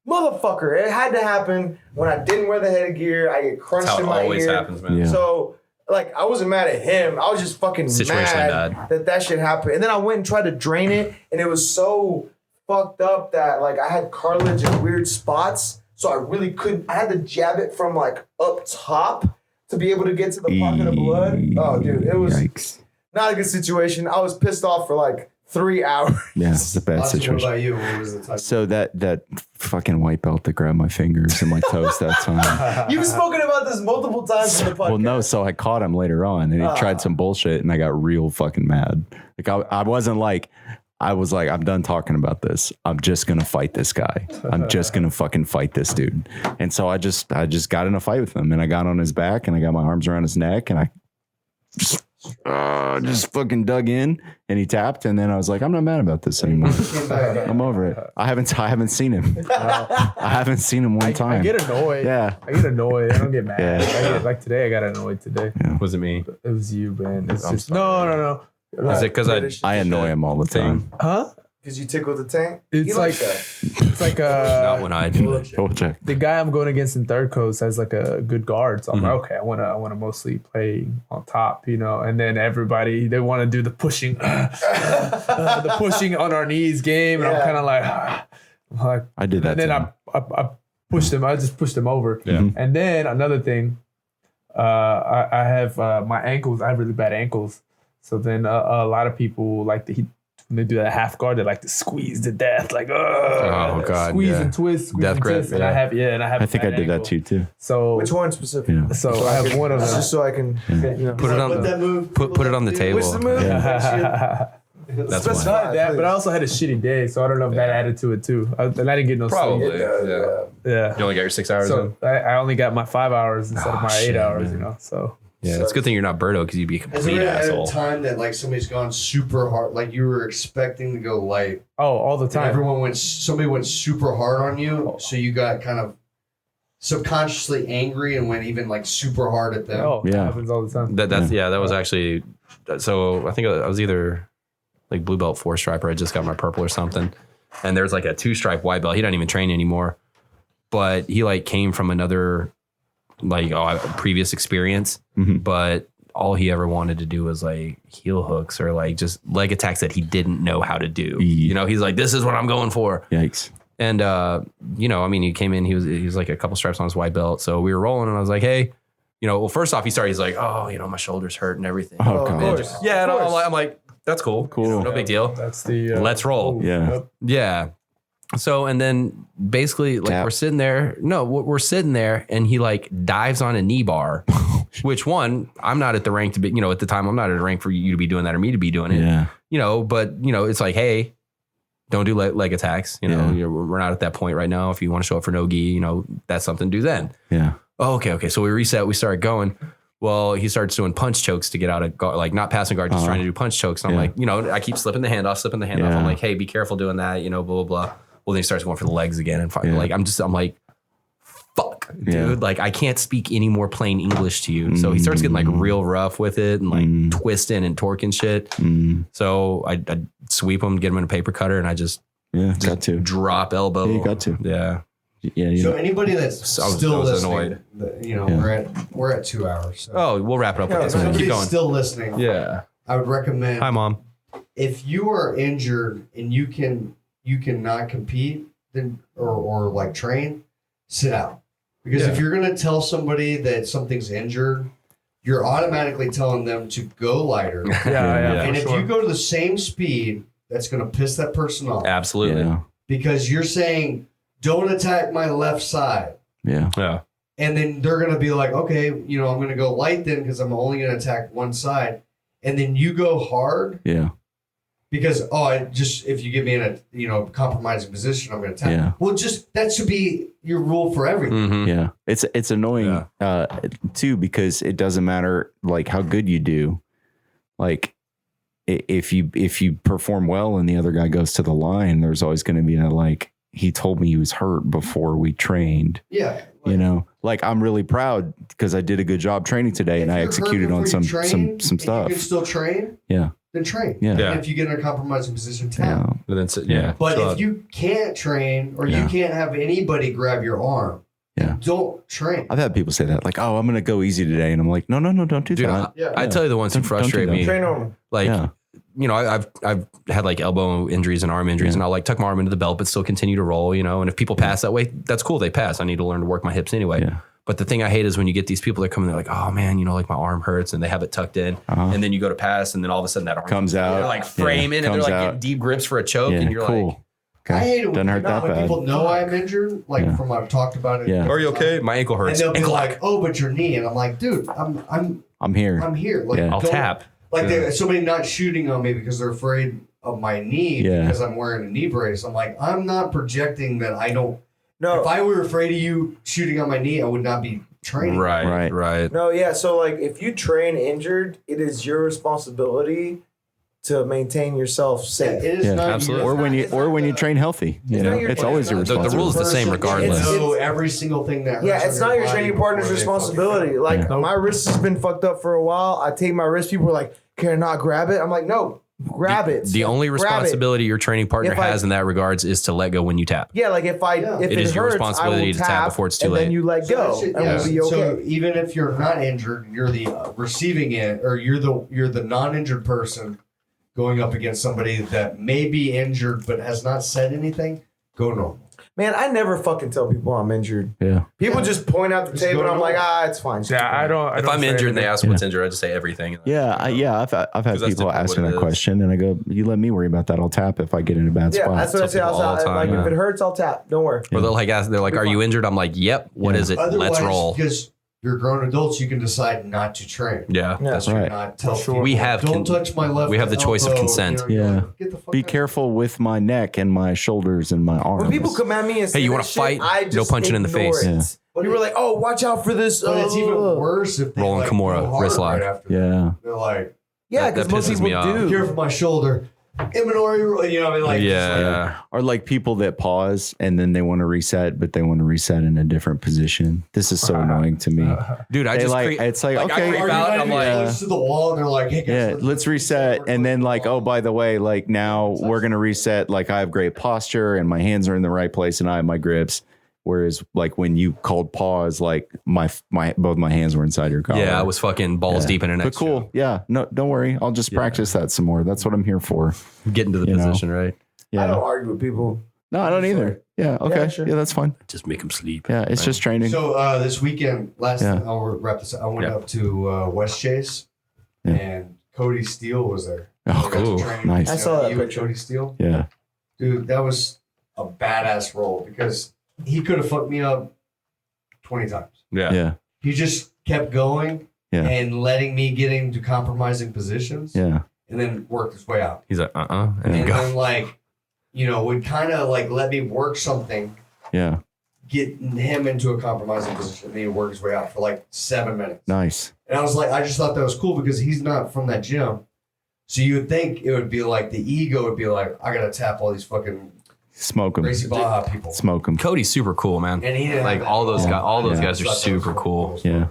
Speaker 7: motherfucker, it had to happen when I didn't wear the headgear. I get crunched
Speaker 4: That's how
Speaker 7: in
Speaker 4: it
Speaker 7: my
Speaker 4: always
Speaker 7: ear.
Speaker 4: happens, man.
Speaker 2: Yeah.
Speaker 7: So like I wasn't mad at him. I was just fucking
Speaker 4: Situationally
Speaker 7: mad that shit happened. And then I went and tried to drain it, and it was so fucked up that like I had cartilage in weird spots. So I really couldn't. I had to jab it from like up top to be able to get to the pocket of blood. Oh, dude, it was
Speaker 2: Yikes.
Speaker 7: not a good situation. I was pissed off for like 3 hours.
Speaker 2: Yeah, it's a bad
Speaker 6: Austin, what
Speaker 2: situation.
Speaker 6: about you? What was the type?
Speaker 2: So that fucking white belt that grabbed my fingers and my toes that time.
Speaker 7: You've spoken about this multiple times in the podcast.
Speaker 2: Well, no, so I caught him later on and he tried some bullshit and I got real fucking mad. Like I wasn't like, I was like, I'm done talking about this. I'm just going to fight this guy. I'm just going to fucking fight this dude. And so I just got in a fight with him and I got on his back and I got my arms around his neck and I just fucking dug in and he tapped. And then I was like, I'm not mad about this anymore. I'm over it. I haven't seen him. I haven't seen him one time.
Speaker 5: I get annoyed.
Speaker 2: Yeah.
Speaker 5: I get annoyed. I don't get mad.
Speaker 2: Yeah.
Speaker 5: Like today, I got annoyed today.
Speaker 4: Was it me?
Speaker 5: It was you, man. It's
Speaker 4: I'm
Speaker 5: just
Speaker 4: sorry.
Speaker 5: no.
Speaker 4: Is it because
Speaker 2: I annoy him all the time.
Speaker 5: Huh?
Speaker 7: Because you tickled the tank?
Speaker 5: It's
Speaker 7: He
Speaker 5: like
Speaker 7: likes that.
Speaker 5: it's like
Speaker 4: not when I do it.
Speaker 2: Double check.
Speaker 5: the guy I'm going against in third coast has like a good guard. So I'm like, okay, I wanna mostly play on top, you know. And then everybody they want to do the pushing, the pushing on our knees game, and I'm kind of like, I'm like,
Speaker 2: I did that
Speaker 5: And then
Speaker 2: to him.
Speaker 5: I pushed him. I just pushed him over.
Speaker 4: Yeah.
Speaker 5: And then another thing, I have my ankles. I have really bad ankles. So then a lot of people like when they do that half guard, they like to squeeze to death, like
Speaker 4: Oh, God,
Speaker 5: squeeze
Speaker 4: yeah.
Speaker 5: and twist, squeeze
Speaker 4: Death
Speaker 5: and
Speaker 4: grip,
Speaker 5: twist. And
Speaker 4: yeah.
Speaker 5: I
Speaker 2: I think I did that too.
Speaker 5: So
Speaker 7: Which one specifically?
Speaker 2: Yeah.
Speaker 5: So I have one of them.
Speaker 7: Just so I can, you know.
Speaker 4: Put it on
Speaker 6: Let
Speaker 4: the
Speaker 6: that move.
Speaker 4: put it on the table.
Speaker 7: What's the move?
Speaker 4: That's
Speaker 7: Specify,
Speaker 4: why.
Speaker 5: Not that, but I
Speaker 7: please.
Speaker 5: also had a shitty day, so I don't know if that added to it too. And I didn't get no
Speaker 4: Probably.
Speaker 5: sleep.
Speaker 4: Yeah.
Speaker 5: Yeah.
Speaker 4: You only got your 6 hours
Speaker 5: So
Speaker 4: in.
Speaker 5: I only got my 5 hours instead of my 8
Speaker 4: shit,
Speaker 5: hours,
Speaker 4: man.
Speaker 5: you know. So
Speaker 4: Yeah, it's a good thing you're not Birdo because you'd be a
Speaker 6: Has
Speaker 4: complete
Speaker 6: there ever had a
Speaker 4: asshole.
Speaker 6: time that like somebody's gone super hard, like you were expecting to go light,
Speaker 5: all the
Speaker 6: and
Speaker 5: time.
Speaker 6: somebody went super hard on you, so you got kind of subconsciously angry and went even like super hard at them.
Speaker 5: Oh,
Speaker 2: Yeah.
Speaker 5: that happens all the time.
Speaker 4: That was actually so I think I was either like blue belt 4 stripe or I just got my purple or something. And there's like a 2 stripe white belt. He doesn't even train anymore. But he like came from another like previous experience.
Speaker 2: Mhm.
Speaker 4: But all he ever wanted to do was like heel hooks or like just leg attacks that he didn't know how to do. You know, he's like, this is what I'm going for.
Speaker 2: Yikes.
Speaker 4: And, you know, I mean, he came in, he was like a couple stripes on his white belt. So we were rolling and I was like, hey, you know, well, first off, he's like, oh, you know, my shoulders hurt and everything.
Speaker 2: Oh,
Speaker 7: Of course.
Speaker 4: Yeah. And I'm like, that's cool.
Speaker 2: Cool.
Speaker 4: You know, no big deal.
Speaker 5: That's the
Speaker 4: Let's roll.
Speaker 2: Yeah.
Speaker 4: Yeah. So, and then basically like
Speaker 2: Tap.
Speaker 4: we're sitting there and he like dives on a knee bar, which one, I'm not at the rank to be, you know, at the time I'm not at a rank for you to be doing that or me to be doing it,
Speaker 2: Yeah.
Speaker 4: you know, but you know, it's like, hey, don't do leg attacks. You know,
Speaker 2: Yeah.
Speaker 4: we're not at that point right now. If you want to show up for no gi, you know, that's something to do then.
Speaker 2: Yeah.
Speaker 4: Oh, okay. So we reset, we started going. Well, he starts doing punch chokes to get out of guard, like not passing guard, just trying to do punch chokes. And I'm like, you know, I keep slipping the hand off.
Speaker 2: Yeah.
Speaker 4: I'm like, hey, be careful doing that, you know, blah, blah, blah. Well, then he starts going for the legs again. And finally, like, I'm like, fuck, dude.
Speaker 2: Yeah.
Speaker 4: Like, I can't speak any more plain English to you. So he starts getting like real rough with it and like twisting and torquing shit. So I sweep him, get him in a paper cutter, and I just
Speaker 2: Got to.
Speaker 4: drop elbow.
Speaker 2: Yeah, you got to.
Speaker 4: Yeah.
Speaker 2: Yeah.
Speaker 6: So anybody that's
Speaker 4: I was
Speaker 6: still listening,
Speaker 4: annoyed.
Speaker 6: you know, we're at 2 hours. So.
Speaker 4: Oh, we'll wrap it up with this.
Speaker 6: If
Speaker 4: Keep
Speaker 6: somebody's
Speaker 4: going.
Speaker 6: still listening,
Speaker 4: Yeah.
Speaker 6: I would recommend.
Speaker 4: Hi, Mom.
Speaker 6: If you are injured and you cannot compete, then or like train, sit out. Because if you're gonna tell somebody that something's injured, you're automatically telling them to go lighter.
Speaker 5: Yeah.
Speaker 6: And
Speaker 5: for
Speaker 6: if
Speaker 5: sure.
Speaker 6: you go to the same speed, that's gonna piss that person off.
Speaker 4: Absolutely.
Speaker 2: Yeah.
Speaker 6: Because you're saying, don't attack my left side.
Speaker 2: Yeah.
Speaker 4: Yeah.
Speaker 6: And then they're going to be like, okay, you know, I'm going to go light then because I'm only going to attack one side. And then you go hard
Speaker 2: Yeah.
Speaker 6: because, if you give me in a, you know, compromising position, I'm going to attack.
Speaker 2: Yeah.
Speaker 6: Well, that should be your rule for everything.
Speaker 4: Mm-hmm.
Speaker 2: Yeah. It's annoying too, because it doesn't matter like how good you do. Like if you perform well and the other guy goes to the line, there's always going to be a like, he told me he was hurt before we trained.
Speaker 6: Yeah.
Speaker 2: You know, like I'm really proud because I did a good job training today and I executed on some stuff.
Speaker 6: You can still train.
Speaker 2: Yeah.
Speaker 6: Then train.
Speaker 2: Yeah.
Speaker 6: And if you get in a compromising position, tap.
Speaker 2: Yeah.
Speaker 4: But then, yeah.
Speaker 6: But
Speaker 4: So,
Speaker 6: if you can't train or you can't have anybody grab your arm, don't train.
Speaker 2: I've had people say that like, oh, I'm going to go easy today. And I'm like, no, don't do
Speaker 4: dude,
Speaker 2: that.
Speaker 4: I tell you the ones that
Speaker 2: Don't do
Speaker 4: frustrate
Speaker 2: that.
Speaker 4: me.
Speaker 7: Train on.
Speaker 4: Like, you know, I've had like elbow injuries and arm injuries, and I'll like tuck my arm into the belt, but still continue to roll, you know. And if people pass that way, that's cool. They pass. I need to learn to work my hips anyway.
Speaker 2: Yeah.
Speaker 4: But the thing I hate is when you get these people that come in, they're like, oh man, you know, like my arm hurts, and they have it tucked in, and then you go to pass, and then all of a sudden that arm
Speaker 2: Comes out.
Speaker 4: they're like framing, and they're
Speaker 2: comes
Speaker 4: like
Speaker 2: out.
Speaker 4: getting deep grips for a choke,
Speaker 2: Yeah.
Speaker 4: and you're
Speaker 2: Cool.
Speaker 4: like,
Speaker 2: Okay.
Speaker 6: I hate it
Speaker 2: Doesn't hurt that
Speaker 6: when
Speaker 2: bad.
Speaker 6: people know I'm injured, like from I've talked about it.
Speaker 2: Yeah.
Speaker 4: are you okay? My ankle
Speaker 6: And
Speaker 4: hurts.
Speaker 6: they'll be
Speaker 4: Ankle
Speaker 6: like,
Speaker 4: lock.
Speaker 6: "Oh, but your knee," and I'm like, "Dude,
Speaker 2: I'm here.
Speaker 6: I'm here. Like,
Speaker 2: Yeah.
Speaker 4: I'll
Speaker 6: don't-
Speaker 4: tap.
Speaker 6: Like there's somebody not shooting on me because they're afraid of my knee
Speaker 2: Yeah.
Speaker 6: because I'm wearing a knee brace. I'm like, I'm not projecting that I don't.
Speaker 7: No.
Speaker 6: If I were afraid of you shooting on my knee, I would not be training.
Speaker 4: Right.
Speaker 7: No, yeah. So like, if you train injured, it is your responsibility to maintain yourself
Speaker 6: Yeah,
Speaker 7: safe.
Speaker 6: it is
Speaker 2: Yeah,
Speaker 6: not
Speaker 4: absolutely.
Speaker 6: your-
Speaker 2: Or when
Speaker 6: it's
Speaker 2: you
Speaker 6: not
Speaker 2: when you
Speaker 6: the-
Speaker 2: train healthy, you
Speaker 7: It's
Speaker 2: know,
Speaker 7: not your-
Speaker 2: it's always your
Speaker 6: the
Speaker 4: The rule's the same
Speaker 7: Person,
Speaker 4: regardless.
Speaker 7: it's-
Speaker 6: know every single thing that.
Speaker 7: Yeah,
Speaker 6: hurts
Speaker 7: it's
Speaker 6: on
Speaker 7: not your
Speaker 6: body
Speaker 7: training partner's
Speaker 6: before they
Speaker 7: responsibility.
Speaker 6: fucking-
Speaker 7: Like my wrist has been fucked up for a while. I take my wrist. People are like, "Can I not grab it?" I'm like, "No, grab it."
Speaker 4: The only
Speaker 7: Grab it.
Speaker 4: responsibility your training partner
Speaker 7: If I-
Speaker 4: has in that regards is to let go when you tap.
Speaker 7: Yeah, like if
Speaker 4: It
Speaker 7: it
Speaker 4: is your
Speaker 7: hurts,
Speaker 4: responsibility
Speaker 7: I will
Speaker 4: to tap before it's too
Speaker 7: and
Speaker 4: late.
Speaker 7: then you let
Speaker 6: So
Speaker 7: go,
Speaker 6: that shit-
Speaker 7: and
Speaker 6: yeah.
Speaker 7: we'll be okay.
Speaker 6: So even if you're not injured, you're the receiving end, or you're the non-injured person going up against somebody that may be injured but has not said anything. Go normal.
Speaker 7: Man, I never fucking tell people I'm injured.
Speaker 2: Yeah.
Speaker 7: People just point out the
Speaker 6: Just
Speaker 7: tape,
Speaker 6: go
Speaker 7: and I'm like,
Speaker 6: normal.
Speaker 7: it's fine.
Speaker 5: Yeah, I don't.
Speaker 4: If I'm
Speaker 5: say
Speaker 4: injured and they
Speaker 5: anything.
Speaker 4: ask what's injured, I just say everything.
Speaker 2: Yeah. I've had
Speaker 4: 'Cause that's
Speaker 2: people
Speaker 4: typically
Speaker 2: ask me
Speaker 4: what it
Speaker 2: that
Speaker 4: is.
Speaker 2: question and I go, you let me worry about that. I'll tap if I get in a bad
Speaker 7: Yeah,
Speaker 2: spot.
Speaker 7: that's what I say.
Speaker 4: Some people all the time,
Speaker 7: Like,
Speaker 4: yeah.
Speaker 7: if it hurts, I'll tap. Don't worry.
Speaker 4: Or they'll like ask, they're like, "Are you injured?" I'm like, "Yep." What is it? Let's roll.
Speaker 6: Because you're grown adults, you can decide not to train.
Speaker 4: Yeah.
Speaker 7: That's
Speaker 6: You're
Speaker 2: right.
Speaker 6: not tell
Speaker 5: sure.
Speaker 6: people,
Speaker 4: We have
Speaker 6: don't
Speaker 4: con-
Speaker 6: touch my left.
Speaker 4: we have the choice of
Speaker 6: elbow,"
Speaker 4: consent.
Speaker 6: you're
Speaker 2: Yeah.
Speaker 6: like, Get the fuck
Speaker 2: Be
Speaker 6: out.
Speaker 2: careful with my neck and my shoulders and my arms.
Speaker 7: When people come at me and say,
Speaker 4: Hey, you
Speaker 7: want
Speaker 4: wanna
Speaker 7: to
Speaker 4: fight?
Speaker 7: I
Speaker 4: No
Speaker 7: just
Speaker 4: punching in the
Speaker 7: ignore
Speaker 4: face.
Speaker 7: it.
Speaker 2: Yeah.
Speaker 6: But
Speaker 7: You were like, "Oh, watch out for this."
Speaker 6: But it's even
Speaker 7: uh,
Speaker 6: worse if they
Speaker 4: Rolling
Speaker 6: like,
Speaker 4: Kimura,
Speaker 6: go hard
Speaker 4: wrist lock.
Speaker 6: right after.
Speaker 2: Yeah.
Speaker 6: They're like,
Speaker 7: Yeah,
Speaker 4: That
Speaker 7: because most
Speaker 4: pisses
Speaker 7: people
Speaker 4: me off.
Speaker 7: do.
Speaker 6: here for my shoulder. Imanori, you know, I mean, like,
Speaker 4: Yeah.
Speaker 2: Or like people that pause and then they want to reset, but they want to reset in a different position. This is so annoying to me.
Speaker 4: Dude, I
Speaker 2: They
Speaker 4: just
Speaker 2: like,
Speaker 4: creep-
Speaker 2: it's like,
Speaker 4: I
Speaker 2: okay,
Speaker 4: creep
Speaker 6: Are you
Speaker 4: out,
Speaker 6: not
Speaker 4: I'm
Speaker 6: even
Speaker 4: like,
Speaker 6: close to the wall? And they're like, hey, guys,
Speaker 2: yeah, let's reset. And then like, oh, by the way, like now we're going to reset. Like I have great posture and my hands are in the right place and I have my grips. Whereas like when you called pause, like my both my hands were inside your collar.
Speaker 4: Yeah, I was fucking balls deep in an
Speaker 2: But
Speaker 4: extra.
Speaker 2: cool. Yeah. No, don't worry. I'll just practice that some more. That's what I'm here for.
Speaker 4: Get into the position, right?
Speaker 2: Yeah.
Speaker 7: I don't argue with people.
Speaker 2: No, I don't either. Yeah. Okay. Yeah,
Speaker 7: sure.
Speaker 2: that's fine.
Speaker 4: Just make them sleep.
Speaker 2: Yeah. It's just training.
Speaker 6: So this weekend, I'll wrap this up. I went up to West Chase, and Cody Steele was there.
Speaker 2: Oh,
Speaker 6: I got to
Speaker 2: cool.
Speaker 6: train
Speaker 2: Nice.
Speaker 7: I saw that
Speaker 6: you and
Speaker 7: picture.
Speaker 6: Cody Steele.
Speaker 2: Yeah.
Speaker 6: Dude, that was a badass role because he could have fucked me up 20 times.
Speaker 4: Yeah.
Speaker 2: Yeah.
Speaker 6: He just kept going
Speaker 2: Yeah.
Speaker 6: and letting me get into compromising positions
Speaker 2: Yeah.
Speaker 6: and then worked his way out.
Speaker 4: He's like, and
Speaker 6: And
Speaker 4: then go.
Speaker 6: then, like, would kind of like let me work something,
Speaker 2: Yeah.
Speaker 6: get him into a compromising position, and then he'd work his way out for like 7 minutes.
Speaker 2: Nice.
Speaker 6: And I was like, I just thought that was cool because he's not from that gym. So you would think it would be like the ego would be like, I got to tap all these fucking
Speaker 2: Smoke them.
Speaker 6: Gracie Baja people.
Speaker 2: Smoke them.
Speaker 4: Cody's super cool, man.
Speaker 6: And he didn't
Speaker 4: Like
Speaker 6: have
Speaker 4: all
Speaker 6: that.
Speaker 4: those guys, all those
Speaker 2: Yeah.
Speaker 4: guys are
Speaker 6: I thought that
Speaker 4: super
Speaker 6: was
Speaker 4: cool.
Speaker 2: Yeah.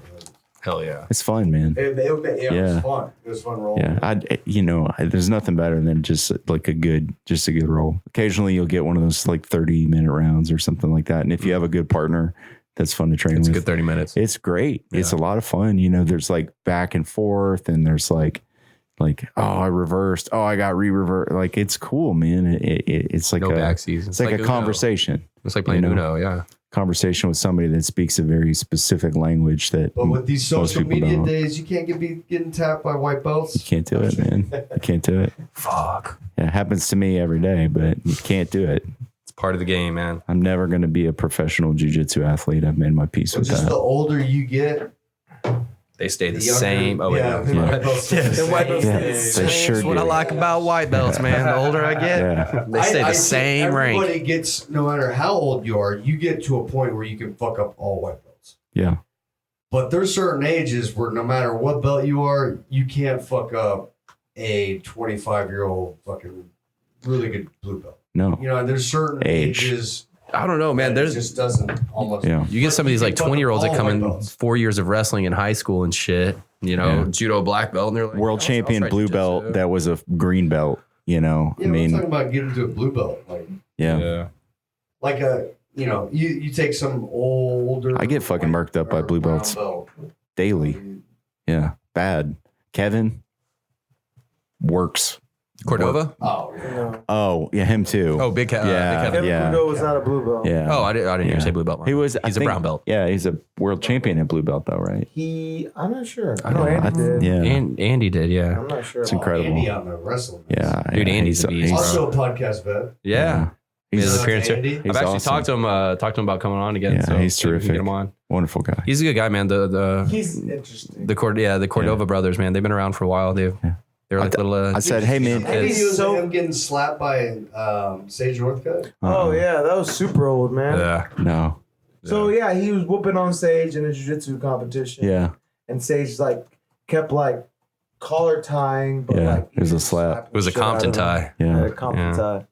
Speaker 4: Hell yeah.
Speaker 2: It's fun, man.
Speaker 6: It was
Speaker 2: Yeah.
Speaker 6: fun. It was fun rolling.
Speaker 2: Yeah. There's nothing better than just like a good roll. Occasionally you'll get one of those like 30-minute rounds or something like that. And if you have a good partner, that's fun to train
Speaker 4: It's a
Speaker 2: with.
Speaker 4: good 30 minutes.
Speaker 2: It's great.
Speaker 4: Yeah.
Speaker 2: It's a lot of fun. There's like back and forth, and there's like, oh, I reversed. Oh, I got re-revert. Like, it's cool, man. It's like
Speaker 4: No backseas.
Speaker 2: It's like a
Speaker 4: Uno.
Speaker 2: conversation.
Speaker 4: It's like playing Uno, yeah.
Speaker 2: Conversation with somebody that speaks a very specific language that
Speaker 6: But with these
Speaker 2: most
Speaker 6: social
Speaker 2: people
Speaker 6: media
Speaker 2: don't.
Speaker 6: days, you can't be getting tapped by white
Speaker 2: You
Speaker 6: belts.
Speaker 2: can't do it, man. You can't do it.
Speaker 4: Fuck.
Speaker 2: Yeah, it happens to me every day, but you can't do it.
Speaker 4: It's part of the game, man.
Speaker 2: I'm never going to be a professional jiu-jitsu athlete. I've made my peace
Speaker 6: But
Speaker 2: with
Speaker 6: just
Speaker 2: that.
Speaker 6: the older you get,
Speaker 4: They stay the
Speaker 6: younger-
Speaker 4: same. Oh, wait,
Speaker 6: yeah,
Speaker 4: no.
Speaker 6: white belts stay the
Speaker 7: The white
Speaker 6: same.
Speaker 7: belts
Speaker 2: Yeah,
Speaker 7: stay the
Speaker 2: they
Speaker 7: same.
Speaker 2: sure
Speaker 4: That's what
Speaker 2: do.
Speaker 4: I like about white belts, man. The older I get,
Speaker 2: Yeah.
Speaker 4: they stay
Speaker 6: I
Speaker 4: the
Speaker 6: think
Speaker 4: same rank.
Speaker 6: Everybody gets, no matter how old you are, you get to a point where you can fuck up all white belts.
Speaker 2: Yeah.
Speaker 6: But there's certain ages where no matter what belt you are, you can't fuck up a 25-year-old fucking really good blue belt.
Speaker 2: No.
Speaker 6: There's certain
Speaker 2: Age.
Speaker 6: ages
Speaker 4: I don't know, man.
Speaker 6: that it
Speaker 4: There's
Speaker 6: just doesn't almost.
Speaker 2: Yeah.
Speaker 4: you get some of these like 20-year-olds that
Speaker 6: All
Speaker 4: come
Speaker 6: white
Speaker 4: in
Speaker 6: belts.
Speaker 4: 4 years of wrestling in high school and shit.
Speaker 2: Yeah.
Speaker 4: Judo black belt, and they're like
Speaker 2: World champion
Speaker 4: I'll try
Speaker 2: blue
Speaker 4: jujitsu.
Speaker 2: belt that was a green belt,
Speaker 6: Yeah,
Speaker 2: I
Speaker 6: we're
Speaker 2: mean,
Speaker 6: talking about getting to a blue belt, like
Speaker 2: yeah.
Speaker 6: you take some older.
Speaker 2: I get fucking
Speaker 6: white
Speaker 2: murked up by
Speaker 6: or
Speaker 2: blue
Speaker 6: brown
Speaker 2: belts
Speaker 6: belt.
Speaker 2: daily. Yeah. Bad. Kevin works.
Speaker 4: Cordova.
Speaker 6: Oh, yeah.
Speaker 7: No.
Speaker 2: Oh, yeah, him too.
Speaker 4: Oh, big
Speaker 2: Yeah.
Speaker 4: Kevin.
Speaker 7: Kevin
Speaker 2: Yeah.
Speaker 7: Pluto was not a blue belt.
Speaker 2: Yeah.
Speaker 4: Oh, I didn't hear you
Speaker 2: Yeah.
Speaker 4: say blue belt.
Speaker 2: He was.
Speaker 4: He's a brown belt.
Speaker 2: Yeah, he's a world champion at blue belt, though, right?
Speaker 7: I'm not sure. I know
Speaker 2: Yeah,
Speaker 7: Andy did.
Speaker 2: Yeah,
Speaker 4: And Andy did, yeah.
Speaker 7: I'm not sure.
Speaker 2: It's
Speaker 7: about
Speaker 2: incredible.
Speaker 6: Andy on the wrestling.
Speaker 2: yeah,
Speaker 4: Dude,
Speaker 2: yeah,
Speaker 4: Andy's a beast,
Speaker 6: Also a podcast vet.
Speaker 4: Yeah. Made
Speaker 2: He's
Speaker 4: his appearance here.
Speaker 6: Andy.
Speaker 4: I've
Speaker 2: He's
Speaker 4: actually
Speaker 2: awesome.
Speaker 4: talked to him about coming on again.
Speaker 2: Yeah,
Speaker 4: so
Speaker 2: he's
Speaker 4: maybe we can
Speaker 2: terrific.
Speaker 4: Get him on.
Speaker 2: wonderful guy.
Speaker 4: He's a good guy, man.
Speaker 7: He's interesting.
Speaker 4: The Cordova brothers, man. They've been around for a while. They're like little.
Speaker 2: I said, hey man,
Speaker 6: Any
Speaker 4: It's
Speaker 6: videos
Speaker 7: so-
Speaker 6: of him getting slapped by Sage Northcutt?
Speaker 7: Oh yeah, that was super old, man.
Speaker 4: yeah.
Speaker 2: no,
Speaker 7: So yeah, he was whooping on Sage in a jiu-jitsu competition.
Speaker 2: yeah,
Speaker 7: And Sage kept collar tying, but
Speaker 2: Yeah,
Speaker 7: like
Speaker 2: it was
Speaker 7: he
Speaker 2: a
Speaker 7: just
Speaker 2: slap.
Speaker 7: slapped
Speaker 4: It was
Speaker 7: the
Speaker 4: a
Speaker 7: shit out
Speaker 4: Compton
Speaker 7: of him.
Speaker 4: tie.
Speaker 7: Yeah,
Speaker 2: yeah,
Speaker 7: a Compton
Speaker 4: Yeah.
Speaker 7: tie.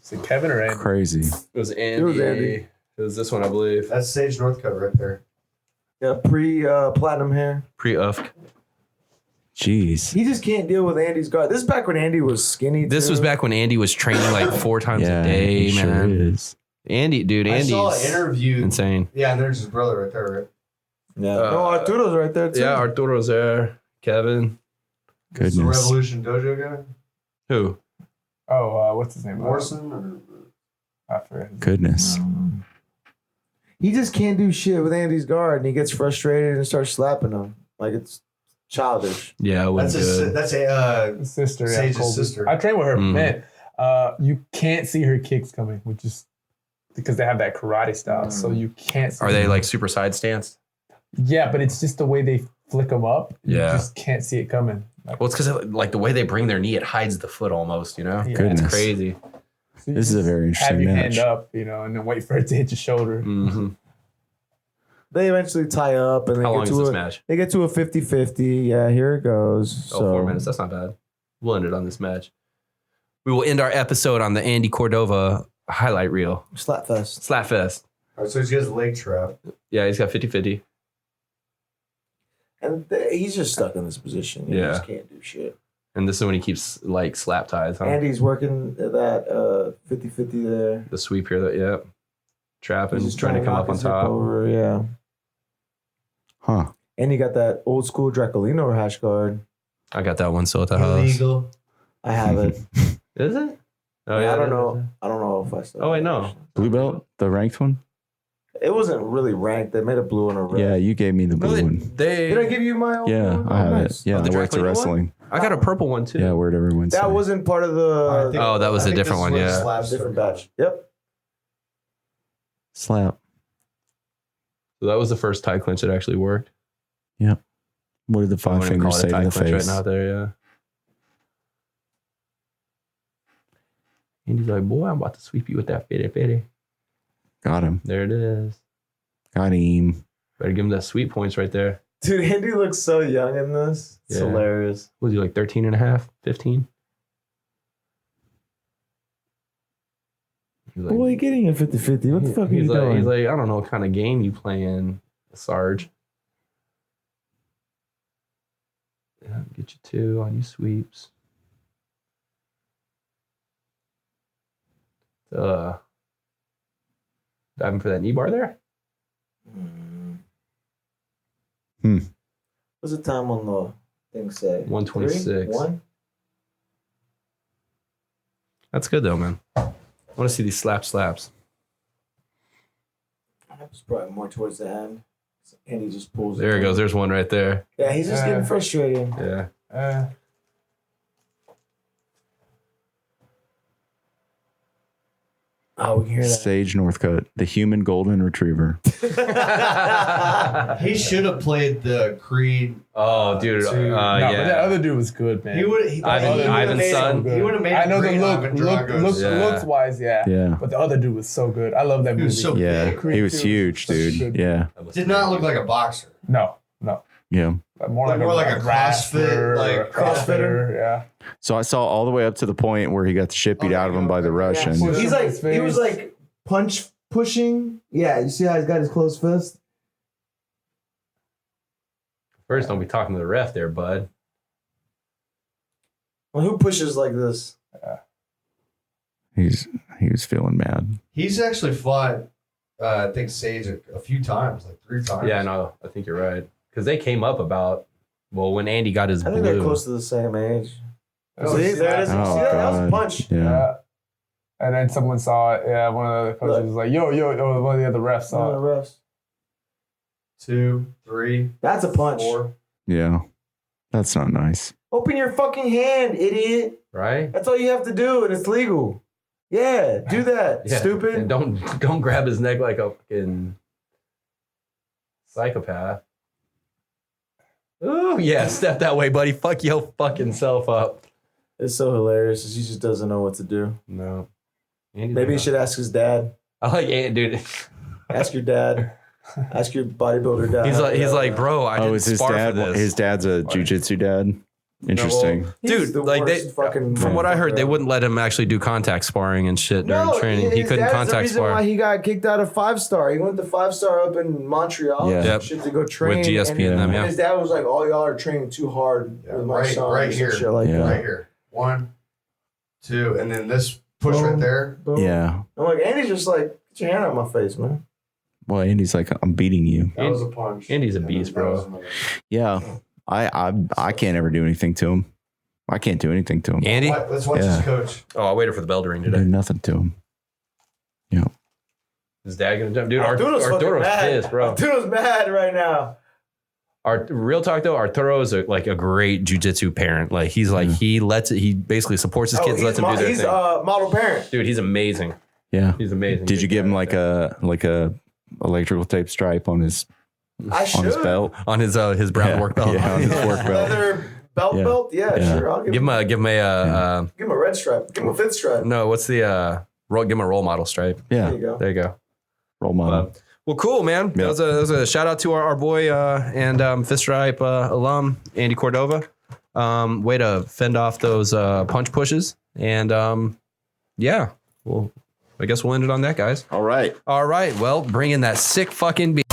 Speaker 5: Is it Kevin or Andy?
Speaker 2: crazy.
Speaker 4: It was Andy.
Speaker 7: It was Andy.
Speaker 4: It was this one, I believe.
Speaker 6: That's Sage Northcutt right there.
Speaker 7: Yeah, platinum hair.
Speaker 4: Pre-UFK.
Speaker 2: Jeez.
Speaker 7: He just can't deal with Andy's guard. This is back when Andy was skinny.
Speaker 4: This
Speaker 7: too.
Speaker 4: was back when Andy was training like 4 times
Speaker 2: Yeah,
Speaker 4: a day,
Speaker 2: he
Speaker 4: man.
Speaker 2: sure is.
Speaker 4: Andy, dude,
Speaker 6: I saw an
Speaker 4: Andy's
Speaker 6: interview.
Speaker 4: insane.
Speaker 6: Yeah, and there's his brother right there, right?
Speaker 7: Yeah. No, Arturo's right there too.
Speaker 4: Yeah, Arturo's there. Kevin.
Speaker 6: This is the
Speaker 2: Goodness.
Speaker 6: Revolution Dojo guy?
Speaker 4: Who?
Speaker 5: Oh, what's his name?
Speaker 6: Morrison? Or...
Speaker 5: I forget.
Speaker 2: Goodness.
Speaker 7: He just can't do shit with Andy's guard, and he gets frustrated and starts slapping him. Like it's childish.
Speaker 4: Yeah, it was good.
Speaker 6: That's a
Speaker 5: His sister. Yeah,
Speaker 6: Sage's
Speaker 5: Colby.
Speaker 6: sister.
Speaker 5: I trained with her.
Speaker 4: Mhm.
Speaker 5: Man, you can't see her kicks coming, which is because they have that karate style. So you can't see
Speaker 4: Are they
Speaker 5: them.
Speaker 4: like super side stance?
Speaker 5: Yeah, but it's just the way they flick them up.
Speaker 4: Yeah.
Speaker 5: You just can't see it coming. Like,
Speaker 4: Well, it's because like the way they bring their knee, it hides the foot almost, you know?
Speaker 5: Yeah.
Speaker 2: Goodness.
Speaker 4: It's crazy.
Speaker 5: so you
Speaker 2: This is a
Speaker 5: just
Speaker 2: very interesting
Speaker 5: Have your
Speaker 2: match.
Speaker 5: hand up, and then wait for it to hit your shoulder.
Speaker 4: Mm-hmm.
Speaker 7: They eventually tie up, and they
Speaker 4: How long
Speaker 7: get
Speaker 4: is
Speaker 7: to
Speaker 4: this
Speaker 7: a,
Speaker 4: match?
Speaker 7: They get to a 50-50. Yeah, here it goes.
Speaker 4: Oh,
Speaker 7: So
Speaker 4: 4 minutes. That's not bad. We'll end it on this match. We will end our episode on the Andy Cordova highlight reel.
Speaker 7: Slapfest.
Speaker 4: Slapfest.
Speaker 6: All right, so he has a leg trap.
Speaker 4: Yeah, he's got 50-50.
Speaker 7: And he's just stuck in this position. He
Speaker 4: Yeah.
Speaker 7: just can't do shit.
Speaker 4: And this is when he keeps like slap ties. Huh?
Speaker 7: Andy's working that 50-50 there.
Speaker 4: The sweep here. Yeah. trapping,
Speaker 7: He's
Speaker 4: trying to come
Speaker 7: knock
Speaker 4: up on
Speaker 7: his hip
Speaker 4: top.
Speaker 7: Over, yeah.
Speaker 2: Huh.
Speaker 7: And you got that old school Dracolino hash guard.
Speaker 4: I got that one still at the house.
Speaker 6: Illegal.
Speaker 7: I have it.
Speaker 4: Is it? Oh
Speaker 7: I don't
Speaker 4: it
Speaker 7: know.
Speaker 4: is.
Speaker 7: I don't know if I still.
Speaker 4: Oh, wait,
Speaker 7: have it.
Speaker 4: no.
Speaker 2: Blue belt, the ranked one.
Speaker 7: It wasn't really ranked. They made a blue and a red.
Speaker 2: Yeah, you gave me the
Speaker 4: No,
Speaker 2: blue one.
Speaker 7: Did I give you my old
Speaker 2: Yeah,
Speaker 7: one?
Speaker 2: I have
Speaker 7: nice.
Speaker 2: it. Yeah,
Speaker 4: Oh, the
Speaker 2: I wear it to
Speaker 4: Dracolino one?
Speaker 2: wrestling.
Speaker 4: I got a purple one too.
Speaker 2: Yeah, I wear it every Wednesday.
Speaker 7: That wasn't part of the
Speaker 4: Oh, that was a different one, yeah.
Speaker 7: different batch. Yep.
Speaker 2: slap.
Speaker 4: So that was the first tie clinch that actually worked.
Speaker 2: What did the
Speaker 4: I
Speaker 2: five
Speaker 4: wouldn't even
Speaker 2: fingers
Speaker 4: call it
Speaker 2: say
Speaker 4: a
Speaker 2: to
Speaker 4: tie
Speaker 2: the
Speaker 4: clinch
Speaker 2: face?
Speaker 4: right now there, yeah. And he's like, boy, I'm about to sweep you with that fitty.
Speaker 2: Got him.
Speaker 4: There it is.
Speaker 2: Got him.
Speaker 4: Better give him that sweet points right there.
Speaker 7: Dude, Andy looks so young in this. It's
Speaker 4: Yeah.
Speaker 7: hilarious.
Speaker 4: Was he like 13 and a half, 15? He's like,
Speaker 7: Boy, getting a 50-50. What the fuck are you doing?
Speaker 4: He's like, I don't know what kind of game you playing, Sarge. Yeah, get you 2 on you sweeps. Diving for that knee bar there?
Speaker 7: What's the time on the thing say?
Speaker 4: 126.
Speaker 7: 3? 1?
Speaker 4: That's good though, man. I want to see these slaps.
Speaker 7: That was probably more towards the end. Andy just pulls
Speaker 4: There it goes. There's one right there.
Speaker 7: Yeah, he's just getting frustrated.
Speaker 4: Yeah.
Speaker 7: Oh, we can hear that.
Speaker 2: Sage Northcutt, the human golden retriever.
Speaker 6: He should have played the Creed.
Speaker 4: Oh, dude.
Speaker 5: No, but that other dude was good, man.
Speaker 6: He would.
Speaker 4: Ivan's son.
Speaker 6: He would have made.
Speaker 5: I know the
Speaker 6: great Ivan Dragos.
Speaker 5: looks wise, yeah.
Speaker 2: Yeah.
Speaker 5: But the other dude was so good. I love that
Speaker 6: He
Speaker 5: movie.
Speaker 6: was so
Speaker 2: Yeah,
Speaker 6: big.
Speaker 2: he was
Speaker 5: Creed
Speaker 2: huge,
Speaker 5: two was such a
Speaker 2: dude.
Speaker 5: good-
Speaker 2: Yeah,
Speaker 6: Did not look like a boxer.
Speaker 5: No.
Speaker 2: yeah.
Speaker 5: More like
Speaker 6: a CrossFit, like
Speaker 5: CrossFitter. Yeah.
Speaker 2: So I saw all the way up to the point where he got the shit beat out of him by the Russian.
Speaker 5: Yeah.
Speaker 7: He's like,
Speaker 5: His face.
Speaker 7: he was like punch pushing. Yeah, you see how he's got his closed fist?
Speaker 4: First, don't be talking to the ref there, bud.
Speaker 7: Well, who pushes like this?
Speaker 2: He was feeling mad.
Speaker 6: He's actually fought. I think Sage a few times, like 3 times.
Speaker 4: Yeah, no, I think you're right. Because they came up about, well, when Andy got his
Speaker 7: I think they're
Speaker 4: blue.
Speaker 7: close to the same age.
Speaker 5: Oh,
Speaker 7: See, there it is.
Speaker 2: Oh,
Speaker 7: See that? That was a
Speaker 2: God.
Speaker 7: punch.
Speaker 2: Yeah.
Speaker 5: And then someone saw it. Yeah, one of the other coaches was like, yo, one of the other refs
Speaker 7: One of
Speaker 5: saw
Speaker 7: the
Speaker 5: it.
Speaker 7: refs.
Speaker 6: 2, 3.
Speaker 7: That's a punch.
Speaker 6: 4.
Speaker 2: Yeah. That's not nice.
Speaker 7: Open your fucking hand, idiot.
Speaker 4: Right?
Speaker 7: That's all you have to do, and it's legal. Yeah, do that,
Speaker 4: Yeah.
Speaker 7: stupid.
Speaker 4: And don't grab his neck like a fucking psychopath. Ooh, yeah, step that way, buddy. Fuck your fucking self up.
Speaker 7: It's so hilarious. He just doesn't know what to do.
Speaker 4: No. Andy's
Speaker 7: Maybe he
Speaker 4: like,
Speaker 7: should ask his dad.
Speaker 4: I like Andy, dude.
Speaker 7: Ask your dad. Ask your bodybuilder dad.
Speaker 4: He's like, bro, I didn't
Speaker 2: is his
Speaker 4: spar
Speaker 2: dad?
Speaker 4: for this.
Speaker 2: His dad's a jujitsu dad. Interesting.
Speaker 7: He's
Speaker 4: Dude,
Speaker 7: the
Speaker 4: like
Speaker 7: worst fucking
Speaker 4: from what I heard, they
Speaker 7: motherfucker.
Speaker 4: wouldn't let him actually do contact sparring and shit during training. He
Speaker 7: his
Speaker 4: couldn't
Speaker 7: dad's
Speaker 4: contact
Speaker 7: the reason why
Speaker 4: spar
Speaker 7: he got kicked out of 5-star. He went to 5-star up in Montreal.
Speaker 2: Yeah.
Speaker 4: Yep.
Speaker 7: Shit to go train
Speaker 4: with GSP and them.
Speaker 7: And
Speaker 4: Yeah,
Speaker 7: his dad was like, "Oh, y'all are training too hard
Speaker 6: Yeah,
Speaker 7: with my
Speaker 6: right-
Speaker 7: son."
Speaker 6: right
Speaker 7: and
Speaker 6: here.
Speaker 7: Shit like
Speaker 2: Yeah.
Speaker 7: that.
Speaker 6: Right here. 1, 2, and then this push
Speaker 7: Boom.
Speaker 6: right there.
Speaker 7: Boom.
Speaker 2: Yeah.
Speaker 7: I'm like, Andy's just like, get your hand out of my face, man.
Speaker 2: Well, Andy's like, I'm beating you.
Speaker 6: That was a punch.
Speaker 4: Andy's a
Speaker 6: And
Speaker 4: beast,
Speaker 6: then that
Speaker 4: bro.
Speaker 6: was another-
Speaker 2: Yeah. I can't ever do anything to him. I can't do anything to him.
Speaker 4: Andy.
Speaker 6: Let's watch
Speaker 2: Yeah.
Speaker 6: his coach.
Speaker 4: Oh, I waited for the bell to ring
Speaker 2: I do
Speaker 4: today.
Speaker 2: nothing to him.
Speaker 4: Is dad gonna jump, dude?
Speaker 7: Arturo's fucking
Speaker 4: Arturo's
Speaker 7: mad.
Speaker 4: pissed, bro.
Speaker 7: Arturo's mad right now.
Speaker 4: Our real talk though, Arturo is like a great jujitsu parent. Like he's like he basically supports his kids, lets them do their
Speaker 7: he's
Speaker 4: thing.
Speaker 7: model parent.
Speaker 4: Dude, he's amazing.
Speaker 2: Yeah.
Speaker 4: He's amazing.
Speaker 2: Did you give him like a electrical tape stripe on his
Speaker 7: I should.
Speaker 2: belt?
Speaker 4: on his brown work belt?
Speaker 2: Yeah, on his work belt.
Speaker 7: Leather belt
Speaker 2: Yeah.
Speaker 7: belt? Yeah,
Speaker 2: Yeah.
Speaker 7: sure. I'll
Speaker 4: Give him a
Speaker 7: give him a red stripe. Give him a 5th stripe.
Speaker 4: no. What's the give him a role model stripe?
Speaker 7: There
Speaker 2: Yeah.
Speaker 7: you go.
Speaker 4: There you go.
Speaker 2: Role model.
Speaker 4: Well, cool, man. That was a shout out to our boy and Fifth Stripe alum Andy Cordova. Way to fend off those punch pushes, and yeah. Well, I guess we'll end it on that, guys.
Speaker 2: All right.
Speaker 4: All right. Well, bring in that sick fucking beat.